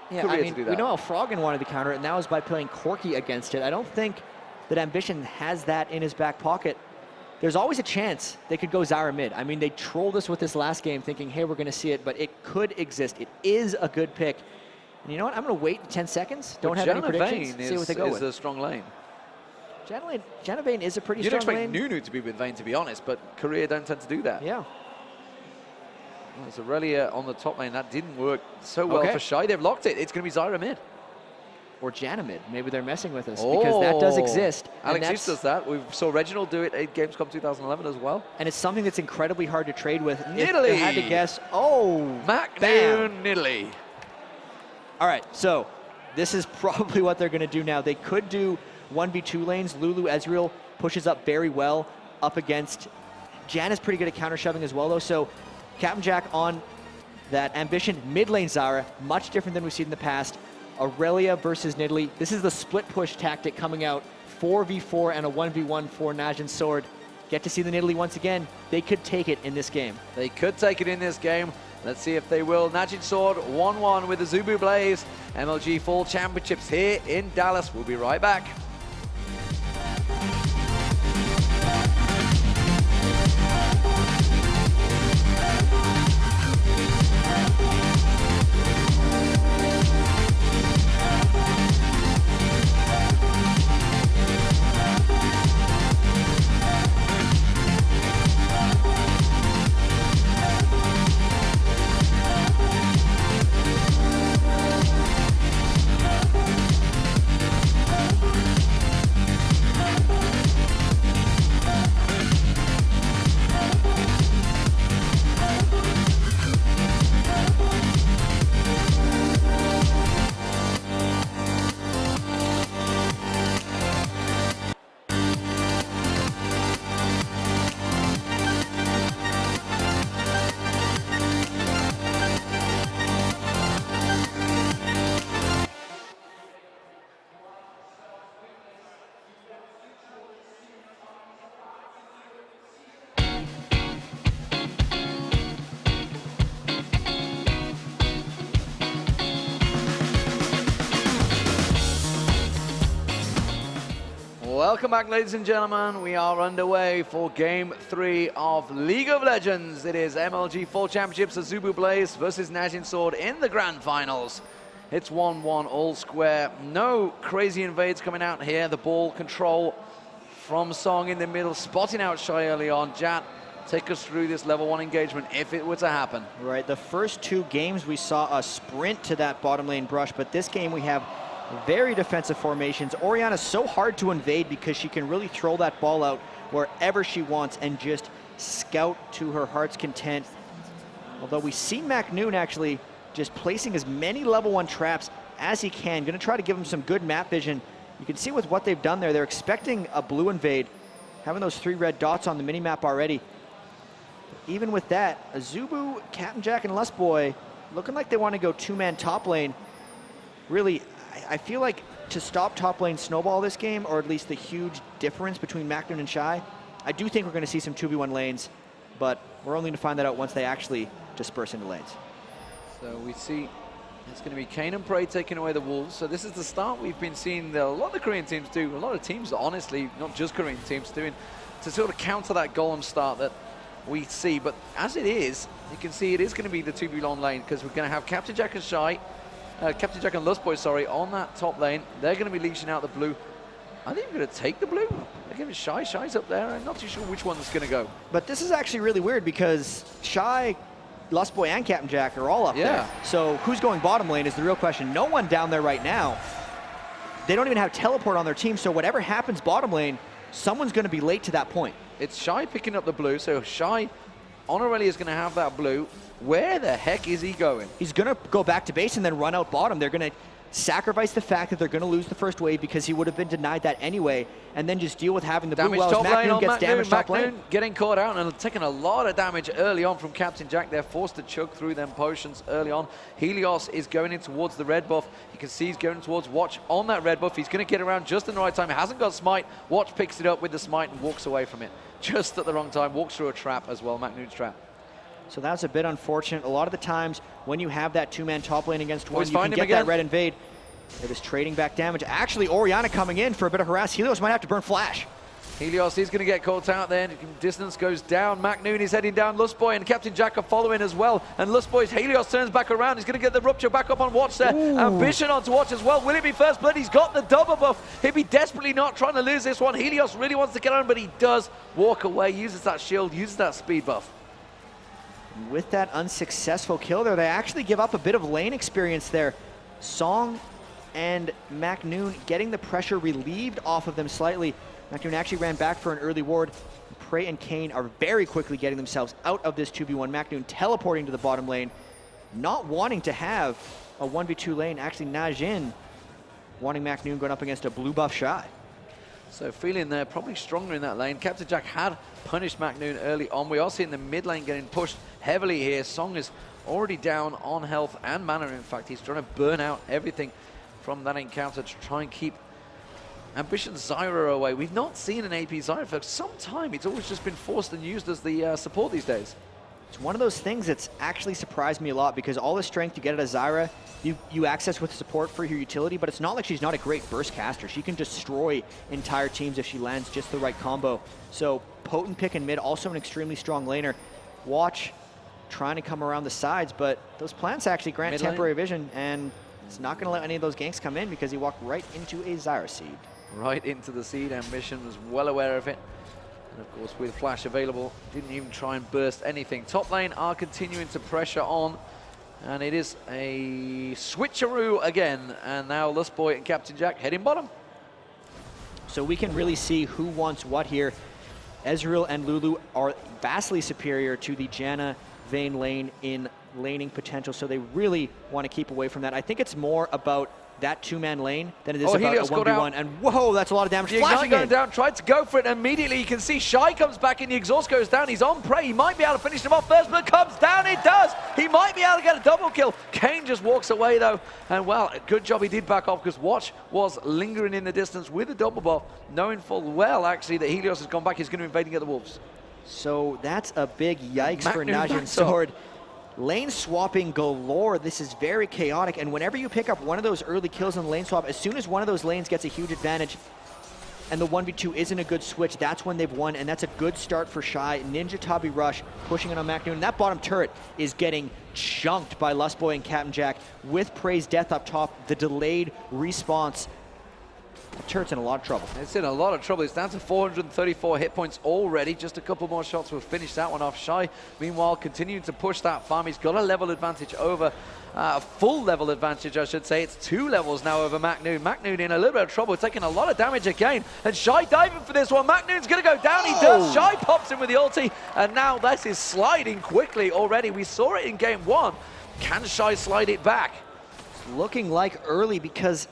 S12: Korea to do that.
S14: We know how Froggen wanted to counter it, and that was by playing Corki against it. I don't think that Ambition has that in his back pocket. there's always a chance they could go Zyra mid. I mean, they trolled us with this last game thinking, hey, we're going to see it, but it could exist. It is a good pick. And you know what? I'm going to wait 10 seconds. Don't have any predictions. See what they go with.
S12: Is a strong lane.
S14: Janna Vayne is a pretty strong lane.
S12: You'd expect NuNu to be with Vayne, to be honest, but Korea don't tend to do that.
S14: Yeah.
S12: Well, there's Aurelia on the top lane. That didn't work so well for Shy. They've locked it. It's going to be Zyra mid.
S14: Or Janna mid. Maybe they're messing with us because that does exist.
S12: Alex East does that. We saw Reginald do it at Gamescom 2011 as well.
S14: And it's something that's incredibly hard to trade with.
S12: Nidalee!
S14: If I had to guess,
S12: MaKNooN Nidalee.
S14: All right, so this is probably what they're going to do now. They could do 1v2 lanes. Lulu Ezreal pushes up very well up against. Jan is pretty good at counter shoving as well, though. So Captain Jack on that Ambition mid lane Zyra, much different than we've seen in the past. Aurelia versus Nidalee. This is the split push tactic coming out. 4v4 and a 1v1 for NAJIN Sword. Get to see the Nidalee once again. They could take it in this game.
S12: They could take it in this game. Let's see if they will. NAJIN Sword 1-1 with the AZUBU BLAZE. MLG Fall Championships here in Dallas. We'll be right back. Welcome back, ladies and gentlemen. We are underway for Game 3 of League of Legends. It is MLG Fall Championships AZUBU BLAZE versus NAJIN Sword in the Grand Finals. It's 1-1 all square. No crazy invades coming out here. The ball control from Ssong in the middle, spotting out Shy early on. Jatt, take us through this level 1 engagement if it were to happen.
S14: Right, the first 2 games we saw a sprint to that bottom lane brush, but this game we have very defensive formations. Orianna's so hard to invade because she can really throw that ball out wherever she wants and just scout to her heart's content. Although we see MaKNooN actually just placing as many level 1 traps as he can. Going to try to give him some good map vision. You can see with what they've done there, they're expecting a blue invade, having those 3 red dots on the minimap already. Even with that, AZUBU, Captain Jack, and Lustboy looking like they want to go 2-man top lane. Really, I feel like to stop top lane snowball this game, or at least the huge difference between MaKNooN and Shy, I do think we're going to see some 2v1 lanes, but we're only going to find that out once they actually disperse into lanes.
S12: So we see it's going to be Cain and Prey taking away the Wolves. So this is the start we've been seeing a lot of the Korean teams do, a lot of teams, honestly, not just Korean teams, doing to sort of counter that golem start that we see. But as it is, you can see it is going to be the 2v1 lane because we're going to have Captain Jack and Shy, Captain Jack and Lustboy, sorry, on that top lane. They're going to be leashing out the blue. I think we're going to take the blue. They're giving Shy. Shy's up there. I'm not too sure which one's going to go.
S14: But this is actually really weird because Shy, Lustboy, and Captain Jack are all up there. So who's going bottom lane is the real question. No one down there right now. They don't even have teleport on their team, so whatever happens bottom lane, someone's going to be late to that point.
S12: It's Shy picking up the blue, so Shy on Aurelia is going to have that blue. Where the heck is he going?
S14: He's going to go back to base and then run out bottom. They're going to sacrifice the fact that they're going to lose the first wave because he would have been denied that anyway, and then just deal with having the blue
S12: damage
S14: well
S12: top
S14: as
S12: lane
S14: MaKNooN
S12: on
S14: gets damage top lane.
S12: MaKNooN getting caught out and taking a lot of damage early on from Captain Jack. They're forced to choke through them potions early on. Helios is going in towards the red buff. You can see he's going towards Watch on that red buff. He's going to get around just in the right time. He hasn't got smite. Watch picks it up with the smite and walks away from it just at the wrong time. Walks through a trap as well, MaKNooN's trap.
S14: So that's a bit unfortunate. A lot of the times when you have that 2-man top lane against one, you can get that red invade. They're just trading back damage. Actually, Orianna coming in for a bit of harass. Helios might have to burn flash.
S12: Helios is going to get caught out there. Distance goes down. MaKNooN is heading down. Lustboy and Captain Jatt are following as well. And Lustboy's Helios turns back around. He's going to get the rupture back up on watch there. Ambition on to watch as well. Will it be first blood? He's got the double buff. He'll be desperately not trying to lose this one. Helios really wants to get on, but he does walk away. Uses that shield, uses that speed buff.
S14: With that unsuccessful kill there, they actually give up a bit of lane experience there. Ssong and MaKNooN getting the pressure relieved off of them slightly. MaKNooN actually ran back for an early ward. Phreak and Cain are very quickly getting themselves out of this 2v1. MaKNooN teleporting to the bottom lane, not wanting to have a 1v2 lane. Actually, NAJIN wanting MaKNooN going up against a blue buff Shy.
S12: So feeling they're probably stronger in that lane. Captain Jatt had punished MaKNooN early on. We are seeing the mid lane getting pushed heavily here. Ssong is already down on health and mana. In fact, he's trying to burn out everything from that encounter to try and keep Ambition Zyra away. We've not seen an AP Zyra for some time. It's always just been forced and used as the support these days.
S14: It's one of those things that's actually surprised me a lot, because all the strength you get out of Zyra, you access with support for your utility, but it's not like she's not a great burst caster. She can destroy entire teams if she lands just the right combo. So potent pick in mid, also an extremely strong laner. Watch trying to come around the sides, but those plants actually grant temporary vision, and it's not going to let any of those ganks come in because he walked right into a Zyra seed.
S12: Right into the seed. Ambition was well aware of it. And of course, with flash available, didn't even try and burst anything. Top lane are continuing to pressure on. And it is a switcheroo again. And now Lustboy and Captain Jatt heading bottom.
S14: So we can really see who wants what here. Ezreal and Lulu are vastly superior to the Janna Vayne lane in laning potential. So they really want to keep away from that. I think it's more about that two-man lane than it is about
S12: Helios
S14: a 1v1. And whoa, that's a lot of damage.
S12: The
S14: Flash
S12: Ignite
S14: again.
S12: going down, tried to go for it. Immediately you can see Shy comes back and the exhaust goes down. He's on prey. He might be able to finish him off first, but comes down. It does. He might be able to get a double kill. Cain just walks away though. And well, good job he did back off, because Watch was lingering in the distance with a double buff, knowing full well actually that Helios has gone back. He's going to invade and get the wolves.
S14: So that's a big yikes for
S12: MaKNooN
S14: NAJIN Sword. Lane swapping galore. This is very chaotic, and whenever you pick up one of those early kills in the lane swap, as soon as one of those lanes gets a huge advantage and the 1v2 isn't a good switch, that's when they've won, and that's a good start for Shy. Ninja Tabi Rush pushing it on MaKNooN. That bottom turret is getting chunked by Lustboy and Captain Jatt with Prey's death up top, the delayed response. The turret's in a lot of trouble.
S12: It's in a lot of trouble. It's down to 434 hit points already. Just a couple more shots will finish that one off. Shy, meanwhile, continuing to push that farm. He's got a level advantage over, a full level advantage, I should say. It's 2 levels now over MaKNooN. MaKNooN in a little bit of trouble, taking a lot of damage again. And Shy diving for this one. MaKNoon's going to go down. He does. Shy pops in with the ulti. And now this is sliding quickly already. We saw it in game 1. Can Shy slide it back?
S14: It's looking like early, because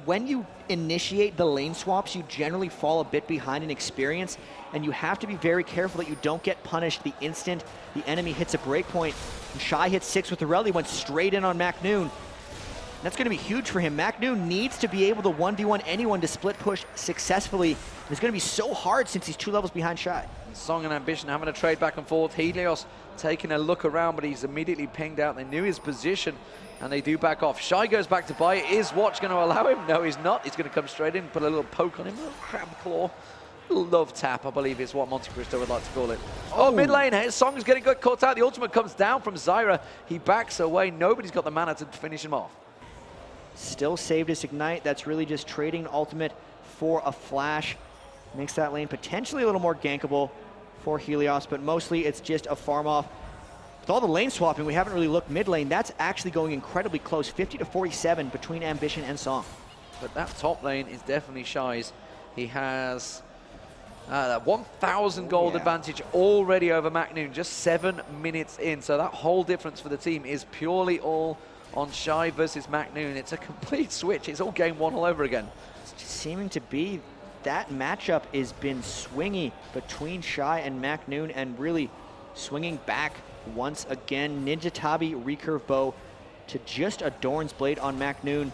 S14: when you initiate the lane swaps, you generally fall a bit behind in experience, and you have to be very careful that you don't get punished the instant the enemy hits a breakpoint. And Shy hits 6 with the rally, went straight in on MaKNooN. That's going to be huge for him. MaKNooN needs to be able to 1v1 anyone to split push successfully. It's going to be so hard since he's 2 levels behind Shy.
S12: Ssong and Ambition having a trade back and forth. Helios taking a look around, but he's immediately pinged out. They knew his position, and they do back off. Shy goes back to buy. Is Watch going to allow him? No, he's not. He's going to come straight in, put a little poke on him, a little crab claw. A little love tap, I believe is what MonteCristo would like to call it. Oh, mid lane here. Ssong is getting good caught out. The ultimate comes down from Zyra. He backs away. Nobody's got the mana to finish him off.
S14: Still saved his Ignite. That's really just trading ultimate for a flash. Makes that lane potentially a little more gankable for Helios, but mostly it's just a farm off. With all the lane swapping, we haven't really looked mid lane. That's actually going incredibly close, 50 to 47 between Ambition and Ssong.
S12: But that top lane is definitely Shy's. He has that 1,000 gold advantage already over MaKNooN, just 7 minutes in. So that whole difference for the team is purely all on Shy versus MaKNooN. It's a complete switch. It's all game 1 all over again.
S14: It's just seeming to be that matchup has been swingy between Shy and MaKNooN, and really swinging back once again. Ninja Tabi recurve bow to just a Dorn's Blade on MaKNooN.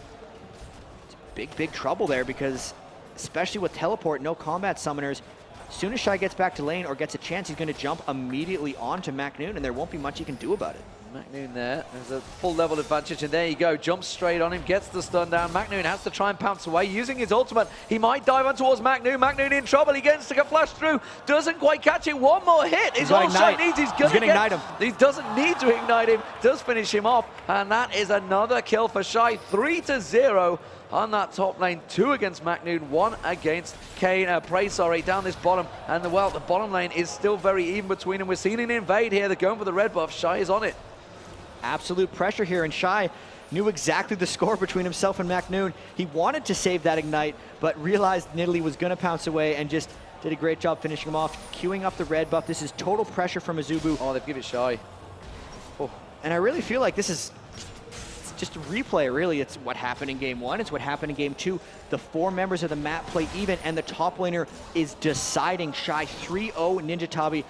S14: It's big trouble there, because especially with teleport, no combat summoners, as soon as Shy gets back to lane or gets a chance, he's going to jump immediately onto MaKNooN, and there won't be much he can do about it.
S12: MaKNooN there. There's a full level advantage, and there you go. Jumps straight on him, gets the stun down. MaKNooN has to try and pounce away using his ultimate. He might dive on towards MaKNooN. MaKNooN in trouble. He gets to flash through. Doesn't quite catch it. One more hit is all Shy needs. He's going to
S14: ignite him.
S12: He doesn't need to ignite him. Does finish him off, and that is another kill for Shy. 3-0 on that top lane. 2 against MaKNooN, 1 against Cain. Prey, sorry, down this bottom. And the bottom lane is still very even between them. We're seeing an invade here. They're going for the red buff. Shy is on it.
S14: Absolute pressure here, and Shy knew exactly the score between himself and MaKNooN. He wanted to save that ignite, but realized Nidalee was going to pounce away and just did a great job finishing him off, queuing up the red buff. This is total pressure from AZUBU.
S12: Oh, they've given it Shy.
S14: Oh. And I really feel like this is just a replay, really. It's what happened in game 1. It's what happened in game 2. The 4 members of the map play even, and the top laner is deciding. Shy 3-0 NinjaTabi.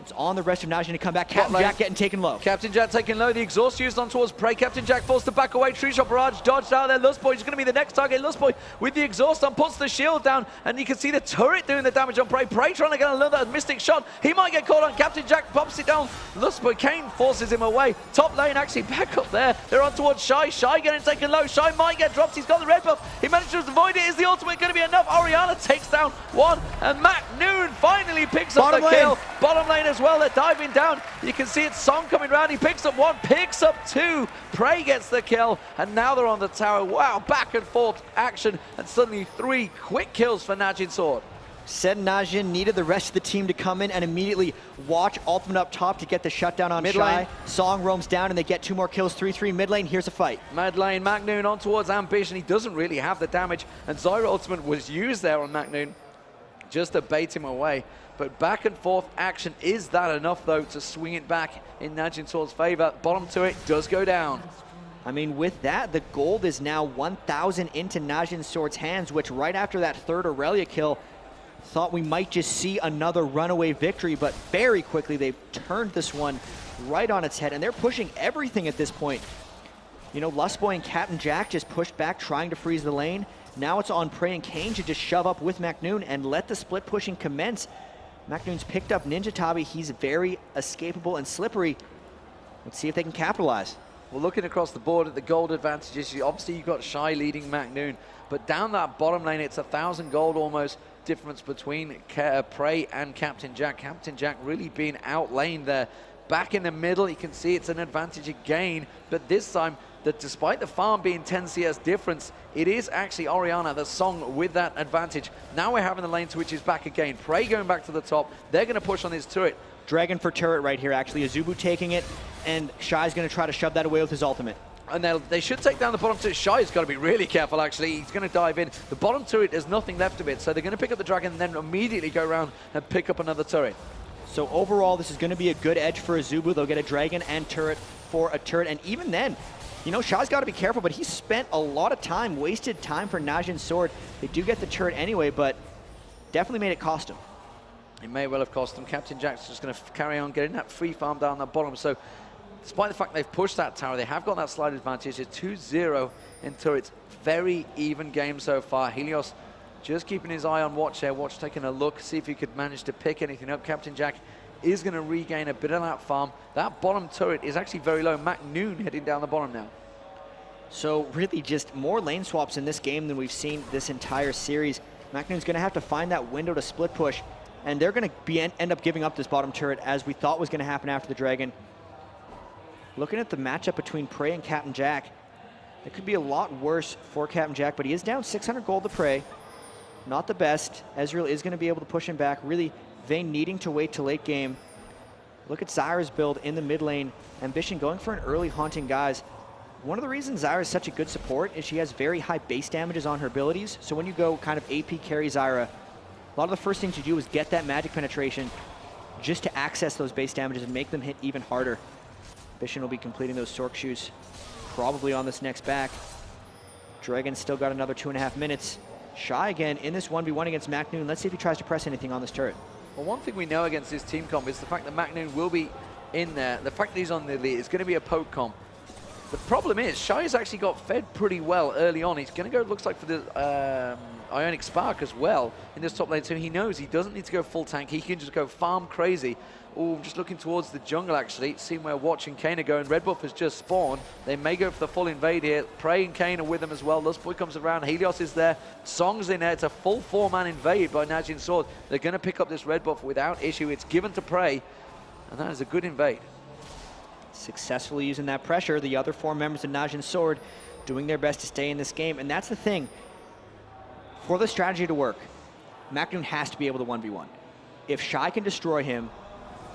S14: It's on the rest of Najin to come back. Captain Jack getting taken low.
S12: Captain Jack taken low. The exhaust used on towards Prey. Captain Jack forced to back away. Tree Shot Barrage dodged out there. Lustboy is going to be the next target. Lustboy with the exhaust on puts the shield down, and you can see the turret doing the damage on Prey. Prey trying to get another mystic shot. He might get caught on. Captain Jack pops it down. Lustboy, Cain forces him away. Top lane actually back up there. They're on towards Shy. Shy getting taken low. Shy might get dropped. He's got the red buff. He managed to avoid it. Is the ultimate going to be enough? Orianna takes down 1, and MaKNooN finally picks up the kill. Bottom lane as well. They're diving down. You can see it's Ssong coming around. He picks up 1, picks up 2. Prey gets the kill, and now they're on the tower. Wow, back and forth action, and suddenly 3 quick kills for Najin Sword.
S14: Said Najin needed the rest of the team to come in and immediately watch ultimate up top to get the shutdown on Shy. Ssong roams down, and they get 2 more kills. 3-3 mid lane. Here's a fight.
S12: Mid lane, MaKNooN on towards Ambition. He doesn't really have the damage, and Zyra ultimate was used there on MaKNooN just to bait him away. But back and forth action, is that enough though to swing it back in Najin Sword's favor? Bottom to it does go down.
S14: I mean, with that, the gold is now 1,000 into Najin Sword's hands, which right after that 3rd Aurelia kill, thought we might just see another runaway victory, but very quickly they turned this one right on its head, and they're pushing everything at this point. You know, Lustboy and Captain Jack just pushed back, trying to freeze the lane. Now it's on Prey and Cain to just shove up with MaKNooN and let the split pushing commence. MaKNoon's picked up NinjaTabi. He's very escapable and slippery. Let's see if they can capitalize.
S12: Well, looking across the board at the gold advantages, obviously you've got Shy leading MaKNooN, but down that bottom lane, it's 1,000 gold almost difference between Prey and Captain Jack. Captain Jack really being outlaned there. Back in the middle, you can see it's an advantage again, but this time, that despite the farm being 10 CS difference, it is actually Orianna, the Ssong, with that advantage. Now we're having the lane switches back again. Prey going back to the top. They're going to push on his turret.
S14: Dragon for turret right here, actually. AZUBU taking it, and Shy's going to try to shove that away with his ultimate.
S12: And they should take down the bottom turret. Shy's got to be really careful, actually. He's going to dive in. The bottom turret, there's nothing left of it, so they're going to pick up the Dragon and then immediately go around and pick up another turret.
S14: So overall, this is going to be a good edge for AZUBU. They'll get a Dragon and turret for a turret, and even then, you know, Shy's got to be careful, but he spent a lot of time, wasted time for Najin Sword. They do get the turret anyway, but definitely made it cost him.
S12: It may well have cost them. Captain Jack's just going to carry on getting that free farm down the bottom. So despite the fact they've pushed that tower, they have got that slight advantage. It's 2-0 in turrets. Very even game so far. Helios just keeping his eye on Watch here. Watch taking a look, see if he could manage to pick anything up. Captain Jack is going to regain a bit of that farm. That bottom turret is actually very low. MaKNooN heading down the bottom now.
S14: So really just more lane swaps in this game than we've seen this entire series. MaKNoon's going to have to find that window to split push, and they're going to end up giving up this bottom turret as we thought was going to happen after the Dragon. Looking at the matchup between Prey and Captain Jack, it could be a lot worse for Captain Jack, but he is down 600 gold to Prey. Not the best. Ezreal is going to be able to push him back. Really, Vayne needing to wait till late game. Look at Zyra's build in the mid lane. Ambition going for an early haunting, guys. One of the reasons Zyra is such a good support is she has very high base damages on her abilities. So when you go kind of AP carry Zyra, a lot of the first things you do is get that magic penetration just to access those base damages and make them hit even harder. Ambition will be completing those Sork shoes probably on this next back. Dragon's still got another 2.5 minutes. Shy again in this 1v1 against MaKNooN. Let's see if he tries to press anything on this turret.
S12: Well, one thing we know against this team comp is the fact that MaKNooN will be in there. The fact that he's on the lead is going to be a poke comp. The problem is, Shy's actually got fed pretty well early on. He's going to go, looks like, for the Ionic Spark as well in this top lane, so he knows he doesn't need to go full tank. He can just go farm crazy. Oh, just looking towards the jungle, actually, seeing where Watch and Cain are going. Red buff has just spawned. They may go for the full invade here. Prey and Cain are with them as well. Lustboy comes around. Helios is there. Ssong's in there. It's a full 4-man invade by NAJIN SWORD. They're going to pick up this red buff without issue. It's given to Prey, and that is a good invade.
S14: Successfully using that pressure. The other 4 members of NAJIN SWORD doing their best to stay in this game. And that's the thing. For the strategy to work, MaKNooN has to be able to 1v1. If Shy can destroy him,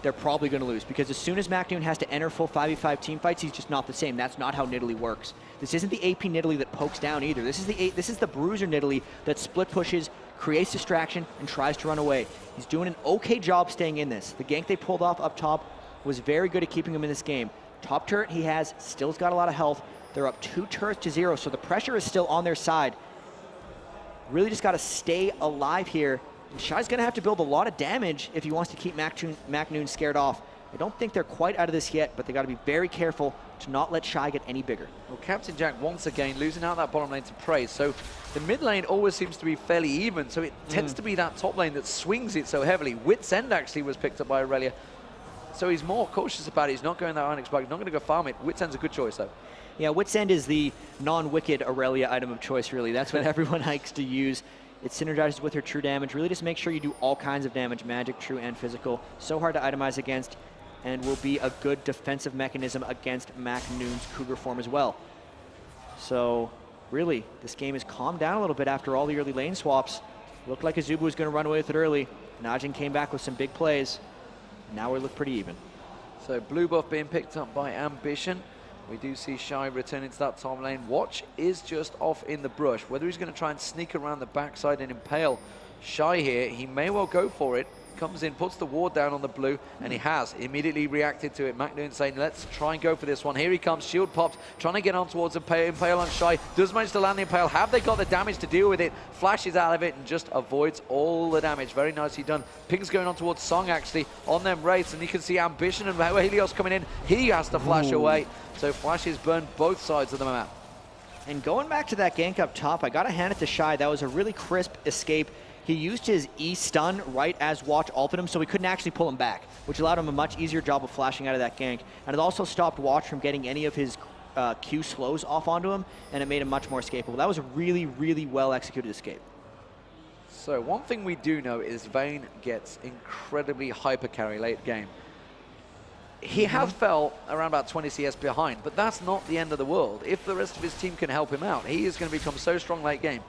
S14: they're probably going to lose, because as soon as MaKNooN has to enter full 5v5 team fights, he's just not the same. That's not how Nidalee works. This isn't the AP Nidalee that pokes down either. This is the bruiser Nidalee that split pushes, creates distraction, and tries to run away. He's doing an okay job staying in this. The gank they pulled off up top was very good at keeping him in this game. Top turret he has, still's got a lot of health. They're up 2 turrets to 0, so the pressure is still on their side. Really just got to stay alive here. And Shy's going to have to build a lot of damage if he wants to keep MaKNooN scared off. I don't think they're quite out of this yet, but they got to be very careful to not let Shy get any bigger.
S12: Well, Captain Jack once again losing out that bottom lane to Prey. So the mid lane always seems to be fairly even, so it tends to be that top lane that swings it so heavily. Wit's End actually was picked up by Aurelia, so he's more cautious about it. He's not going that Ionic Spark. He's not going to go farm it. Wit's End's a good choice, though.
S14: Yeah, Wit's End is the non-Wickd Aurelia item of choice, really. That's what everyone likes to use. It synergizes with her true damage. Really just make sure you do all kinds of damage, magic, true, and physical. So hard to itemize against, and will be a good defensive mechanism against MaKNoon's Cougar form as well. So, really, this game has calmed down a little bit after all the early lane swaps. Looked like AZUBU was going to run away with it early. NAJIN came back with some big plays. Now we look pretty even.
S12: So blue buff being picked up by Ambition. We do see Shy returning to that top lane. Watch is just off in the brush. Whether he's going to try and sneak around the backside and impale Shy here, he may well go for it. Comes in, puts the ward down on the blue, and he has immediately reacted to it. MaKNooN saying, let's try and go for this one. Here he comes, shield popped, trying to get on towards impale on Shy. Does manage to land the impale. Have they got the damage to deal with it? Flashes out of it and just avoids all the damage. Very nicely done. Ping's going on towards Ssong, actually, on them wraiths, and you can see Ambition and Helios coming in. He has to flash away. So flashes burn both sides of the map.
S14: And going back to that gank up top, I got to hand it to Shy. That was a really crisp escape. He used his E-stun right as Watch ulted him, so he couldn't actually pull him back, which allowed him a much easier job of flashing out of that gank. And it also stopped Watch from getting any of his Q slows off onto him, and it made him much more escapable. That was a really, really well-executed escape.
S12: So one thing we do know is Vayne gets incredibly hyper carry late game. He has fell around about 20 CS behind, but that's not the end of the world. If the rest of his team can help him out, he is going to become so strong late game.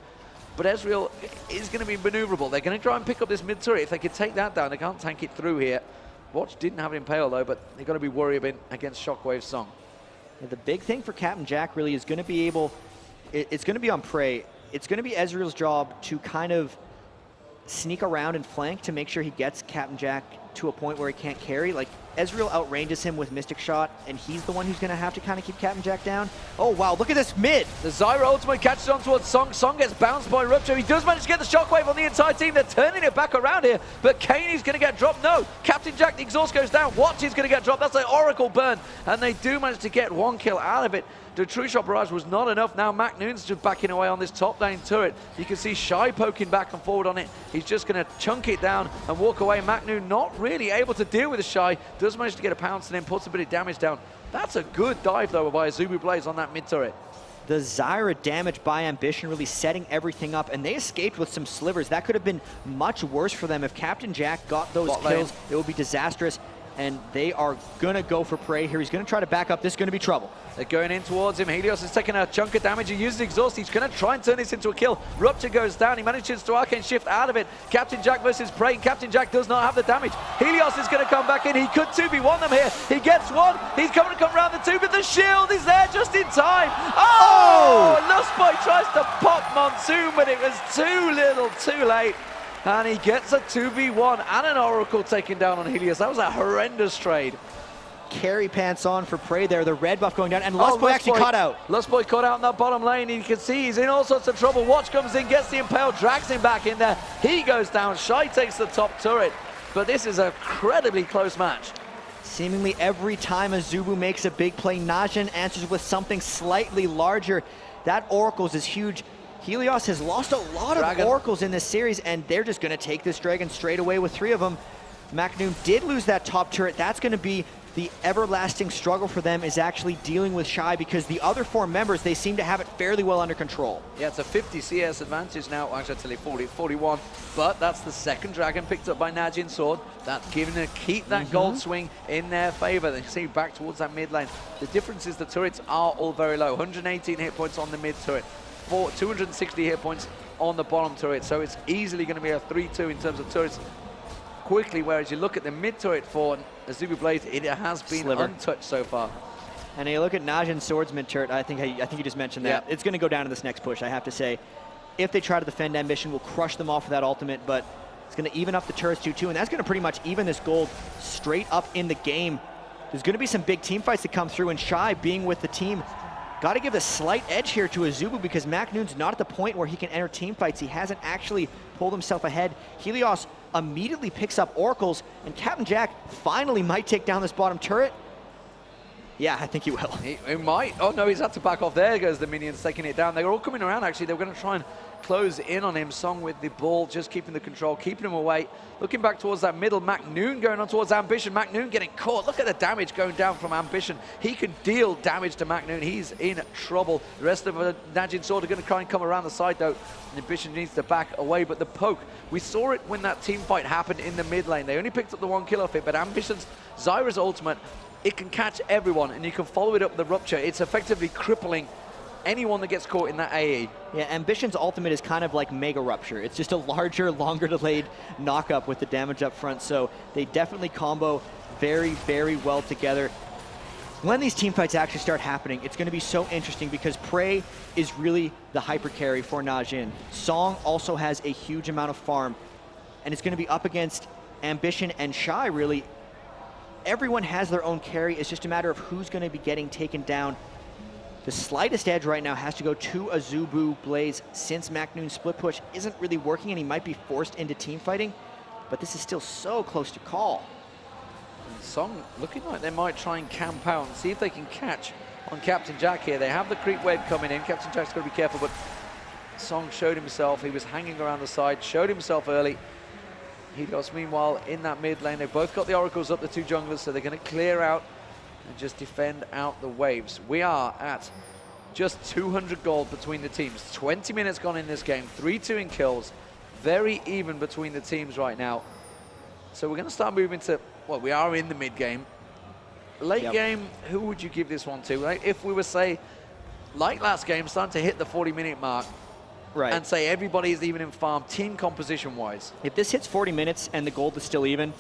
S12: But Ezreal is going to be maneuverable. They're going to try and pick up this mid turret. If they could take that down, they can't tank it through here. Watch didn't have an impale though, but they've got to be worried against Shockwave Ssong.
S14: Yeah, the big thing for Captain Jack really is going to be it's going to be on Prey. It's going to be Ezreal's job to kind of sneak around and flank to make sure he gets Captain Jack to a point where he can't carry. Like, Ezreal outranges him with Mystic Shot, and he's the one who's going to have to kind of keep Captain Jack down. Oh, wow, look at this mid.
S12: The Zyra ultimate catches on towards Ssong. Ssong gets bounced by Rupture. He does manage to get the Shockwave on the entire team. They're turning it back around here, but Cain is going to get dropped. No, Captain Jack, the exhaust goes down. Watch is going to get dropped. That's an Oracle burn, and they do manage to get one kill out of it. The True Shot barrage was not enough. Now MaKNoon's just backing away on this top lane turret. You can see Shy poking back and forward on it. He's just going to chunk it down and walk away. MaKNooN not really able to deal with the Shy. Does manage to get a pounce and then puts a bit of damage down. That's a good dive though by AZUBU BLAZE on that mid turret.
S14: The Zyra damage by Ambition really setting everything up, and they escaped with some slivers. That could have been much worse for them. If Captain Jack got those kills, it would be disastrous. And they are going to go for Prey here. He's going to try to back up. This is going to be trouble.
S12: They're going in towards him. Helios is taking a chunk of damage. He uses exhaust. He's going to try and turn this into a kill. Rupture goes down. He manages to arcane shift out of it. Captain Jack versus Prey. Captain Jack does not have the damage. Helios is going to come back in. He could 2v1 them here. He gets one. He's coming to come around the two, but the shield is there just in time. Oh! Lustboy tries to pop MonToon, but it was too little, too late. And he gets a 2v1 and an Oracle taken down on Helios. That was a horrendous trade.
S14: Carry pants on for Prey there. The red buff going down, and Lustboy actually caught out.
S12: Lustboy caught out in that bottom lane. You can see he's in all sorts of trouble. Watch comes in, gets the impale, drags him back in there. He goes down. Shy takes the top turret. But this is an incredibly close match.
S14: Seemingly every time AZUBU makes a big play, NAJIN answers with something slightly larger. That Oracle's is huge. Helios has lost a lot of oracles in this series, and they're just going to take this dragon straight away with 3 of them. MaKNooN did lose that top turret. That's going to be the everlasting struggle for them, is actually dealing with Shy, because the other 4 members, they seem to have it fairly well under control.
S12: Yeah, it's a 50 CS advantage now. Actually, I'd say 41. But that's the second dragon picked up by NAJIN SWORD. That's giving them keep that gold swing in their favor. They see back towards that mid lane. The difference is the turrets are all very low. 118 hit points on the mid turret, 260 hit points on the bottom turret. So it's easily going to be a 3-2 in terms of turrets quickly, whereas you look at the mid turret for AZUBU BLAZE, it has been untouched so far.
S14: And you look at NAJIN SWORD's mid turret, I think you just mentioned that. It's going to go down to this next push, I have to say. If they try to defend Ambition, we'll crush them off with that ultimate, but it's going to even up the turrets 2-2, and that's going to pretty much even this gold straight up in the game. There's going to be some big team fights that come through, and Shy being with the team, got to give a slight edge here to AZUBU, because MaKNoon's not at the point where he can enter team fights. He hasn't actually pulled himself ahead. Helios immediately picks up oracles, and Captain Jack finally might take down this bottom turret. Yeah, I think he will.
S12: He might. Oh no, he's had to back off. There goes the minions taking it down. They were all coming around, actually. They were going to try and close in on him. Ssong with the ball, just keeping the control, keeping him away. Looking back towards that middle, MaKNooN going on towards Ambition. MaKNooN getting caught. Look at the damage going down from Ambition. He can deal damage to MaKNooN. He's in trouble. The rest of NAJIN SWORD are going to try and come around the side, though. Ambition needs to back away, but the poke, we saw it when that team fight happened in the mid lane. They only picked up the 1 kill off it, but Ambition's Zyra's ultimate, it can catch everyone, and you can follow it up the rupture. It's effectively crippling anyone that gets caught in that AE.
S14: Yeah, Ambition's ultimate is kind of like Mega Rupture. It's just a larger, longer delayed knock-up with the damage up front, so they definitely combo very, very well together. When these team fights actually start happening, it's going to be so interesting, because Prey is really the hyper carry for NAJIN. Ssong also has a huge amount of farm, and it's going to be up against Ambition and Shy, really. Everyone has their own carry. It's just a matter of who's going to be getting taken down. The slightest edge right now has to go to AZUBU BLAZE, since MaKNoon's split push isn't really working and he might be forced into team fighting, but this is still so close to call.
S12: And Ssong looking like they might try and camp out and see if they can catch on Captain Jack here. They have the creep wave coming in. Captain Jack's got to be careful, but Ssong showed himself. He was hanging around the side, showed himself early. Helios, meanwhile, in that mid lane. They've both got the oracles up, the 2 junglers, so they're going to clear out and just defend out the waves. We are at just 200 gold between the teams. 20 minutes gone in this game, 3-2 in kills. Very even between the teams right now. So we're going to start moving to, well, we are in the mid game. Late game, who would you give this one to? Like, if we were, say, like last game, starting to hit the 40-minute mark, and say everybody is even in farm, team composition-wise.
S14: If this hits 40 minutes and the gold is still even,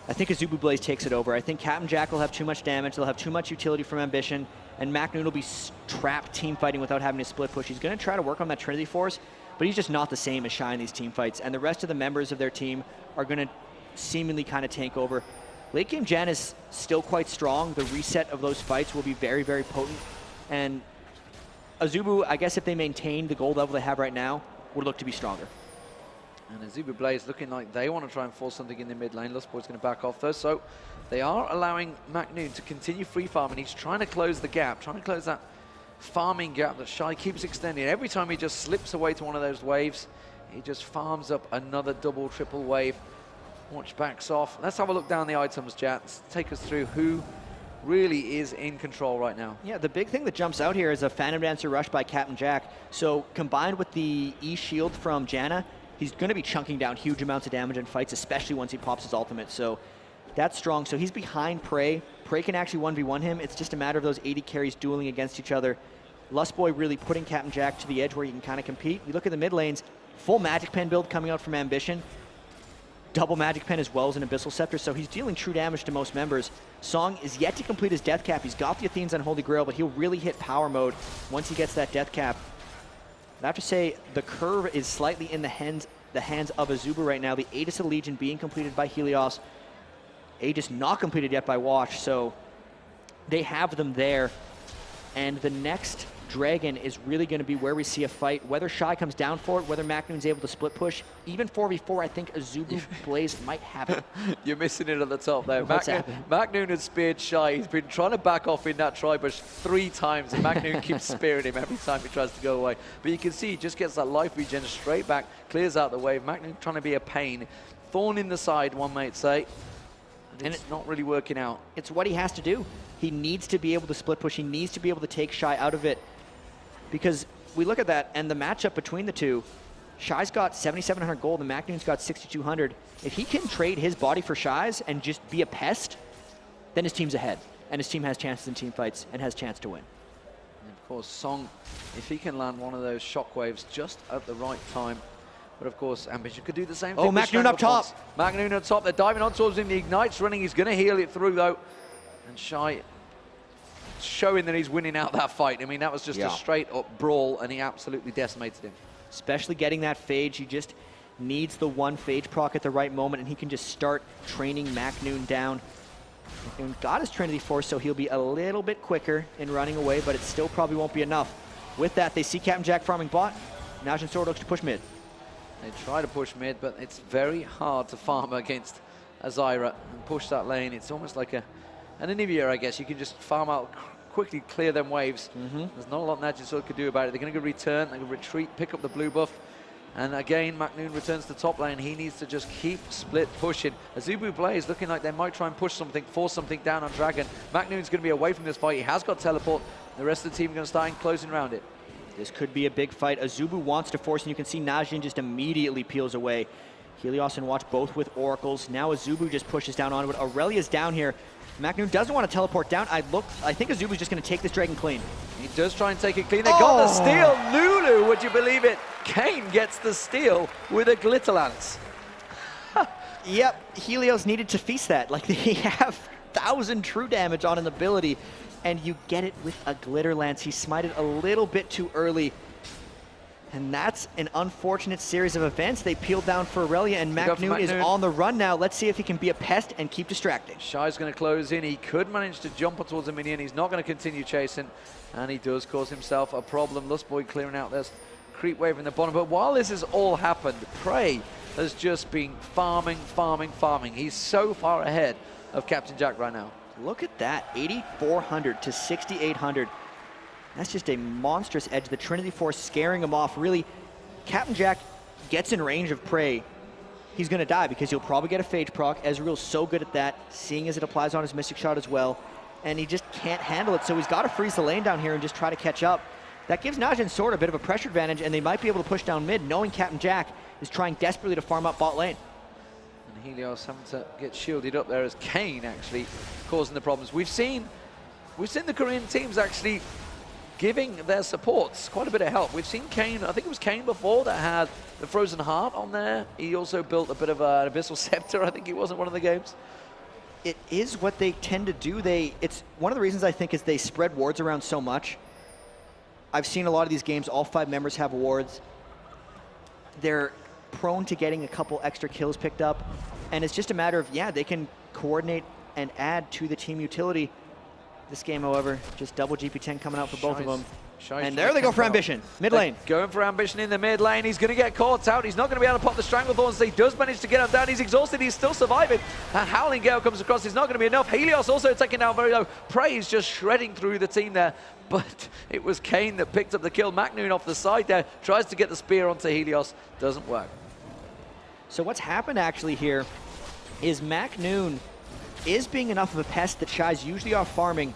S14: I think AZUBU BLAZE takes it over. I think Captain Jack will have too much damage, they'll have too much utility from Ambition, and MaKNoon will be trapped team fighting without having to split push. He's going to try to work on that Trinity Force, but he's just not the same as Shy in these team fights, and the rest of the members of their team are going to seemingly kind of tank over. Late game Jan is still quite strong. The reset of those fights will be very, very potent, and AZUBU, I guess if they maintain the gold level they have right now, would look to be stronger.
S12: And AZUBU BLAZE looking like they want to try and force something in the mid lane. Lustboy's going to back off first, so they are allowing MaKNoon to continue free farming. He's trying to close the gap, trying to close that farming gap that Shy keeps extending. Every time he just slips away to one of those waves, he just farms up another double, triple wave. Watch backs off. Let's have a look down the items, Jatt. Take us through who really is in control right now.
S14: Yeah, the big thing that jumps out here is a Phantom Dancer rush by Captain Jack. So combined with the E-Shield from Janna, he's going to be chunking down huge amounts of damage in fights, especially once he pops his ultimate. So that's strong. So he's behind Prey. Prey can actually 1v1 him. It's just a matter of those 80 carries dueling against each other. Lustboy really putting Captain Jack to the edge where he can kind of compete. You look at the mid lanes, full Magic Pen build coming out from Ambition. Double Magic Pen as well as an Abyssal Scepter, so he's dealing true damage to most members. Ssong is yet to complete his death cap. He's got the Athene's Unholy Grail, but he'll really hit power mode once he gets that death cap. I have to say, the curve is slightly in the hands of AZUBU right now. The Aegis of the Legion being completed by Helios. Aegis not completed yet by Watch, so they have them there. And the next Dragon is really going to be where we see a fight. Whether Shy comes down for it, whether MaKNoon's able to split push, even 4v4, I think AZUBU BLAZE might have it.
S12: You're missing it at the top there.
S14: What's happening?
S12: MaKNoon has speared Shy. He's been trying to back off in that tri-bush 3 times, and MaKNoon keeps spearing him every time he tries to go away. But you can see he just gets that life regen straight back, clears out the wave. MaKNoon trying to be a pain. Thorn in the side, one might say. And it's not really working out.
S14: It's what he has to do. He needs to be able to split push. He needs to be able to take Shy out of it. Because we look at that, and the matchup between the two, Shy's got 7,700 gold, and MaKNoon's got 6,200. If he can trade his body for Shy's and just be a pest, then his team's ahead. And his team has chances in team fights and has a chance to win.
S12: And of course, Ssong, if he can land one of those shockwaves just at the right time. But of course, Ambition could do the same thing.
S14: Oh, MaKNoon up top.
S12: MaKNoon up top. They're diving on towards him. The Ignite's running. He's going to heal it through, though. And Shy showing that he's winning out that fight. I mean, that was just a straight-up brawl, and he absolutely decimated him.
S14: Especially getting that phage. He just needs the one phage proc at the right moment, and he can just start training MaKNoon down. MaKNoon got his Trinity Force, so he'll be a little bit quicker in running away, but it still probably won't be enough. With that, they see Captain Jack farming bot. NAJIN SWORD looks to push mid.
S12: They try to push mid, but it's very hard to farm against Azira and push that lane. It's almost like an Anivia, I guess. You can just farm out, quickly clear them waves. There's not a lot NAJIN SWORD could do about it. They're going to go return, they're going to retreat, pick up the blue buff. And again, MaKNoon returns to top lane. He needs to just keep split pushing. AZUBU BLAZE looking like they might try and push something, force something down on Dragon. MaKNoon's going to be away from this fight. He has got teleport. The rest of the team are going to start closing around it.
S14: This could be a big fight. AZUBU wants to force, and you can see NAJIN just immediately peels away. Helios and Watch both with oracles. Now AZUBU just pushes down onto it. Aurelia's down here. MaKNoon doesn't want to teleport down. I think AZUBU's just going to take this Dragon clean.
S12: He does try and take it clean. They got the steal. Lulu, would you believe it? Cain gets the steal with a Glitter Lance.
S14: Yep, Helios needed to feast that. Like, they have 1,000 true damage on an ability, and you get it with a Glitter Lance. He smited a little bit too early. And that's an unfortunate series of events. They peeled down for Aurelia, and MaKNoon is on the run now. Let's see if he can be a pest and keep distracting.
S12: Shy's going to close in. He could manage to jump towards a minion. He's not going to continue chasing, and he does cause himself a problem. Lustboy clearing out this creep wave in the bottom. But while this has all happened, Prey has just been farming. He's so far ahead of Captain Jack right now.
S14: Look at that, 8,400 to 6,800. That's just a monstrous edge. The Trinity Force scaring him off. Really, Captain Jack gets in range of Prey. He's going to die because he'll probably get a Phage proc. Ezreal's so good at that, seeing as it applies on his Mystic Shot as well. And he just can't handle it, so he's got to freeze the lane down here and just try to catch up. That gives NAJIN SWORD a bit of a pressure advantage, and they might be able to push down mid, knowing Captain Jack is trying desperately to farm up bot lane.
S12: And Helios having to get shielded up there as Cain actually causing the problems. We've seen the Korean teams actually giving their supports quite a bit of help. We've seen Cain, I think it was Cain before, that had the Frozen Heart on there. He also built a bit of an Abyssal Scepter, I think he was in one of the games.
S14: It is what they tend to do. It's one of the reasons I think is they spread wards around so much. I've seen a lot of these games, all 5 members have wards. They're prone to getting a couple extra kills picked up. And it's just a matter of, yeah, they can coordinate and add to the team utility. This game, however, just double GP10 coming out for both of them. And there they go for Ambition, mid lane.
S12: Going for Ambition in the mid lane. He's going to get caught out. He's not going to be able to pop the Stranglethorns. He does manage to get him down. He's exhausted. He's still surviving. A Howling Gale comes across. It's not going to be enough. Helios also taken down very low. Prey is just shredding through the team there. But it was Cain that picked up the kill. MaKNoon off the side there. Tries to get the spear onto Helios. Doesn't work.
S14: So what's happened actually here is MaKNoon is being enough of a pest that Shy's usually off farming.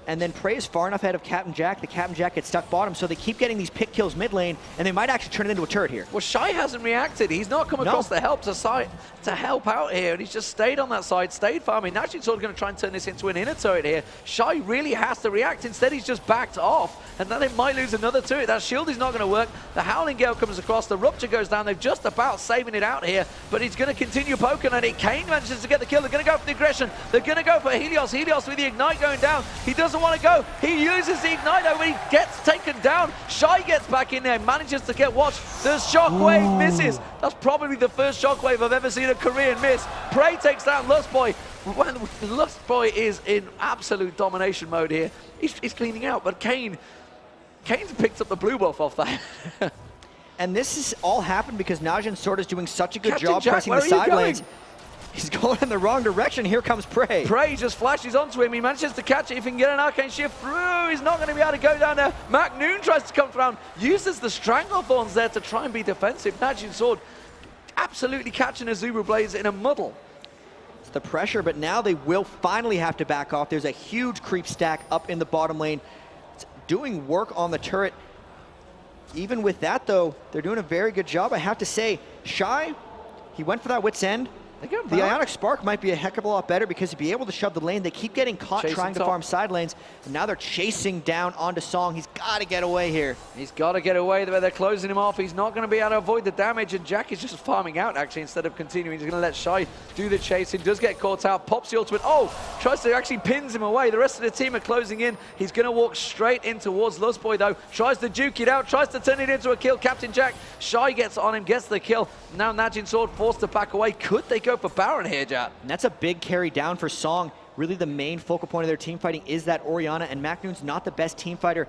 S14: And then Prey is far enough ahead of Captain Jack. The Captain Jack gets stuck bottom, so they keep getting these pick kills mid lane, and they might actually turn it into a turret here.
S12: Well, Shy hasn't reacted. He's not come across the help to help out here, and he's just stayed on that side, stayed farming. NAJIN SWORD going to try and turn this into an inner turret here. Shy really has to react. Instead, he's just backed off, and then they might lose another turret. That shield is not going to work. The Howling Gale comes across. The Rupture goes down. They're just about saving it out here, but he's going to continue poking on it. Cain manages to get the kill. They're going to go for the aggression. They're going to go for Helios. Helios with the Ignite going down. He doesn't want to go. He uses the Ignite over, he gets taken down. Shy gets back in there, manages to get watched. The Shockwave misses. That's probably the first Shockwave I've ever seen a Korean miss. Prey takes down Lustboy. When Lustboy is in absolute domination mode here, he's cleaning out, but Cain Cain's picked up the blue buff off that.
S14: And this is all happened because Najin Sword is doing such a good
S12: Captain
S14: job
S12: Jatt,
S14: pressing the
S12: where are
S14: side
S12: you
S14: lanes. He's going in the wrong direction. Here comes Prey.
S12: Prey just flashes onto him. He manages to catch it. If he can get an arcane shift through, he's not going to be able to go down there. MaKNooN tries to come around, uses the Stranglethorns there to try and be defensive. Najin Sword absolutely catching AZUBU BLAZE in a muddle.
S14: It's the pressure, but now they will finally have to back off. There's a huge creep stack up in the bottom lane. It's doing work on the turret. Even with that, though, they're doing a very good job. I have to say, Shy, he went for that Wit's End. The Ionic Spark might be a heck of a lot better because he'd be able to shove the lane. They keep getting caught trying to farm side lanes, and now they're chasing down onto Ssong. He's got to get away here.
S12: He's got to get away. They're closing him off. He's not going to be able to avoid the damage, and Jack is just farming out, actually, instead of continuing. He's going to let Shy do the chasing. Does get caught out, pops the ultimate. Oh, tries to actually pins him away. The rest of the team are closing in. He's going to walk straight in towards Lustboy, though. Tries to juke it out, tries to turn it into a kill. Captain Jack, Shy gets on him, gets the kill. Now Najin Sword forced to back away. Could they go for Baron here, Jatt?
S14: And that's a big carry down for Ssong. Really the main focal point of their team fighting is that Orianna, and MaKNoon's not the best team fighter,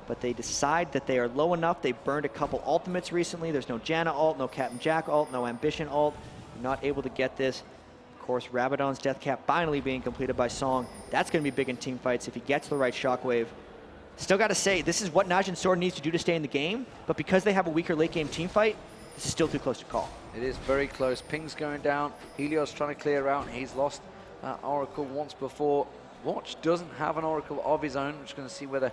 S14: but they decide that they are low enough. They burned a couple ultimates recently. There's no Janna ult, no Captain Jack ult, no Ambition ult. Not able to get this. Of course, Rabadon's death cap finally being completed by Ssong. That's going to be big in team fights if he gets the right shockwave. Still got to say, this is what Najin Sword needs to do to stay in the game, but because they have a weaker late game team fight, this is still too close to call.
S12: It is very close. Ping's going down. Helios trying to clear out. He's lost Oracle once before. Watch doesn't have an Oracle of his own. We're just going to see whether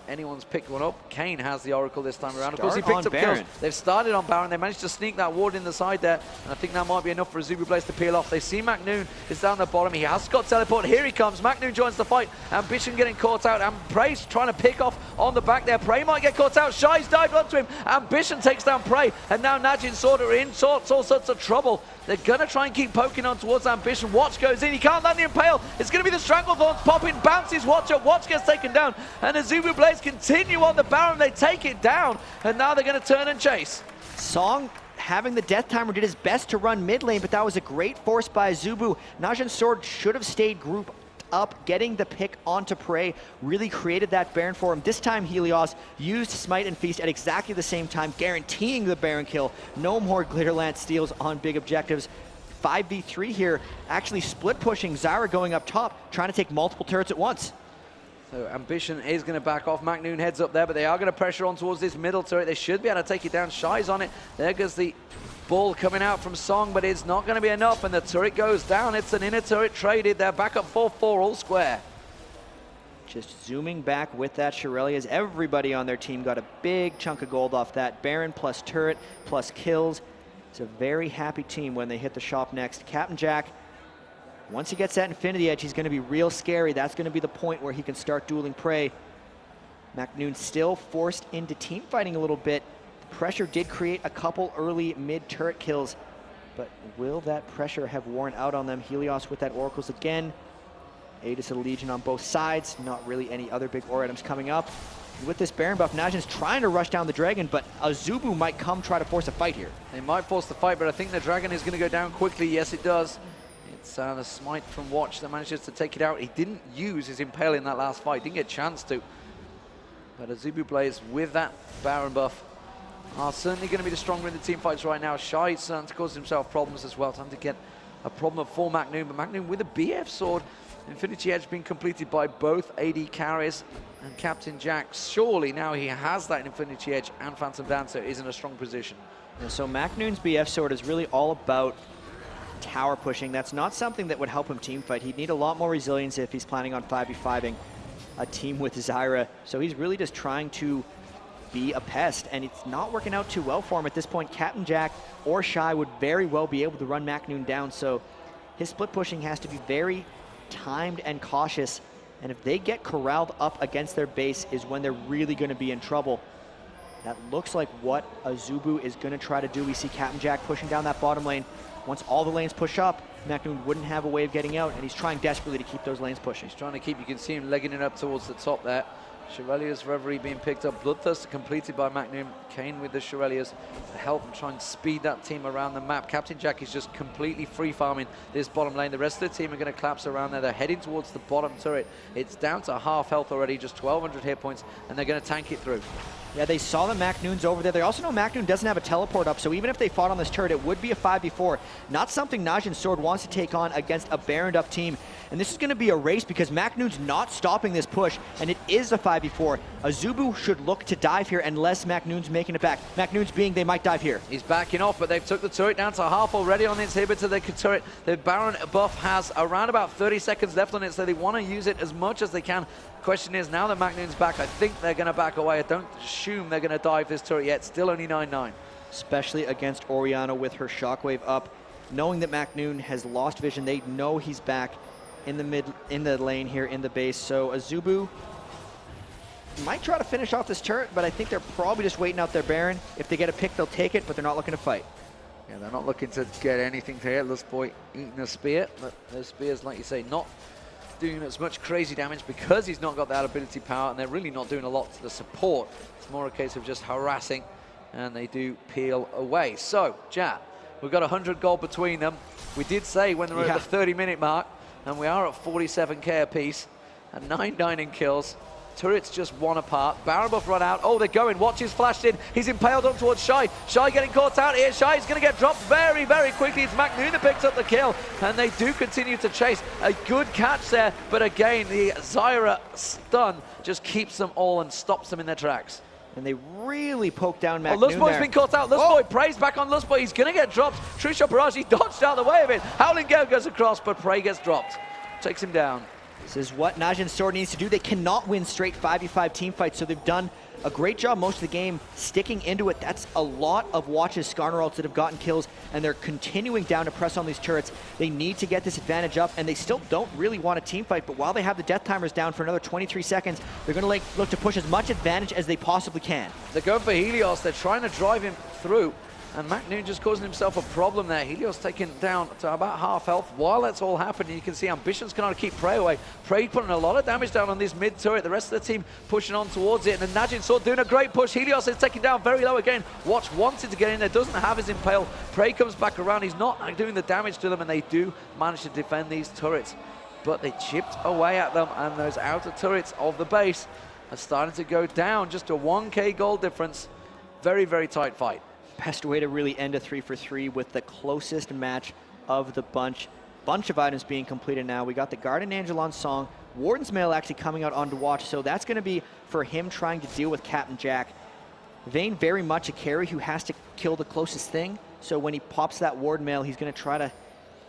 S12: anyone's picked one up. Cain has the Oracle this time around. Of course, he picked up kills. They've started on Baron. They managed to sneak that ward in the side there, and I think that might be enough for AZUBU BLAZE to peel off. They see MaKNoon is down the bottom. He has got teleport. Here he comes. MaKNoon joins the fight. Ambition getting caught out, and Prey's trying to pick off on the back there. Prey might get caught out. Shy's dived onto him. Ambition takes down Prey, and now Najin Sword are in all sorts of trouble. They're going to try and keep poking on towards Ambition. Watch goes in. He can't land the Impale. It's going to be the Stranglethorns popping. Bounces Watch up. Watch gets taken down. And AZUBU BLAZE continue on the Baron. They take it down. And now they're going to turn and chase.
S14: Ssong, having the Death Timer, did his best to run mid lane, but that was a great force by AZUBU. Najin Sword should have stayed group up, getting the pick onto Prey, really created that Baron for him. This time Helios used Smite and Feast at exactly the same time, guaranteeing the Baron kill. No more Glitterlance steals on big objectives. 5v3 here, actually split pushing, Zyra going up top, trying to take multiple turrets at once.
S12: So Ambition is going to back off. MaKNoon heads up there, but they are going to pressure on towards this middle turret. They should be able to take it down. Shy's on it. There goes the ball coming out from Ssong, but it's not going to be enough, and the turret goes down. It's an inner turret traded. They're back up 4-4 all square.
S14: Just zooming back with that Shirelias. Everybody on their team got a big chunk of gold off that. Baron plus turret plus kills. It's a very happy team when they hit the shop next. Captain Jack, once he gets that Infinity Edge, he's going to be real scary. That's going to be the point where he can start dueling Prey. MaKNoon still forced into team fighting a little bit. Pressure did create a couple early mid-turret kills, but will that pressure have worn out on them? Helios with that Oracles again. Aegis of the Legion on both sides. Not really any other big aura items coming up. And with this Baron buff, Najin's trying to rush down the Dragon, but AZUBU might come try to force a fight here.
S12: They might force the fight, but I think the Dragon is going to go down quickly. Yes, it does. It's the Smite from Watch that manages to take it out. He didn't use his Impale in that last fight. Didn't get a chance to. But AZUBU BLAZE with that Baron buff are certainly going to be the stronger in the team fights right now. Shy is starting to cause himself problems as well. Time to get a problem for MaKNoon, but MaKNoon with a BF sword. Infinity Edge being completed by both AD carries and Captain Jack. Surely now he has that Infinity Edge and Phantom Dancer is in a strong position.
S14: And so MaKNoon's BF sword is really all about tower pushing. That's not something that would help him team fight. He'd need a lot more resilience if he's planning on 5v5ing a team with Zyra. So he's really just trying to be a pest, and it's not working out too well for him at this point. Captain Jack or Shy would very well be able to run MaKNoon down, so his split pushing has to be very timed and cautious, and if they get corralled up against their base is when they're really going to be in trouble. That looks like what AZUBU is going to try to do. We see Captain Jack pushing down that bottom lane. Once all the lanes push up, MaKNoon wouldn't have a way of getting out, and he's trying desperately to keep those lanes pushing.
S12: He's trying to keep, you can see him legging it up towards the top there. Shurelya's Reverie being picked up. Bloodthirster completed by MaKNooN. Cain with the Shurelya's to help and try and speed that team around the map. Captain Jack is just completely free farming this bottom lane. The rest of the team are going to collapse around there. They're heading towards the bottom turret. It's down to half health already, just 1,200 hit points, and they're going to tank it through.
S14: Yeah, they saw the MaKNoon's over there. They also know MaKNooN doesn't have a teleport up, so even if they fought on this turret, it would be a 5v4. Not something NAJIN SWORD wants to take on against a Baroned up team. And this is going to be a race because MaKNoon's not stopping this push, and it is a 5v4. AZUBU should look to dive here unless MaKNoon's making it back. MaKNoon's being they might dive here.
S12: He's backing off, but they've took the turret down to half already on the inhibitor. The turret, the Baron buff has around about 30 seconds left on it, so they want to use it as much as they can. Question is, now that MaKNoon's back, I think they're going to back away. I don't assume they're going to dive this turret yet. Still only 9-9.
S14: Especially against Orianna with her shockwave up. Knowing that MaKNoon has lost vision, they know he's back in the lane here in the base. So AZUBU might try to finish off this turret, but I think they're probably just waiting out their Baron. If they get a pick, they'll take it, but they're not looking to fight.
S12: Yeah, they're not looking to get anything to hit. Lustboy eating a spear, but those spears, like you say, not doing as much crazy damage because he's not got that ability power, and they're really not doing a lot to the support. It's more a case of just harassing, and they do peel away. So, Jatt, we've got 100 gold between them. We did say when they were at the 30-minute mark, and we are at 47k apiece, and 9-9 in kills. Turrets just one apart. Baron buff run out. Oh, they're going. Watch is flashed in. He's impaled on towards Shy. Shy getting caught out here. Shy is going to get dropped very, very quickly. It's MaKNooN that picks up the kill, and they do continue to chase. A good catch there, but again, the Zyra stun just keeps them all and stops them in their tracks.
S14: And they really poke down MaKNooN.
S12: Oh, Lustboy's been caught out. Lustboy prays back on Lustboy. He's going to get dropped. True Shot Barrage, he dodged out of the way of it. Howling Gale goes across, but Prey gets dropped. Takes him down.
S14: This is what NAJIN SWORD needs to do. They cannot win straight 5v5 team fights, so they've done a great job most of the game sticking into it. That's a lot of Watch's Skarner ults that have gotten kills, and they're continuing down to press on these turrets. They need to get this advantage up, and they still don't really want a team fight, but while they have the death timers down for another 23 seconds, they're going to look to push as much advantage as they possibly can.
S12: They're going for Helios. They're trying to drive him through, and MaKNooN just causing himself a problem there. Helios taken down to about half health. While that's all happening, you can see Ambition's going to keep Prey away. Prey putting a lot of damage down on this mid turret. The rest of the team pushing on towards it, and then NAJIN SWORD doing a great push. Helios is taken down very low again. Watch wanted to get in there, doesn't have his impale. Prey comes back around. He's not doing the damage to them, and they do manage to defend these turrets. But they chipped away at them, and those outer turrets of the base are starting to go down. Just a 1k gold difference. Very, very tight fight.
S14: Best way to really end a 3-for-3 with the closest match of the bunch. Bunch of items being completed now. We got the Guardian Angel on Ssong. Warden's Mail actually coming out onto watch, so that's going to be for him trying to deal with Captain Jack. Vayne very much a carry who has to kill the closest thing, so when he pops that Warden Mail, he's going to try to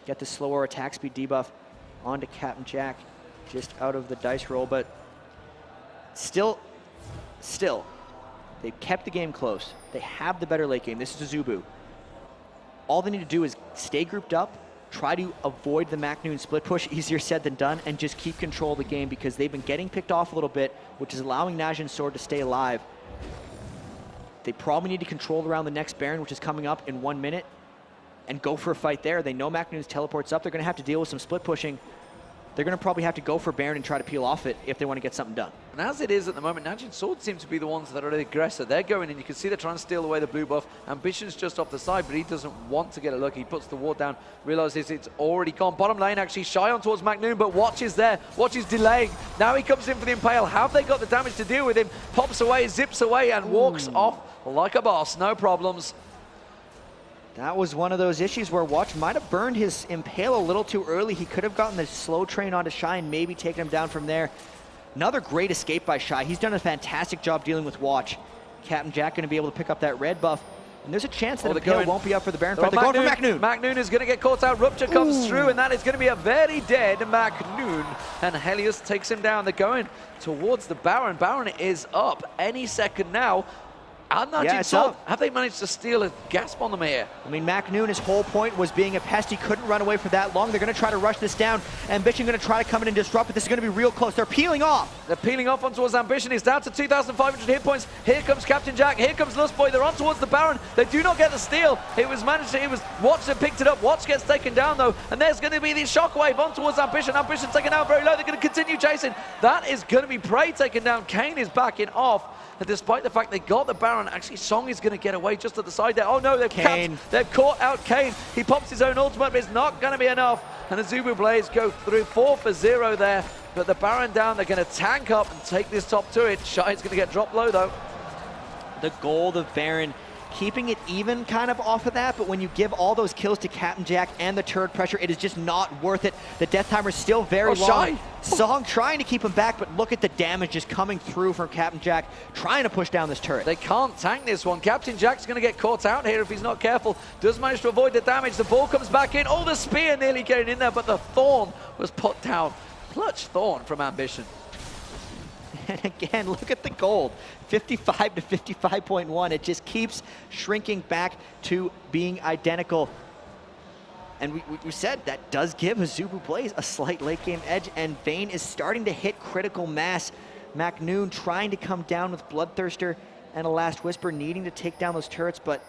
S14: get the slower attack speed debuff onto Captain Jack just out of the dice roll, but still, they've kept the game close. They have the better late game. This is AZUBU. All they need to do is stay grouped up, try to avoid the MaKNooN split push, easier said than done, and just keep control of the game because they've been getting picked off a little bit, which is allowing NAJIN SWORD to stay alive. They probably need to control around the next Baron, which is coming up in 1 minute, and go for a fight there. They know MaKNoon's teleports up. They're going to have to deal with some split pushing. They're going to probably have to go for Baron and try to peel off it if they want to get something done.
S12: And as it is at the moment, NAJIN SWORD seem to be the ones that are the aggressor. They're going in. You can see they're trying to steal away the blue buff. Ambition's just off the side, but he doesn't want to get a look. He puts the ward down, realizes it's already gone. Bottom lane actually shy on towards MaKNoon, but Watch is there. Watch is delaying. Now he comes in for the impale. Have they got the damage to deal with him? Pops away, zips away, and walks off like a boss. No problems.
S14: That was one of those issues where Watch might have burned his impale a little too early. He could have gotten the slow train onto Shy and maybe taken him down from there. Another great escape by Shy. He's done a fantastic job dealing with Watch. Captain Jack going to be able to pick up that red buff. And there's a chance that impale won't be up for the Baron fight. They're going for MaKNoon.
S12: MaKNoon is going to get caught out. Rupture comes through, and that is going to be a very dead MaKNoon. And Helios takes him down. They're going towards the Baron. Baron is up any second now. And NAJIN
S14: Yeah,
S12: SWORD, have they managed to steal a gasp on them here?
S14: I mean, MaKNooN, his whole point was being a pest. He couldn't run away for that long. They're going to try to rush this down. Ambition going to try to come in and disrupt, but this is going to be real close. They're peeling off.
S12: They're peeling off on towards Ambition. He's down to 2,500 hit points. Here comes Captain Jack. Here comes Lustboy. They're on towards the Baron. They do not get the steal. It was managed to, it was Watch that picked it up. Watch gets taken down though, and there's going to be the shockwave on towards Ambition. Ambition taken down very low. They're going to continue chasing. That is going to be Prey taken down. Cain is backing off. And despite the fact they got the Baron, actually Ssong is going to get away just to the side there. Oh no, they've caught out Cain. He pops his own ultimate, but it's not going to be enough. And AZUBU BLAZE go through 4 for 0 there. But the Baron down, they're going to tank up and take this top turret. Shy's going to get dropped low though.
S14: The gold of Baron, keeping it even kind of off of that, but when you give all those kills to Captain Jack and the turret pressure, it is just not worth it. The death timer is still very long.
S12: Shy.
S14: Ssong trying to keep him back, but look at the damage just coming through from Captain Jack, trying to push down this turret.
S12: They can't tank this one. Captain Jack's going to get caught out here if he's not careful. Does manage to avoid the damage. The ball comes back in. Oh, the spear nearly getting in there, but the Thorn was put down. Clutch Thorn from Ambition.
S14: And again, look at the gold, 55 to 55.1. It just keeps shrinking back to being identical. And we said that does give AZUBU BLAZE a slight late game edge, and Vayne is starting to hit critical mass. MaKNooN trying to come down with Bloodthirster and a Last Whisper, needing to take down those turrets, but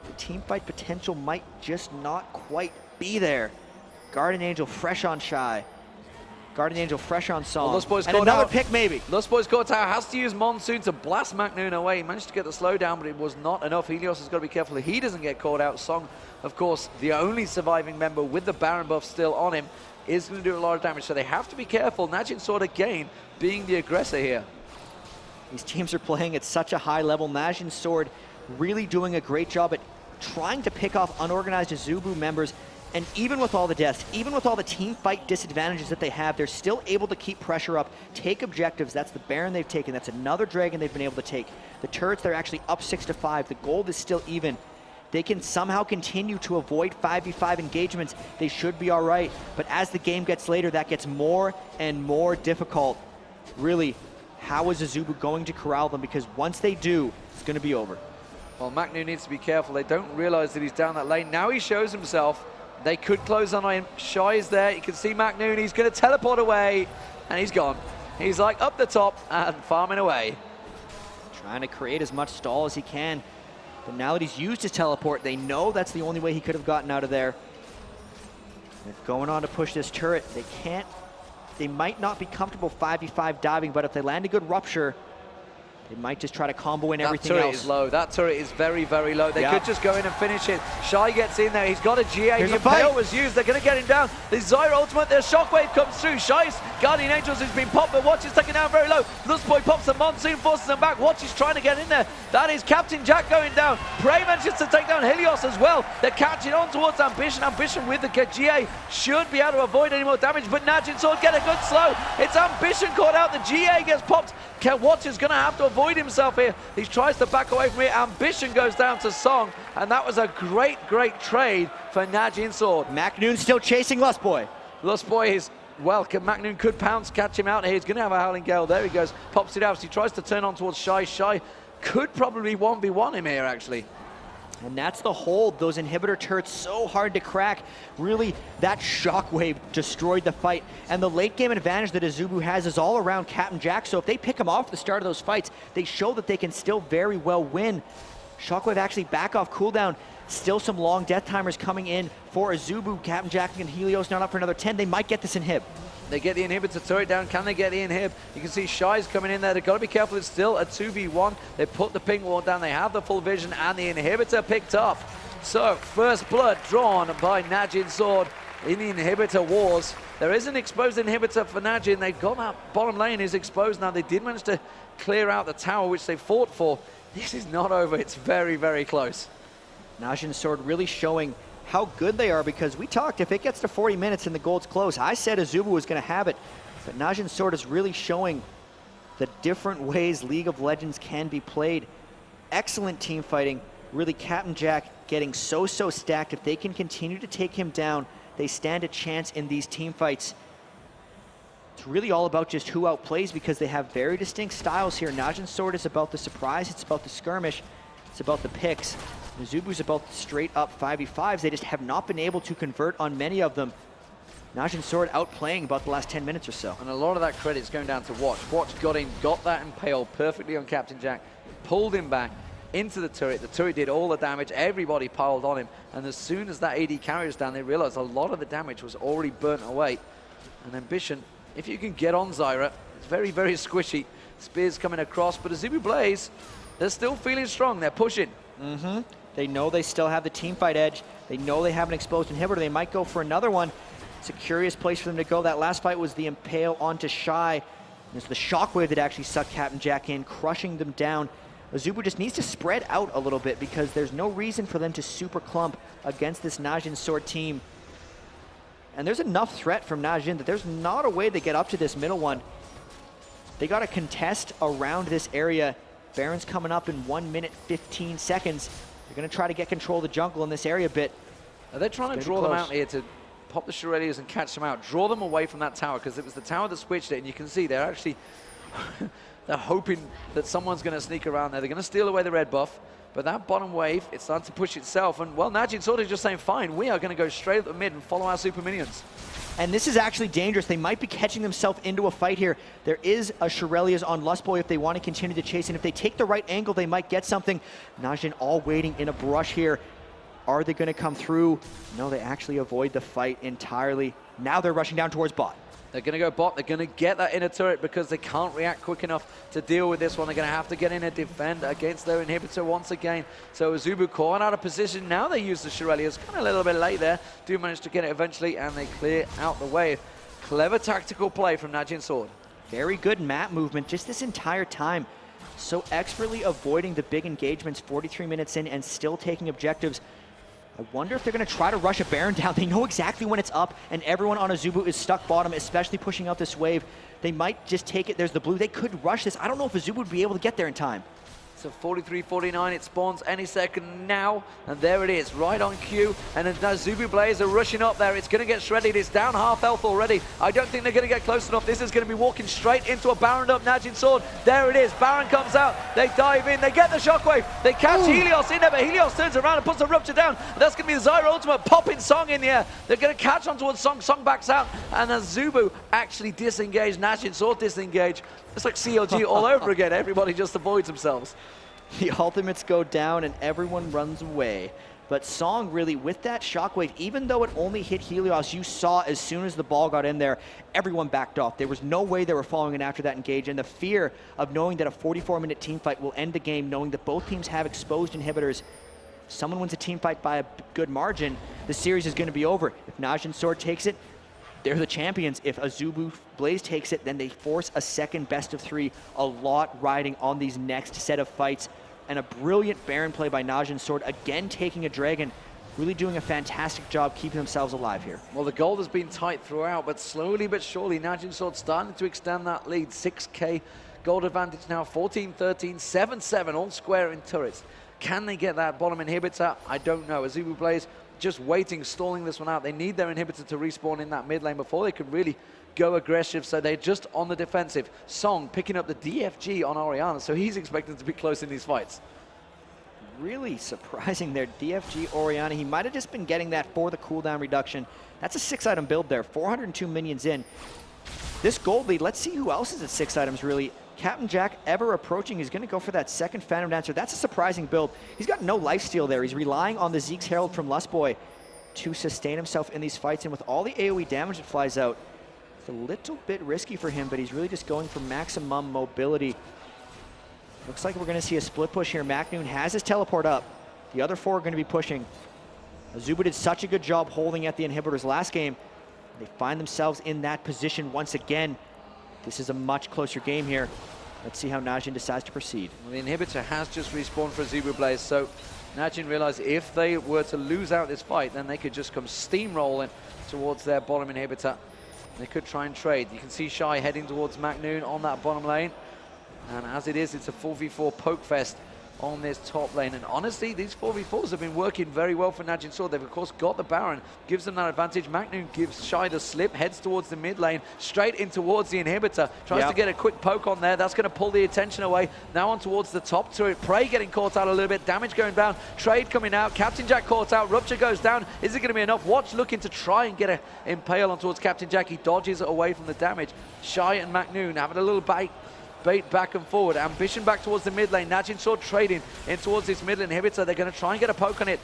S14: the team fight potential might just not quite be there. Guardian Angel fresh on Shy. Guardian Angel fresh on Ssong.
S12: Well,
S14: and another pick maybe.
S12: Lustboy's caught out, has to use Monsoon to blast MaKNooN away. He managed to get the slowdown, but it was not enough. Helios has got to be careful that he doesn't get caught out. Ssong, of course, the only surviving member with the Baron buff still on him, is going to do a lot of damage, so they have to be careful. NAJIN SWORD again being the aggressor here.
S14: These teams are playing at such a high level. NAJIN SWORD really doing a great job at trying to pick off unorganized AZUBU members. And even with all the deaths, even with all the team fight disadvantages that they have, they're still able to keep pressure up, take objectives. That's the Baron they've taken. That's another Dragon they've been able to take. The turrets, they're actually up 6 to 5. The gold is still even. They can somehow continue to avoid 5v5 engagements. They should be all right. But as the game gets later, that gets more and more difficult. Really, how is AZUBU going to corral them? Because once they do, it's going to be over.
S12: Well, MaKNooN needs to be careful. They don't realize that he's down that lane. Now he shows himself. They could close on him. Shy is there. You can see MaKNooN. He's going to teleport away, and he's gone. He's like up the top and farming away.
S14: Trying to create as much stall as he can. But now that he's used his teleport, they know that's the only way he could have gotten out of there. They're going on to push this turret. They can't. They might not be comfortable 5v5 diving, but if they land a good rupture, they might just try to combo in everything else.
S12: That turret is low. That turret is very, very low. They could just go in and finish it. Shy gets in there. He's got a GA. The Impale was used. They're going to get him down. The Zyra ultimate. Their shockwave comes through. Shy's Guardian Angels has been popped, but Watch is taken down very low. Lustboy pops the Monsoon, forces them back. Watch is trying to get in there. That is Captain Jack going down. Prey manages to take down Helios as well. They're catching on towards Ambition. Ambition with the GA should be able to avoid any more damage, but NAJIN SWORD get a good slow. It's Ambition caught out. The GA gets popped. Watch is going to have to avoid himself here. He tries to back away from it. Ambition goes down to Ssong, and that was a great, great trade for NAJIN SWORD.
S14: MaKNooN still chasing Lustboy.
S12: Lustboy is welcome. MaKNooN could pounce, catch him out here. He's going to have a Howling Gale. There he goes. Pops it out. So he tries to turn on towards Shy. Shy could probably 1v1 him here, actually.
S14: And that's the hold. Those inhibitor turrets so hard to crack. Really, that shockwave destroyed the fight. And the late game advantage that AZUBU has is all around Captain Jack. So if they pick him off at the start of those fights, they show that they can still very well win. Shockwave actually back off cooldown. Still some long death timers coming in for AZUBU. Captain Jack and Helios not up for another 10. They might get this inhib.
S12: They get the inhibitor turret down. Can they get the inhib? You can see Shy's coming in there. They've got to be careful. It's still a 2v1. They put the ping wall down. They have the full vision and the inhibitor picked up. So first blood drawn by NAJIN SWORD in the inhibitor wars. There is an exposed inhibitor for NAJIN. They've got that bottom lane is exposed now. They did manage to clear out the tower, which they fought for. This is not over. It's very, very close.
S14: NAJIN SWORD really showing how good they are, because we talked, if it gets to 40 minutes and the gold's close, I said AZUBU was going to have it, but NAJIN SWORD is really showing the different ways League of Legends can be played. Excellent team fighting. Really, Captain Jack getting so stacked. If they can continue to take him down, they stand a chance in these team fights. It's really all about just who outplays, because they have very distinct styles here. NAJIN SWORD is about the surprise, it's about the skirmish. It's about the picks. AZUBU's about straight up 5v5s. They just have not been able to convert on many of them. NAJIN SWORD outplaying about the last 10 minutes or so.
S12: And a lot of that credit's going down to Watch. Watch got in, got that impale perfectly on Captain Jack, pulled him back into the turret. The turret did all the damage. Everybody piled on him. And as soon as that AD carry was down, they realized a lot of the damage was already burnt away. And Ambition, if you can get on Zyra, it's very, very squishy. Spears coming across, but AZUBU BLAZE, they're still feeling strong. They're pushing.
S14: They know they still have the teamfight edge. They know they have an exposed inhibitor. They might go for another one. It's a curious place for them to go. That last fight was the impale onto Shy. It's the shockwave that actually sucked Captain Jack in, crushing them down. AZUBU just needs to spread out a little bit because there's no reason for them to super clump against this NAJIN SWORD team. And there's enough threat from NAJIN that there's not a way to get up to this middle one. They got to contest around this area. Baron's coming up in 1 minute 15 seconds. They're going to try to get control of the jungle in this area a bit.
S12: They're trying to draw them out here to pop the Helios and catch them out. Draw them away from that tower because it was the tower that switched it. And you can see they're actually, they're hoping that someone's going to sneak around there. They're going to steal away the red buff. But that bottom wave, it's starting to push itself. And, well, NAJIN SWORD is just saying, fine, we are going to go straight up the mid and follow our super minions.
S14: And this is actually dangerous. They might be catching themselves into a fight here. There is a Helios on Lustboy if they want to continue to chase. And if they take the right angle, they might get something. NAJIN all waiting in a brush here. Are they going to come through? No, they actually avoid the fight entirely. Now they're rushing down towards bot.
S12: They're going to go bot. They're going to get that inner turret because they can't react quick enough to deal with this one. They're going to have to get in and defend against their inhibitor once again. So AZUBU caught out of position. Now they use the Helios. Kind of a little bit late there. Do manage to get it eventually, and they clear out the way. Clever tactical play from NAJIN SWORD.
S14: Very good map movement just this entire time. So expertly avoiding the big engagements 43 minutes in and still taking objectives. I wonder if they're going to try to rush a Baron down. They know exactly when it's up, and everyone on AZUBU is stuck bottom, especially pushing out this wave. They might just take it. There's the blue. They could rush this. I don't know if AZUBU would be able to get there in time.
S12: So 43-49, it spawns any second now, and there it is, right on cue. And AZUBU BLAZE are rushing up there. It's going to get shredded. It's down half health already. I don't think they're going to get close enough. This is going to be walking straight into a Baron up NAJIN SWORD. There it is. Baron comes out. They dive in. They get the shockwave. They catch Helios in there, but Helios turns around and puts the rupture down. And that's going to be the Zyra ultimate popping Ssong in the air. They're going to catch on towards Ssong. Ssong backs out, and AZUBU actually disengaged. NAJIN SWORD disengage. It's like CLG all over again. Everybody just avoids themselves.
S14: The ultimates go down and everyone runs away. But Ssong really, with that shockwave, even though it only hit Helios, you saw as soon as the ball got in there, everyone backed off. There was no way they were following it after that engage. And the fear of knowing that a 44-minute team fight will end the game, knowing that both teams have exposed inhibitors. If someone wins a team fight by a good margin, the series is going to be over. If NAJIN SWORD takes it, they're the champions. If AZUBU BLAZE takes it, then they force a second best of 3. A lot riding on these next set of fights. And a brilliant Baron play by NAJIN SWORD, again taking a dragon. Really doing a fantastic job keeping themselves alive here.
S12: Well, the gold has been tight throughout, but slowly but surely, NAJIN SWORD starting to extend that lead. 6K gold advantage now, 14-13, 7-7, all square in turrets. Can they get that bottom inhibitor? I don't know. AZUBU BLAZE just waiting, stalling this one out. They need their inhibitor to respawn in that mid lane before they can really go aggressive, so they're just on the defensive. Ssong picking up the DFG on Orianna, so he's expecting to be close in these fights.
S14: Really surprising there, DFG Orianna. He might have just been getting that for the cooldown reduction. That's a 6-item build there, 402 minions in. This gold lead, let's see who else is at 6 items really. Captain Jack ever approaching. He's going to go for that second Phantom Dancer. That's a surprising build. He's got no lifesteal there. He's relying on the Zeke's Herald from Lustboy to sustain himself in these fights, and with all the AoE damage that flies out, it's a little bit risky for him, but he's really just going for maximum mobility. Looks like we're going to see a split push here. MaKNooN has his teleport up. The other 4 are going to be pushing. AZUBU did such a good job holding at the inhibitors last game. They find themselves in that position once again. This is a much closer game here. Let's see how NAJIN decides to proceed.
S12: Well, the inhibitor has just respawned for AZUBU BLAZE, so NAJIN realized if they were to lose out this fight, then they could just come steamrolling towards their bottom inhibitor. They could try and trade. You can see Shy heading towards MaKNooN on that bottom lane. And as it is, it's a 4v4 poke fest on this top lane. And honestly, these 4v4s have been working very well for NAJIN SWORD. They've, of course, got the Baron, gives them that advantage. MaKNooN gives Shy the slip, heads towards the mid lane, straight in towards the inhibitor. Tries to get a quick poke on there. That's going to pull the attention away. Now on towards the top turret. Prey getting caught out a little bit. Damage going down. Trade coming out. Captain Jack caught out. Rupture goes down. Is it going to be enough? Watch looking to try and get an impale on towards Captain Jack. He dodges away from the damage. Shy and MaKNooN having a little bait back and forward. Ambition back towards the mid lane. NAJIN SWORD trading in towards this mid lane inhibitor. They're going to try and get a poke on it.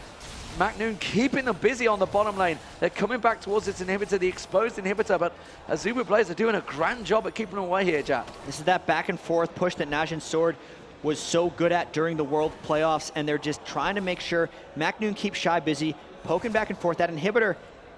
S12: MaKNooN keeping them busy on the bottom lane. They're coming back towards its inhibitor, the exposed inhibitor, but AZUBU BLAZE are doing a grand job at keeping them away here, Jatt.
S14: This is that back and forth push that NAJIN SWORD was so good at during the World Playoffs, and they're just trying to make sure MaKNooN keeps Shy busy, poking back and forth. That inhibitor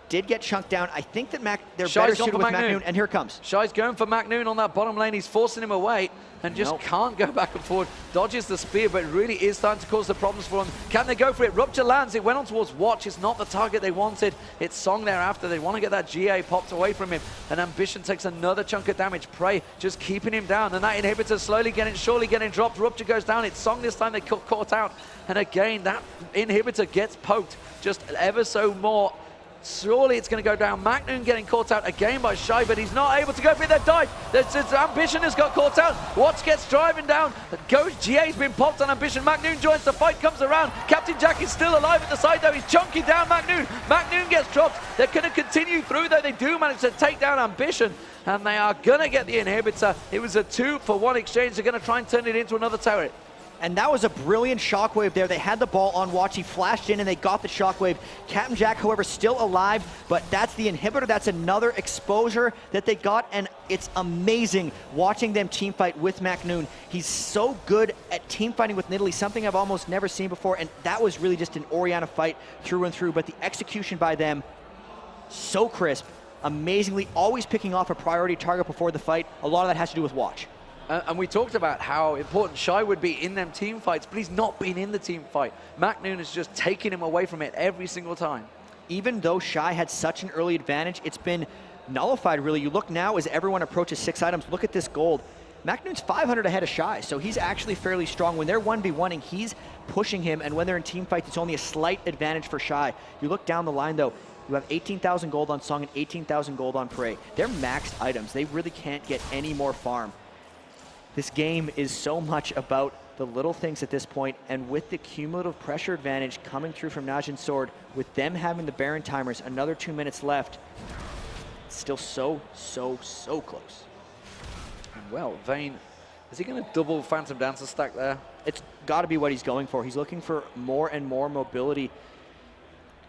S14: did get chunked down. I think that they're better suited with MaKNooN, and here it comes.
S12: Shy's going for MaKNooN on that bottom lane. He's forcing him away and just can't go back and forward. Dodges the spear, but it really is starting to cause the problems for him. Can they go for it? Rupture lands. It went on towards Watch. It's not the target they wanted. It's Ssong thereafter. They want to get that GA popped away from him. And Ambition takes another chunk of damage. Prey just keeping him down. And that inhibitor slowly surely getting dropped. Rupture goes down. It's Ssong this time. They caught out. And again, that inhibitor gets poked just ever so more. Surely it's going to go down. MaKNooN getting caught out again by Shy, but he's not able to go for that dive. Ambition has got caught out. Watts gets driving down. GA's been popped on Ambition. MaKNooN joins the fight, comes around. Captain Jack is still alive at the side though. He's chunking down MaKNooN. MaKNooN gets dropped. They're going to continue through though. They do manage to take down Ambition, and they are going to get the inhibitor. It was a 2-for-1 exchange. They're going to try and turn it into another turret.
S14: And that was a brilliant shockwave there. They had the ball on Watch. He flashed in and they got the shockwave. Captain Jack, however, still alive, but that's the inhibitor. That's another exposure that they got, and it's amazing watching them team fight with MaKNooN. He's so good at team fighting with Nidalee, something I've almost never seen before, and that was really just an Orianna fight through and through, but the execution by them, so crisp, amazingly, always picking off a priority target before the fight. A lot of that has to do with Watch.
S12: And we talked about how important Shy would be in them team fights, but he's not been in the team fight. MaKNooN is just taking him away from it every single time.
S14: Even though Shy had such an early advantage, it's been nullified, really. You look now as everyone approaches 6 items, look at this gold. MaKNoon's 500 ahead of Shy, so he's actually fairly strong. When they're 1v1ing, he's pushing him, and when they're in team fights, it's only a slight advantage for Shy. You look down the line, though, you have 18,000 gold on Ssong and 18,000 gold on Prey. They're maxed items. They really can't get any more farm. This game is so much about the little things at this point, and with the cumulative pressure advantage coming through from NAJIN SWORD, with them having the Baron timers, another 2 minutes left, it's still so close.
S12: And well, Vayne, is he going to double Phantom Dancer stack there?
S14: It's got to be what he's going for. He's looking for more and more mobility.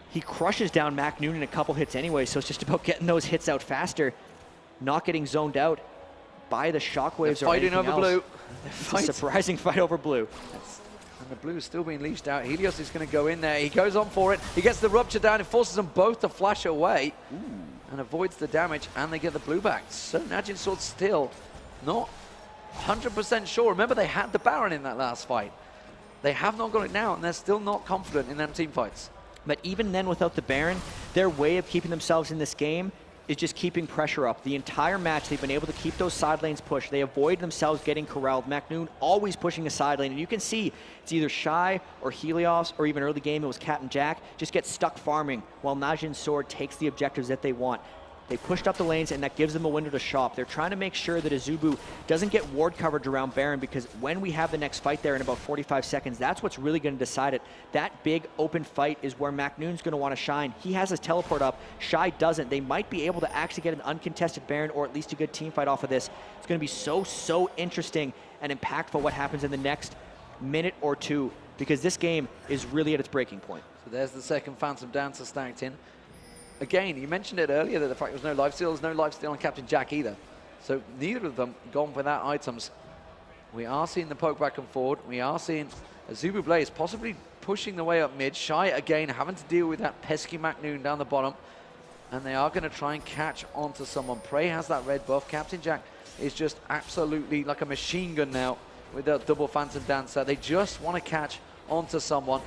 S14: He crushes down MaKNooN in a couple hits anyway, so it's just about getting those hits out faster, not getting zoned out by the shockwaves or anything
S12: over
S14: else.
S12: blue.
S14: It's a surprising fight over blue.
S12: And the blue is still being leashed out. Helios is going to go in there. He goes on for it. He gets the Rupture down. It forces them both to flash away and avoids the damage, and they get the blue back. So NAJIN SWORD still not 100% sure. Remember, they had the Baron in that last fight. They have not got it now, and they're still not confident in them team fights.
S14: But even then, without the Baron, their way of keeping themselves in this game is just keeping pressure up. The entire match, they've been able to keep those side lanes pushed. They avoid themselves getting corralled. MaKNooN always pushing a side lane, and you can see it's either Shy or Helios, or even early game it was Captain Jack, just get stuck farming while NAJIN SWORD takes the objectives that they want. They pushed up the lanes, and that gives them a window to shop. They're trying to make sure that AZUBU doesn't get ward coverage around Baron, because when we have the next fight there in about 45 seconds, that's what's really going to decide it. That big open fight is where MaKNoon's going to want to shine. He has his teleport up. Shy doesn't. They might be able to actually get an uncontested Baron, or at least a good team fight off of this. It's going to be so interesting and impactful what happens in the next minute or two, because this game is really at its breaking point.
S12: So there's the second Phantom Dancer stacked in. Again, you mentioned it earlier that the fact there was no lifesteal. There's no lifesteal on Captain Jack either. So neither of them gone without items. We are seeing the poke back and forward. We are seeing AZUBU BLAZE possibly pushing the way up mid. Shy again having to deal with that pesky MaKNooN down the bottom. And they are going to try and catch onto someone. Prey has that red buff. Captain Jack is just absolutely like a machine gun now with that double Phantom Dancer. They just want to catch onto someone.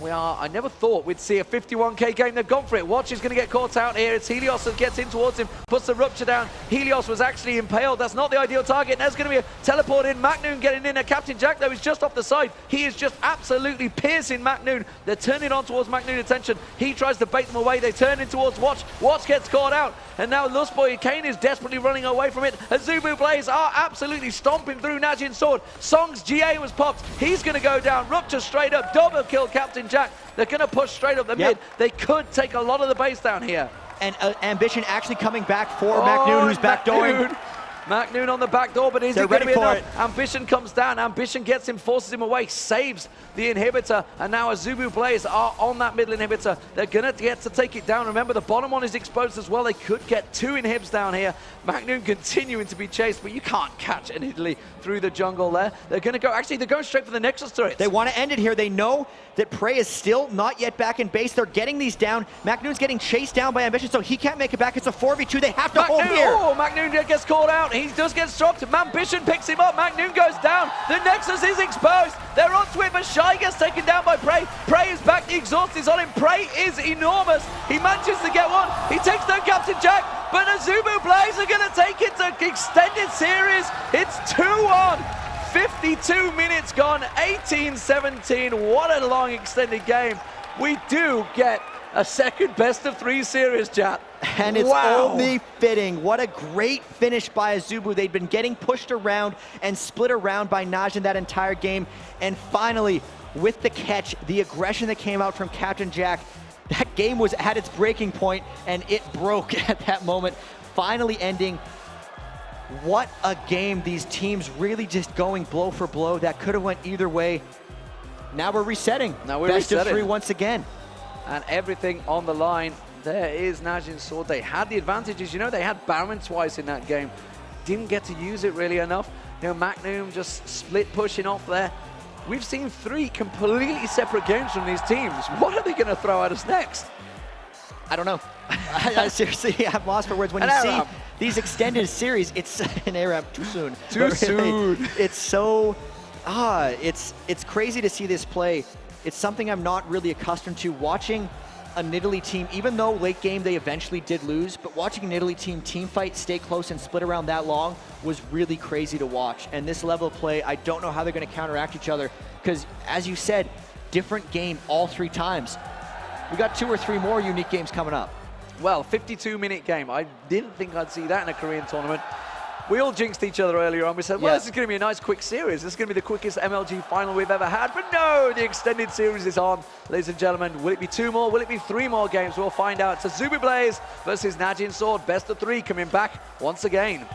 S12: I never thought we'd see a 51k game. They've gone for it. Watch is going to get caught out here. It's Helios that gets in towards him, puts the rupture down. Helios was actually impaled. That's not the ideal target. There's going to be a teleport in. MaKNooN getting in. Captain Jatt, though, is just off the side. He is just absolutely piercing MaKNooN. They're turning on towards MaKNooN attention. He tries to bait them away. They turn in towards Watch. Watch gets caught out. And now Lustboy, Cain is desperately running away from it. AZUBU BLAZE are absolutely stomping through NAJIN SWORD. Ssong's GA was popped. He's going to go down. Rupture straight up. Double kill Captain Jatt. They're going to push straight up the mid. They could take a lot of the base down here.
S14: And Ambition actually coming back for MaKNooN, who's backdooring.
S12: MaKNooN on the back door, but is it going to be enough? Ambition comes down. Ambition gets him, forces him away, saves the inhibitor, and now AZUBU BLAZE are on that middle inhibitor. They're going to get to take it down. Remember, the bottom one is exposed as well. They could get 2 inhibs down here. MaKNooN continuing to be chased, but you can't catch an Italy through the jungle there. They're going to go, actually, they're going straight for the Nexus turret.
S14: They want to end it here. They know that Prey is still not yet back in base. They're getting these down. MaKNooN's getting chased down by Ambition, so he can't make it back. It's a 4v2. They have to hold here.
S12: Oh, MaKNooN gets caught out. He does get struck. Ambition picks him up. MaKNooN goes down. The Nexus is exposed. They're onto it, but Shy gets taken down by Prey. Prey is back. The exhaust is on him. Prey is enormous. He manages to get one. He takes down Captain Jatt, but AZUBU BLAZE are going to take it to extended series. It's 2-1. 52 minutes gone, 18-17. What a long extended game. We do get a second best of 3 series, Jatt.
S14: And it's only fitting. What a great finish by AZUBU. They'd been getting pushed around and split around by NAJIN that entire game. And finally, with the catch, the aggression that came out from Captain Jatt, that game was at its breaking point, and it broke at that moment, finally ending. What a game. These teams really just going blow for blow. That could have went either way. Now we're resetting.
S12: Now we're
S14: Best
S12: resetting.
S14: of 3 once again.
S12: And everything on the line. There is NAJIN SWORD. They had the advantages. You know, they had Baron twice in that game. Didn't get to use it really enough. You know, MaKNooN just split pushing off there. We've seen 3 completely separate games from these teams. What are they going to throw at us next?
S14: I don't know. I seriously, I'm lost for words. When you see these extended series, it's an ARAM too soon.
S12: Too soon.
S14: It's so, it's crazy to see this play. It's something I'm not really accustomed to. Watching an Italy team, even though late game they eventually did lose, but watching an Italy team fight, stay close and split around that long was really crazy to watch. And this level of play, I don't know how they're going to counteract each other because, as you said, different game all 3 times. We got 2 or 3 more unique games coming up.
S12: Well, 52-minute game. I didn't think I'd see that in a Korean tournament. We all jinxed each other earlier on. We said, well, this is going to be a nice quick series. This is going to be the quickest MLG final we've ever had. But no, the extended series is on. Ladies and gentlemen, will it be 2 more? Will it be 3 more games? We'll find out. It's AZUBU BLAZE versus NAJIN SWORD. Best of 3 coming back once again.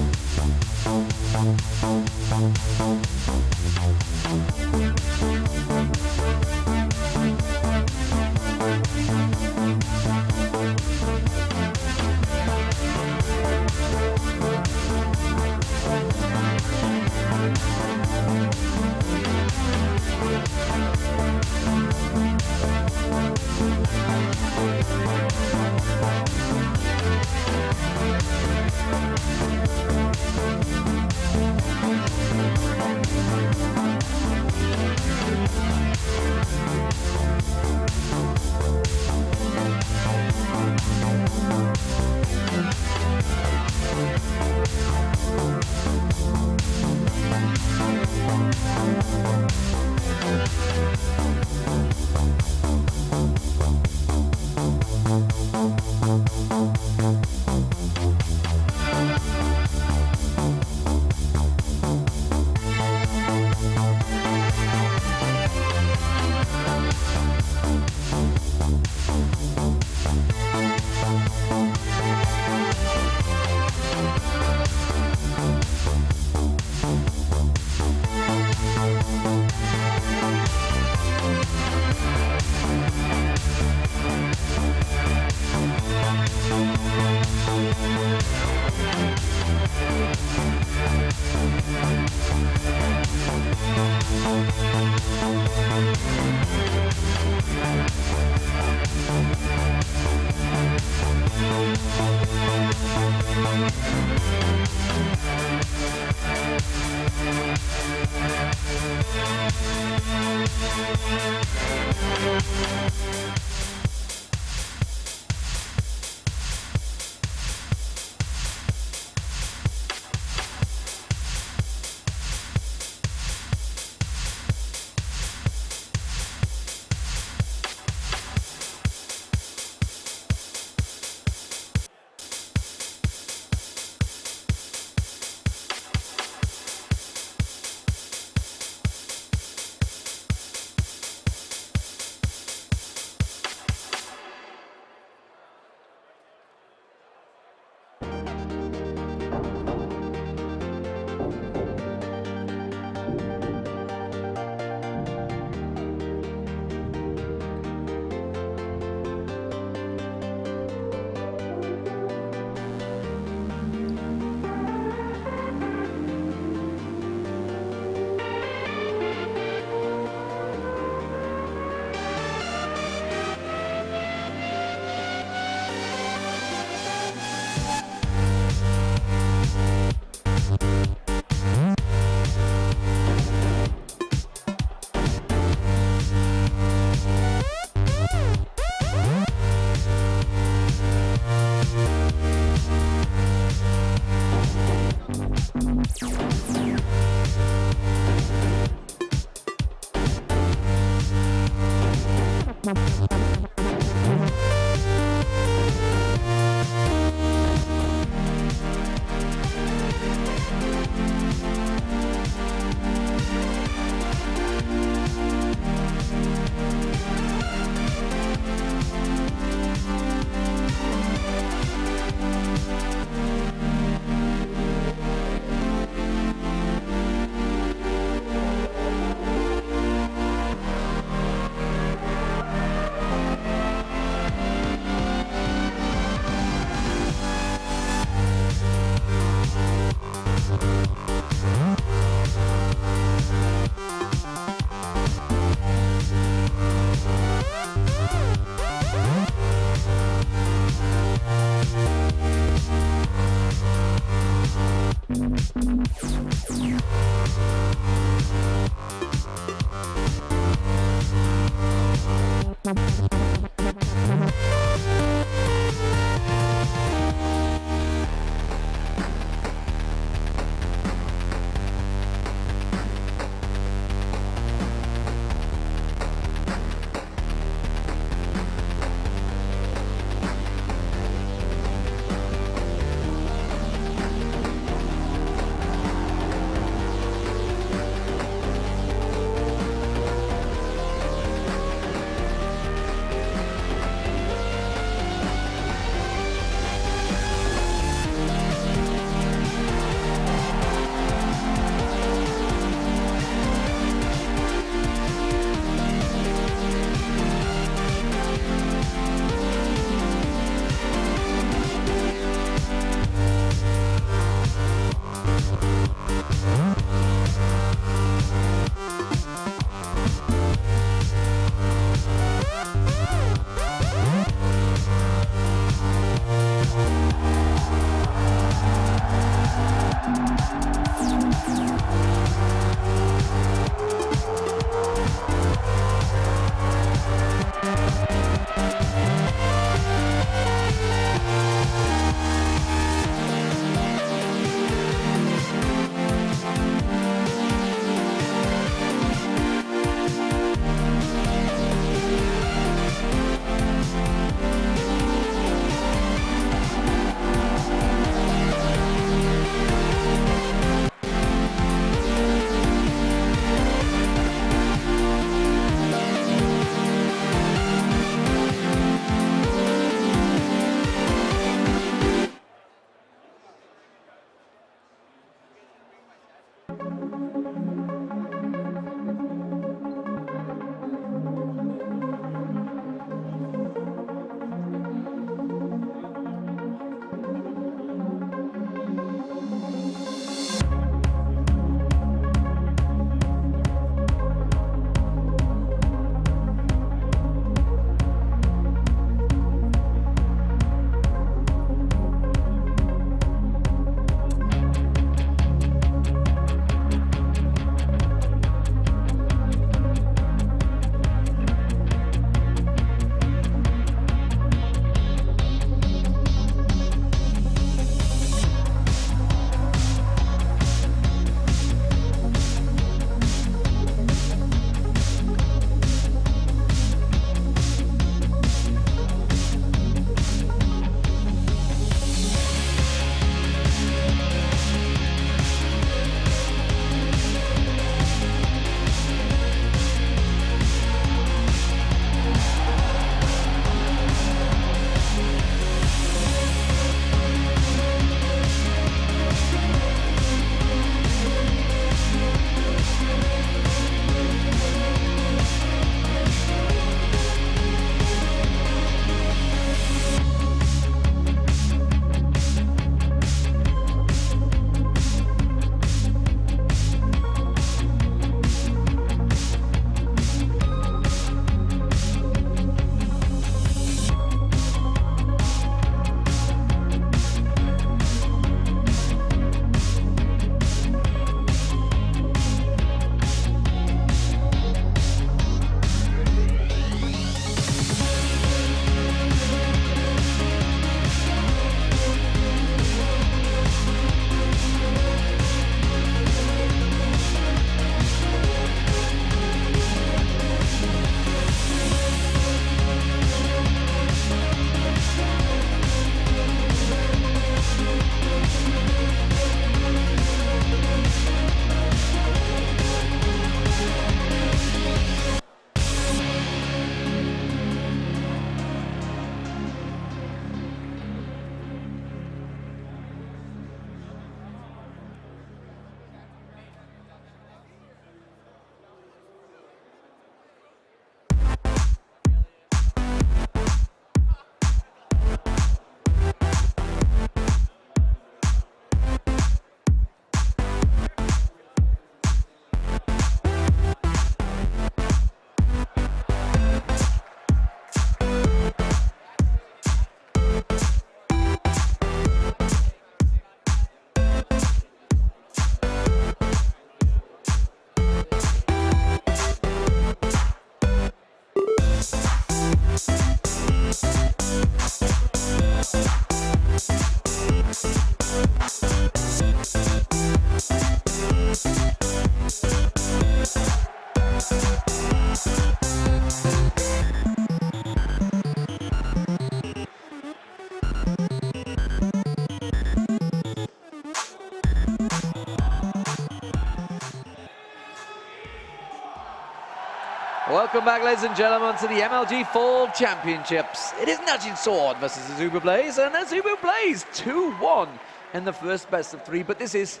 S12: Welcome back, ladies and gentlemen, to the MLG Fall Championships. It is NAJIN SWORD versus AZUBU BLAZE, and AZUBU BLAZE 2-1 in the first best of 3, but this is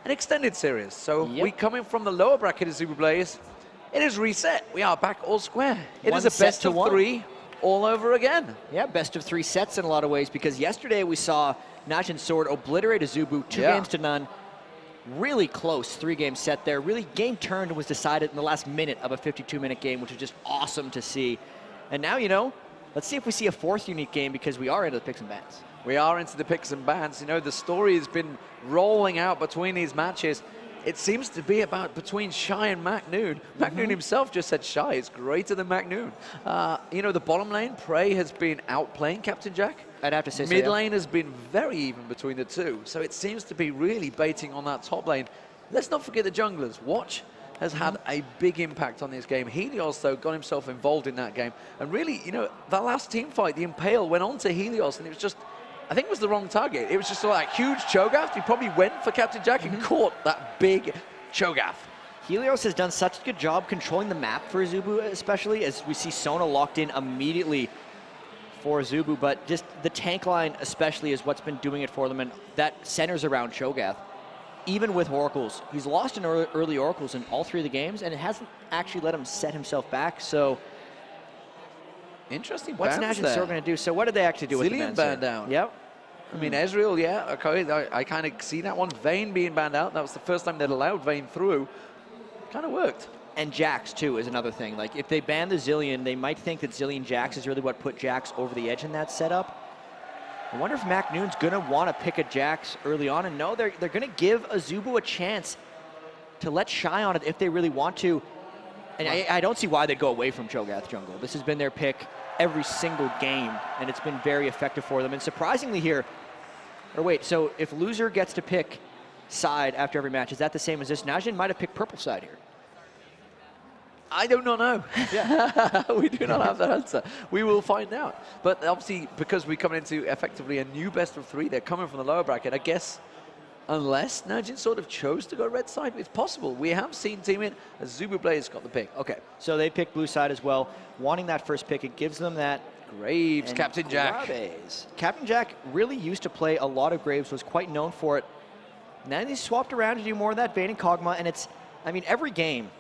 S12: an extended series. So we coming from the lower bracket AZUBU BLAZE, it is reset. We are back all square. It is a best of 3 all over again.
S14: Yeah, best of 3 sets in a lot of ways, because yesterday we saw NAJIN SWORD obliterate AZUBU 2-0. Really close 3-game set there. Really, game turned and was decided in the last minute of a 52-minute game, which was just awesome to see. And now, you know, let's see if we see a 4th unique game, because we are into the picks and bans.
S12: We are into the picks and bans. You know, the story has been rolling out between these matches. It seems to be about between Shy and MaKNooN. MaKNooN himself just said Shy is greater than MaKNooN. You know, the bottom lane, Prey has been outplaying Captain Jack.
S14: I'd have to say
S12: Mid
S14: so,
S12: lane has been very even between the two. So it seems to be really baiting on that top lane. Let's not forget the junglers. Watch has had a big impact on this game. Helios, though, got himself involved in that game. And really, you know, that last team fight, the Impale went on to Helios, and it was just, I think it was the wrong target. It was just like huge Cho'Gath. He probably went for Captain Jack and caught that big Cho'Gath.
S14: Helios has done such a good job controlling the map for AZUBU, especially as we see Sona locked in immediately for AZUBU, but just the tank line especially is what's been doing it for them, and that centers around Cho'Gath. Even with Oracles, he's lost in early Oracles in all 3 of the games, and it hasn't actually let him set himself back, so
S12: interesting.
S14: What's NAJIN SWORD going to do? So what did they actually do with the
S12: Zillion banned down.
S14: Yep.
S12: I mean, Ezreal, yeah, okay, I kind of see that one. Vayne being banned out, that was the first time they'd allowed Vayne through. Kind of worked.
S14: And Jax, too, is another thing. Like, if they ban the Zillion, they might think that Zillion Jax is really what put Jax over the edge in that setup. I wonder if MaKNoon's going to want to pick a Jax early on. And no, they're going to give AZUBU a chance to let Shy on it if they really want to. And I don't see why they'd go away from Cho'Gath jungle. This has been their pick every single game, and it's been very effective for them. And surprisingly here, or wait, so if loser gets to pick side after every match, is that the same as this? NAJIN might have picked purple side here.
S12: I do not know. Yeah. We do not have that answer. We will find out. But obviously, because we're coming into effectively a new best of 3, they're coming from the lower bracket. I guess, unless NAJIN sort of chose to go red side, it's possible. We have seen Team It. AZUBU BLAZE got the pick.
S14: Okay, so they picked blue side as well. Wanting that first pick, it gives them that.
S12: Graves, Captain Jack.
S14: Captain Jack really used to play a lot of Graves, was quite known for it. Now they swapped around to do more of that Vayne and Kog'Maw, and it's, I mean, every game,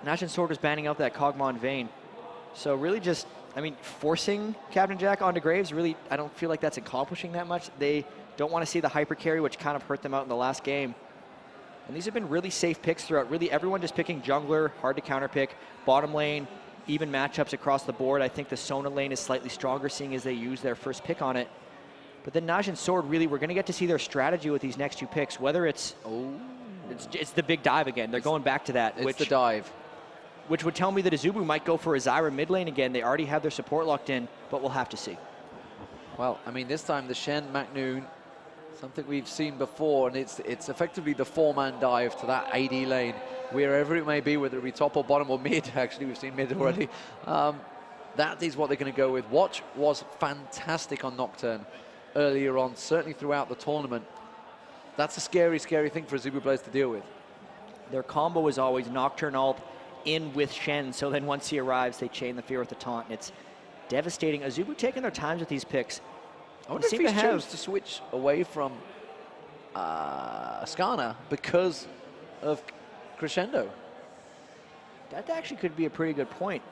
S14: NAJIN SWORD was banning out that Kog'Maw and Vayne. So really just, I mean, forcing Captain Jack onto Graves, really, I don't feel like that's accomplishing that much. They don't want to see the hyper carry, which kind of hurt them out in the last game. And these have been really safe picks throughout. Really, everyone just picking jungler, hard to counter pick. Bottom lane, even matchups across the board. I think the Sona lane is slightly stronger, seeing as they use their first pick on it. But then NAJIN SWORD, really, we're going to get to see their strategy with these next 2 picks, whether it's, it's the big dive again. They're going back to that.
S12: It's the dive.
S14: Which would tell me that AZUBU might go for a Zyra mid lane again. They already have their support locked in, but we'll have to see.
S12: Well, I mean, this time the Shen MaKNooN, something we've seen before, and it's effectively the 4-man dive to that AD lane, wherever it may be, whether it be top or bottom or mid. Actually, we've seen mid already. That is what they're going to go with. Watch was fantastic on Nocturne earlier on, certainly throughout the tournament. That's a scary, scary thing for AZUBU BLAZE to deal with.
S14: Their combo is always Nocturne ult in with Shen, so then once he arrives, they chain the fear with the taunt, and it's devastating. AZUBU taking their times with these picks.
S12: I wonder if he chose to switch away from Skarner because of Crescendo.
S14: That actually could be a pretty good point.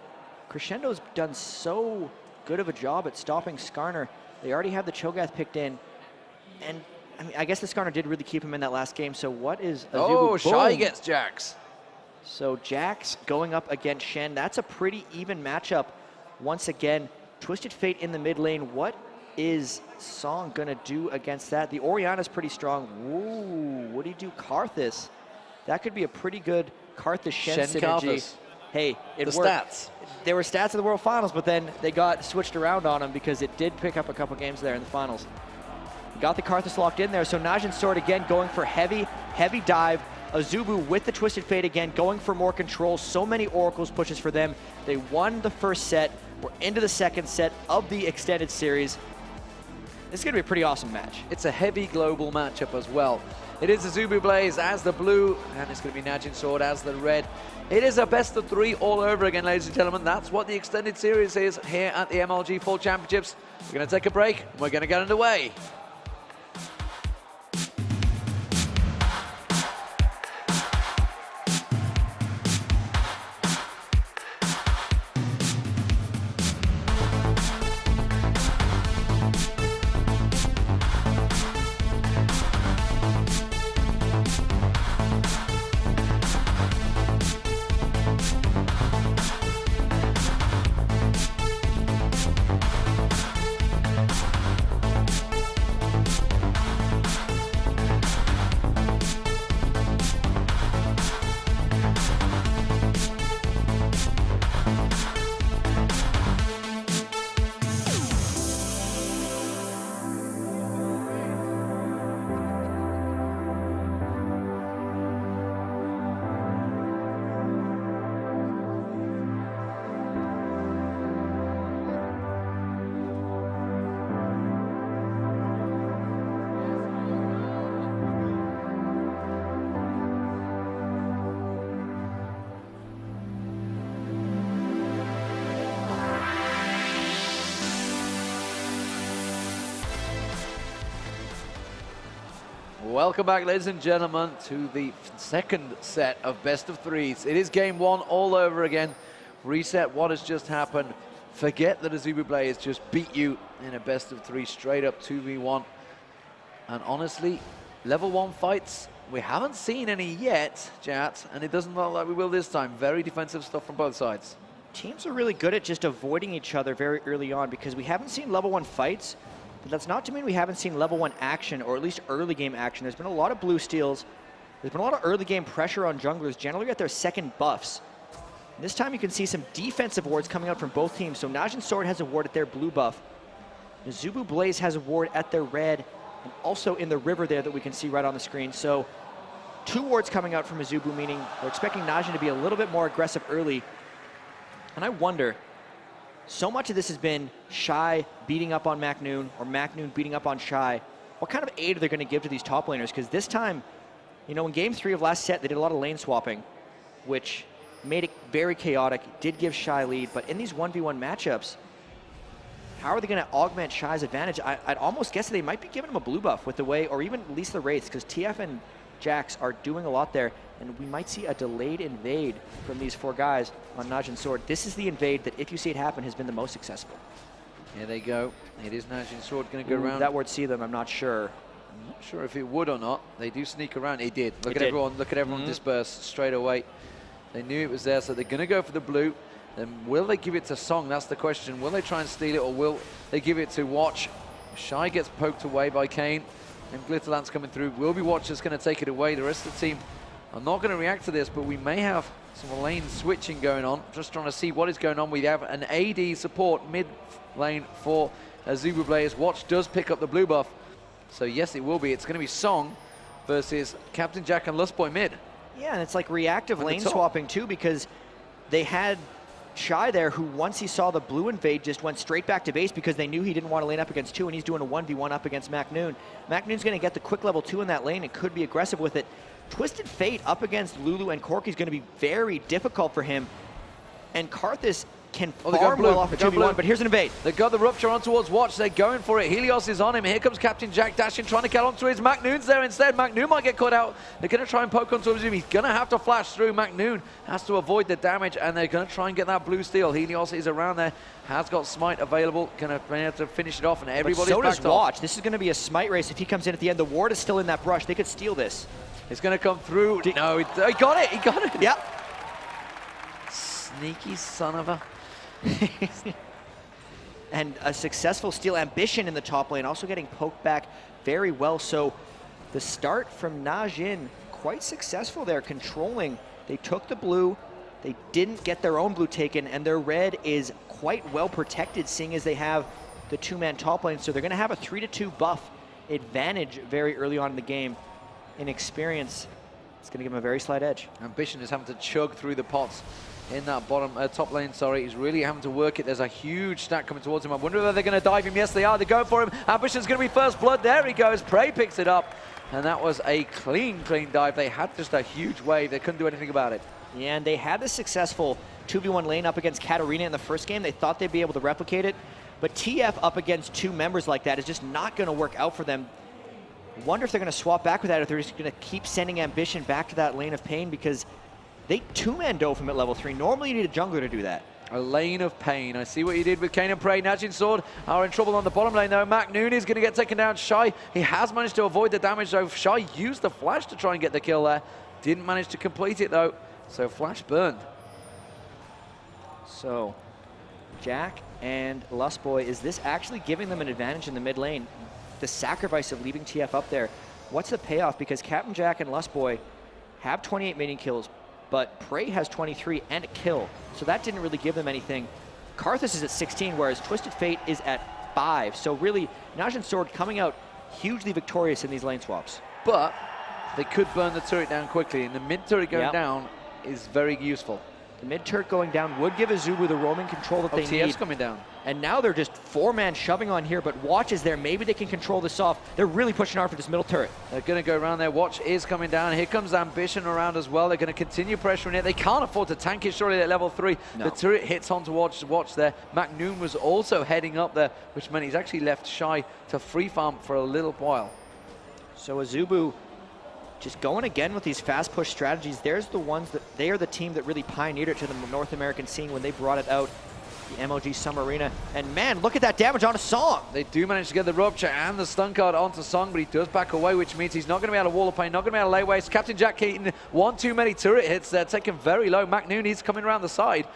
S14: Crescendo's done so good of a job at stopping Skarner. They already have the Cho'Gath picked in, and I mean, I guess the Skarner did really keep him in that last game, so what is AZUBU?
S12: Oh, Shy gets Jax.
S14: So Jax going up against Shen. That's a pretty even matchup. Once again, Twisted Fate in the mid lane. What is Ssong going to do against that? The Orianna's pretty strong. Ooh, what do you do? Karthus. That could be a pretty good Karthus Shen synergy.
S12: Karthus.
S14: hey, it
S12: The
S14: worked.
S12: stats.
S14: There were stats in the World Finals, but then they got switched around on him because it did pick up a couple games there in the finals. Got the Karthus locked in there, so NAJIN SWORD again going for heavy dive. AZUBU with the Twisted Fate again, going for more control. So many Oracles pushes for them. They won the first set. We're into the second set of the extended series. This is going to be a pretty awesome match.
S12: It's a heavy global matchup as well. It is AZUBU BLAZE as the blue, and it's going to be NAJIN SWORD as the red. It is a best of 3 all over again, ladies and gentlemen. That's what the extended series is here at the MLG Fall Championships. We're going to take a break, and we're going to get underway. Welcome back, ladies and gentlemen, to the second set of best of 3s. It is game 1 all over again. Reset what has just happened. Forget that AZUBU BLAZE just beat you in a best of 3 straight up 2v1. And honestly, level 1 fights, we haven't seen any yet, Jatt, and it doesn't look like we will this time. Very defensive stuff from both sides.
S14: Teams are really good at just avoiding each other very early on because we haven't seen level 1 fights. But that's not to mean we haven't seen level 1 action, or at least early game action. There's been a lot of blue steals. There's been a lot of early game pressure on junglers, generally at their second buffs. And this time you can see some defensive wards coming out from both teams. So NAJIN SWORD has a ward at their blue buff. AZUBU BLAZE has a ward at their red, and also in the river there that we can see right on the screen. So 2 wards coming out from AZUBU, meaning we're expecting NAJIN to be a little bit more aggressive early. And I wonder, so much of this has been Shy beating up on MaKNooN, or MaKNooN beating up on Shy. What kind of aid are they going to give to these top laners? Because this time, you know, in game 3 of last set, they did a lot of lane swapping, which made it very chaotic, did give Shy lead. But in these 1v1 matchups, how are they going to augment Shy's advantage? I'd almost guess that they might be giving him a blue buff with the way, or even at least the Wraiths, because TF and Jax are doing a lot there, and we might see a delayed invade from these 4 guys on NAJIN SWORD. This is the invade that, if you see it happen, has been the most successful.
S12: Here they go. It is NAJIN SWORD going to go around.
S14: That word see them, I'm not sure.
S12: I'm not sure if it would or not. They do sneak around. It did. Look
S14: It
S12: at
S14: did.
S12: everyone. Look at everyone disperse straight away. They knew it was there, so they're going to go for the blue. Then will they give it to Ssong? That's the question. Will they try and steal it, or will they give it to Watch? Shy gets poked away by Cain, and Glitterlance coming through. Will be Watch that's going to take it away. The rest of the team are not going to react to this, but we may have some lane switching going on. Just trying to see what is going on. We have an AD support mid lane for AZUBU BLAZE. Watch does pick up the blue buff. So yes, it will be. It's going to be Ssong versus Captain Jack and Lustboy mid.
S14: Yeah, and it's like reactive lane swapping too, because they had Shy there, who once he saw the blue invade just went straight back to base because they knew he didn't want to lane up against 2, and he's doing a 1v1 up against MaKNooN. MaKNoon's going to get the quick level 2 in that lane and could be aggressive with it. Twisted Fate up against Lulu and Corki is going to be very difficult for him, and Karthus can farm well off a 2v1, but here's an invade.
S12: They got the rupture on towards Watch. They're going for it. Helios is on him. Here comes Captain Jack dashing, trying to get onto his. MaKNoon's there instead. MaKNooN might get caught out. They're going to try and poke onto him. He's going to have to flash through. MaKNooN has to avoid the damage, and they're going to try and get that blue steal. Helios is around there, has got Smite available, going to be able to finish it off, and everybody's
S14: so does
S12: backed off.
S14: Watch. This is going to be a Smite race if he comes in at the end. The ward is still in that brush. They could steal this.
S12: It's going to come through. No, he got it. He got it.
S14: Yep.
S12: Sneaky son of a...
S14: And a successful steal. Ambition in the top lane, also getting poked back very well. So the start from NAJIN, quite successful there, controlling. They took the blue, They didn't get their own blue taken, and their red is quite well protected, seeing as they have the two-man top lane. So they're going to have a 3-2 buff advantage very early on in the game. In experience, it's going to give them a very slight edge.
S12: Ambition is having to chug through the pots in that bottom top lane, sorry. He's really having to work it. There's a huge stack coming towards him. I wonder whether they're going to dive him. Yes, they are. They're going for him. Ambition's going to be first blood. There he goes. Prey picks it up. And that was a clean dive. They had just a huge wave. They couldn't do anything about it.
S14: Yeah, and they had the successful 2v1 lane up against Katarina in the first game. They thought they'd be able to replicate it. But TF up against two members like that is just not going to work out for them. Wonder if they're going to swap back with that, if they're just going to keep sending Ambition back to that lane of pain, because they two-man dove him at level 3. Normally you need a jungler to do that.
S12: A lane of pain. I see what you did with Cain and Prey. NAJIN Sword are in trouble on the bottom lane, though. MaKNooN is going to get taken down. Shy, he has managed to avoid the damage, though. Shy used the flash to try and get the kill there. Didn't manage to complete it, though. So flash burned.
S14: So Jack and Lustboy, is this actually giving them an advantage in the mid lane? The sacrifice of leaving TF up there. What's the payoff? Because Captain Jack and Lustboy have 28 minion kills, but Prey has 23 and a kill. So that didn't really give them anything. Karthus is at 16, whereas Twisted Fate is at 5. So really, NAJIN Sword coming out hugely victorious in these lane swaps.
S12: But they could burn the turret down quickly, and the mid turret going down is very useful.
S14: The mid turret going down would give AZUBU the roaming control that they need.
S12: TF's coming down.
S14: And now they're just four-man shoving on here, but Watch is there. Maybe they can control this off. They're really pushing hard for this middle turret.
S12: They're going to go around there. Watch is coming down. Here comes Ambition around as well. They're going to continue pressuring it. They can't afford to tank it surely at level 3.
S14: No.
S12: The turret hits onto Watch there. MaKNooN was also heading up there, which meant he's actually left Shy to free farm for a little while.
S14: So AZUBU just going again with these fast push strategies. There's the ones that they are the team that really pioneered it to the North American scene when they brought it out, the MLG Summer Arena. And man, look at that damage on Ssong.
S12: They do manage to get the rupture and the stun card onto Ssong, but he does back away, which means he's not going to be able to wall of pain, not going to be able to lay waste. Captain Jack Keaton, one too many turret hits there, taken very low. MaKNooN is coming around the side.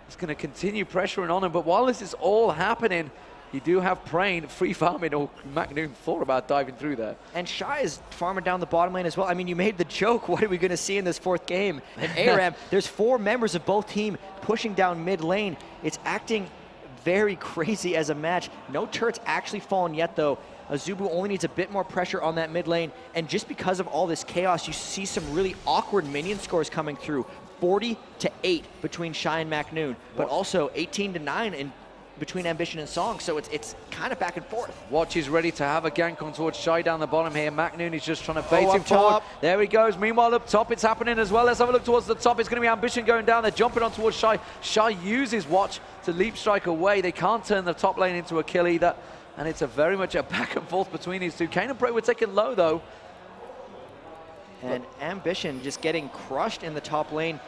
S12: He's going to continue pressuring on him, but while this is all happening, you do have Prey free farming, or MaKNooN thought about diving through there.
S14: And Shy is farming down the bottom lane as well. I mean, you made the joke, what are we going to see in this fourth game? And ARAM, there's 4 members of both team pushing down mid lane. It's acting very crazy as a match. No turrets actually fallen yet, though. AZUBU only needs a bit more pressure on that mid lane. And just because of all this chaos, you see some really awkward minion scores coming through. 40-8 between Shy and MaKNooN, but also 18-9 in between Ambition and Ssong, so it's kind of back and forth.
S12: Watch is ready to have a gank on towards Shy down the bottom here. MaKNooN is just trying to bait him forward.
S14: Top.
S12: There he goes. Meanwhile, up top, it's happening as well. Let's have a look towards the top. It's going to be Ambition going down. They're jumping on towards Shy. Shy uses Watch to leap strike away. They can't turn the top lane into a kill either, and it's a very much a back and forth between these two. Cain and Prey were taken low, though.
S14: And Ambition just getting crushed in the top lane.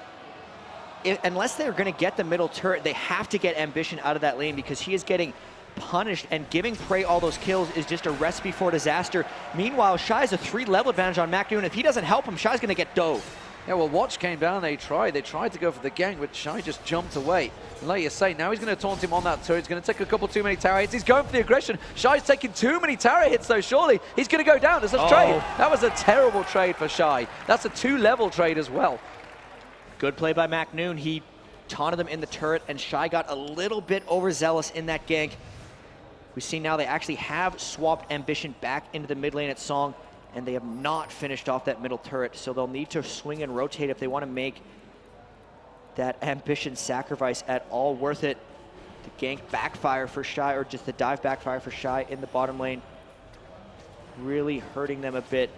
S14: Unless they're going to get the middle turret, they have to get Ambition out of that lane, because he is getting punished, and giving Prey all those kills is just a recipe for disaster. Meanwhile, Shy's a 3-level advantage on MaKNooN. If he doesn't help him, Shy's going to get dove.
S12: Yeah, well, Watch came down. They tried to go for the gank, but Shy just jumped away. And like you say, now he's going to taunt him on that turret. He's going to take a couple too many tower hits. He's going for the aggression. Shy's taking too many tower hits, though. Surely he's going to go down. There's a trade. That was a terrible trade for Shy. That's a 2-level trade as well.
S14: Good play by MaKNooN. He taunted them in the turret, and Shy got a little bit overzealous in that gank. We see now they actually have swapped Ambition back into the mid lane at Ssong, and they have not finished off that middle turret, so they'll need to swing and rotate if they want to make that Ambition sacrifice at all worth it. The gank backfire for Shy, or just the dive backfire for Shy in the bottom lane, really hurting them a bit.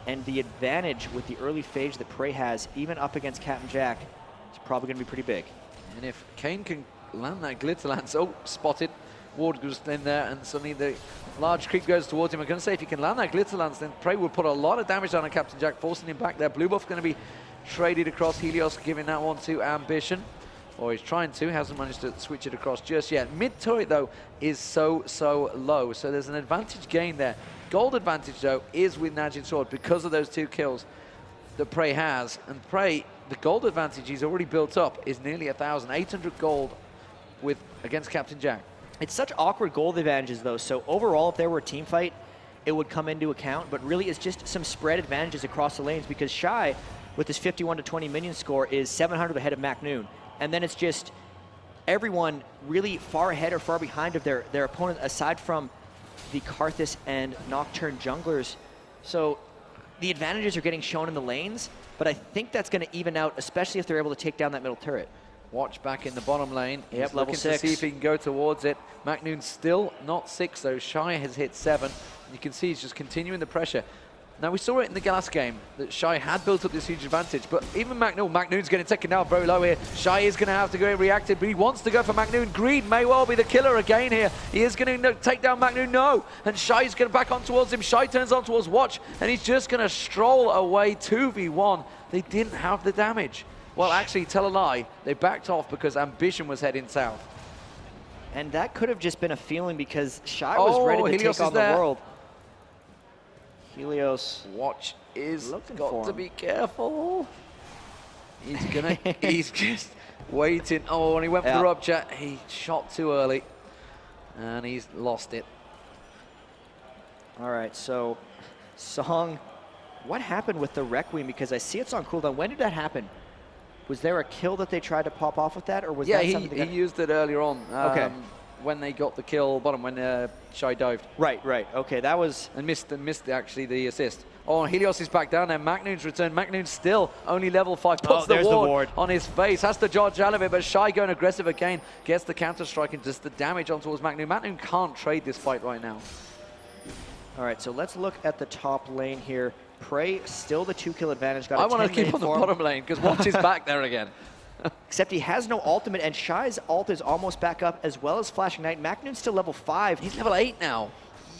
S14: And the advantage with the early phase that Prey has, even up against Captain Jack, is probably going to be pretty big.
S12: And if Cain can land that glitter lance, spotted. Ward goes in there, and suddenly the large creep goes towards him. I'm going to say, if he can land that glitter lance, then Prey will put a lot of damage on Captain Jack, forcing him back there. Blue buff going to be traded across. Helios giving that one to Ambition. Or he's trying to, hasn't managed to switch it across just yet. Mid turret, though, is so low. So there's an advantage gain there. Gold advantage, though, is with NAJIN Sword because of those 2 kills that Prey has. And Prey, the gold advantage he's already built up is nearly 1,000, 800 gold against Captain Jack.
S14: It's such awkward gold advantages, though. So overall, if there were a team fight, it would come into account. But really, it's just some spread advantages across the lanes, because Shy with this 51 to 20 minion score is 700 ahead of MaKNooN. And then it's just everyone really far ahead or far behind of their opponent, aside from the Karthus and Nocturne junglers. So the advantages are getting shown in the lanes, but I think that's going to even out, especially if they're able to take down that middle turret.
S12: Watch back in the bottom lane.
S14: Yep,
S12: He's
S14: level
S12: looking
S14: 6.
S12: to see if he can go towards it. MaKNooN still not 6 though. Shy has hit 7. You can see he's just continuing the pressure. Now we saw it in the Dallas game that Shy had built up this huge advantage, but even MaKNoon's getting taken down very low here. Shy is going to have to go reactive, but he wants to go for MaKNooN. Greed may well be the killer again here. He is going to take down MaKNooN, no, and Shy's going to back on towards him. Shy turns on towards Watch, and he's just going to stroll away 2v1. They didn't have the damage. Well, actually, tell a lie. They backed off because Ambition was heading south.
S14: And that could have just been a feeling because Shy was ready to
S12: Helios
S14: take on the world. Helios.
S12: Watch is
S14: looking
S12: got to be careful. He's just waiting. Oh, and he went for the rub chat. He shot too early, and he's lost it.
S14: All right, so Ssong, what happened with the Requiem? Because I see it's on cooldown. When did that happen? Was there a kill that they tried to pop off with that, or was that something?
S12: Yeah, he used it earlier on.
S14: Okay.
S12: When they got the kill bottom, when Shy dived.
S14: Right. Okay, that was...
S12: And missed actually the assist. Oh, Helios is back down there. MaKNoon's returned. MaKNoon's still only level 5. Puts the ward on his face. Has to dodge out of it, but Shy going aggressive again. Gets the counter-strike and just the damage on towards MaKNoon. MaKNoon can't trade this fight right now.
S14: All right, so let's look at the top lane here. Prey, still the 2-kill advantage. Got
S12: I want to keep on the bottom lane because Watch is back there again.
S14: Except he has no ultimate, and Shy's ult is almost back up, as well as Flashing Knight. MaKNoon's still level 5.
S12: He's level 8 now.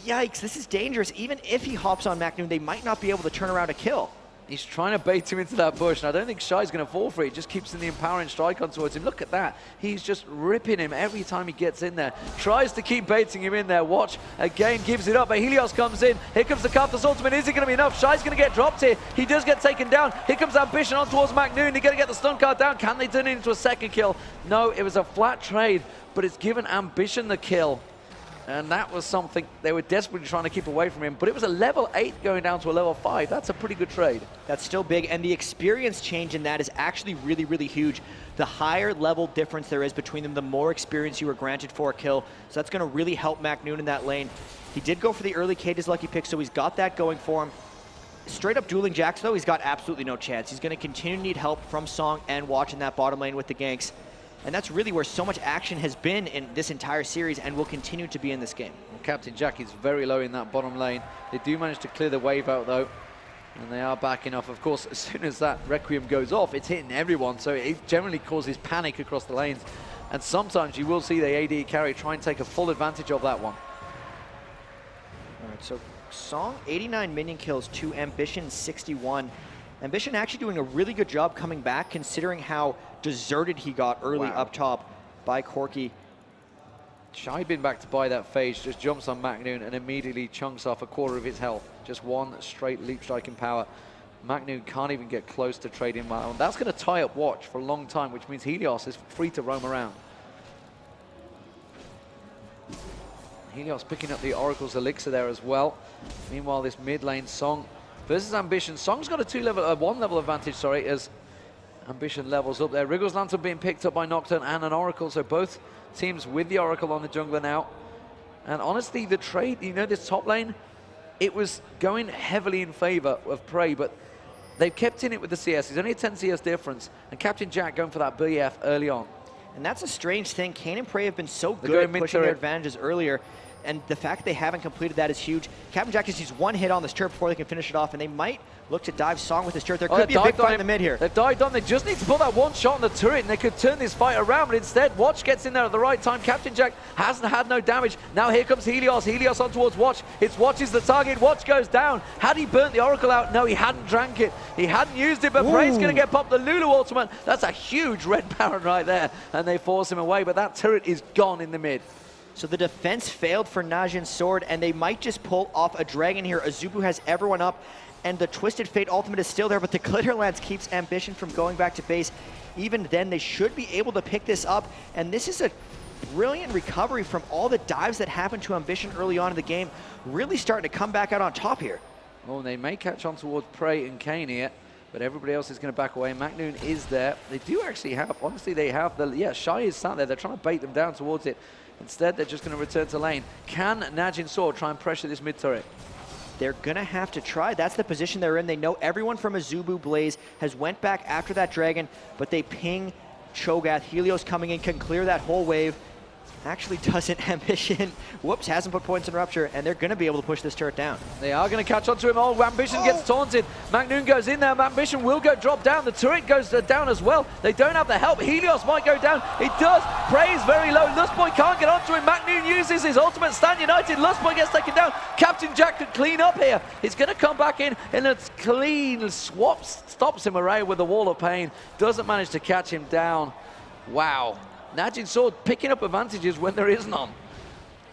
S14: Yikes, this is dangerous. Even if he hops on MaKNooN, they might not be able to turn around a kill.
S12: He's trying to bait him into that bush, and I don't think Shy's going to fall for it. He just keeps in the empowering strike on towards him. Look at that. He's just ripping him every time he gets in there. Tries to keep baiting him in there. Watch, again, gives it up, but Helios comes in. Here comes the Karthus ultimate. Is it going to be enough? Shy's going to get dropped here. He does get taken down. Here comes Ambition on towards MaKNooN. They're going to get the stun card down. Can they turn it into a second kill? No, it was a flat trade, but it's given Ambition the kill. And that was something they were desperately trying to keep away from him. But it was a level 8 going down to a level 5. That's a pretty good trade.
S14: That's still big, and the experience change in that is actually really, really huge. The higher level difference there is between them, the more experience you were granted for a kill. So that's going to really help MaKNoon in that lane. He did go for the early Kate, his lucky pick, so he's got that going for him. Straight up dueling Jax, though, he's got absolutely no chance. He's going to continue to need help from Ssong and Watch in that bottom lane with the ganks. And that's really where so much action has been in this entire series and will continue to be in this game.
S12: Well, Captain Jack is very low in that bottom lane. They do manage to clear the wave out, though. And they are backing off. Of course, as soon as that Requiem goes off, it's hitting everyone. So it generally causes panic across the lanes. And sometimes you will see the AD carry try and take a full advantage of that one.
S14: All right, so Ssong, 89 minion kills to Ambition, 61. Ambition actually doing a really good job coming back, considering how deserted he got early up top by Corki.
S12: Shy been back to buy that phase, just jumps on MaKNoon and immediately chunks off a quarter of his health. Just one straight leap striking power. MaKNoon can't even get close to trading that one. That's going to tie up Watch for a long time, which means Helios is free to roam around. Helios picking up the Oracle's elixir there as well. Meanwhile, this mid lane Ssong versus Ambition. Ssong's got a one level advantage, sorry, as Ambition levels up there. Wriggle's Lantern being picked up by Nocturne and an Oracle, so both teams with the Oracle on the jungler now. And honestly, the trade, you know, this top lane, it was going heavily in favor of Prey, but they've kept in it with the CS. There's only a 10 CS difference, and Captain Jack going for that BF early on.
S14: And that's a strange thing. Cain and Prey have been so good at pushing their advantages earlier, and the fact they haven't completed that is huge. Captain Jack just needs one hit on this turret before they can finish it off, and they might look to dive Ssong with this turret. There could be a big fight in the mid here.
S12: They've dived on. They just need to put that one shot on the turret, and they could turn this fight around, but instead, Watch gets in there at the right time. Captain Jack hasn't had no damage. Now here comes Helios. Helios on towards Watch. It's Watch is the target. Watch goes down. Had he burnt the Oracle out? No, he hadn't drank it. He hadn't used it, but Prey's going to get popped the Lulu ultimate. That's a huge red Baron right there, and they force him away, but that turret is gone in the mid.
S14: So the defense failed for NAJIN Sword, and they might just pull off a dragon here. AZUBU has everyone up, and the Twisted Fate ultimate is still there, but the Glitter Lance keeps Ambition from going back to base. Even then, they should be able to pick this up, and this is a brilliant recovery from all the dives that happened to Ambition early on in the game, really starting to come back out on top here.
S12: Oh, they may catch on towards Prey and Cain here. but everybody else is going to back away. MaKNooN is there. They do actually have, honestly, they have the, yeah, Shy is sat there. They're trying to bait them down towards it. Instead, they're just going to return to lane. Can NAJIN SWORD try and pressure this mid turret?
S14: They're going to have to try. That's the position they're in. They know everyone from AZUBU BLAZE has went back after that dragon, but they ping Cho'Gath. Helios coming in, can clear that whole wave. Actually doesn't. Ambition, whoops, hasn't put points in Rupture, and they're going to be able to push this turret down.
S12: They are going to catch onto him. Oh, Ambition gets taunted. MaKNooN goes in there. Ambition will go drop down. The turret goes down as well. They don't have the help. Helios might go down. It does. Prey is very low. Lustboy can't get onto him. MaKNooN uses his ultimate. Stand United. Lustboy gets taken down. Captain Jatt could clean up here. He's going to come back in, and it's clean swaps. Stops him away with the wall of pain. Doesn't manage to catch him down. Wow. NAJIN SWORD picking up advantages when there is none.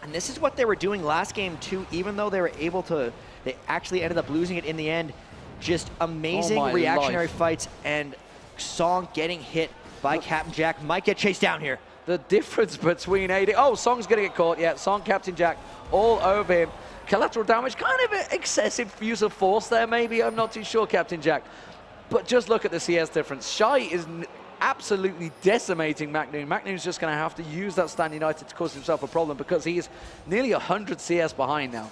S14: And this is what they were doing last game too, even though they were able to, they actually ended up losing it in the end. Just amazing reactionary fights, and Ssong getting hit by Captain Jatt. Might get chased down here.
S12: The difference between AD, oh, Ssong's gonna get caught, yeah, Ssong, Captain Jatt, all over him. Collateral damage, kind of an excessive use of force there maybe, I'm not too sure, Captain Jatt. But just look at the CS difference. Shy is absolutely decimating MaKNooN. MaKNoon's just going to have to use that Stand United to cause himself a problem because he is nearly 100 CS behind now.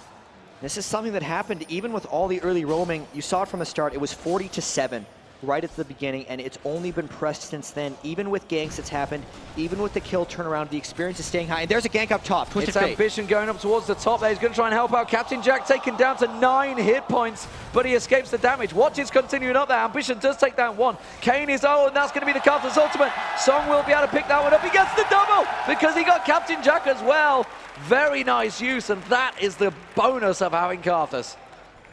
S14: This is something that happened even with all the early roaming. You saw it from the start. It was 40-7 right at the beginning, and it's only been pressed since then. Even with ganks that's happened, even with the kill turnaround, the experience is staying high. And there's a gank up top. Twisted Fate.
S12: Ambition going up towards the top there. He's going to try and help out. Captain Jatt taken down to 9 hit points, but he escapes the damage. Watch is continuing up there. Ambition does take down 1. Cain is and that's going to be the Karthus ultimate. Ssong will be able to pick that one up. He gets the double because he got Captain Jatt as well. Very nice use, and that is the bonus of having Karthus.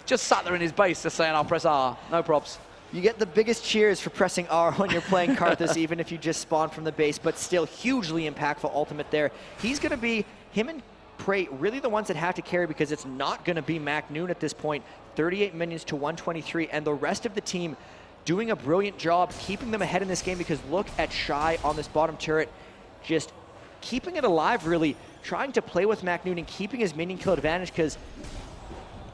S12: Just sat there in his base just saying, I'll press R. No props.
S14: You get the biggest cheers for pressing R when you're playing Karthus, even if you just spawn from the base, but still hugely impactful ultimate there. He's going to be, him and Prey, really the ones that have to carry because it's not going to be MaKNooN at this point. 38 minions to 123, and the rest of the team doing a brilliant job keeping them ahead in this game because look at Shy on this bottom turret, just keeping it alive really, trying to play with MaKNooN and keeping his minion kill advantage because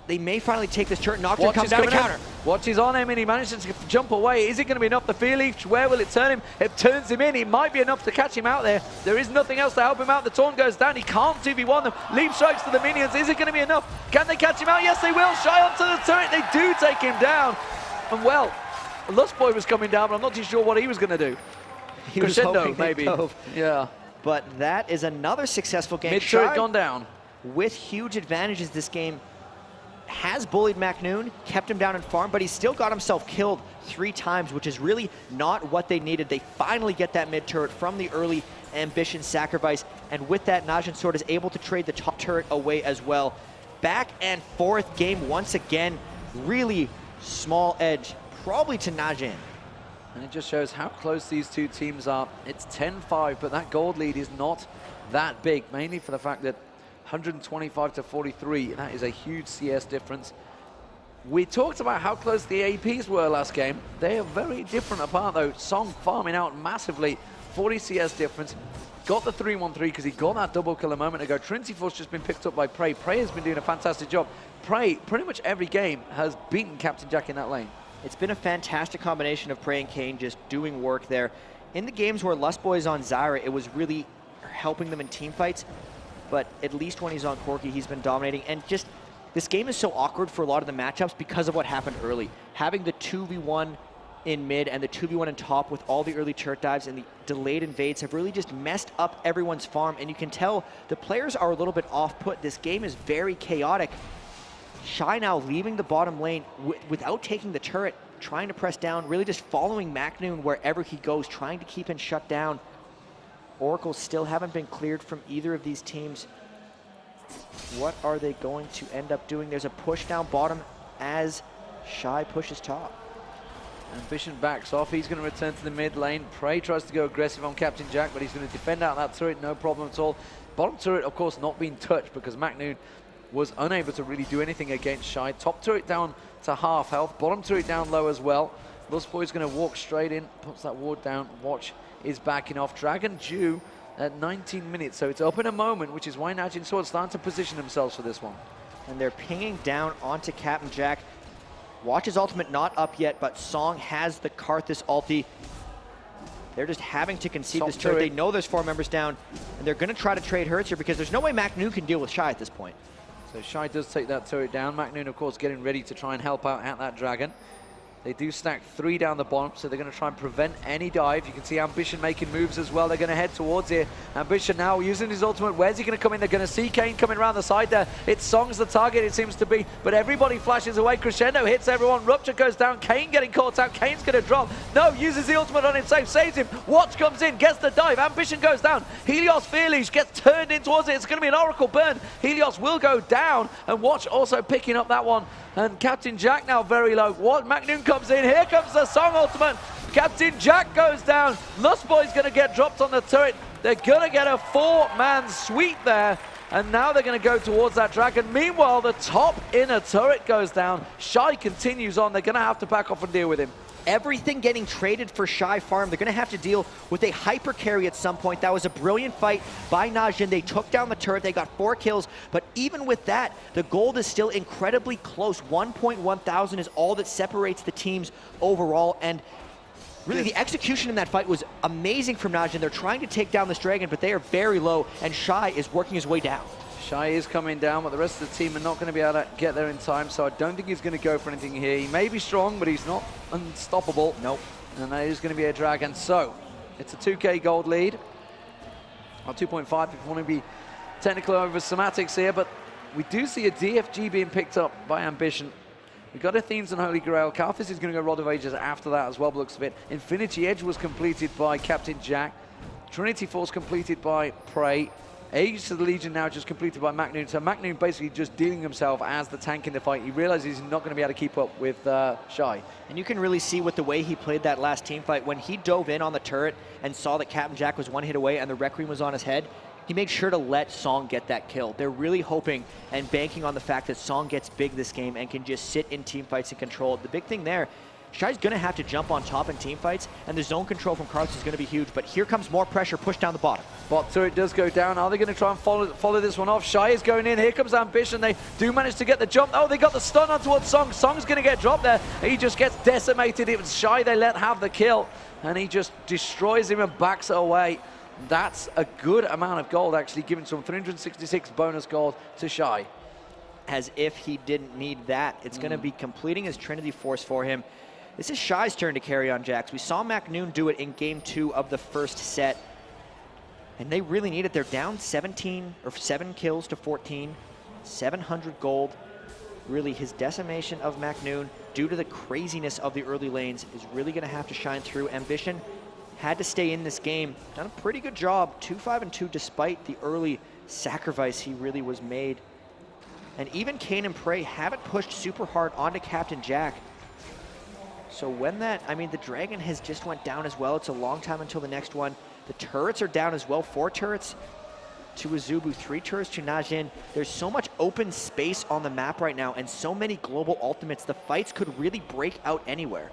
S14: they may finally take this turret. Nocturne comes down to counter.
S12: Watch is on him, and he manages to jump away. Is it going to be enough? The Fear Leaf, where will it turn him? It turns him in. It might be enough to catch him out there. There is nothing else to help him out. The taunt goes down. He can't 2v1 them. Leap strikes to the minions. Is it going to be enough? Can they catch him out? Yes, they will. Shy onto the turret. They do take him down. And well, Lustboy was coming down, but I'm not too sure what he was going to do.
S14: He was hoping
S12: maybe. Yeah.
S14: But that is another successful game.
S12: Mid-turret gone down.
S14: With huge advantages this game. Has bullied MaKNooN, kept him down in farm, but he's still got himself killed 3 times, which is really not what they needed. They finally get that mid turret from the early Ambition sacrifice, and with that, NAJIN SWORD is able to trade the top turret away as well. Back and forth game once again, really small edge, probably to NAJIN.
S12: And it just shows how close these two teams are. It's 10-5, but that gold lead is not that big, mainly for the fact that 125 to 43, that is a huge CS difference. We talked about how close the APs were last game. They are very different apart though. Ssong farming out massively, 40 CS difference. Got the 3-1-3 because he got that double kill a moment ago. Trinity Force just been picked up by Prey. Prey has been doing a fantastic job. Prey, pretty much every game, has beaten Captain Jatt in that lane.
S14: It's been a fantastic combination of Prey and Cain just doing work there. In the games where Lustboy is on Zyra, it was really helping them in team fights. But at least when he's on Corki, he's been dominating. And just, this game is so awkward for a lot of the matchups because of what happened early. Having the 2v1 in mid and the 2v1 in top with all the early turret dives and the delayed invades have really just messed up everyone's farm. And you can tell the players are a little bit off-put. This game is very chaotic. Shy now leaving the bottom lane without taking the turret, trying to press down, really just following MaKNooN wherever he goes, trying to keep him shut down. Oracles still haven't been cleared from either of these teams. What are they going to end up doing? There's a push down bottom as Shy pushes top.
S12: Ambition backs off. He's going to return to the mid lane. Prey tries to go aggressive on Captain Jatt, but he's going to defend out that turret, no problem at all. Bottom turret, of course, not being touched because MaKNooN was unable to really do anything against Shy. Top turret down to half health. Bottom turret down low as well. Lustboy's going to walk straight in, puts that ward down. Watch is backing off. Dragon due at 19 minutes, so it's up in a moment, which is why NAJIN SWORD starting to position themselves for this one.
S14: And they're pinging down onto Captain Jatt. Watch's ultimate not up yet, but Ssong has the Karthus ulti. They're just having to concede this turret. They know there's 4 members down, and they're going to try to trade hurts here because there's no way MaKNooN can deal with Shy at this point.
S12: So Shy does take that turret down. MaKNooN, of course, getting ready to try and help out at that dragon. They do stack 3 down the bottom, so they're going to try and prevent any dive. You can see Ambition making moves as well. They're going to head towards here. Ambition now using his ultimate. Where's he going to come in? They're going to see Cain coming around the side there. It's Ssong's the target, it seems to be, but everybody flashes away. Crescendo hits everyone. Rupture goes down. Cain getting caught out. Cain's going to drop. No, uses the ultimate on himself, saves him. Watch comes in, gets the dive. Ambition goes down. Helios Fearleash gets turned in towards it. It's going to be an Oracle burn. Helios will go down, and Watch also picking up that one. And Captain Jatt now very low. What? MaKNooN comes in. Here comes the Ssong ultimate. Captain Jatt goes down. Lustboy's going to get dropped on the turret. They're going to get a 4-man sweep there. And now they're going to go towards that dragon. Meanwhile, the top inner turret goes down. Shy continues on. They're going to have to back off and deal with him.
S14: Everything getting traded for Shy Farm. They're going to have to deal with a hyper carry at some point. That was a brilliant fight by NAJIN. They took down the turret. They got 4 kills. But even with that, the gold is still incredibly close. 1.1000 is all that separates the teams overall. And really, the execution in that fight was amazing from NAJIN. They're trying to take down this dragon, but they are very low, and Shy is working his way down.
S12: Shy is coming down, but the rest of the team are not going to be able to get there in time, so I don't think he's going to go for anything here. He may be strong, but he's not unstoppable.
S14: Nope.
S12: And that is going to be a dragon. So, it's a 2k gold lead. Or 2.5 if you want to be technical over semantics here, but we do see a DFG being picked up by Ambition. We've got Athenes and Holy Grail. Karthus is going to go Rod of Ages after that as well, by the looks of it. Infinity Edge was completed by Captain Jatt. Trinity Force completed by Prey. Age to the Legion now just completed by MaKNooN. So MaKNooN basically just dealing himself as the tank in the fight. He realizes he's not going to be able to keep up with Shy.
S14: And you can really see with the way he played that last team fight, when he dove in on the turret and saw that Captain Jatt was 1 hit away and the Requiem was on his head, he made sure to let Ssong get that kill. They're really hoping and banking on the fact that Ssong gets big this game and can just sit in team fights and control it. The big thing there, Shy's going to have to jump on top in team fights, and the zone control from Karthus is going to be huge, but here comes more pressure pushed down the bottom.
S12: Bot turret does go down. Are they going to try and follow this one off? Shy is going in. Here comes Ambition. They do manage to get the jump. Oh, they got the stun on towards Ssong. Ssong's going to get dropped there. He just gets decimated. It was Shy they let have the kill, and he just destroys him and backs away. That's a good amount of gold, actually, giving some 366 bonus gold to Shy.
S14: As if he didn't need that. It's going to be completing his Trinity Force for him. This is Shy's turn to carry on Jax. We saw MaKNooN do it in game 2 of the first set, and they really need it. They're down 17 or 7 kills to 14, 700 gold. Really, his decimation of MaKNooN, due to the craziness of the early lanes, is really going to have to shine through. Ambition had to stay in this game. Done a pretty good job, 2-5-2, despite the early sacrifice he really was made. And even Cain and Prey haven't pushed super hard onto Captain Jack. So when that, I mean, the dragon has just went down as well. It's a long time until the next one. The turrets are down as well. 4 turrets to AZUBU, 3 turrets to NAJIN. There's so much open space on the map right now and so many global ultimates. The fights could really break out anywhere.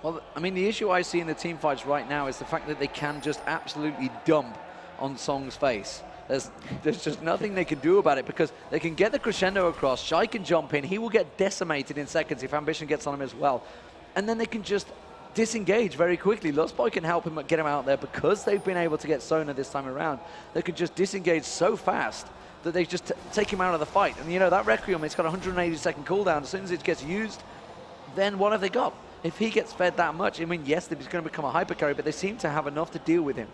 S12: Well, I mean, the issue I see in the team fights right now is the fact that they can just absolutely dump on Ssong's face. There's just nothing they can do about it because they can get the crescendo across. Shy can jump in. He will get decimated in seconds if Ambition gets on him as well. And then they can just disengage very quickly. Lustboy can help him get him out there because they've been able to get Sona this time around. They can just disengage so fast that they just take him out of the fight. And you know, that Requiem, it's got a 180-second cooldown. As soon as it gets used, then what have they got? If he gets fed that much, I mean, yes, he's going to become a hyper carry, but they seem to have enough to deal with him.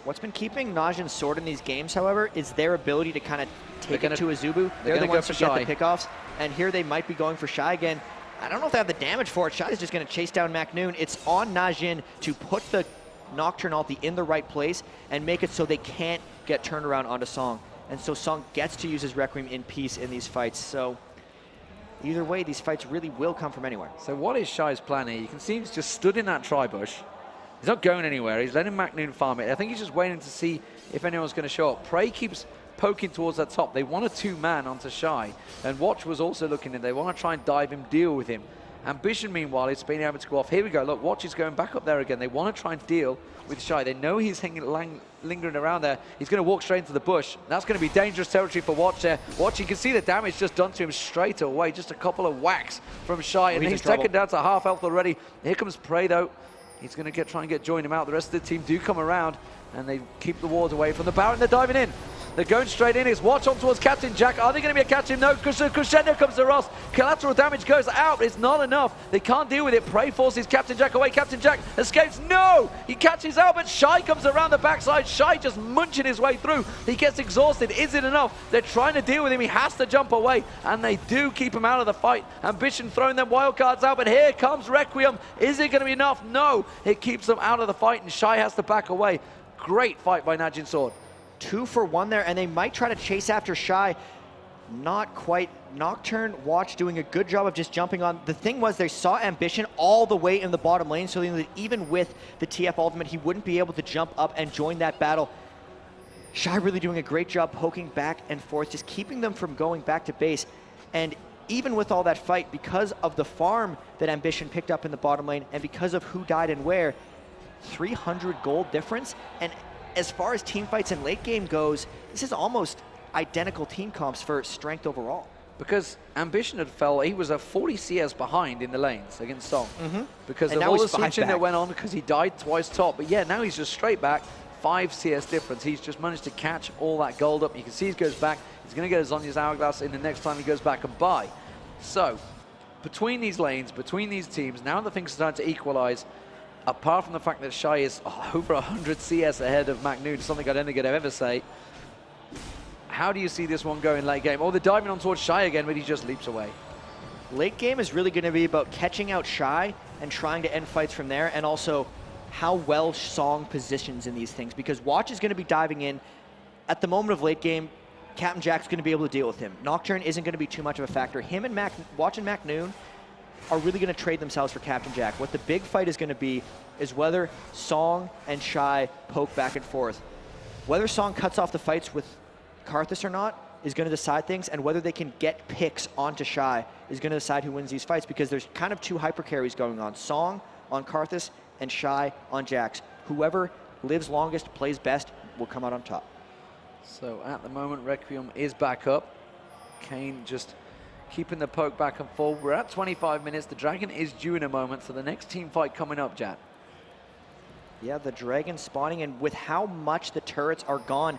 S14: What's been keeping NAJIN's sword in these games, however, is their ability to kind of take it to AZUBU. They're the ones who get the pickoffs, and here they might be going for Shy again. I don't know if they have the damage for it. Shy is just going to chase down MaKNooN. It's on NAJIN to put the Nocturne ulti in the right place and make it so they can't get turned around onto Ssong. And so Ssong gets to use his Requiem in peace in these fights. So either way, these fights really will come from anywhere.
S12: So what is Shy's plan here? You can see he's just stood in that tri-bush. He's not going anywhere. He's letting MaKNooN farm it. I think he's just waiting to see if anyone's going to show up. Prey keeps poking towards that top. They want a 2-man onto Shy. And Watch was also looking in. They want to try and dive him, deal with him. Ambition, meanwhile, is being able to go off. Here we go. Look, Watch is going back up there again. They want to try and deal with Shy. They know he's lingering around there. He's going to walk straight into the bush. That's going to be dangerous territory for Watch there. Watch, you can see the damage just done to him straight away. Just a couple of whacks from Shy, and he's taken down to half health already. Here comes Prey, though. He's going to try and join him out. The rest of the team do come around, and they keep the wards away from the Baron. They're diving in. They're going straight in. It's Watch on towards Captain Jack. Are they going to be a catch him? No. Crescendo comes to Ross. Collateral damage goes out, but it's not enough. They can't deal with it. Prey forces Captain Jack away. Captain Jack escapes. No! He catches out, but Shy comes around the backside. Shy just munching his way through. He gets exhausted. Is it enough? They're trying to deal with him. He has to jump away, and they do keep him out of the fight. Ambition throwing them wild cards out, but here comes Requiem. Is it going to be enough? No. It keeps them out of the fight, and Shy has to back away. Great fight by Najin Sword.
S14: 2 for 1 there, and they might try to chase after Shy. Not quite. Nocturne, Watch doing a good job of just jumping on. The thing was, they saw Ambition all the way in the bottom lane, so they knew that even with the TF ultimate, he wouldn't be able to jump up and join that battle. Shy really doing a great job poking back and forth, just keeping them from going back to base. And even with all that fight, because of the farm that Ambition picked up in the bottom lane, and because of who died and where, 300 gold difference. And as far as team fights and late game goes, this is almost identical team comps for strength overall.
S12: Because Ambition had fell, he was a 40 CS behind in the lanes against Ssong. Because
S14: and
S12: of
S14: now
S12: all the
S14: he's 5
S12: switching
S14: back.
S12: that went on, because he died twice top. But yeah, now he's just straight back, 5 CS difference. He's just managed to catch all that gold up. You can see he goes back. He's going to get a Zhonya's Hourglass in the next time he goes back and buy. So, between these lanes, between these teams, now that things are starting to equalize, apart from the fact that Shy is over 100 CS ahead of MaKNooN, something I don't think I'd ever say, how do you see this one going late game? Oh, they're diving on towards Shy again, but he just leaps away.
S14: Late game is really going to be about catching out Shy and trying to end fights from there, and also how well Ssong positions in these things, because Watch is going to be diving in. At the moment of late game, Captain Jack's going to be able to deal with him. Nocturne isn't going to be too much of a factor. Him and Watch and MaKNooN are really going to trade themselves for Captain Jack. What the big fight is going to be is whether Ssong and Shy poke back and forth. Whether Ssong cuts off the fights with Karthus or not is going to decide things, and whether they can get picks onto Shy is going to decide who wins these fights, because there's kind of 2 hyper carries going on. Ssong on Karthus and Shy on Jax. Whoever lives longest, plays best, will come out on top.
S12: So at the moment, Requiem is back up. Cain just keeping the poke back and forth. We're at 25 minutes. The Dragon is due in a moment, so the next team fight coming up, Jatt.
S14: Yeah, the Dragon spawning, and with how much the turrets are gone,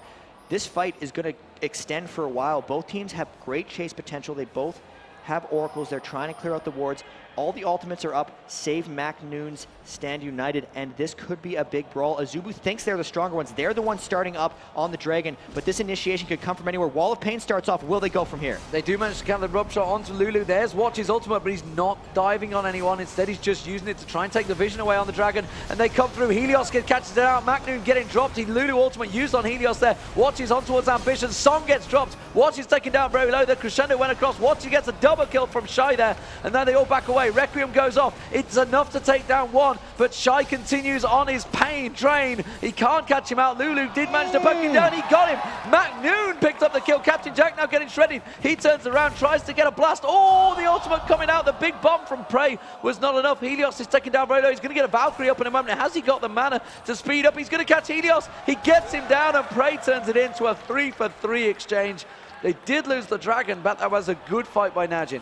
S14: this fight is going to extend for a while. Both teams have great chase potential. They both have oracles. They're trying to clear out the wards. All the ultimates are up, save MaKNoon's Stand United, and this could be a big brawl. AZUBU thinks they're the stronger ones. They're the ones starting up on the Dragon, but this initiation could come from anywhere. Wall of Pain starts off. Will they go from here?
S12: They do manage to count the rub shot onto Lulu. There's Watch's ultimate, but he's not diving on anyone. Instead, he's just using it to try and take the vision away on the Dragon, and they come through. Helios catches it out. MaKNooN getting dropped. Lulu ultimate used on Helios there. Watch is on towards Ambition. Ssong gets dropped. Watch is taken down very low. The Crescendo went across. Watch, he gets a double kill from Shy there, and then they all back away. Requiem goes off. It's enough to take down one, but Shy continues on his pain train. He can't catch him out. Lulu did manage to poke him down. He got him. MaKNooN picked up the kill. Captain Jack now getting shredded. He turns around, tries to get a blast. Oh, the ultimate coming out. The big bomb from Prey was not enough. Helios is taken down very low. He's going to get a Valkyrie up in a moment. Has he got the mana to speed up? He's going to catch Helios. He gets him down, and Prey turns it into a 3-for-3 exchange. They did lose the Dragon, but that was a good fight by Najin.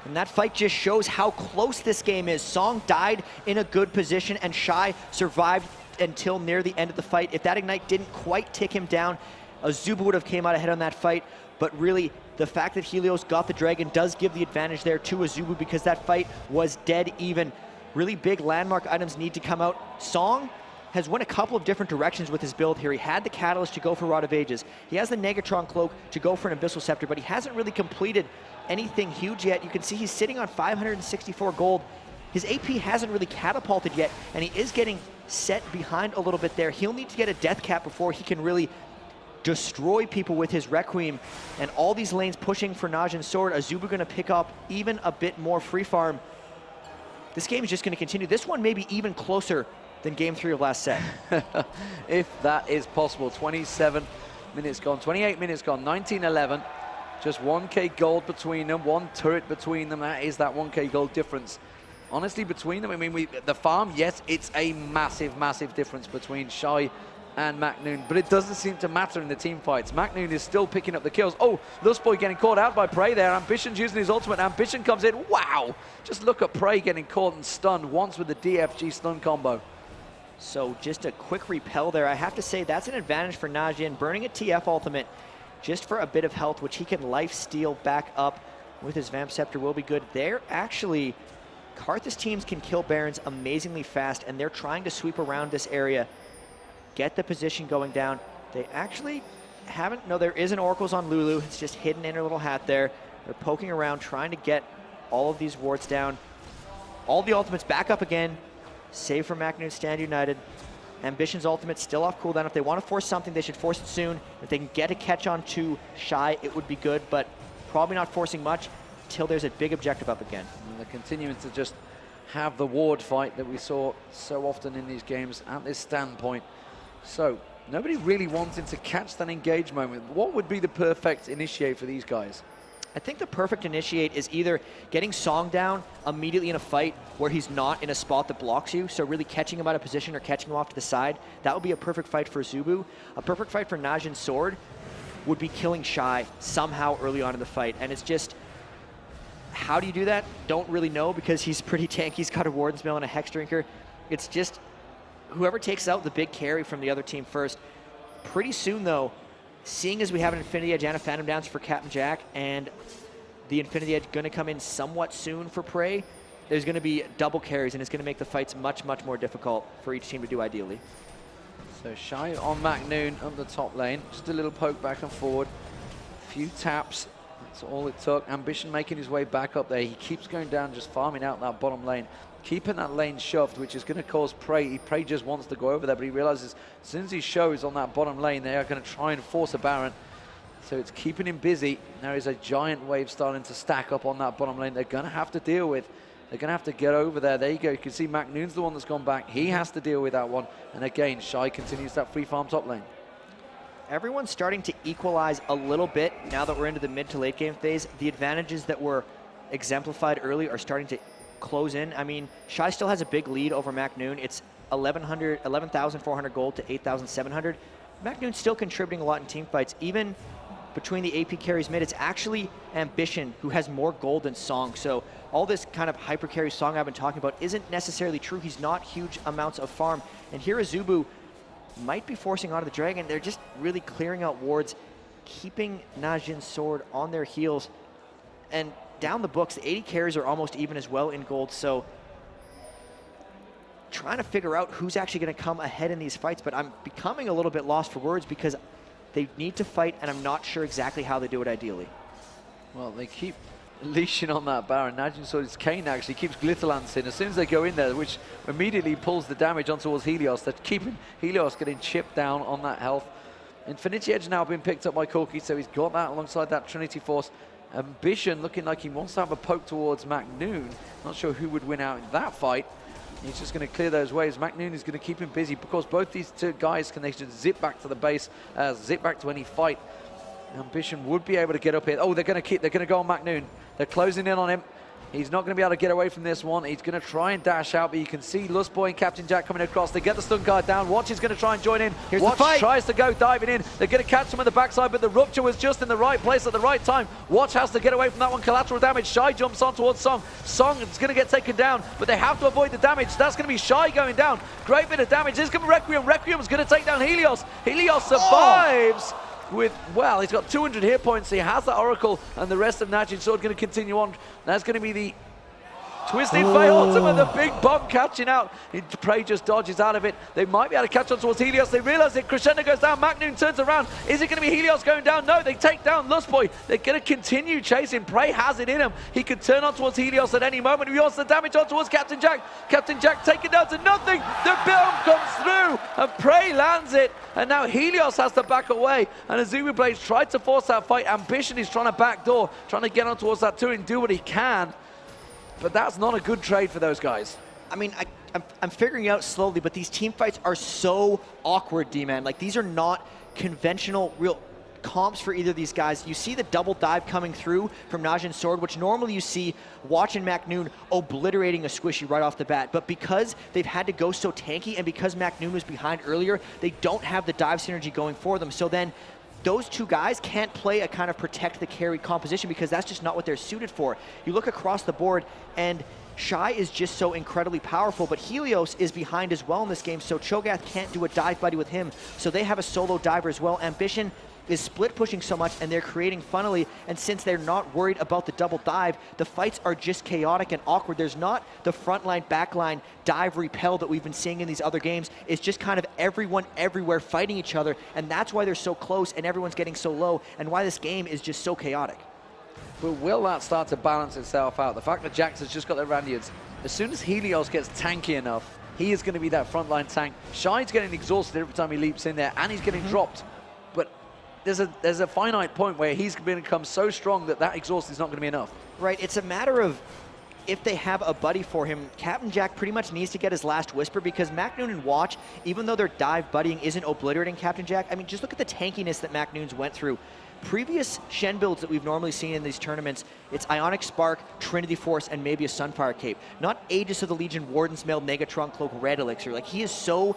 S14: And that fight just shows how close this game is. Ssong died in a good position, and Shy survived until near the end of the fight. If that Ignite didn't quite tick him down, AZUBU would have came out ahead on that fight. But really, the fact that Helios got the Dragon does give the advantage there to AZUBU, because that fight was dead even. Really big landmark items need to come out. Ssong has went a couple of different directions with his build here. He had the Catalyst to go for Rod of Ages. He has the Negatron Cloak to go for an Abyssal Scepter, but he hasn't really completed anything huge yet. You can see he's sitting on 564 gold. His AP hasn't really catapulted yet, and he is getting set behind a little bit there. He'll need to get a death cap before he can really destroy people with his Requiem. And all these lanes pushing for Najin Sword. AZUBU going to pick up even a bit more free farm. This game is just going to continue. This one may be even closer than game 3 of last set.
S12: If that is possible. 27 minutes gone, 28 minutes gone, 19-11. Just 1k gold between them, one turret between them. That is that 1k gold difference. honestly, between them, I mean, the farm, yes, it's a massive, massive difference between Shy and MaKNooN, but it doesn't seem to matter in the team fights. MaKNooN is still picking up the kills. Oh, Lustboy getting caught out by Prey there. Ambition's using his ultimate. Ambition comes in. Wow! Just look at Prey getting caught and stunned once with the DFG stun combo.
S14: So just a quick repel there. I have to say that's an advantage for Najin. Burning a TF ultimate just for a bit of health, which he can life steal back up with his Vamp Scepter will be good. They're actually, Karthus teams can kill Barons amazingly fast, and they're trying to sweep around this area, get the position going down. They actually haven't, no, there is an Oracles on Lulu. It's just hidden in her little hat there. They're poking around, trying to get all of these wards down. All the ultimates back up again. Save for MaKNooN, stand united. Ambition's ultimate still off cooldown. If they want to force something, they should force it soon. If they can get a catch on to Shy, it would be good, but probably not forcing much until there's a big objective up again.
S12: And they're continuing to just have the ward fight that we saw so often in these games at this standpoint. So, nobody really wanting to catch that engage moment. What would be the perfect initiate for these guys?
S14: I think the perfect initiate is either getting Ssong down immediately in a fight where he's not in a spot that blocks you, so really catching him out of position or catching him off to the side. That would be a perfect fight for AZUBU. A perfect fight for Najin Sword would be killing Shy somehow early on in the fight. And it's just, how do you do that? Don't really know, because he's pretty tanky. He's got a Warden's Mail and a Hex Drinker. It's just whoever takes out the big carry from the other team first. Pretty soon, though, seeing as we have an Infinity Edge and a Phantom Dance for Captain Jack, and the Infinity Edge going to come in somewhat soon for Prey, there's going to be double carries, and it's going to make the fights much, much more difficult for each team to do ideally.
S12: So Shy on MaKNooN up the top lane. Just a little poke back and forward. A few taps. That's all it took. Ambition making his way back up there. He keeps going down, just farming out that bottom lane. Keeping that lane shoved, which is going to cause Prey. Prey just wants to go over there, but he realizes as soon as he shows on that bottom lane, they are going to try and force a Baron. So it's keeping him busy. There is a giant wave starting to stack up on that bottom lane. They're going to have to deal with. They're going to have to get over there. There you go. You can see MaKNooN's the one that's gone back. He has to deal with that one. And again, Shy continues that free farm top lane.
S14: Everyone's starting to equalize a little bit now that we're into the mid to late game phase. The advantages that were exemplified early are starting to close in. I mean, Shy still has a big lead over MaKNooN. It's 11,400 gold to 8,700. MaKNooN's still contributing a lot in team fights. Even between the AP carries mid, it's actually Ambition who has more gold than Ssong. So all this kind of hyper carry Ssong I've been talking about isn't necessarily true. He's not huge amounts of farm. And here AZUBU might be forcing onto the Dragon. They're just really clearing out wards, keeping Najin Sword on their heels. And down the books, the 80 carries are almost even as well in gold. So trying to figure out who's actually going to come ahead in these fights, but I'm becoming a little bit lost for words because they need to fight, and I'm not sure exactly how they do it ideally.
S12: Well, they keep leashing on that Baron. Najin Sword's Cain actually keeps Glitter Lancing as soon as they go in there, which immediately pulls the damage on towards Helios. They're keeping Helios getting chipped down on that health. Infinity Edge now being picked up by Corki, so he's got that alongside that Trinity Force. Ambition looking like he wants to have a poke towards MaKNooN. Not sure who would win out in that fight. He's just going to clear those waves. MaKNooN is going to keep him busy because both these two guys can just zip back to the base, zip back to any fight. Ambition would be able to get up here. Oh, they're going to go on MaKNooN. They're closing in on him. He's not going to be able to get away from this one. He's going to try and dash out, but you can see Lustboy and Captain Jack coming across. They get the stun guard down. Watch is going to try and join in.
S14: Here's
S12: Watch
S14: the fight.
S12: Tries to go diving in. They're going to catch him at the backside, but the rupture was just in the right place at the right time. Watch has to get away from that one. Collateral damage. Shy jumps on towards Ssong. Ssong is going to get taken down, but they have to avoid the damage. That's going to be Shy going down. Great bit of damage. This is going to be Requiem. Requiem is going to take down Helios. Helios survives. With, well, he's got 200 hit points. He has the Oracle, and the rest of Najin Sword going to continue on. That's going to be the Twisted Fate ultimate, the big bomb catching out. Prey just dodges out of it. They might be able to catch on towards Helios. They realize it. Crescendo goes down. MaKNooN turns around. Is it going to be Helios going down? No, they take down Lustboy. They're going to continue chasing. Prey has it in him. He could turn on towards Helios at any moment. He wants the damage on towards Captain Jack. Captain Jack taken down to nothing. The bomb comes through, and Prey lands it. And now Helios has to back away. And AZUBU BLAZE tried to force that fight. Ambition is trying to backdoor, trying to get on towards that turret and do what he can. But that's not a good trade for those guys.
S14: I mean, I'm figuring it out slowly, but these team fights are so awkward, Deman. Like, these are not conventional, real comps for either of these guys. You see the double dive coming through from NAJIN SWORD, which normally you see Watch and MaKNooN obliterating a squishy right off the bat. But because they've had to go so tanky and because MaKNooN was behind earlier, they don't have the dive synergy going for them. So then those two guys can't play a kind of protect the carry composition because that's just not what they're suited for. You look across the board and Shy is just so incredibly powerful, but Helios is behind as well in this game, so Cho'Gath can't do a dive buddy with him. So they have a solo diver as well. Ambition is split pushing so much and they're creating funnily, and since they're not worried about the double dive, the fights are just chaotic and awkward. There's not the front line, back line, dive repel that we've been seeing in these other games. It's just kind of everyone everywhere fighting each other, and that's why they're so close and everyone's getting so low, and why this game is just so chaotic.
S12: But will that start to balance itself out? The fact that Jax has just got the Randians, as soon as Helios gets tanky enough, he is going to be that frontline tank. Shy's getting exhausted every time he leaps in there, and he's getting dropped. But there's a finite point where he's going to become so strong that that exhaust is not going to be enough.
S14: Right, it's a matter of if they have a buddy for him. Captain Jack pretty much needs to get his last whisper because MaKNooN and Watch, even though their dive buddying isn't obliterating Captain Jack, I mean, just look at the tankiness that MaKNooN's went through. Previous Shen builds that we've normally seen in these tournaments, it's Ionic Spark, Trinity Force, and maybe a Sunfire Cape. Not Aegis of the Legion, Warden's Mail, Negatron Cloak, Red Elixir. Like, he is so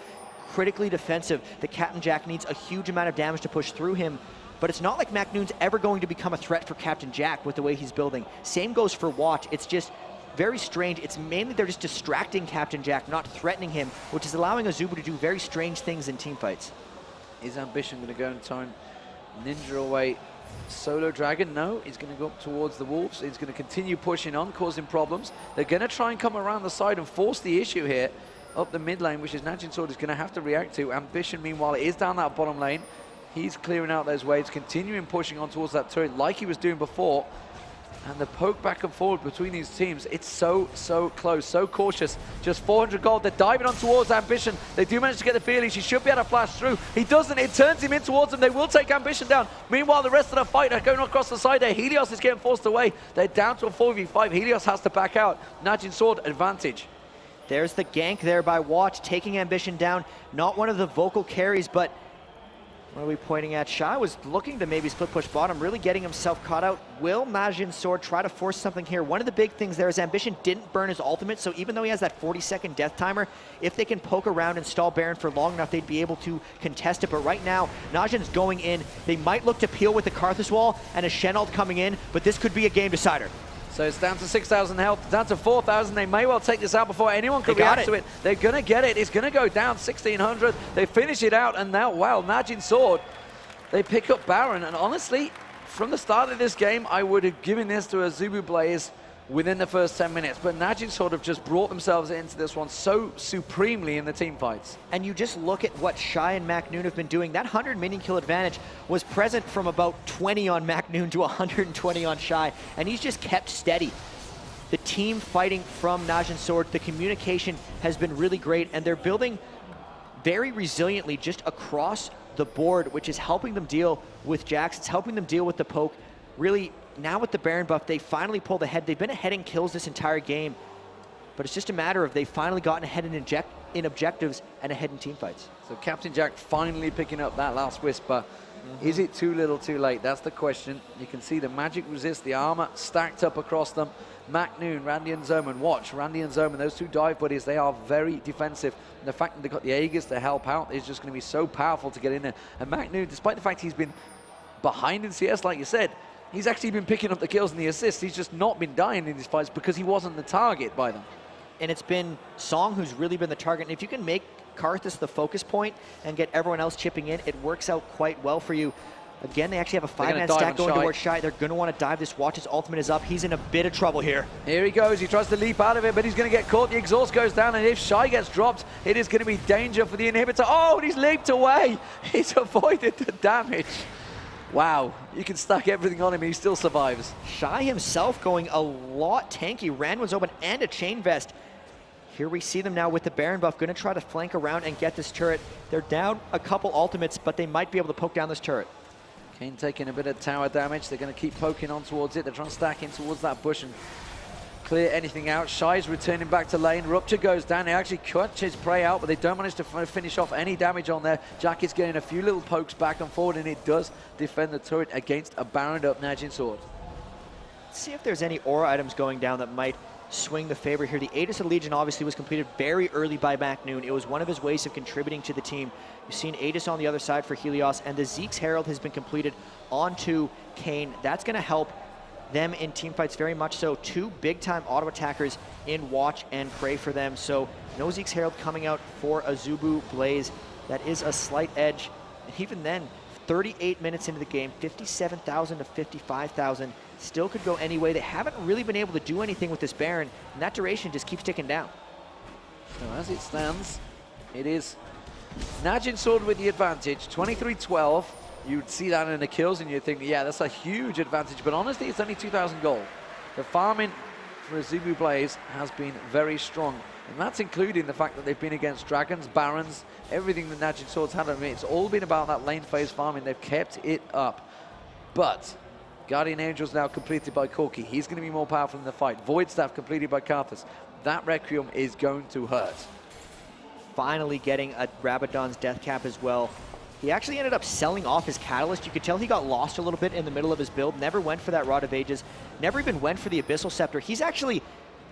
S14: critically defensive that Captain Jack needs a huge amount of damage to push through him. But it's not like MaKNoon's ever going to become a threat for Captain Jack with the way he's building. Same goes for Watch. It's just very strange. It's mainly they're just distracting Captain Jack, not threatening him, which is allowing AZUBU to do very strange things in team fights.
S12: Is Ambition going to go and try and ninja away Solo Dragon? No, he's going to go up towards the Wolves. He's going to continue pushing on, causing problems. They're going to try and come around the side and force the issue here up the mid lane, which is NAJIN SWORD is going to have to react to. Ambition, meanwhile, is down that bottom lane. He's clearing out those waves, continuing pushing on towards that turret like he was doing before. And the poke back and forward between these teams, it's so, so close, so cautious. Just 400 gold, they're diving on towards Ambition. They do manage to get the feeling she should be able to flash through. He doesn't, it turns him in towards them. They will take Ambition down. Meanwhile, the rest of the fight are going across the side there. Helios is getting forced away. They're down to a 4v5. Helios has to back out. NAJIN SWORD advantage.
S14: There's the gank there by Watch, taking Ambition down. Not one of the vocal carries, but what are we pointing at? Shy was looking to maybe split push bottom, really getting himself caught out. Will NAJIN SWORD try to force something here? One of the big things there is Ambition didn't burn his ultimate, so even though he has that 40-second death timer, if they can poke around and stall Baron for long enough, they'd be able to contest it. But right now, NAJIN's going in. They might look to peel with the Karthus wall and a Shen ult coming in, but this could be a game decider.
S12: So it's down to 6,000 health, down to 4,000. They may well take this out before anyone can react to it. They're going to get it. It's going to go down 1,600. They finish it out, and now, wow, NAJIN SWORD, they pick up Baron. And honestly, from the start of this game, I would have given this to AZUBU BLAZE within the first 10 minutes. But NAJIN SWORD have just brought themselves into this one so supremely in the team fights.
S14: And you just look at what Shy and MaKNooN have been doing. That 100 minion kill advantage was present from about 20 on MaKNooN to 120 on Shy, and he's just kept steady. The team fighting from NAJIN SWORD, the communication has been really great, and they're building very resiliently just across the board, which is helping them deal with Jax. It's helping them deal with the poke. Really, now with the Baron buff, they finally pulled ahead. They've been ahead in kills this entire game, but it's just a matter of they've finally gotten ahead in objectives and ahead in team fights.
S12: So Captain Jack finally picking up that last whisper. Is it too little too late? That's the question. You can see the magic resist, the armor stacked up across them. MaKNooN, Randy and Zoman, watch. Randy and Zoman, those two dive buddies, they are very defensive. And the fact that they've got the Aegis to help out is just going to be so powerful to get in there. And MaKNooN, despite the fact he's been behind in CS, like you said, he's actually been picking up the kills and the assists. He's just not been dying in these fights because he wasn't the target by them.
S14: And it's been Ssong who's really been the target. And if you can make Karthus the focus point and get everyone else chipping in, it works out quite well for you. Again, they actually have a 5-man stack going towards Shy. They're going to want to dive this. Watch, his ultimate is up. He's in a bit of trouble here.
S12: Here he goes. He tries to leap out of it, but he's going to get caught. The exhaust goes down, and if Shy gets dropped, it is going to be danger for the inhibitor. Oh, and he's leaped away. He's avoided the damage. Wow. You can stack everything on him, and he still survives.
S14: Shy himself going a lot tanky. Ran was open and a chain vest. Here we see them now with the Baron buff, going to try to flank around and get this turret. They're down a couple ultimates, but they might be able to poke down this turret.
S12: Cain taking a bit of tower damage. They're going to keep poking on towards it. They're trying to stack in towards that bush and clear anything out. Shy's returning back to lane. Rupture goes down. They actually cut his prey out, but they don't manage to finish off any damage on there. Jack is getting a few little pokes back and forward, and it does defend the turret against a Baroned up Najin Sword.
S14: Let's see if there's any aura items going down that might swing the favor here. The Aegis of Legion obviously was completed very early by MaKNooN. It was one of his ways of contributing to the team. You've seen Aegis on the other side for Helios, and the Zeke's Herald has been completed onto Cain. That's going to help them in team fights very much so. 2 big-time auto attackers in Watch and Prey for them. So no Zeke's Herald coming out for AZUBU BLAZE. That is a slight edge. And even then, 38 minutes into the game, 57,000 to 55,000. Still could go any way. They haven't really been able to do anything with this Baron, and that duration just keeps ticking down.
S12: So as it stands, it is Najin Sword with the advantage, 23-12. You'd see that in the kills and you'd think, yeah, that's a huge advantage. But honestly, it's only 2,000 gold. The farming for AZUBU BLAZE has been very strong. And that's including the fact that they've been against dragons, barons, everything that Najin Sword's had. I mean, it's all been about that lane phase farming. They've kept it up. But Guardian Angel's now completed by Corki. He's going to be more powerful in the fight. Void Staff completed by Karthus. That Requiem is going to hurt.
S14: Finally getting a Rabadon's death cap as well. He actually ended up selling off his Catalyst. You could tell he got lost a little bit in the middle of his build. Never went for that Rod of Ages. Never even went for the Abyssal Scepter. He's actually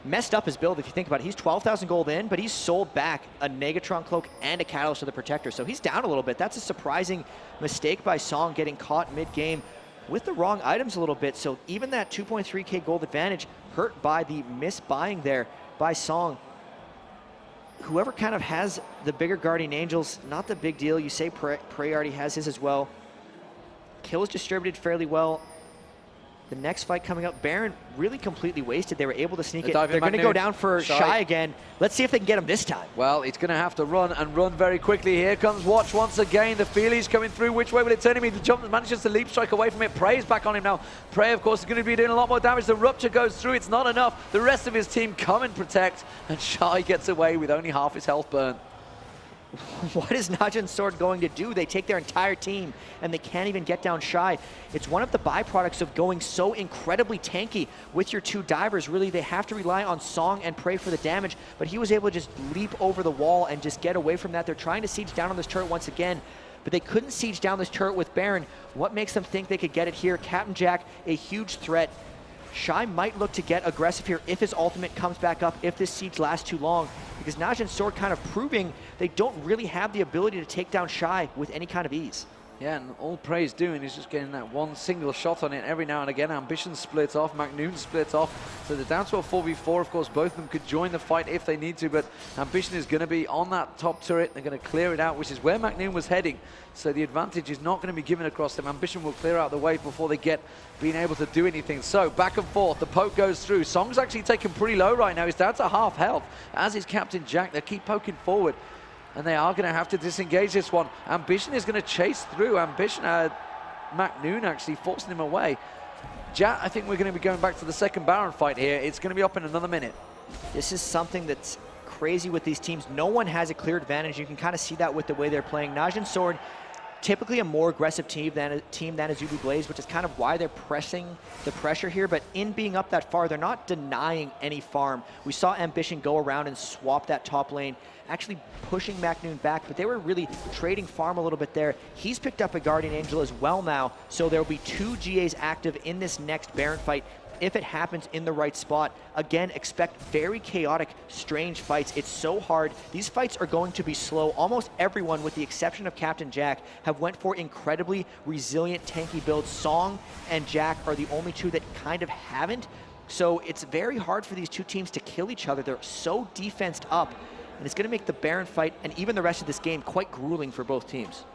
S14: messed up his build if you think about it. He's 12,000 gold in, but he's sold back a Negatron Cloak and a Catalyst to the Protector. So he's down a little bit. That's a surprising mistake by Ssong, getting caught mid-game with the wrong items a little bit. So even that 2.3k gold advantage hurt by the misbuying there by Ssong. Whoever kind of has the bigger Guardian Angels, not the big deal. You say Prey already has his as well. Kills distributed fairly well. The next fight coming up, Baron really completely wasted. They were able to sneak it. They're going to go down for Shy again. Let's see if they can get him this time.
S12: Well, he's going to have to run and run very quickly. Here comes Watch once again. The Feelies coming through. Which way will it turn him? He jumps, manages to leap strike away from it. Prey is back on him now. Prey, of course, is going to be doing a lot more damage. The Rupture goes through. It's not enough. The rest of his team come and protect, and Shy gets away with only half his health burnt.
S14: What is Najin Sword going to do? They take their entire team and they can't even get down Shy. It's one of the byproducts of going so incredibly tanky with your 2 divers. Really, they have to rely on Ssong and Prey for the damage, but he was able to just leap over the wall and just get away from that. They're trying to siege down on this turret once again, but they couldn't siege down this turret with Baron. What makes them think they could get it here? Captain Jack, a huge threat. Shy might look to get aggressive here if his ultimate comes back up, if this siege lasts too long, because Najin Sword kind of proving they don't really have the ability to take down Shy with any kind of ease.
S12: Yeah, and all Prey's doing is just getting that one single shot on it every now and again. Ambition splits off, MaKNooN splits off. So they're down to a 4v4. Of course, both of them could join the fight if they need to, but Ambition is going to be on that top turret. They're going to clear it out, which is where MaKNooN was heading. So the advantage is not going to be given across them. Ambition will clear out the way before they get being able to do anything. So back and forth, the poke goes through. Ssong's actually taken pretty low right now. He's down to half health, as is Captain Jack. They keep poking forward, and they are going to have to disengage this one. Ambition is going to chase through. Ambition, MaKNooN actually forcing him away. Jatt, I think we're going to be going back to the second Baron fight here. It's going to be up in another minute.
S14: This is something that's crazy with these teams. No one has a clear advantage. You can kind of see that with the way they're playing. Najin Sword, typically a more aggressive team than AZUBU BLAZE, which is kind of why they're pressing the pressure here. But in being up that far, they're not denying any farm. We saw Ambition go around and swap that top lane, actually pushing MaKNooN back, but they were really trading farm a little bit there. He's picked up a Guardian Angel as well now, so there will be 2 GAs active in this next Baron fight if it happens in the right spot. Again, expect very chaotic, strange fights. It's so hard. These fights are going to be slow. Almost everyone, with the exception of Captain Jack, have went for incredibly resilient, tanky builds. Ssong and Jack are the only 2 that kind of haven't. So it's very hard for these 2 teams to kill each other. They're so defensed up, and it's going to make the Baron fight and even the rest of this game quite grueling for both teams.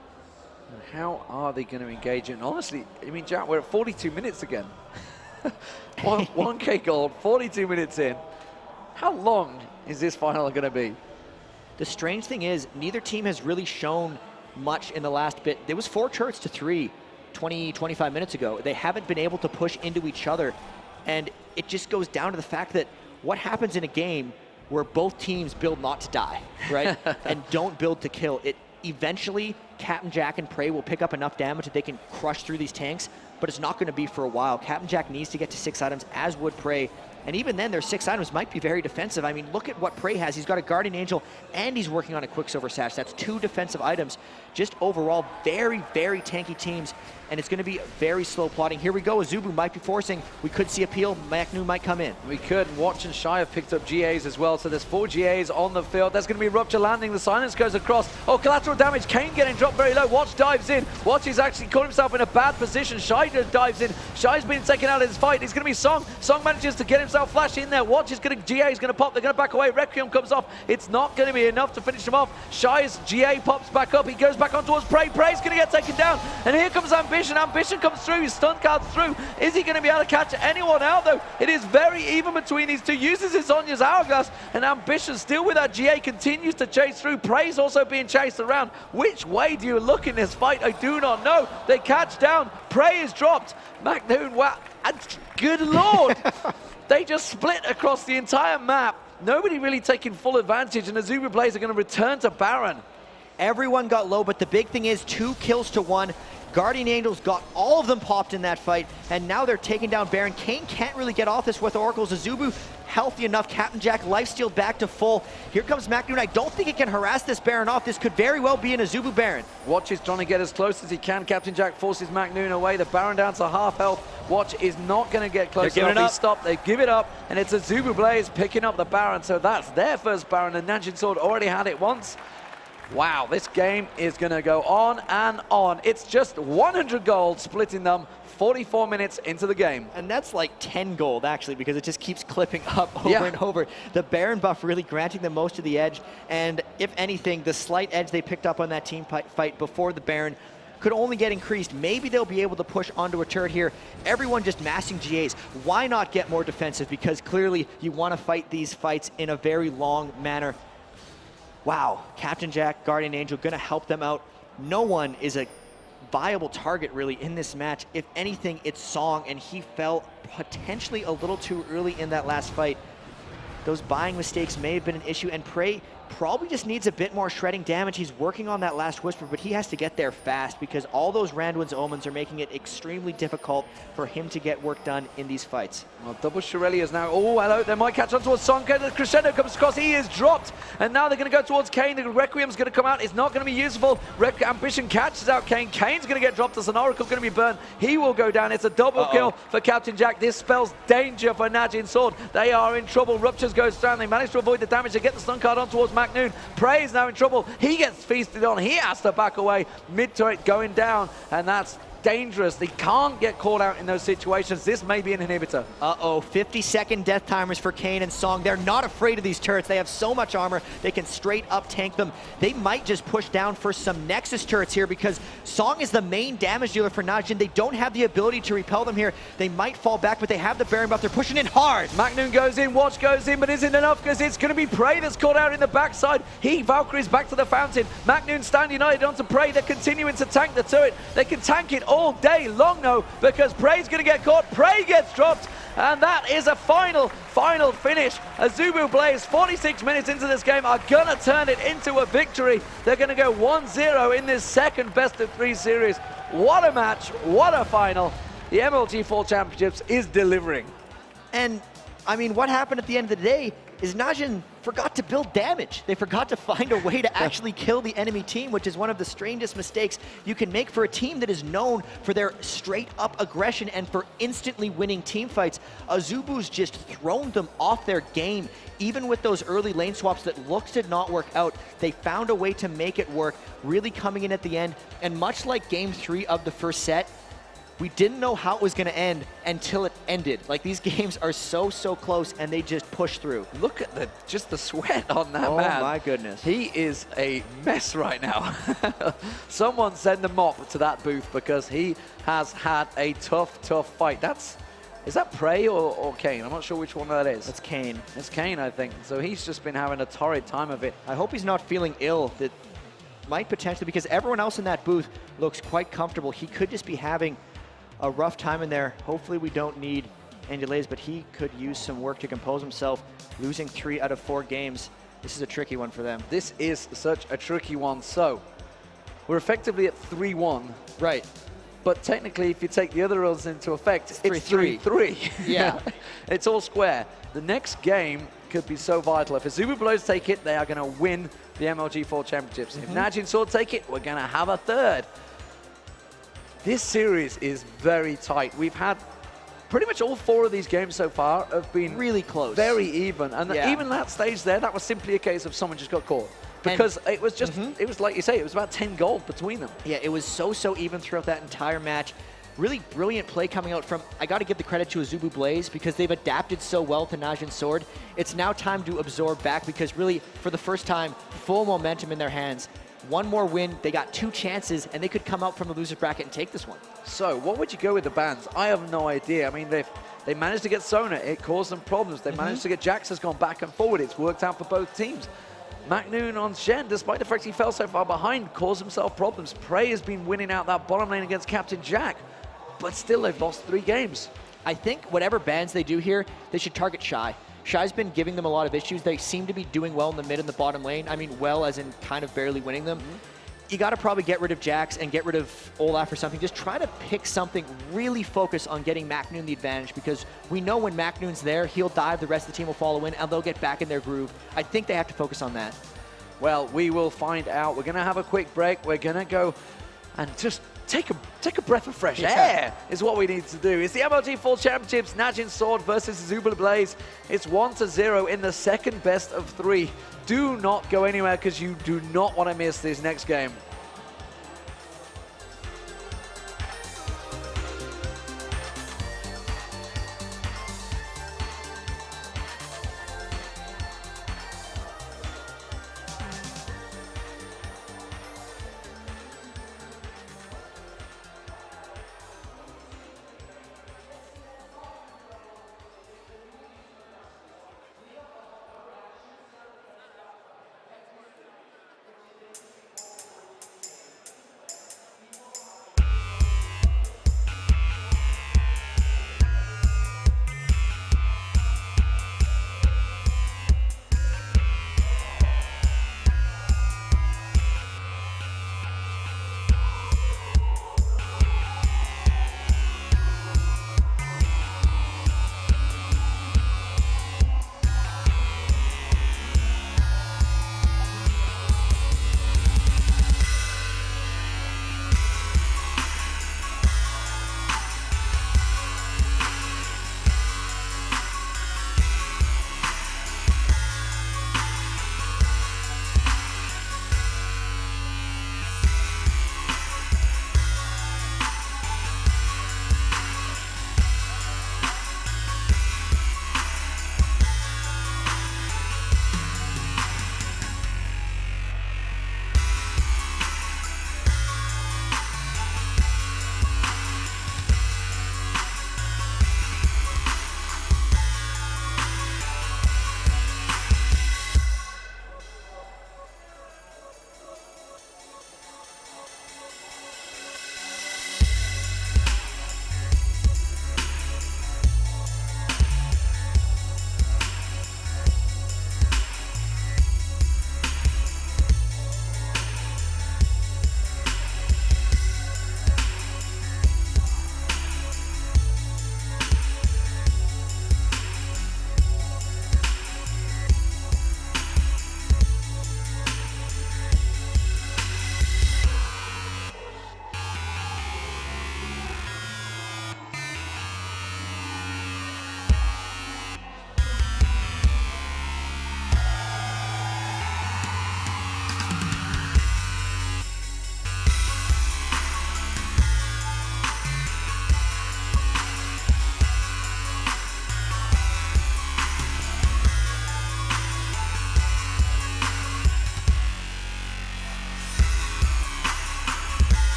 S12: And how are they going to engage in? Honestly, I mean, Jack, we're at 42 minutes again. 1k gold, 42 minutes in. How long is this final going to be?
S14: The strange thing is, neither team has really shown much in the last bit. There was 4 turrets to 3 20-25 minutes ago. They haven't been able to push into each other, and it just goes down to the fact that what happens in a game where both teams build not to die, right? And don't build to kill. It eventually, Captain Jack and Prey will pick up enough damage that they can crush through these tanks, but it's not going to be for a while. Captain Jack needs to get to 6 items, as would Prey, And even then, their 6 items might be very defensive. I mean, look at what Prey has. He's got a Guardian Angel, and he's working on a Quicksilver Sash. That's 2 defensive items. Just overall, very, very tanky teams, and it's going to be very slow plotting. Here we go. AZUBU might be forcing. We could see a peel. MaKNooN might come in.
S12: We could. Watch and Shy have picked up GAs as well, so there's 4 GAs on the field. There's going to be Rupture landing. The silence goes across. Oh, collateral damage. Cain getting dropped very low. Watch dives in. Watch is actually caught himself in a bad position. Shy just dives in. Shy's been taken out of this fight. It's going to be Ssong. Ssong manages to get himself flash in there. Watch is going to, GA is going to pop. They're going to back away. Requiem comes off. It's not going to be enough to finish him off. Shy's GA pops back up. He goes back on towards Prey. Prey's going to get taken down. And here comes Ambition. Ambition comes through. His stun card's through. Is he going to be able to catch anyone out, though? It is very even between these two. Uses his Sonya's Hourglass, and Ambition still with that GA continues to chase through. Prey's also being chased around. Which way do you look in this fight? I do not know. They catch down. Prey is dropped. MaKNooN, wow. And good lord. They just split across the entire map. Nobody really taking full advantage, and AZUBU BLAZE are going to return to Baron.
S14: Everyone got low, but the big thing is 2 kills to 1. Guardian Angels got all of them popped in that fight, and now they're taking down Baron. Cain can't really get off this with Oracles. AZUBU healthy enough. Captain Jack lifesteal back to full. Here comes MaKNooN. I don't think he can harass this Baron off. This could very well be an AZUBU Baron.
S12: Watch is trying to get as close as he can. Captain Jack forces MaKNooN away. The Baron down to half health. Watch is not going to get close enough. He stopped. They give it up, and it's AZUBU BLAZE picking up the Baron. So that's their first Baron, and NAJIN SWORD already had it once. Wow, this game is going to go on and on. It's just 100 gold splitting them 44 minutes into the game.
S14: And that's like 10 gold, actually, because it just keeps clipping up over and over. The Baron buff really granting them most of the edge. And if anything, the slight edge they picked up on that team fight before the Baron could only get increased. Maybe they'll be able to push onto a turret here. Everyone just massing GAs. Why not get more defensive? Because clearly you want to fight these fights in a very long manner. Wow, Captain Jack, Guardian Angel, going to help them out. No one is a viable target, really, in this match. If anything, it's Ssong, and he fell potentially a little too early in that last fight. Those buying mistakes may have been an issue, and Prey probably just needs a bit more shredding damage. He's working on that last Whisper, but he has to get there fast because all those Randuin's Omens are making it extremely difficult for him to get work done in these fights.
S12: Well, double Shirelli is now, oh, hello, they might catch on towards Ssong. The Crescendo comes across, he is dropped, and now they're going to go towards Cain. The Requiem's going to come out, it's not going to be useful. Ambition catches out Cain. Cain's going to get dropped as an Oracle going to be burned. He will go down. It's a double kill for Captain Jack. This spells danger for NAJIN SWORD. They are in trouble. Ruptures goes down. They manage to avoid the damage. They get the stun card on towards MaKNooN. Prey is now in trouble. He gets feasted on. He has to back away. Mid-turret going down, and that's dangerous. They can't get caught out in those situations. This may be an inhibitor.
S14: 50-second death timers for Cain and Ssong. They're not afraid of these turrets. They have so much armor, they can straight up tank them. They might just push down for some Nexus turrets here because Ssong is the main damage dealer for NAJIN. They don't have the ability to repel them here. They might fall back, but they have the Baron buff. They're pushing in hard.
S12: MaKNooN goes in, Watch goes in, but isn't enough because it's going to be Prey that's caught out in the backside. Valkyrie's back to the fountain. MaKNooN stand united onto Prey. They're continuing to tank the turret. They can tank it all day long, though, because Prey's going to get caught. Prey gets dropped, and that is a final finish. AZUBU BLAZE, 46 minutes into this game, are going to turn it into a victory. They're going to go 1-0 in this second best-of-3 series. What a match, what a final. The MLG Fall Championships is delivering.
S14: And, I mean, what happened at the end of the day is NAJIN forgot to build damage. They forgot to find a way to actually kill the enemy team, which is one of the strangest mistakes you can make for a team that is known for their straight-up aggression and for instantly winning team fights. AZUBU's just thrown them off their game. Even with those early lane swaps that looked to not work out, they found a way to make it work, really coming in at the end. And much like Game 3 of the first set, we didn't know how it was going to end until it ended. Like, these games are so close, and they just push through.
S12: Look at just the sweat on that man.
S14: Oh, my goodness.
S12: He is a mess right now. Someone send a mop to that booth because he has had a tough fight. Is that Prey or Cain? I'm not sure which one that is.
S14: That's Cain.
S12: It's Cain, I think. So he's just been having a torrid time of it.
S14: I hope he's not feeling ill. That might potentially, because everyone else in that booth looks quite comfortable. He could just be having a rough time in there. Hopefully we don't need any delays, but he could use some work to compose himself. Losing 3 out of 4 games. This is a tricky one for them.
S12: This is such a tricky one. So we're effectively at 3-1.
S14: Right.
S12: but technically, if you take the other rules into effect, it's
S14: 3-3.
S12: 3-3.
S14: Yeah.
S12: It's all square. The next game could be so vital. If AZUBU BLAZE take it, they are going to win the MLG 4 championships. If NAJIN SWORD take it, we're going to have a third. This series is very tight. We've had pretty much all 4 of these games so far have been
S14: really close,
S12: very even. And even that stage there, that was simply a case of someone just got caught. Because it was just, it was like you say, it was about 10 gold between them.
S14: Yeah, it was so even throughout that entire match. Really brilliant play coming out from, I got to give the credit to AZUBU BLAZE because they've adapted so well to NAJIN SWORD. It's now time to absorb back because really, for the first time, full momentum in their hands. One more win, they got 2 chances, and they could come out from the loser's bracket and take this one.
S12: So, what would you go with the bans? I have no idea. I mean, they managed to get Sona. It caused them problems. They managed to get Jax has gone back and forward. It's worked out for both teams. MaKNooN on Shen, despite the fact he fell so far behind, caused himself problems. Prey has been winning out that bottom lane against Captain Jack, but still they've lost 3 games.
S14: I think whatever bans they do here, they should target Shy. Shy's been giving them a lot of issues. They seem to be doing well in the mid and the bottom lane. I mean, well as in kind of barely winning them. You got to probably get rid of Jax and get rid of Olaf or something. Just try to pick something, really focus on getting MaKNooN the advantage because we know when MaKNoon's there, he'll dive, the rest of the team will follow in, and they'll get back in their groove. I think they have to focus on that.
S12: Well, we will find out. We're going to have a quick break. We're going to go and just take a breath of fresh air is what we need to do. It's the MLG 4 Championships, NAJIN SWORD versus AZUBU BLAZE. It's 1-0 in the second best of 3. Do not go anywhere because you do not want to miss this next game.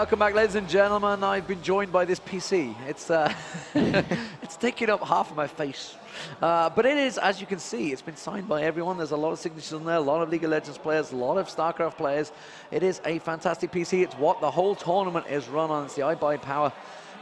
S12: Welcome back, ladies and gentlemen. I've been joined by this PC. It's it's taking up half of my face. But it is, as you can see, it's been signed by everyone. There's a lot of signatures in there, a lot of League of Legends players, a lot of StarCraft players. It is a fantastic PC. It's what the whole tournament is run on. It's the iBuy Power.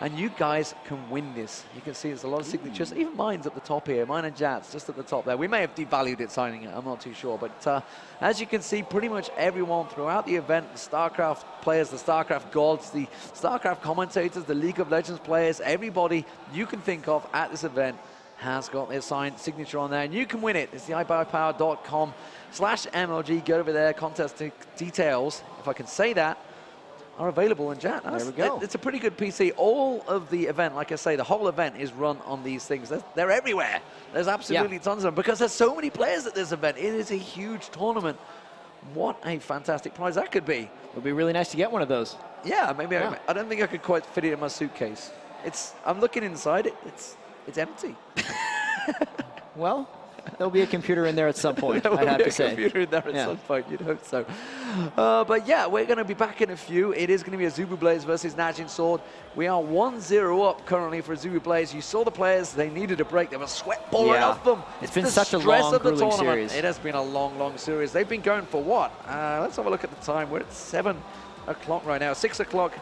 S12: And you guys can win this. You can see there's a lot of signatures. Even mine's at the top here. Mine and Jatt's just at the top there. We may have devalued it signing it. I'm not too sure. But as you can see, pretty much everyone throughout the event, the StarCraft players, the StarCraft gods, the StarCraft commentators, the League of Legends players, everybody you can think of at this event has got their signed signature on there. And you can win it. It's the ibuypower.com/MLG. Go over there. Contest details, if I can say that, are available in Jatt.
S2: There we go.
S12: It's a pretty good PC. All of the event, like I say, the whole event is run on these things. They're everywhere. There's absolutely tons of them because there's so many players at this event. It is a huge tournament. What a fantastic prize that could be.
S2: It would be really nice to get one of those.
S12: Yeah, maybe. I don't think I could quite fit it in my suitcase. I'm looking inside it. It's empty.
S2: Well, there'll be a computer in there at some point, I'd have to say.
S12: There'll be a computer in there at some point, you'd hope so. But yeah, we're going to be back in a few. It is going to be AZUBU BLAZE versus NAJIN SWORD. We are 1-0 up currently for AZUBU BLAZE. You saw the players, they needed a break. There was sweat pouring off them.
S2: It's been such a long, grueling series.
S12: It has been a long, long series. They've been going for what? Let's have a look at the time. We're at 7 o'clock right now, 6 o'clock.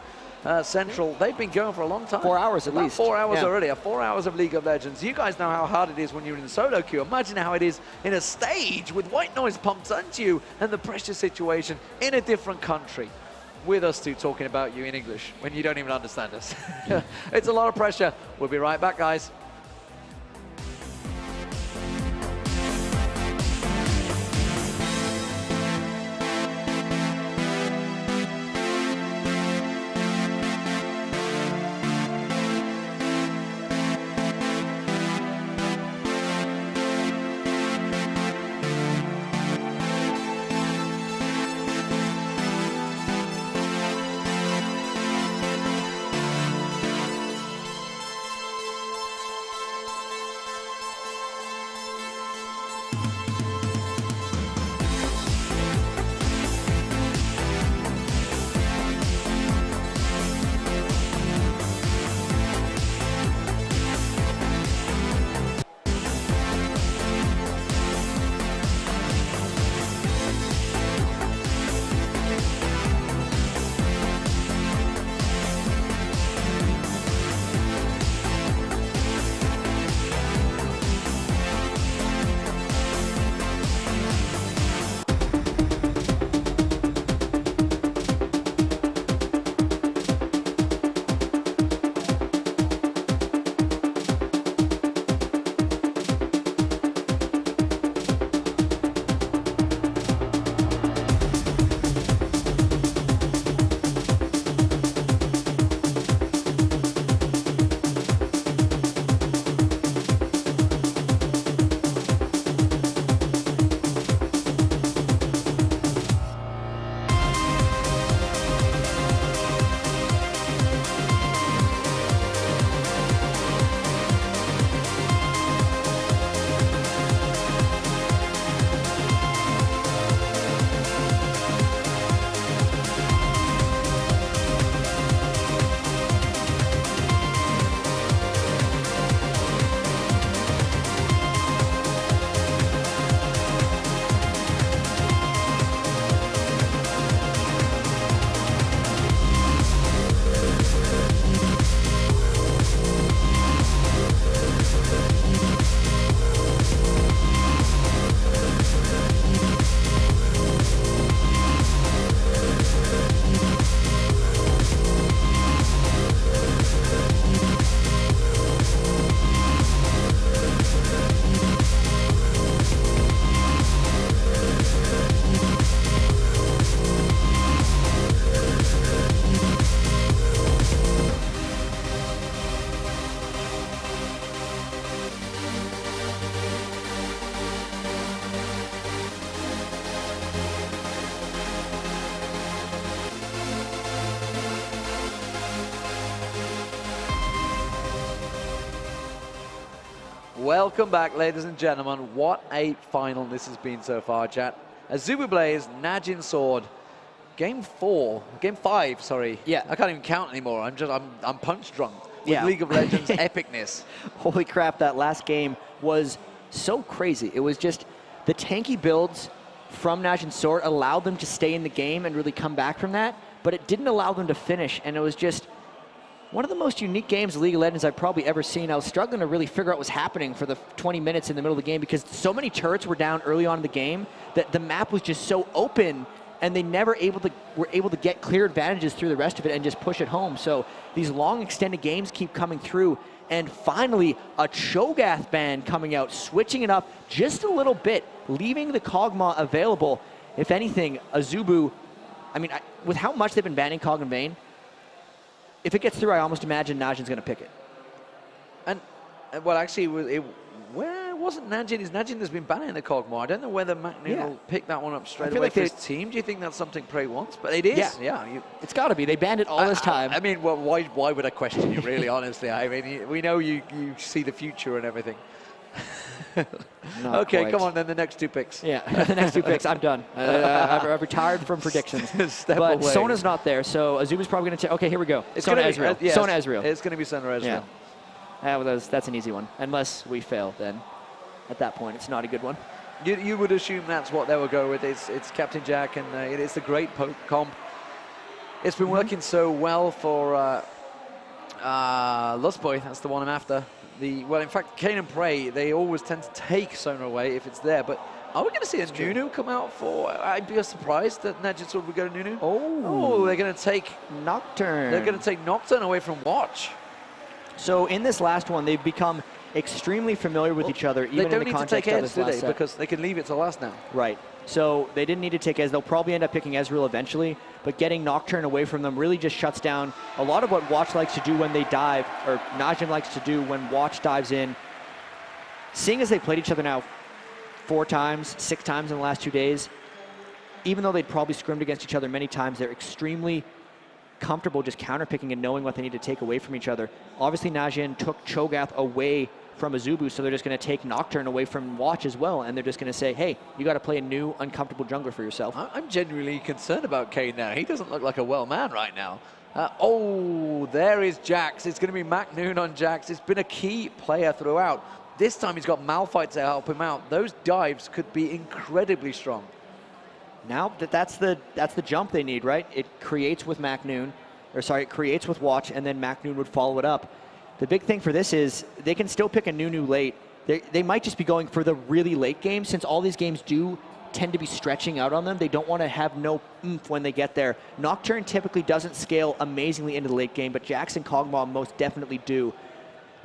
S12: Central. They've been going for a long time.
S2: 4 hours at least.
S12: 4 hours already. 4 hours of League of Legends. You guys know how hard it is when you're in solo queue. Imagine how it is in a stage with white noise pumped onto you and the pressure situation in a different country. With us two talking about you in English when you don't even understand us. It's a lot of pressure. We'll be right back, guys. Welcome back, ladies and gentlemen. What a final this has been so far, Jatt. AZUBU BLAZE, NAJIN SWORD. Game 5, sorry.
S14: Yeah.
S12: I can't even count anymore. I'm punch drunk with
S14: Yeah.
S12: League of Legends epicness.
S14: Holy crap, that last game was so crazy. It was just the tanky builds from NAJIN SWORD allowed them to stay in the game and really come back from that, but it didn't allow them to finish, and it was just one of the most unique games of League of Legends I've probably ever seen. I was struggling to really figure out what was happening for the 20 minutes in the middle of the game because so many turrets were down early on in the game that the map was just so open, and they never were able to get clear advantages through the rest of it and just push it home. So these long extended games keep coming through, and finally a Cho'Gath ban coming out, switching it up just a little bit, leaving the Kog'Maw available. If anything, AZUBU, I mean, with how much they've been banning Kog and Vayne, if it gets through, I almost imagine Najin's going to pick it.
S12: And well, actually, where wasn't Najin? Is Najin that's been banning the Kog'Maw? I don't know whether MaKNooN will pick that one up straight away for his team. Do you think that's something Prey wants? But it is. Yeah.
S14: It's got to be. They banned it all this time.
S12: I mean, well, why would I question you, really, honestly? I mean, we know you see the future and everything. Okay,
S14: quite.
S12: come on, then the next 2 picks.
S14: Yeah, the next 2 picks, I'm done. I've retired from predictions. But
S12: away.
S14: Sona's not there, so Azubu's probably going to take... Okay, here we go. Sona Ezreal. Sona Ezreal.
S12: It's going to be Sona Ezreal.
S14: Yeah. Well, that's an easy one. Unless we fail, then at that point, it's not a good one.
S12: You would assume that's what they will go with. It's Captain Jack, and it's a great comp. It's been working so well for Lustboy. That's the one I'm after. Well, in fact, Cain and Prey, they always tend to take Sona away if it's there. But are we going to see a NuNu come out for? I'd be surprised that NAJIN SWORD would go to NuNu. Oh, they're going to take
S14: Nocturne.
S12: They're going to take Nocturne away from Watch.
S14: So in this last one, they've become extremely familiar with each other, even in the context of this last set.
S12: Because they can leave it to last now.
S14: Right. So they didn't need to take Ez. They'll probably end up picking Ezreal eventually, but getting Nocturne away from them really just shuts down a lot of what Watch likes to do when they dive, or NAJIN likes to do when Watch dives in. Seeing as they played each other now 4 times, 6 times in the last 2 days, even though they'd probably scrimmed against each other many times, they're extremely comfortable just counterpicking and knowing what they need to take away from each other. Obviously, NAJIN took Cho'Gath away from AZUBU, so they're just going to take Nocturne away from Watch as well, and they're just going to say, hey, you got to play a new, uncomfortable jungler for yourself.
S12: I'm genuinely concerned about Cain now. He doesn't look like a well man right now. Oh, there is Jax. It's going to be MaKNooN on Jax. It's been a key player throughout. This time he's got Malphite to help him out. Those dives could be incredibly strong.
S14: Now that's the jump they need, right? It creates with MaKNooN, or sorry, it creates with Watch, and then MaKNooN would follow it up. The big thing for this is they can still pick a NuNu late. They might just be going for the really late game, since all these games do tend to be stretching out on them. They don't want to have no oomph when they get there. Nocturne typically doesn't scale amazingly into the late game, but Jax and Kog'Maw most definitely do.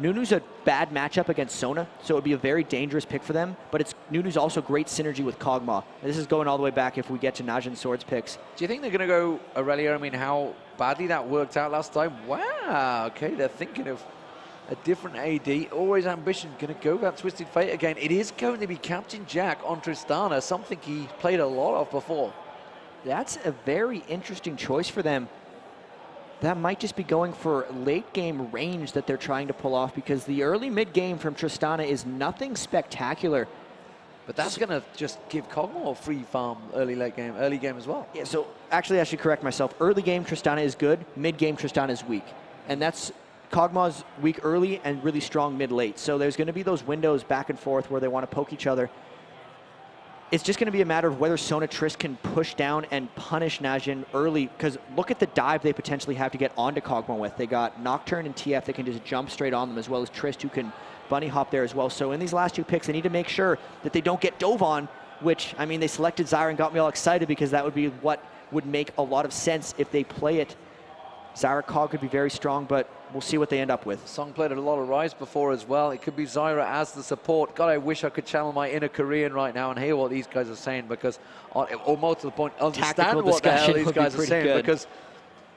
S14: NuNu's a bad matchup against Sona, so it would be a very dangerous pick for them, but NuNu's also great synergy with Kog'Maw. And this is going all the way back if we get to NAJIN SWORD's picks.
S12: Do you think they're going to go Aurelia? I mean, how badly that worked out last time. Wow, okay, they're thinking of a different AD. Always ambition, going to go that Twisted Fate again. It is going to be Captain Jack on Tristana, something he played a lot of before.
S14: That's a very interesting choice for them. That might just be going for late game range that they're trying to pull off, because the early mid game from Tristana is nothing spectacular.
S12: But that's going to just give Kog'Maw a free farm early game as well.
S14: Yeah, so actually I should correct myself. Early game Tristana is good, mid game Tristana is weak. And that's Kog'Maw's weak early and really strong mid-late. So there's going to be those windows back and forth where they want to poke each other. It's just going to be a matter of whether Sona Trist can push down and punish NAJIN early, because look at the dive they potentially have to get onto Kog'Maw with. They got Nocturne and TF that can just jump straight on them, as well as Trist, who can bunny hop there as well. So in these last 2 picks, they need to make sure that they don't get dove on, which, I mean, they selected Zyra and got me all excited because that would be what would make a lot of sense if they play it. Zyra Kog could be very strong, but we'll see what they end up with.
S12: Ssong played a lot of Rise before as well. It could be Zyra as the support. God, I wish I could channel my inner Korean right now and hear what these guys are saying, because, or more to the point, understand what the hell these guys are saying, because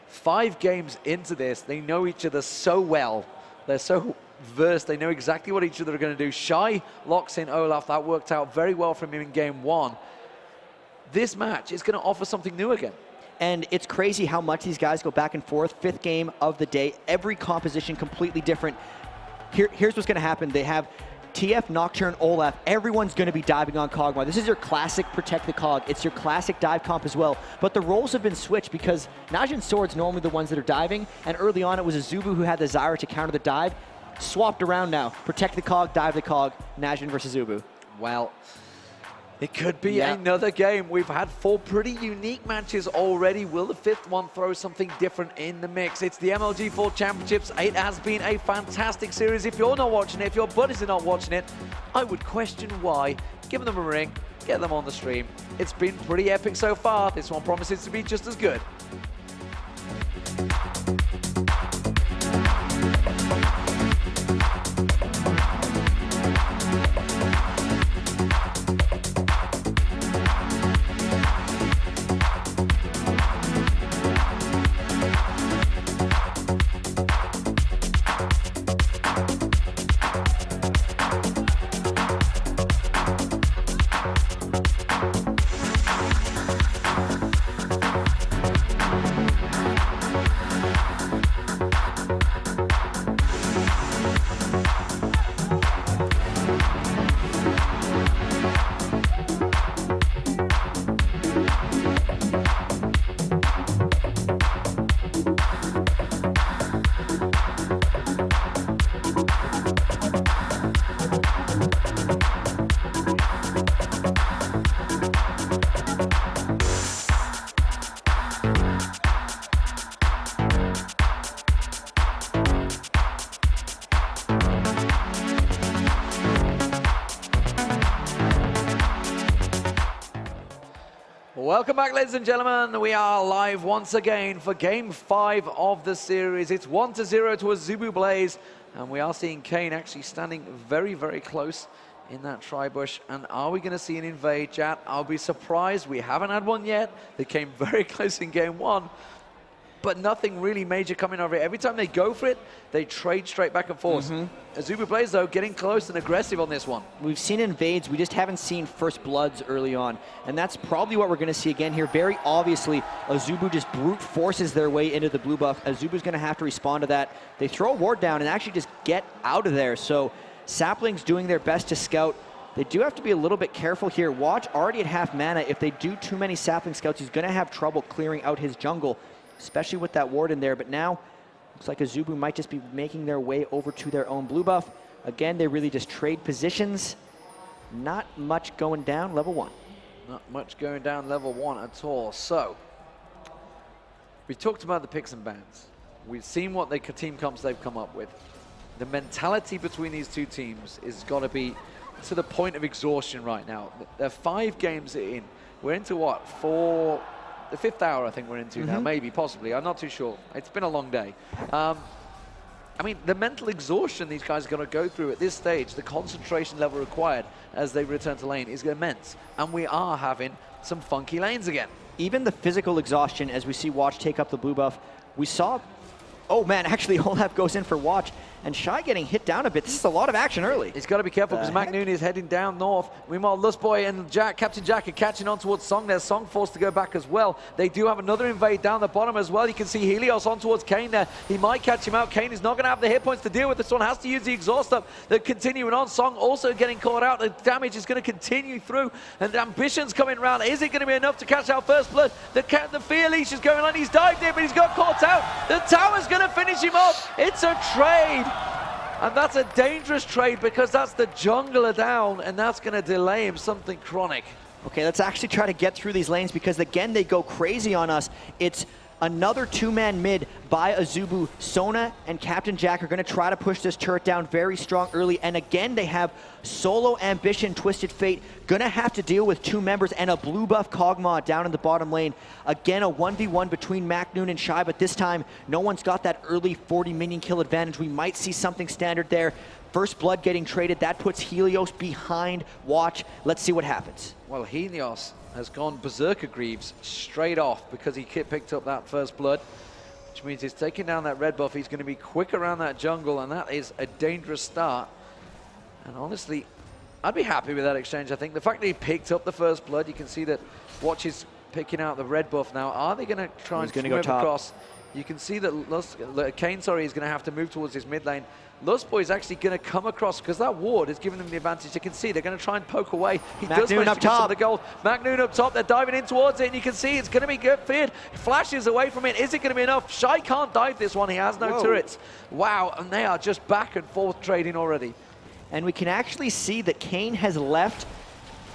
S12: 5 games into this, they know each other so well. They're so versed. They know exactly what each other are going to do. Shy locks in Olaf. That worked out very well from him in game 1. This match is going to offer something new again.
S14: And it's crazy how much these guys go back and forth. 5th game of the day, every composition completely different. Here's what's going to happen. They have TF, Nocturne, Olaf, everyone's going to be diving on Kog'Maw. This is your classic protect the Cog. It's your classic dive comp as well. But the roles have been switched because Najin Sword's normally the ones that are diving, and early on it was AZUBU who had the Zyra to counter the dive. Swapped around now. Protect the Cog, dive the Cog, Najin versus AZUBU.
S12: Well, it could be another game. We've had 4 pretty unique matches already. Will the 5th one throw something different in the mix? It's the MLG 4 Championships. It has been a fantastic series. If you're not watching it, if your buddies are not watching it, I would question why. Give them a ring, get them on the stream. It's been pretty epic so far. This one promises to be just as good. Welcome back, ladies and gentlemen. We are live once again for Game 5 of the series. It's 1-0 to AZUBU BLAZE, and we are seeing Cain actually standing very, very close in that tri-bush. And are we going to see an invade, Jatt? I'll be surprised. We haven't had one yet. They came very close in Game 1, but nothing really major coming over it. Every time they go for it, they trade straight back and forth. AZUBU BLAZE, though, getting close and aggressive on this one. We've seen invades. We just haven't seen first bloods early on, and that's probably what we're going to see again here. Very obviously, AZUBU just brute forces their way into the blue buff. AZUBU's going to have to respond to that. They throw a ward down and actually just get out of there. So Sapling's doing their best to scout. They do have to be a little bit careful here. Watch already at half mana. If they do too many Sapling scouts, he's going to have trouble clearing out his jungle, especially with that ward in there. But now, looks like AZUBU might just be making their way over to their own blue buff. Again, they really just trade positions. Not much going down level 1. Not much going down level 1 at all. So, we talked about the picks and bans. We've seen what the team comps they've come up with. The mentality between these two teams is got to be to the point of exhaustion right now. They're 5 games in. We're into what? The 5th hour, I think we're into now, maybe, possibly. I'm not too sure. It's been a long day. I mean, the mental exhaustion these guys are going to go through at this stage, the concentration level required as they return to lane is immense. And we are having some funky lanes again. Even the physical exhaustion as we see Watch take up the blue buff. We saw, oh man, actually Olaf goes in for Watch, and Shy getting hit down a bit. This is a lot of action early. He's got to be careful because MaKNooN is heading down north. Meanwhile, Lustboy and Jatt, Captain Jack are catching on towards Ssong. There's Ssong forced to go back as well. They do have another invade down the bottom as well. You can see Helios on towards Cain there. He might catch him out. Cain is not going to have the hit points to deal with. This one has to use the exhaust up. They're continuing on. Ssong also getting caught out. The damage is going to continue through, and the ambition's coming around. Is it going to be enough to catch out first blood? The fear leash is going on. He's dived in, but he's got caught out. The tower's going to finish him off. It's a trade. And that's a dangerous trade because that's the jungler down, and that's going to delay him something chronic. Okay, let's actually try to get through these lanes because, again, they go crazy on us. It's another 2-man mid by AZUBU. Sona and Captain Jack are going to try to push this turret down very strong early. And again, they have solo ambition, Twisted Fate, going to have to deal with 2 members and a blue buff Kog'Maw down in the bottom lane. Again, a 1v1 between MaKNooN and Shy, but this time, no one's got that early 40 minion kill advantage. We might see something standard there. First blood getting traded. That puts Helios behind Watch. Let's see what happens. Well, Helios has gone Berserker Greaves straight off because he picked up that first blood, which means he's taking down that red buff. He's going to be quick around that jungle, and that is a dangerous start. And honestly, I'd be happy with that exchange. I think the fact that he picked up the first blood, you can see that Watch is picking out the red buff now. Are they going to try and swim across You can see that Cain, is going to have to move towards his mid lane. Lustboy is actually going to come across because that ward is giving them the advantage. You can see they're going to try and poke away. He does manage to get some of the gold. MaKNooN up top. They're diving in towards it, and you can see it's going to be good. Feared flashes away from it. Is it going to be enough? Shy can't dive this one. He has no turrets. Wow, and they are just back and forth trading already.
S14: And we can actually see that Cain has left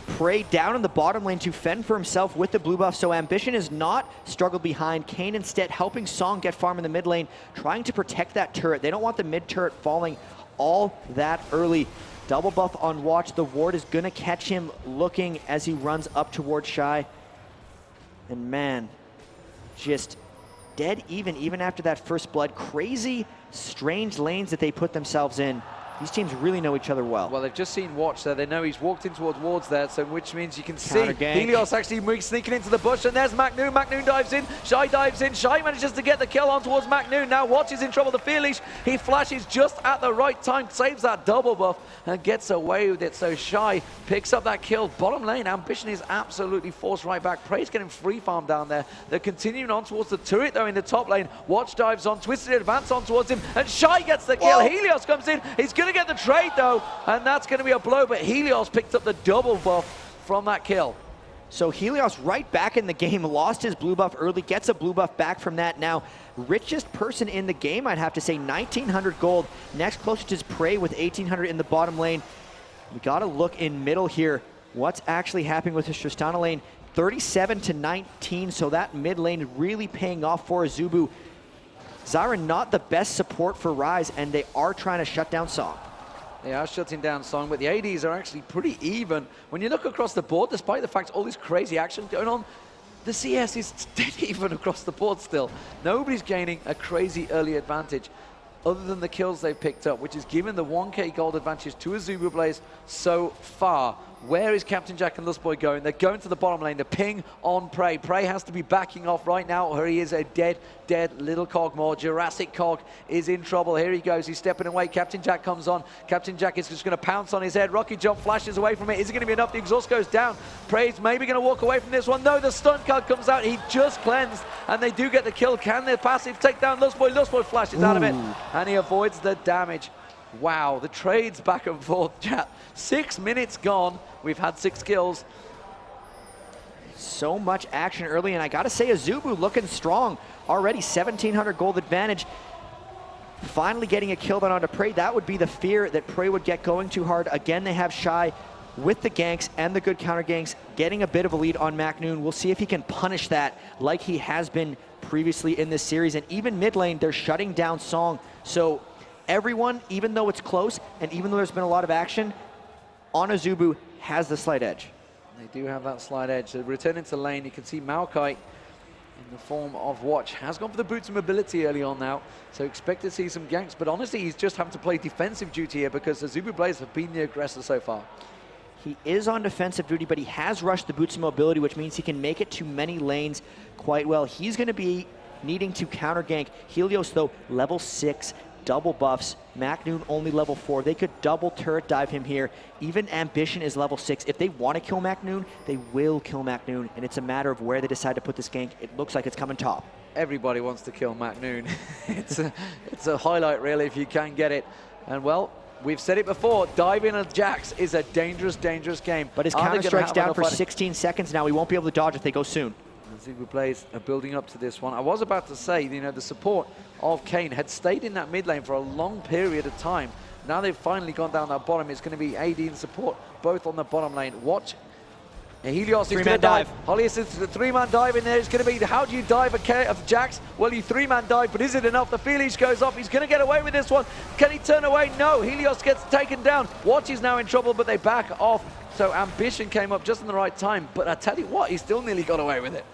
S14: Prey down in the bottom lane to fend for himself with the blue buff, so Ambition is not struggled behind. Cain instead helping Ssong get farm in the mid lane, trying to protect that turret. They don't want the mid turret falling all that early. Double buff on Watch. The ward is going to catch him looking as he runs up towards Shy. And man, just dead even after that first blood. Crazy, strange lanes that they put themselves in. These teams really know each other well.
S12: Well, they've just seen Watch there. They know he's walked in towards wards there, so which means you can see Helios actually sneaking into the bush, and there's MaKNooN. MaKNooN dives in. Shy dives in. Shy manages to get the kill on towards MaKNooN. Now Watch is in trouble. The Fear Leash, he flashes just at the right time, saves that double buff, and gets away with it. So Shy picks up that kill. Bottom lane, Ambition is absolutely forced right back. Prey's getting free farm down there. They're continuing on towards the turret, though, in the top lane. Watch dives on, Twisted advance on towards him, and Shy gets the kill. Helios comes in. He's going to get the trade, though, and that's going to be a blow, but Helios picked up the double buff from that kill.
S14: So Helios right back in the game, lost his blue buff early, gets a blue buff back from that. Now, richest person in the game, I'd have to say, 1,900 gold. Next closest is Prey with 1,800 in the bottom lane. We got to look in middle here. What's actually happening with his Tristana lane? 37 to 19, so that mid lane really paying off for AZUBU. Zyra not the best support for Rise, and they are trying to shut down Ssong.
S12: They are shutting down Ssong, but the ADs are actually pretty even. When you look across the board, despite the fact all this crazy action going on, the CS is dead even across the board still. Nobody's gaining a crazy early advantage other than the kills they've picked up, which is given the 1k gold advantage to AZUBU BLAZE so far. Where is Captain Jack and Lustboy going? They're going to the bottom lane. The ping on Prey. Prey has to be backing off right now, or he is a dead little cog more. Jurassic Cog is in trouble. Here he goes. He's stepping away. Captain Jack comes on. Captain Jack is just going to pounce on his head. Rocky Jump flashes away from it. Is it going to be enough? The exhaust goes down. Prey's maybe going to walk away from this one. No, the stun card comes out. He just cleansed, and they do get the kill. Can their passive take down Lustboy? Lustboy flashes out of it, and he avoids the damage. Wow, the trades back and forth, Jatt. 6 minutes gone. We've had 6 kills.
S14: So much action early, and I gotta say, AZUBU looking strong. Already 1,700 gold advantage. Finally getting a kill down onto Prey. That would be the fear that Prey would get going too hard. Again, they have Shy with the ganks and the good counter ganks, getting a bit of a lead on MaKNooN. We'll see if he can punish that like he has been previously in this series. And even mid lane, they're shutting down Ssong. So everyone, even though it's close, and even though there's been a lot of action, on AZUBU has the slight edge.
S12: They do have that slight edge. So returning to lane, you can see Maokai in the form of Watch has gone for the boots of mobility early on now, so expect to see some ganks, but honestly he's just having to play defensive duty here because AZUBU BLAZE have been the aggressor so far.
S14: He is on defensive duty, but he has rushed the boots of mobility, which means he can make it to many lanes quite well. He's going to be needing to counter gank. Helios, though, level 6, double buffs. MaKNooN only level 4. They could double turret dive him here. Even Ambition is level 6. If they want to kill MaKNooN, they will kill MaKNooN, and it's a matter of where they decide to put this gank. It looks like it's coming top.
S12: Everybody wants to kill MaKNooN. it's a highlight, really, if you can get it. And, well, we've said it before, diving at Jax is a dangerous, dangerous game.
S14: But his counter strike's down for 16 seconds now. He won't be able to dodge if they go soon.
S12: AZUBU BLAZE are building up to this one. I was about to say, you know, the support of Cain had stayed in that mid lane for a long period of time. Now they've finally gone down that bottom. It's going to be AD and support both on the bottom lane. Watch. Helios is going to dive. Helios is the 3-man dive in there. It's going to be, how do you dive of Jax? Well, you 3-man dive, but is it enough? The Fear Leash goes off. He's going to get away with this one. Can he turn away? No. Helios gets taken down. Watch is now in trouble, but they back off. So Ambition came up just in the right time. But I tell you what, he still nearly got away with it.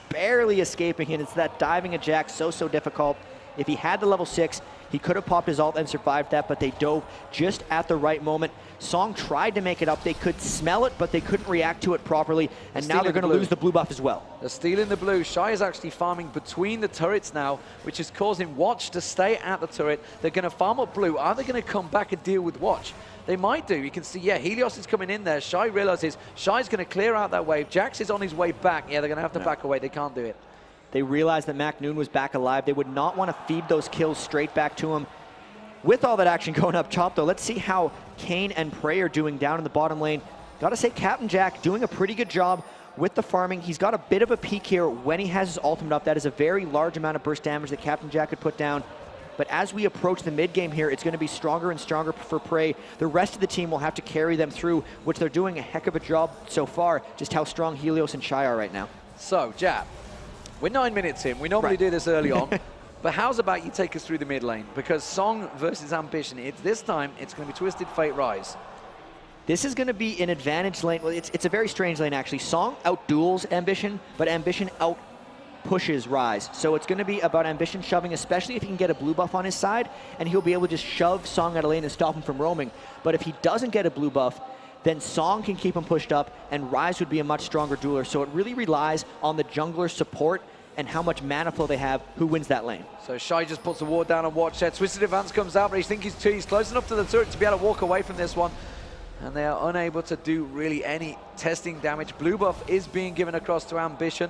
S14: Barely escaping it. It's that diving at Jax so difficult. If he had the level 6, he could have popped his ult and survived that, but they dove just at the right moment. Ssong tried to make it up. They could smell it, but they couldn't react to it properly, and now they're going to lose the blue buff as well.
S12: They're stealing the blue. Shy is actually farming between the turrets now, which is causing Watch to stay at the turret. They're going to farm up blue. Are they going to come back and deal with Watch? They might do. You can see, yeah, Helios is coming in there. Shy realizes Shy's going to clear out that wave. Jax is on his way back. Yeah, they're going to have to back away. They can't do it.
S14: They realized that MaKNooN was back alive. They would not want to feed those kills straight back to him. With all that action going up top, though, let's see how Cain and Prey are doing down in the bottom lane. Gotta say, Captain Jack doing a pretty good job with the farming. He's got a bit of a peak here when he has his ultimate up. That is a very large amount of burst damage that Captain Jack could put down. But as we approach the mid game here, it's going to be stronger and stronger for Prey. The rest of the team will have to carry them through, which they're doing a heck of a job so far, just how strong Helios and Shy are right now.
S12: So, Jatt, we're 9 minutes in. We normally do this early on. But how's about you take us through the mid lane? Because Ssong versus Ambition, this time it's going to be Twisted Fate Rise.
S14: This is going to be an advantage lane. Well, it's a very strange lane, actually. Ssong outduels Ambition, but Ambition out-pushes Rise. So it's going to be about Ambition shoving, especially if he can get a blue buff on his side, and he'll be able to just shove Ssong out of lane and stop him from roaming. But if he doesn't get a blue buff, then Ssong can keep him pushed up, and Rise would be a much stronger dueler. So it really relies on the jungler's support and how much mana flow they have, who wins that lane.
S12: So Shy just puts the ward down on watch there. Twisted Advance comes out, but he's close enough to the turret to be able to walk away from this one. And they are unable to do really any testing damage. Blue buff is being given across to Ambition.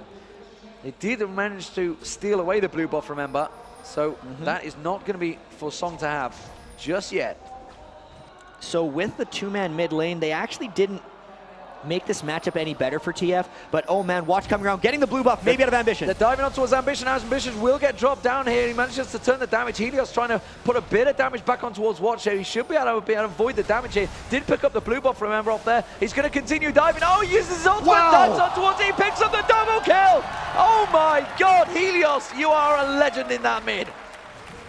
S12: They did manage to steal away the blue buff, remember. So that is not going to be for Ssong to have just yet.
S14: So with the two-man mid lane, they actually didn't make this matchup any better for TF, but oh man, watch coming around, getting the blue buff, maybe out of Ambition.
S12: They're diving on towards Ambition. Ambition will get dropped down here. He manages to turn the damage. Helios trying to put a bit of damage back on towards Watch here. He should be able to avoid the damage here. Did pick up the blue buff, remember, off there. He's going to continue diving. Oh, he uses his ultimate, dives on towards it. He picks up the double kill. Oh my God, Helios, you are a legend in that mid.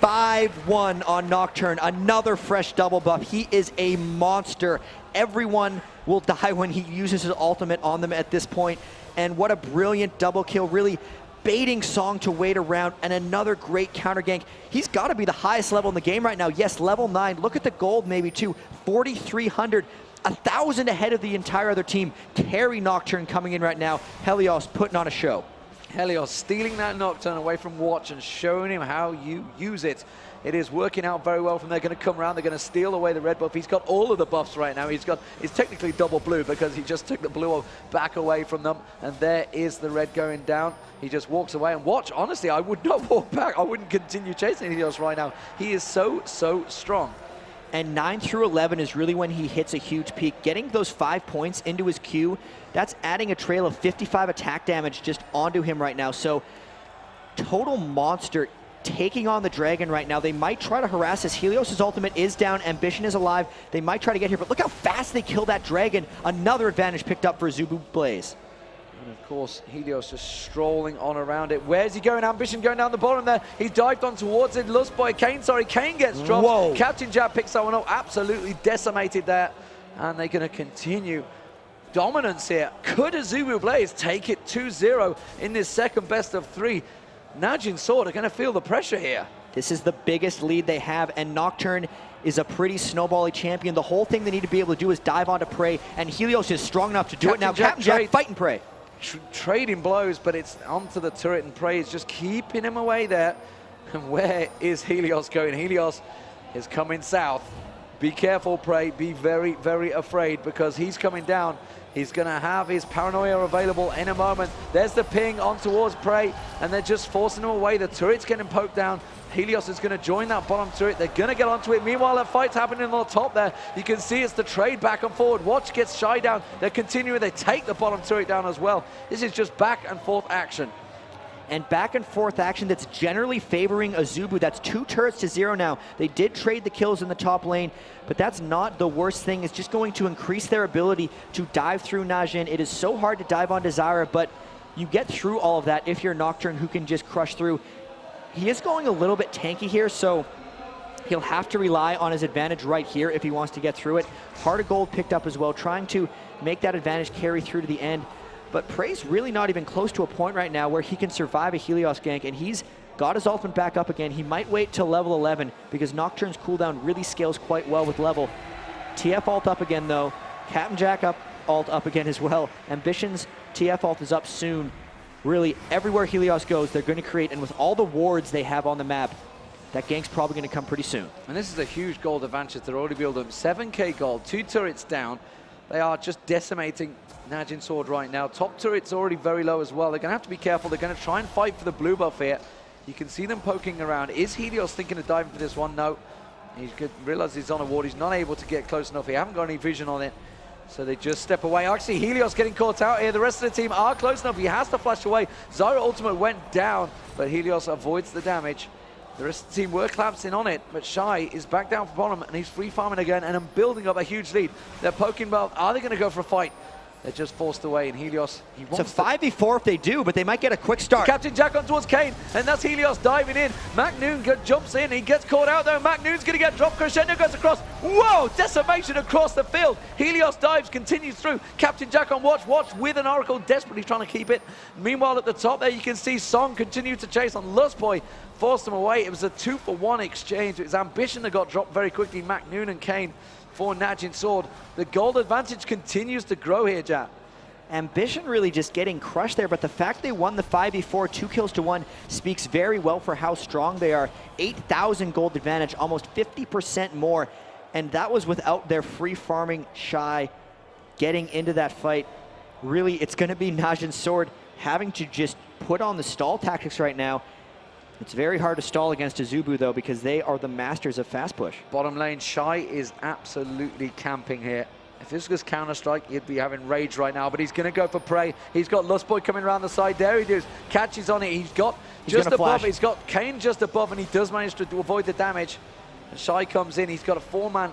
S14: 5-1 on Nocturne, another fresh double buff. He is a monster. Everyone will die when he uses his ultimate on them at this point. And what a brilliant double kill, really baiting Ssong to wait around, and another great counter gank. He's got to be the highest level in the game right now. Yes, level 9. Look at the gold maybe too. 4,300. 1,000 ahead of the entire other team. Carry Nocturne coming in right now. Helios putting on a show.
S12: Helios stealing that Nocturne away from Watch and showing him how you use it. It is working out very well from there. Going to come around. They're going to steal away the red buff. He's got all of the buffs right now. He's technically double blue because he just took the blue back away from them. And there is the red going down. He just walks away. And Watch, honestly, I would not walk back. I wouldn't continue chasing Helios right now. He is so strong.
S14: And 9 through 11 is really when he hits a huge peak. Getting those 5 points into his Q, that's adding a trail of 55 attack damage just onto him right now. So total monster taking on the dragon right now. They might try to harass us. Helios' ultimate is down. Ambition is alive. They might try to get here, but look how fast they kill that dragon. Another advantage picked up for AZUBU BLAZE.
S12: And of course, Helios just strolling on around it. Where's he going? Ambition going down the bottom there. He's dived on towards it. Lustboy, Cain gets dropped.
S14: Whoa.
S12: Captain Jatt picks that one up. Absolutely decimated there. And they're going to continue dominance here. Could AZUBU BLAZE take it 2-0 in this second best of 3? NAJIN SWORD are going to feel the pressure here.
S14: This is the biggest lead they have, and Nocturne is a pretty snowbally champion. The whole thing they need to be able to do is dive onto Prey, and Helios is strong enough to do it now. Captain Jack fighting Prey.
S12: Trading blows, but it's onto the turret, and Prey is just keeping him away there. And where is Helios going? Helios is coming south. Be careful, Prey. Be very afraid, because he's coming down. He's going to have his paranoia available in a moment. There's the ping on towards Prey, and they're just forcing him away. The turret's getting poked down. Helios is going to join that bottom turret. They're going to get onto it. Meanwhile, that fight's happening on the top there. You can see it's the trade back and forward. Watch gets Shy down. They're continuing. They take the bottom turret down as well. This is just back and forth action.
S14: And back and forth action that's generally favoring AZUBU. That's 2 turrets to 0 now. They did trade the kills in the top lane, but that's not the worst thing. It's just going to increase their ability to dive through NAJIN. It is so hard to dive on Zyra, but you get through all of that if you're Nocturne, who can just crush through. He is going a little bit tanky here, so he'll have to rely on his advantage right here if he wants to get through it. Heart of Gold picked up as well, trying to make that advantage carry through to the end. But Prey's really not even close to a point right now where he can survive a Helios gank, and he's got his ultimate back up again. He might wait till level 11 because Nocturne's cooldown really scales quite well with level. TF ult up again though. Captain Jack ult up again as well. Ambition's TF ult is up soon. Really, everywhere Helios goes, they're going to create, and with all the wards they have on the map, that gank's probably going to come pretty soon.
S12: And this is a huge gold advantage. They're already building 7k gold, 2 turrets down. They are just decimating NAJIN Sword right now. Top turret's already very low as well. They're going to have to be careful. They're going to try and fight for the blue buff here. You can see them poking around. Is Helios thinking of diving for this one? No. He realizes he's on a ward. He's not able to get close enough. He haven't got any vision on it. So they just step away. Actually, Helios getting caught out here. The rest of the team are close enough. He has to flash away. Zyra ultimate went down, but Helios avoids the damage. The rest of the team were collapsing on it, but Shy is back down for bottom, and he's free farming again, and I'm building up a huge lead. They're poking about. Are they going to go for a fight? They're just forced away, and Helios, he wants
S14: It's a 5v4 if they do, but they might get a quick start.
S12: Captain Jack on towards Cain, and that's Helios diving in. MaKNooN jumps in, he gets caught out though. MaKNoon's going to get dropped. Crescendo goes across. Whoa, decimation across the field. Helios dives, continues through. Captain Jack on watch with an Oracle, desperately trying to keep it. Meanwhile, at the top there, you can see Ssong continue to chase on Lustboy. Forced them away. It was a 2-for-1 exchange. It was Ambition that got dropped very quickly. MaKNooN and Cain for NAJIN Sword. The gold advantage continues to grow here, Jatt.
S14: Ambition really just getting crushed there, but the fact they won the 5v4, 2 kills to 1, speaks very well for how strong they are. 8,000 gold advantage, almost 50% more, and that was without their free farming Shy getting into that fight. Really, it's going to be NAJIN Sword having to just put on the stall tactics right now. It's very hard to stall against AZUBU, though, because they are the masters of fast push.
S12: Bottom lane, Shy is absolutely camping here. If this was Counter-Strike, he'd be having rage right now, but he's going to go for prey. He's got Lustboy coming around the side. There he is. Catches on it. He's got just above. He's got Cain just above, and he does manage to avoid the damage. And Shy comes in. He's got a 4-man.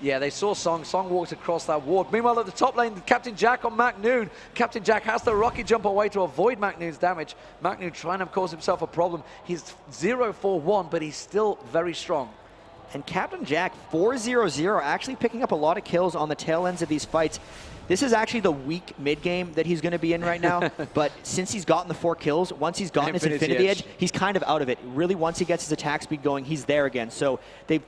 S12: Yeah, they saw Ssong. Ssong walks across that ward. Meanwhile, at the top lane, Captain Jack on MaKNooN. Captain Jack has to rocket jump away to avoid MaKNoon's damage. MaKNooN trying to cause himself a problem. He's 0-4-1, but he's still very strong.
S14: And Captain Jack, 4-0-0, actually picking up a lot of kills on the tail ends of these fights. This is actually the weak mid-game that he's going to be in right now, but since he's gotten the 4 kills, once he's gotten his Infinity Edge, he's kind of out of it. Really, once he gets his attack speed going, he's there again. So they've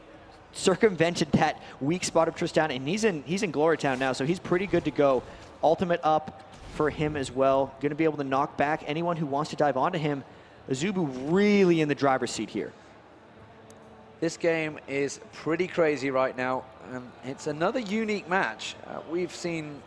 S14: circumvented that weak spot of Tristan, and he's in Glory Town now, so he's pretty good to go. Ultimate up for him as well. Going to be able to knock back anyone who wants to dive onto him. AZUBU really in the driver's seat here.
S12: This game is pretty crazy right now. It's another unique match. We've seen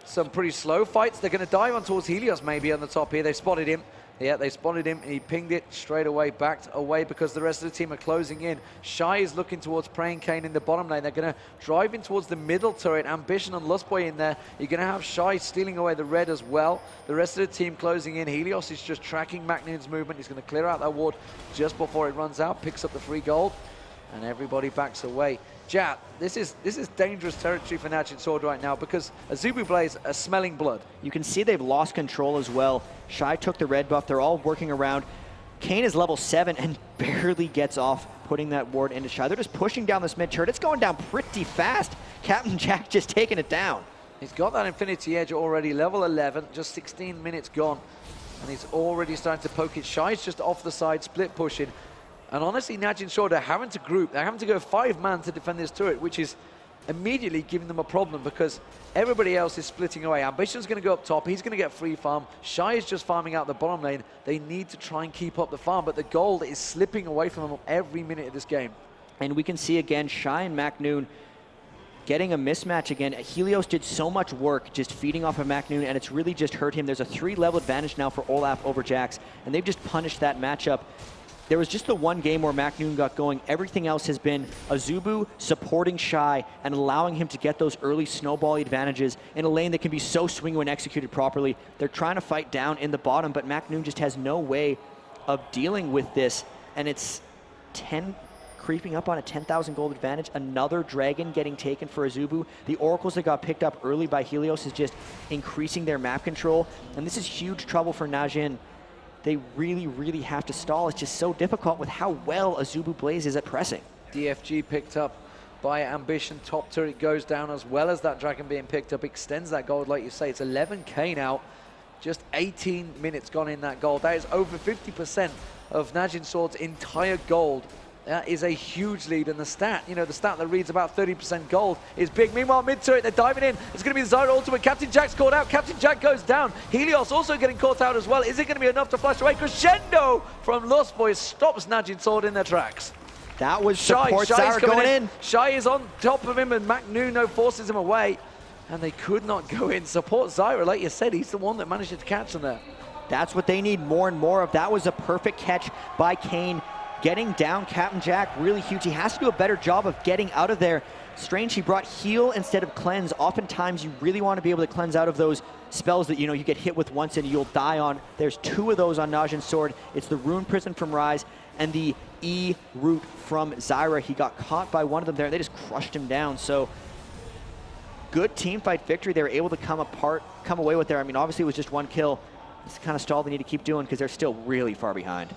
S12: some pretty slow fights. They're going to dive on towards Helios maybe on the top here. They spotted him. Yeah, they spotted him, and he pinged it straight away, backed away because the rest of the team are closing in. Shy is looking towards praying Cain in the bottom lane. They're going to drive in towards the middle turret. Ambition and Lustboy in there. You're going to have Shy stealing away the red as well. The rest of the team closing in. Helios is just tracking MaKNoon's movement. He's going to clear out that ward just before it runs out, picks up the free gold, and everybody backs away. Jatt, this is dangerous territory for NAJIN Sword right now because AZUBU BLAZE are smelling blood.
S14: You can see they've lost control as well. Shy took the red buff. They're all working around. Cain is level 7 and barely gets off putting that ward into Shy. They're just pushing down this mid turret. It's going down pretty fast. Captain Jack just taking it down.
S12: He's got that Infinity Edge already, level 11, just 16 minutes gone. And he's already starting to poke it. Shy's just off the side, split pushing. And honestly, NAJIN Sword are having to group. They're having to go 5-man to defend this turret, which is immediately giving them a problem because everybody else is splitting away. Ambition's going to go up top. He's going to get free farm. Shy is just farming out the bottom lane. They need to try and keep up the farm, but the gold is slipping away from them every minute of this game.
S14: And we can see again, Shy and MaKNooN getting a mismatch again. Helios did so much work just feeding off of MaKNooN, and it's really just hurt him. There's a 3-level advantage now for Olaf over Jax, and they've just punished that matchup. There was just the one game where MaKNooN got going. Everything else has been AZUBU supporting Shy and allowing him to get those early snowball advantages in a lane that can be so swing when executed properly. They're trying to fight down in the bottom, but MaKNooN just has no way of dealing with this, and it's 10 creeping up on a 10,000 gold advantage. Another dragon getting taken for AZUBU. The oracles that got picked up early by Helios is just increasing their map control, and this is huge trouble for NAJIN. They really, really have to stall. It's just so difficult with how well AZUBU BLAZE is at pressing.
S12: DFG picked up by Ambition. Top turret goes down as well as that dragon being picked up. Extends that gold, like you say. It's 11k now. Just 18 minutes gone in that gold. That is over 50% of NAJIN Sword's entire gold. That is a huge lead, and the stat, you know, the stat that reads about 30% gold is big. Meanwhile, mid-turret, they're diving in. It's going to be the Zyra ultimate. Captain Jack's caught out. Captain Jack goes down. Helios also getting caught out as well. Is it going to be enough to flash away? Crescendo from Lustboy stops NAJIN Sword in their tracks.
S14: That was support Zyra going in.
S12: Shy is on top of him, and MaKNooN forces him away. and they could not go in. Support Zyra, like you said, he's the one that managed to catch them there.
S14: That's what they need more and more of. That was a perfect catch by Cain. Getting down Captain Jack, really huge. He has to do a better job of getting out of there. Strange, he brought heal instead of cleanse. Oftentimes, you really want to be able to cleanse out of those spells that, you know, you get hit with once and you'll die on. There's 2 of those on NAJIN Sword. It's the Rune Prison from Rise and the E root from Zyra. He got caught by one of them there. They just crushed him down. So good team fight victory. They were able to come away with there. I mean, obviously it was just 1 kill. It's kind of stall they need to keep doing because they're still really far behind.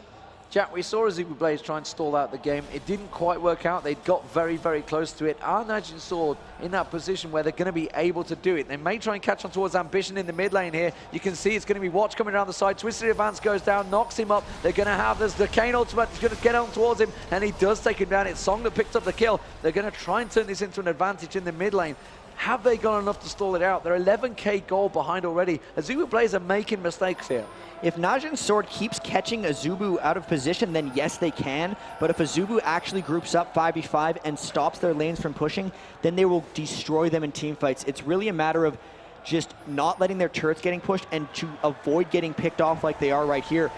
S12: Jatt, we saw AZUBU BLAZE try and stall out the game. It didn't quite work out. They got very, very close to it. Are NAJIN Sword in that position where they're going to be able to do it? They may try and catch on towards Ambition in the mid lane here. You can see it's going to be Watch coming around the side. Twisted Advance goes down, knocks him up. They're going to have this. The Cain ultimate is going to get on towards him, and he does take him down. It's Ssong that picked up the kill. They're going to try and turn this into an advantage in the mid lane. Have they got enough to stall it out? They're 11k gold behind already. AZUBU BLAZE are making mistakes here.
S14: If NAJIN Sword keeps catching AZUBU out of position, then yes, they can. But if AZUBU actually groups up 5v5 and stops their lanes from pushing, then they will destroy them in team fights. It's really a matter of just not letting their turrets getting pushed and to avoid getting picked off like they are right here.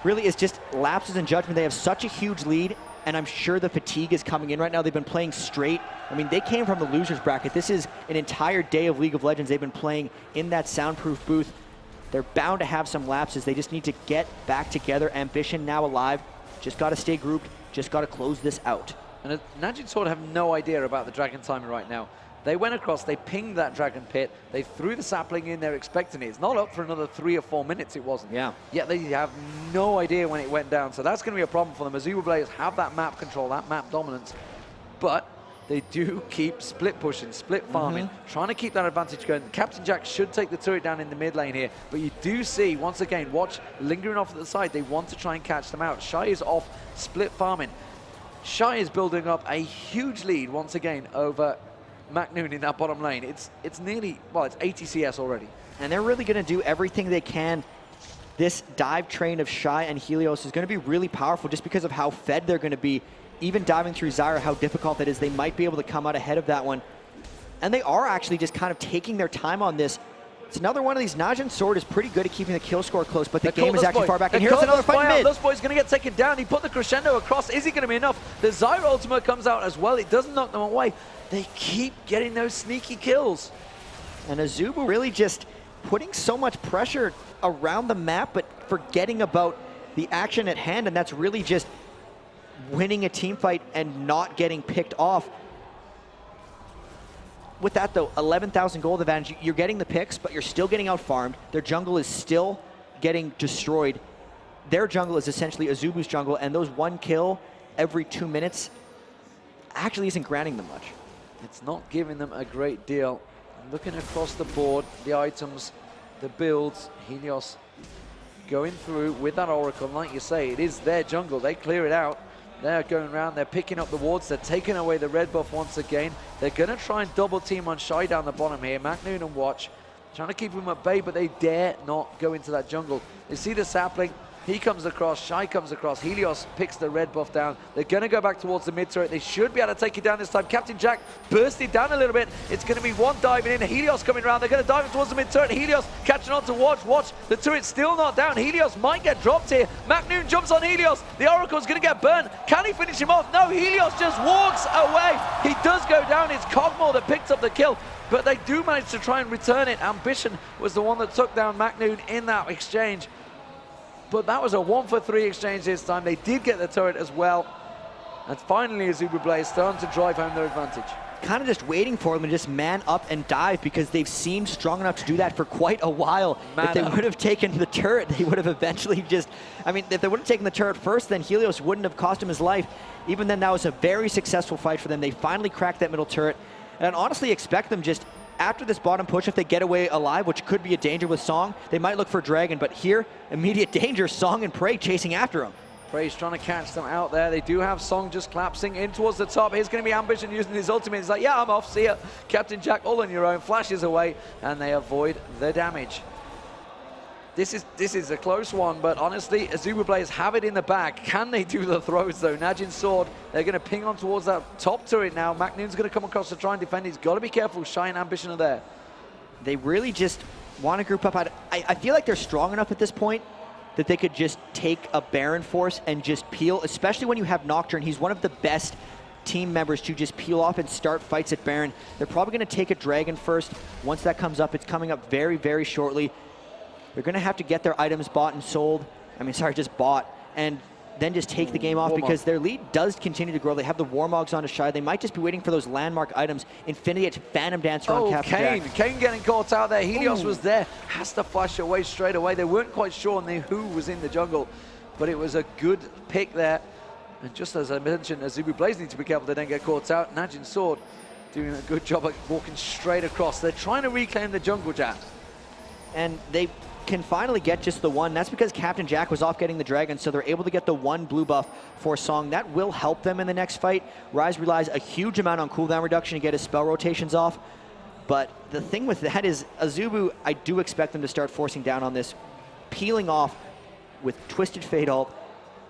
S14: Really, it's just lapses in judgment. They have such a huge lead, and I'm sure the fatigue is coming in right now. They've been playing straight. I mean, they came from the losers bracket. This is an entire day of League of Legends they've been playing in that soundproof booth. They're bound to have some lapses. They just need to get back together. Ambition now alive. Just got to stay grouped. Just got to close this out.
S12: And NAJIN Sword have no idea about the Dragon Timer right now. They went across, they pinged that Dragon Pit, they threw the sapling in there expecting it. It's not up for another 3 or 4 minutes, it wasn't.
S14: Yeah.
S12: Yet they have no idea when it went down. So that's going to be a problem for them. AZUBU BLAZE have that map control, that map dominance. But they do keep split pushing, split farming, trying to keep that advantage going. Captain Jack should take the turret down in the mid lane here, but you do see, once again, Watch lingering off at the side. They want to try and catch them out. Shy is off, split farming. Shy is building up a huge lead once again over MaKNooN in that bottom lane. It's nearly, well, it's 80 CS already.
S14: And they're really going to do everything they can. This dive train of Shy and Helios is going to be really powerful just because of how fed they're going to be. Even diving through Zyra, how difficult that is, they might be able to come out ahead of that one. And they are actually just kind of taking their time on this. It's another one of these. NAJIN Sword is pretty good at keeping the kill score close, but the game is actually far back. And here's another fight mid.
S12: Lustboy's going to get taken down. He put the crescendo across. Is he going to be enough? The Zyra ultimate comes out as well. It doesn't knock them away. They keep getting those sneaky kills.
S14: And AZUBU really just putting so much pressure around the map, but forgetting about the action at hand, and that's really just winning a team fight and not getting picked off. With that though, 11,000 gold advantage, you're getting the picks, but you're still getting out-farmed. Their jungle is still getting destroyed. Their jungle is essentially AZUBU's jungle, and those 1 kill every 2 minutes actually isn't granting them much.
S12: It's not giving them a great deal. Looking across the board, the items, the builds, Helios going through with that Oracle. Like you say, it is their jungle. They clear it out. They're going around, they're picking up the wards, they're taking away the red buff once again. They're going to try and double team on Shy down the bottom here. MaKNooN and Watch trying to keep him at bay, but they dare not go into that jungle. You see the sapling, he comes across, Shy comes across, Helios picks the red buff down. They're going to go back towards the mid turret. They should be able to take it down this time. Captain Jack bursted down a little bit. It's going to be one diving in. Helios coming around. They're going to dive towards the mid turret. Helios catching on to Watch. Watch, the turret's still not down. Helios might get dropped here. MaKNooN jumps on Helios. The Oracle's going to get burned. Can he finish him off? No, Helios just walks away. He does go down. It's Cogmore that picked up the kill, but they do manage to try and return it. Ambition was the one that took down MaKNooN in that exchange. But that was a 1-for-3 exchange this time. They did get the turret as well. And finally, AZUBU BLAZE starting to drive home their advantage.
S14: Kind of just waiting for them to just man up and dive because they've seemed strong enough to do that for quite a while. If they would have taken the turret, they would have eventually just... I mean, if they would have taken the turret first, then Helios wouldn't have cost him his life. Even then, that was a very successful fight for them. They finally cracked that middle turret. And I honestly expect them just... After this bottom push, if they get away alive, which could be a danger with Ssong, they might look for Dragon, but here, immediate danger, Ssong and Phreak chasing after him.
S12: Phreak's trying to catch them out there. They do have Ssong just collapsing in towards the top. Here's going to be Ambition using his ultimate. He's like, yeah, I'm off, see ya. Captain Jack all on your own, flashes away, and they avoid the damage. This is a close one, but honestly, AZUBU BLAZE have it in the bag. Can they do the throws, though? NAJIN SWORD, they're going to ping on towards that top turret now. MaKNOON's going to come across to try and defend. He's got to be careful. Shy and Ambition are there.
S14: They really just want to group up. I feel like they're strong enough at this point that they could just take a Baron force and just peel, especially when you have Nocturne. He's one of the best team members to just peel off and start fights at Baron. They're probably going to take a Dragon first. Once that comes up, it's coming up very, very shortly. They're going to have to get their items bought and sold. I mean, sorry, just bought. And then just take the game off because their lead does continue to grow. They have the Warmogs on to Shy. They might just be waiting for those landmark items. Infinity Edge, Phantom Dancer on Captain Jack.
S12: Cain getting caught out there. Helios was there. Has to flash away straight away. They weren't quite sure on who was in the jungle, but it was a good pick there. And just as I mentioned, AZUBU BLAZE need to be careful they don't get caught out. NAJIN SWORD doing a good job at walking straight across. They're trying to reclaim the jungle, Jatt.
S14: And they can finally get just the one. That's because Captain Jack was off getting the Dragon, so they're able to get the one blue buff for Ssong. That will help them in the next fight. Ryze relies a huge amount on cooldown reduction to get his spell rotations off. But the thing with that is AZUBU, I do expect them to start forcing down on this. Peeling off with Twisted Fate ult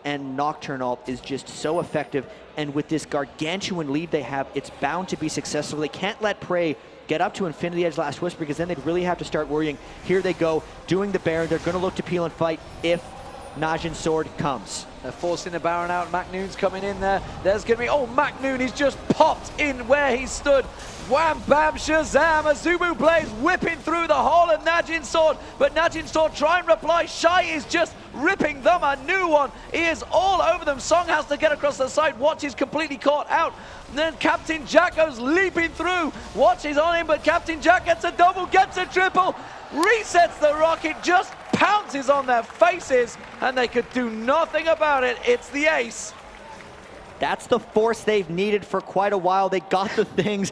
S14: and Nocturne ult is just so effective. And with this gargantuan lead they have, it's bound to be successful. They can't let Prey get up to Infinity Edge Last Whisper because then they'd really have to start worrying. Here they go, doing the Baron. They're going to look to peel and fight if NAJIN SWORD comes.
S12: They're forcing the Baron out. MaKNOON's coming in there. There's going to be, oh, MaKNOON, he's just popped in where he stood. Wham, bam, shazam, AZUBU BLAZE whipping through the whole of NAJIN SWORD, but NAJIN SWORD try and reply. Shy is just ripping them a new one. He is all over them. Ssong has to get across the side. Watch is completely caught out. And then Captain Jack goes leaping through. Watch is on him, but Captain Jack gets a double, gets a triple, resets the rocket, just pounces on their faces, and they could do nothing about it. It's the ace.
S14: That's the force they've needed for quite a while. They got the things.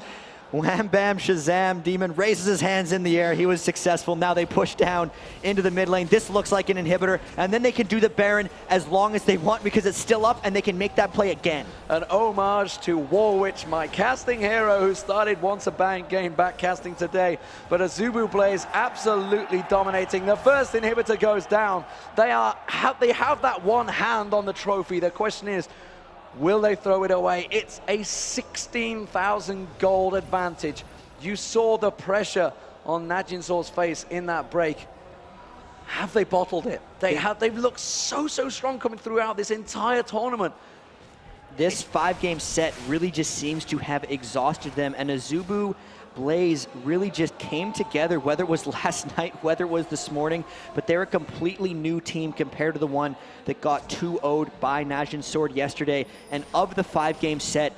S14: Wham, bam, shazam. Deman raises his hands in the air. He was successful. Now they push down into the mid lane. This looks like an inhibitor, and then they can do the Baron as long as they want because it's still up, and they can make that play again.
S12: An homage to Warwitch, my casting hero who started once a bang game back casting today. But AZUBU BLAZE absolutely dominating. The first inhibitor goes down. They have that one hand on the trophy. The question is, will they throw it away? It's a 16,000 gold advantage. You saw the pressure on NAJIN SWORD's face in that break. Have they bottled it? They've looked so strong coming throughout this entire tournament.
S14: This 5-game set really just seems to have exhausted them, and AZUBU BLAZE really just came together, whether it was last night, whether it was this morning, but they're a completely new team compared to the one that got 2-0'd by NAJIN SWORD yesterday. And of the 5-game set,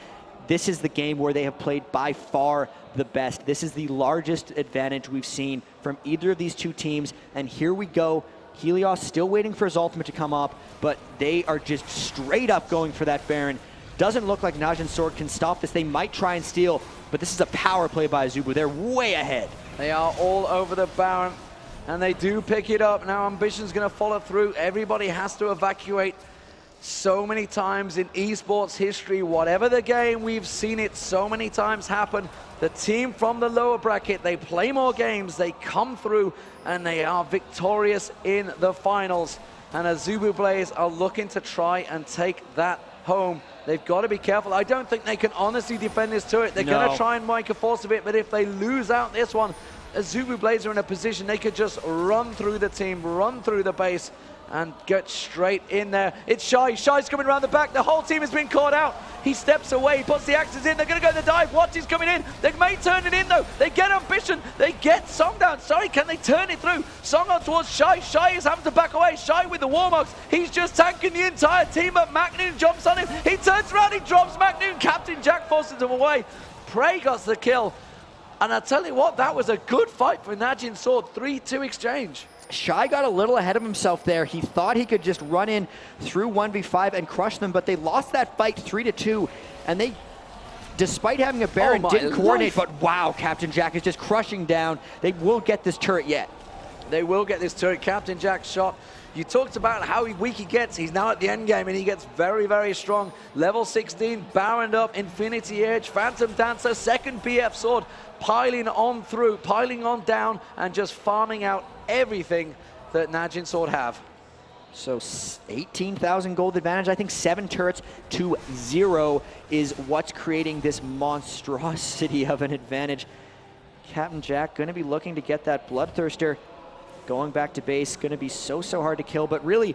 S14: this is the game where they have played by far the best. This is the largest advantage we've seen from either of these two teams, and here we go. Helios still waiting for his ultimate to come up, but they are just straight up going for that Baron. Doesn't look like NAJIN SWORD can stop this. They might try and steal, but this is a power play by AZUBU. They're way ahead.
S12: They are all over the Baron, and they do pick it up. Now Ambition's going to follow through. Everybody has to evacuate. So many times in esports history, whatever the game, we've seen it so many times happen. The team from the lower bracket, they play more games, they come through, and they are victorious in the finals. And AZUBU BLAZE are looking to try and take that home. They've got to be careful. I don't think they can honestly defend this turret. They're going to try and make a force of it, but if they lose out this one, AZUBU BLAZE are in a position they could just run through the team, run through the base, and get straight in there. It's Shy. Shy's coming around the back. The whole team has been caught out. He steps away, puts the axes in. They're going to go to the dive. Watch is coming in. They may turn it in, though. They get Ambition. They get Ssong down. Sorry, can they turn it through? Ssong on towards Shy. Shy is having to back away. Shy with the Warmogs. He's just tanking the entire team, but MaKNOON jumps on him. He turns around. He drops MaKNOON. Captain Jack forces him away. Prey got the kill. And I tell you what, that was a good fight for NAJIN SWORD. 3-2 exchange.
S14: Shy got a little ahead of himself there. He thought he could just run in through 1v5 and crush them, but they lost that fight 3-2. And they, despite having a Baron, didn't coordinate. But wow, Captain Jack is just crushing down. They will get this turret yet.
S12: They will get this turret. Captain Jack's shot. You talked about how weak he gets. He's now at the end game, and he gets very strong. Level 16, Baroned up, Infinity Edge, Phantom Dancer, second BF sword, piling on through, piling on down, and just farming out everything. that NAJIN Sword have.
S14: So 18,000 gold advantage. I think 7 turrets to 0 is what's creating this monstrosity of an advantage. Captain Jack going to be looking to get that Bloodthirster going back to base. Going to be so hard to kill. But really,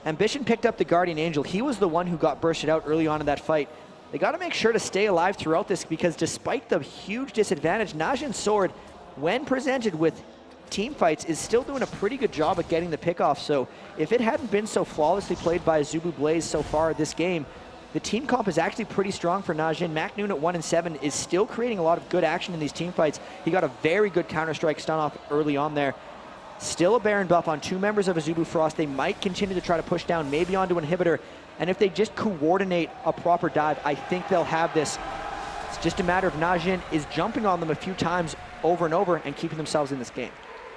S14: Ambition picked up the Guardian Angel. He was the one who got bursted out early on in that fight. They got to make sure to stay alive throughout this, because despite the huge disadvantage, NAJIN Sword, when presented with team fights, is still doing a pretty good job at getting the pick-off. So if it hadn't been so flawlessly played by AZUBU BLAZE so far this game, the team comp is actually pretty strong for NAJIN. MaKNooN at 1-7 is still creating a lot of good action in these team fights. He got a very good Counter-Strike stun off early on there. Still a Baron buff on 2 members of AZUBU Frost. They might continue to try to push down, maybe onto Inhibitor. And if they just coordinate a proper dive, I think they'll have this. It's just a matter of NAJIN is jumping on them a few times over and over and keeping themselves in this game.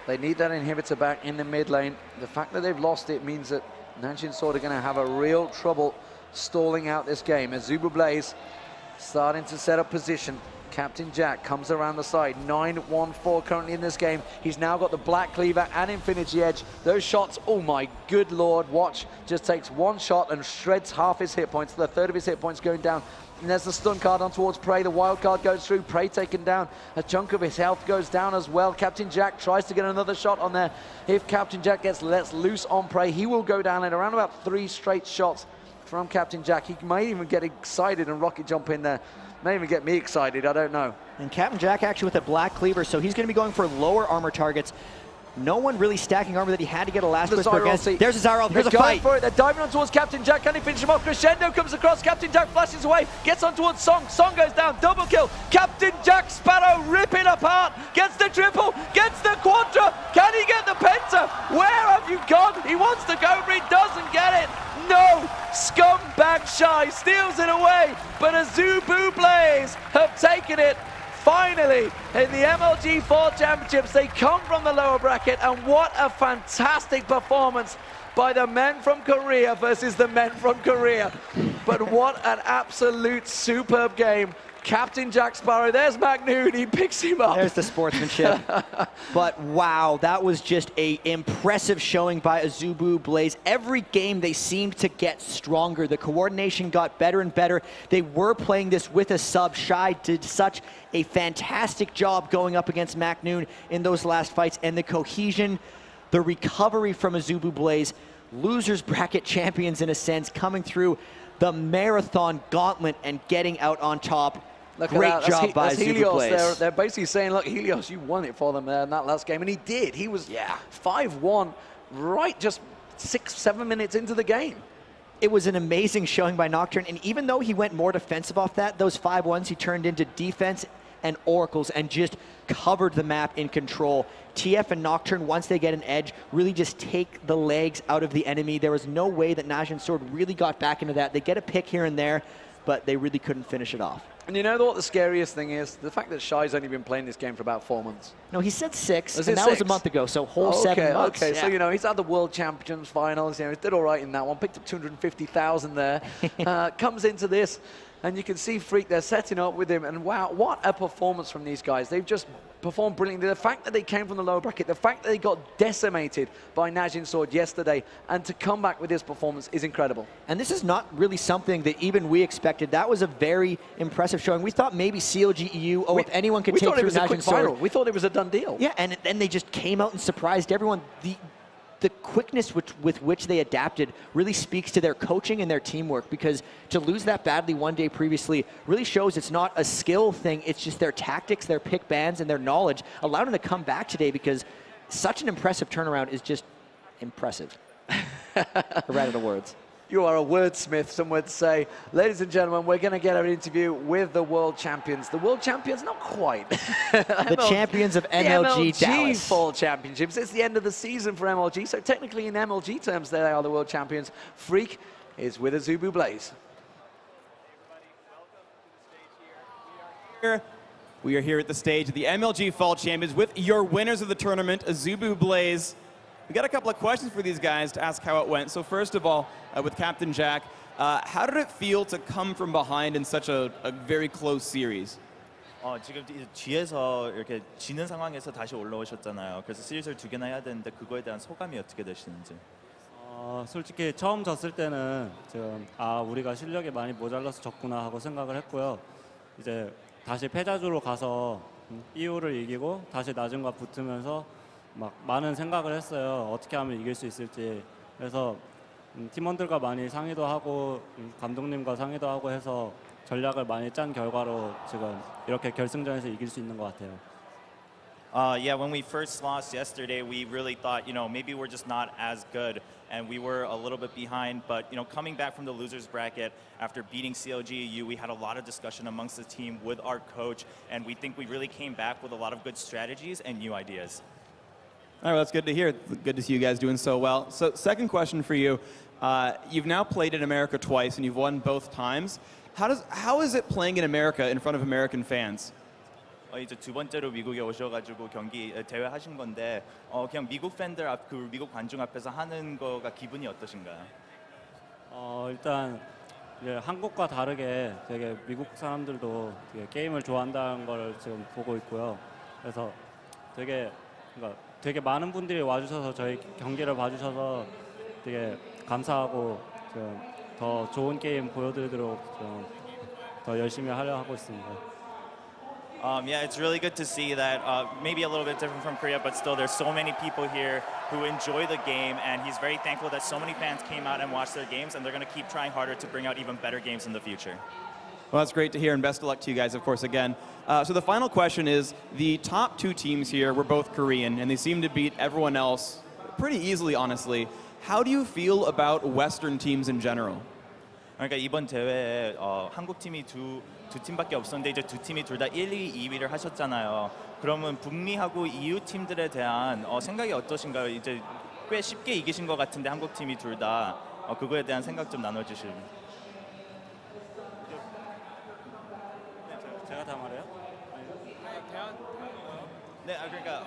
S12: They need that Inhibitor back in the mid lane. The fact that they've lost it means that NAJIN Sword are going to have a real trouble stalling out this game. AZUBU BLAZE starting to set up position. Captain Jack comes around the side. 9-1-4 currently in this game. He's now got the Black Cleaver and Infinity Edge. Those shots, oh my good lord, watch. Just takes 1 shot and shreds half his hit points. The third of his hit points going down. And there's the stun card on towards Prey. The wild card goes through. Prey taken down. A chunk of his health goes down as well. Captain Jack tries to get another shot on there. If Captain Jack gets let loose on Prey, he will go down in around about 3 straight shots from Captain Jack. He might even get excited and rocket jump in there. May even get me excited, I don't know.
S14: And Captain Jack actually with a Black Cleaver, so he's going to be going for lower armor targets. No one really stacking armor that he had to get a last whisper against. There's a Zyral, here's a fight.
S12: For it. They're diving on towards Captain Jack. Can he finish him off? Crescendo comes across. Captain Jack flashes away. Gets on towards Ssong. Ssong goes down. Double kill. Captain Jack Sparrow ripping apart. Gets the triple. Gets the quadra. Can he get the penta? Where have you gone? He wants to go, but he doesn't get it. No! Scumbag Shy steals it away. But AZUBU BLAZE have taken it. Finally, in the MLG 4 Championships, they come from the lower bracket, and what a fantastic performance by the men from Korea versus the men from Korea. But what an absolute superb game. Captain Jack Sparrow, there's MaKNooN, he picks him up.
S14: There's the sportsmanship. But wow, that was just an impressive showing by AZUBU BLAZE. Every game they seemed to get stronger. The coordination got better and better. They were playing this with a sub. Shy did such a fantastic job going up against MaKNooN in those last fights, and the cohesion, the recovery from AZUBU BLAZE, losers bracket champions in a sense, coming through the marathon gauntlet and getting out on top. Great job by
S12: Helios.
S14: BLAZE.
S12: They're basically saying, look, Helios, you won it for them there in that last game. And he did. He was 5-1 right just 6-7 minutes into the game.
S14: It was an amazing showing by Nocturne. And even though he went more defensive off that, those 5-1s he turned into defense and oracles and just covered the map in control. TF and Nocturne, once they get an edge, really just take the legs out of the enemy. There was no way that NAJIN Sword really got back into that. They get a pick here and there, but they really couldn't finish it off.
S12: And you know what the scariest thing is? The fact that Shy's only been playing this game for about 4 months.
S14: No, he said 6, and that was a month ago, so whole 7 months.
S12: Okay, so you know, he's had the World Champions finals, you know, he did all right in that one, picked up 250,000 there, comes into this, and you can see Phreak, they're setting up with him, and wow, what a performance from these guys. They've just performed brilliantly. The fact that they came from the lower bracket, the fact that they got decimated by NAJIN Sword yesterday, and to come back with this performance is incredible.
S14: And this is not really something that even we expected. That was a very impressive showing. We thought maybe CLG EU, if anyone could take through NAJIN Sword.
S12: We thought it was a done deal.
S14: Yeah, and then they just came out and surprised everyone. The quickness with which they adapted really speaks to their coaching and their teamwork, because to lose that badly one day previously really shows it's not a skill thing, it's just their tactics, their pick bans, and their knowledge allowed them to come back today, because such an impressive turnaround is just impressive. We're out of the words.
S12: You are a wordsmith, some would say. Ladies and gentlemen, we're going to get an interview with the world champions. The world champions, not quite.
S14: The champions of MLG Dallas.
S12: Fall Championships. It's the end of the season for MLG, so technically in MLG terms, they are the world champions. Phreak is with AZUBU BLAZE.
S15: We are here at the stage of the MLG Fall Champions with your winners of the tournament, AZUBU BLAZE. We got a couple of questions for these guys to ask how it went. So first of all, with Captain Jack, how did it feel to come from behind in such a very close series?
S16: 지금 뒤에서 이렇게 지는 상황에서 다시 올라오셨잖아요. 그래서 슬슬 2개나 해야 되는데 그거에 대한 소감이 어떻게 되시는지?
S17: 솔직히 처음 졌을 때는 지금 우리가 실력이 많이 모자라서 졌구나 하고 생각을 했고요. 이제 다시 패자주로 가서 EU를 이기고 다시 나진과 붙으면서 막 많은 생각을 했어요. 어떻게 하면 이길 수 있을지. 그래서 팀원들과 많이 상의도 하고 감독님과 상의도 하고 해서 전략을 많이 짠 결과로 지금 이렇게 결승전에서 이길 수 있는 것 같아요.
S16: Yeah, when we first lost yesterday, we really thought, maybe we're just not as good, and we were a little bit behind. But, coming back from the losers bracket after beating CLG EU, we had a lot of discussion amongst the team with our coach, and we think we really came back with a lot of good strategies and new ideas.
S15: All right, well, that's good to hear. It's good to see you guys doing so well. So, second question for you. You've now played in America twice, and you've won both times. How is it playing in America in front of American fans?
S16: 이제 두 번째로 미국에 오셔가지고 경기 대회 하신 건데 그냥 미국 팬들 그 미국 관중 앞에서 하는 거가 기분이 어떠신가요?
S17: 일단 이제 한국과 다르게 되게 미국 사람들도 되게 게임을 좋아한다는 걸 지금 보고 있고요. 그래서 되게 많은 분들이 와주셔서 저희 경기를 봐주셔서 되게 감사하고 지금 더 좋은 게임 보여드리도록 좀 더 열심히 하려 하고 있습니다.
S16: Yeah, it's really good to see that maybe a little bit different from Korea, but still there's so many people here who enjoy the game, and he's very thankful that so many fans came out and watched their games, and they're going to keep trying harder to bring out even better games in the future.
S15: Well, that's great to hear, and best of luck to you guys, of course, again. So the final question is, the top two teams here were both Korean, and they seem to beat everyone else pretty easily, honestly. How do you feel about Western teams in general?
S16: 그러니까 이번 대회에 한국 팀이 두 팀밖에 없었는데 이제 두 팀이 둘 다 1, 2, 2위를 하셨잖아요. 그러면 북미하고 EU 팀들에 대한 생각이 어떠신가요? 이제 꽤 쉽게 이기신 것 같은데 한국 팀이 둘 다 그거에 대한 생각 좀 나눠주시면.
S17: 제가 다 말해요?
S16: 네, 그러니까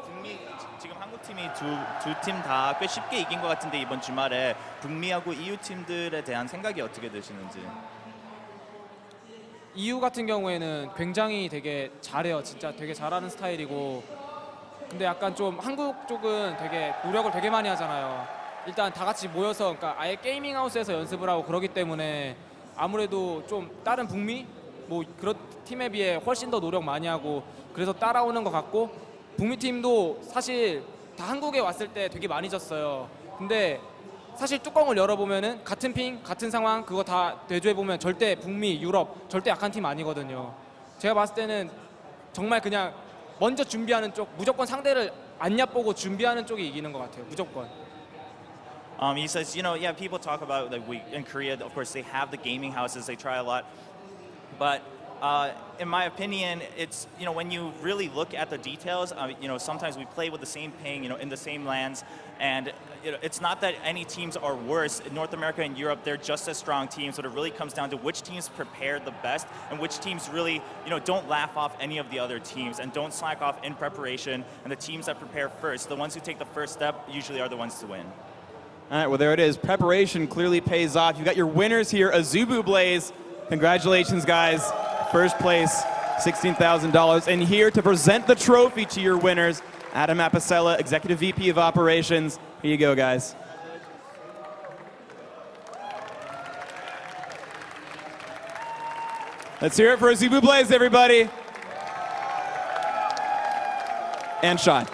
S16: 북미 지금 한국 팀이 두 팀 다 꽤 쉽게 이긴 것 같은데 이번 주말에 북미하고 EU 팀들에 대한 생각이 어떻게 되시는지?
S18: EU 같은 경우에는 굉장히 되게 잘해요. 진짜 되게 잘하는 스타일이고, 근데 약간 좀 한국 쪽은 되게 노력을 되게 많이 하잖아요. 일단 다 같이 모여서 그러니까 아예 게이밍 하우스에서 연습을 하고 그러기 때문에 아무래도 좀 다른 북미 뭐 그런 팀에 비해 훨씬 더 노력 많이 하고 그래서 따라오는 것 같고, 북미 팀도 사실 다 한국에 왔을 때 되게 많이 졌어요. 근데 사실 뚜껑을 열어보면은 같은 핑, 같은 상황 그거 다 대조해보면 절대 북미, 유럽 절대 약한 팀 아니거든요. 제가 봤을 때는 정말 그냥 먼저 준비하는 쪽, 무조건 상대를 안 얕보고 준비하는 쪽이 이기는 것 같아요. 무조건.
S16: He says, yeah, people talk about like in Korea, of course, they have the gaming houses, they try a lot, but in my opinion, it's when you really look at the details, sometimes we play with the same ping, in the same lands, and it's not that any teams are worse. In North America and Europe, they're just as strong teams. So it really comes down to which teams prepare the best and which teams really, don't laugh off any of the other teams and don't slack off in preparation. And the teams that prepare first, the ones who take the first step, usually are the ones to win.
S15: All right, well, there it is. Preparation clearly pays off. You got your winners here, AZUBU BLAZE. Congratulations, guys. First place, $16,000. And here to present the trophy to your winners, Adam Apicella, Executive VP of Operations. Here you go, guys. Let's hear it for AZUBU BLAZE, everybody. And Sean.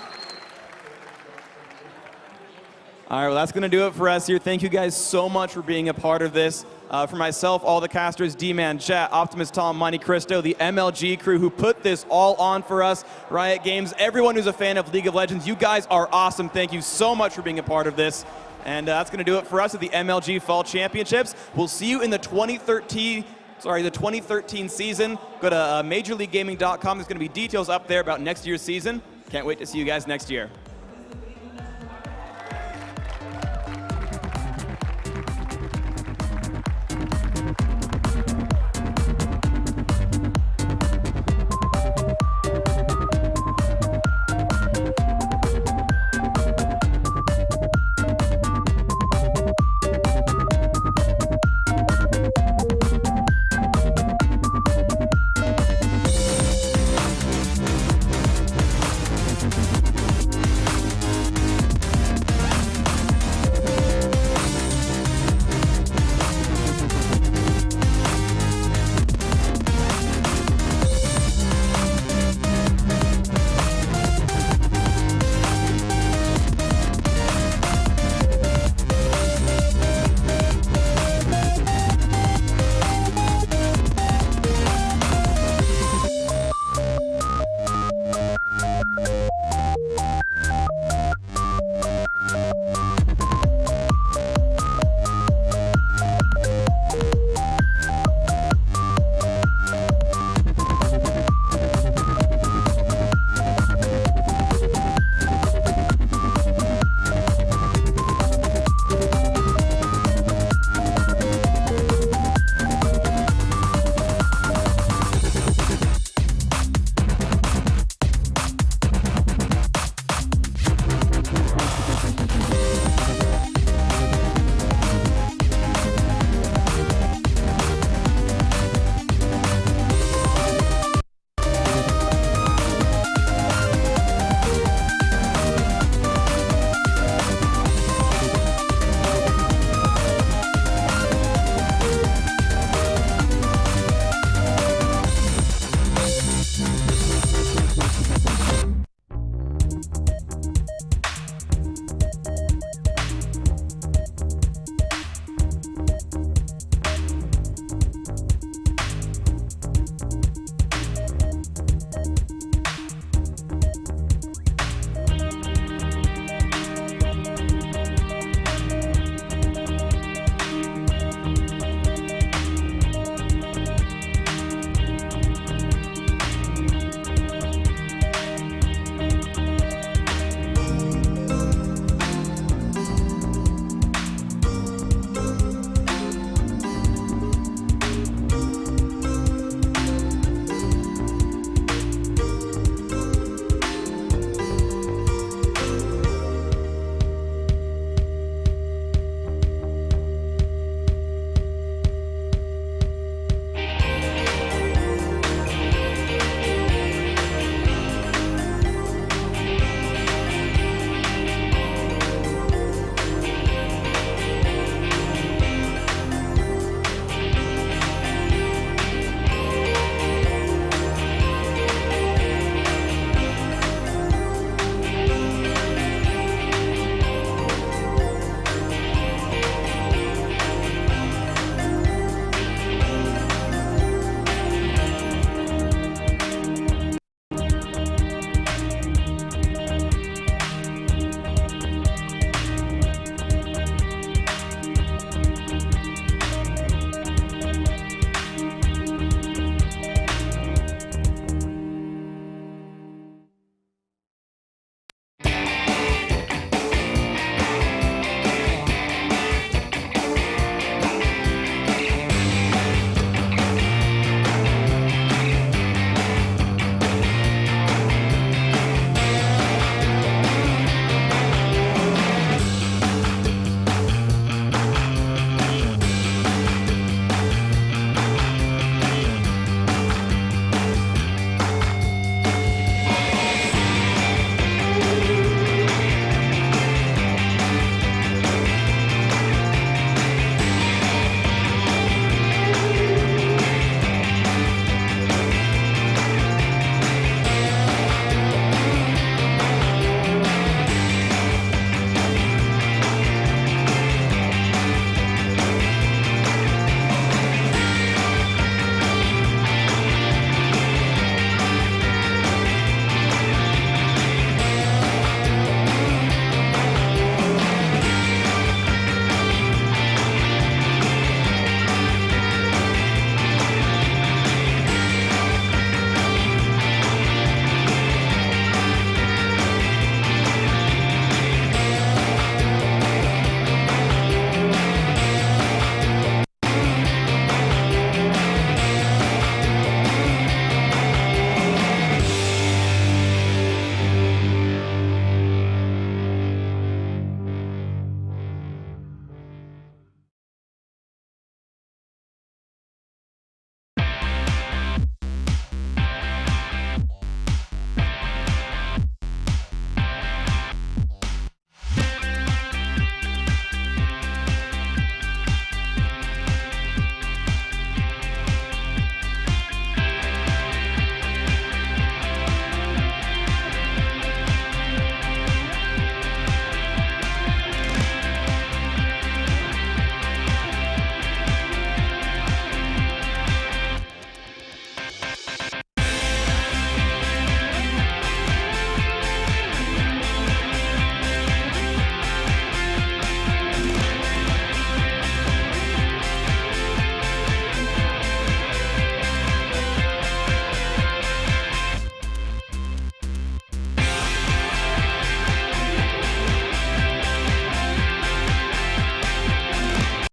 S15: All right, well, that's going to do it for us here. Thank you guys so much for being a part of this. For myself, all the casters, Deman, Jatt, Optimus, MonteCristo, the MLG crew who put this all on for us, Riot Games, everyone who's a fan of League of Legends, you guys are awesome. Thank you so much for being a part of this. And that's going to do it for us at the MLG Fall Championships. We'll see you in the 2013 season. Go to MajorLeagueGaming.com. There's going to be details up there about next year's season. Can't wait to see you guys next year.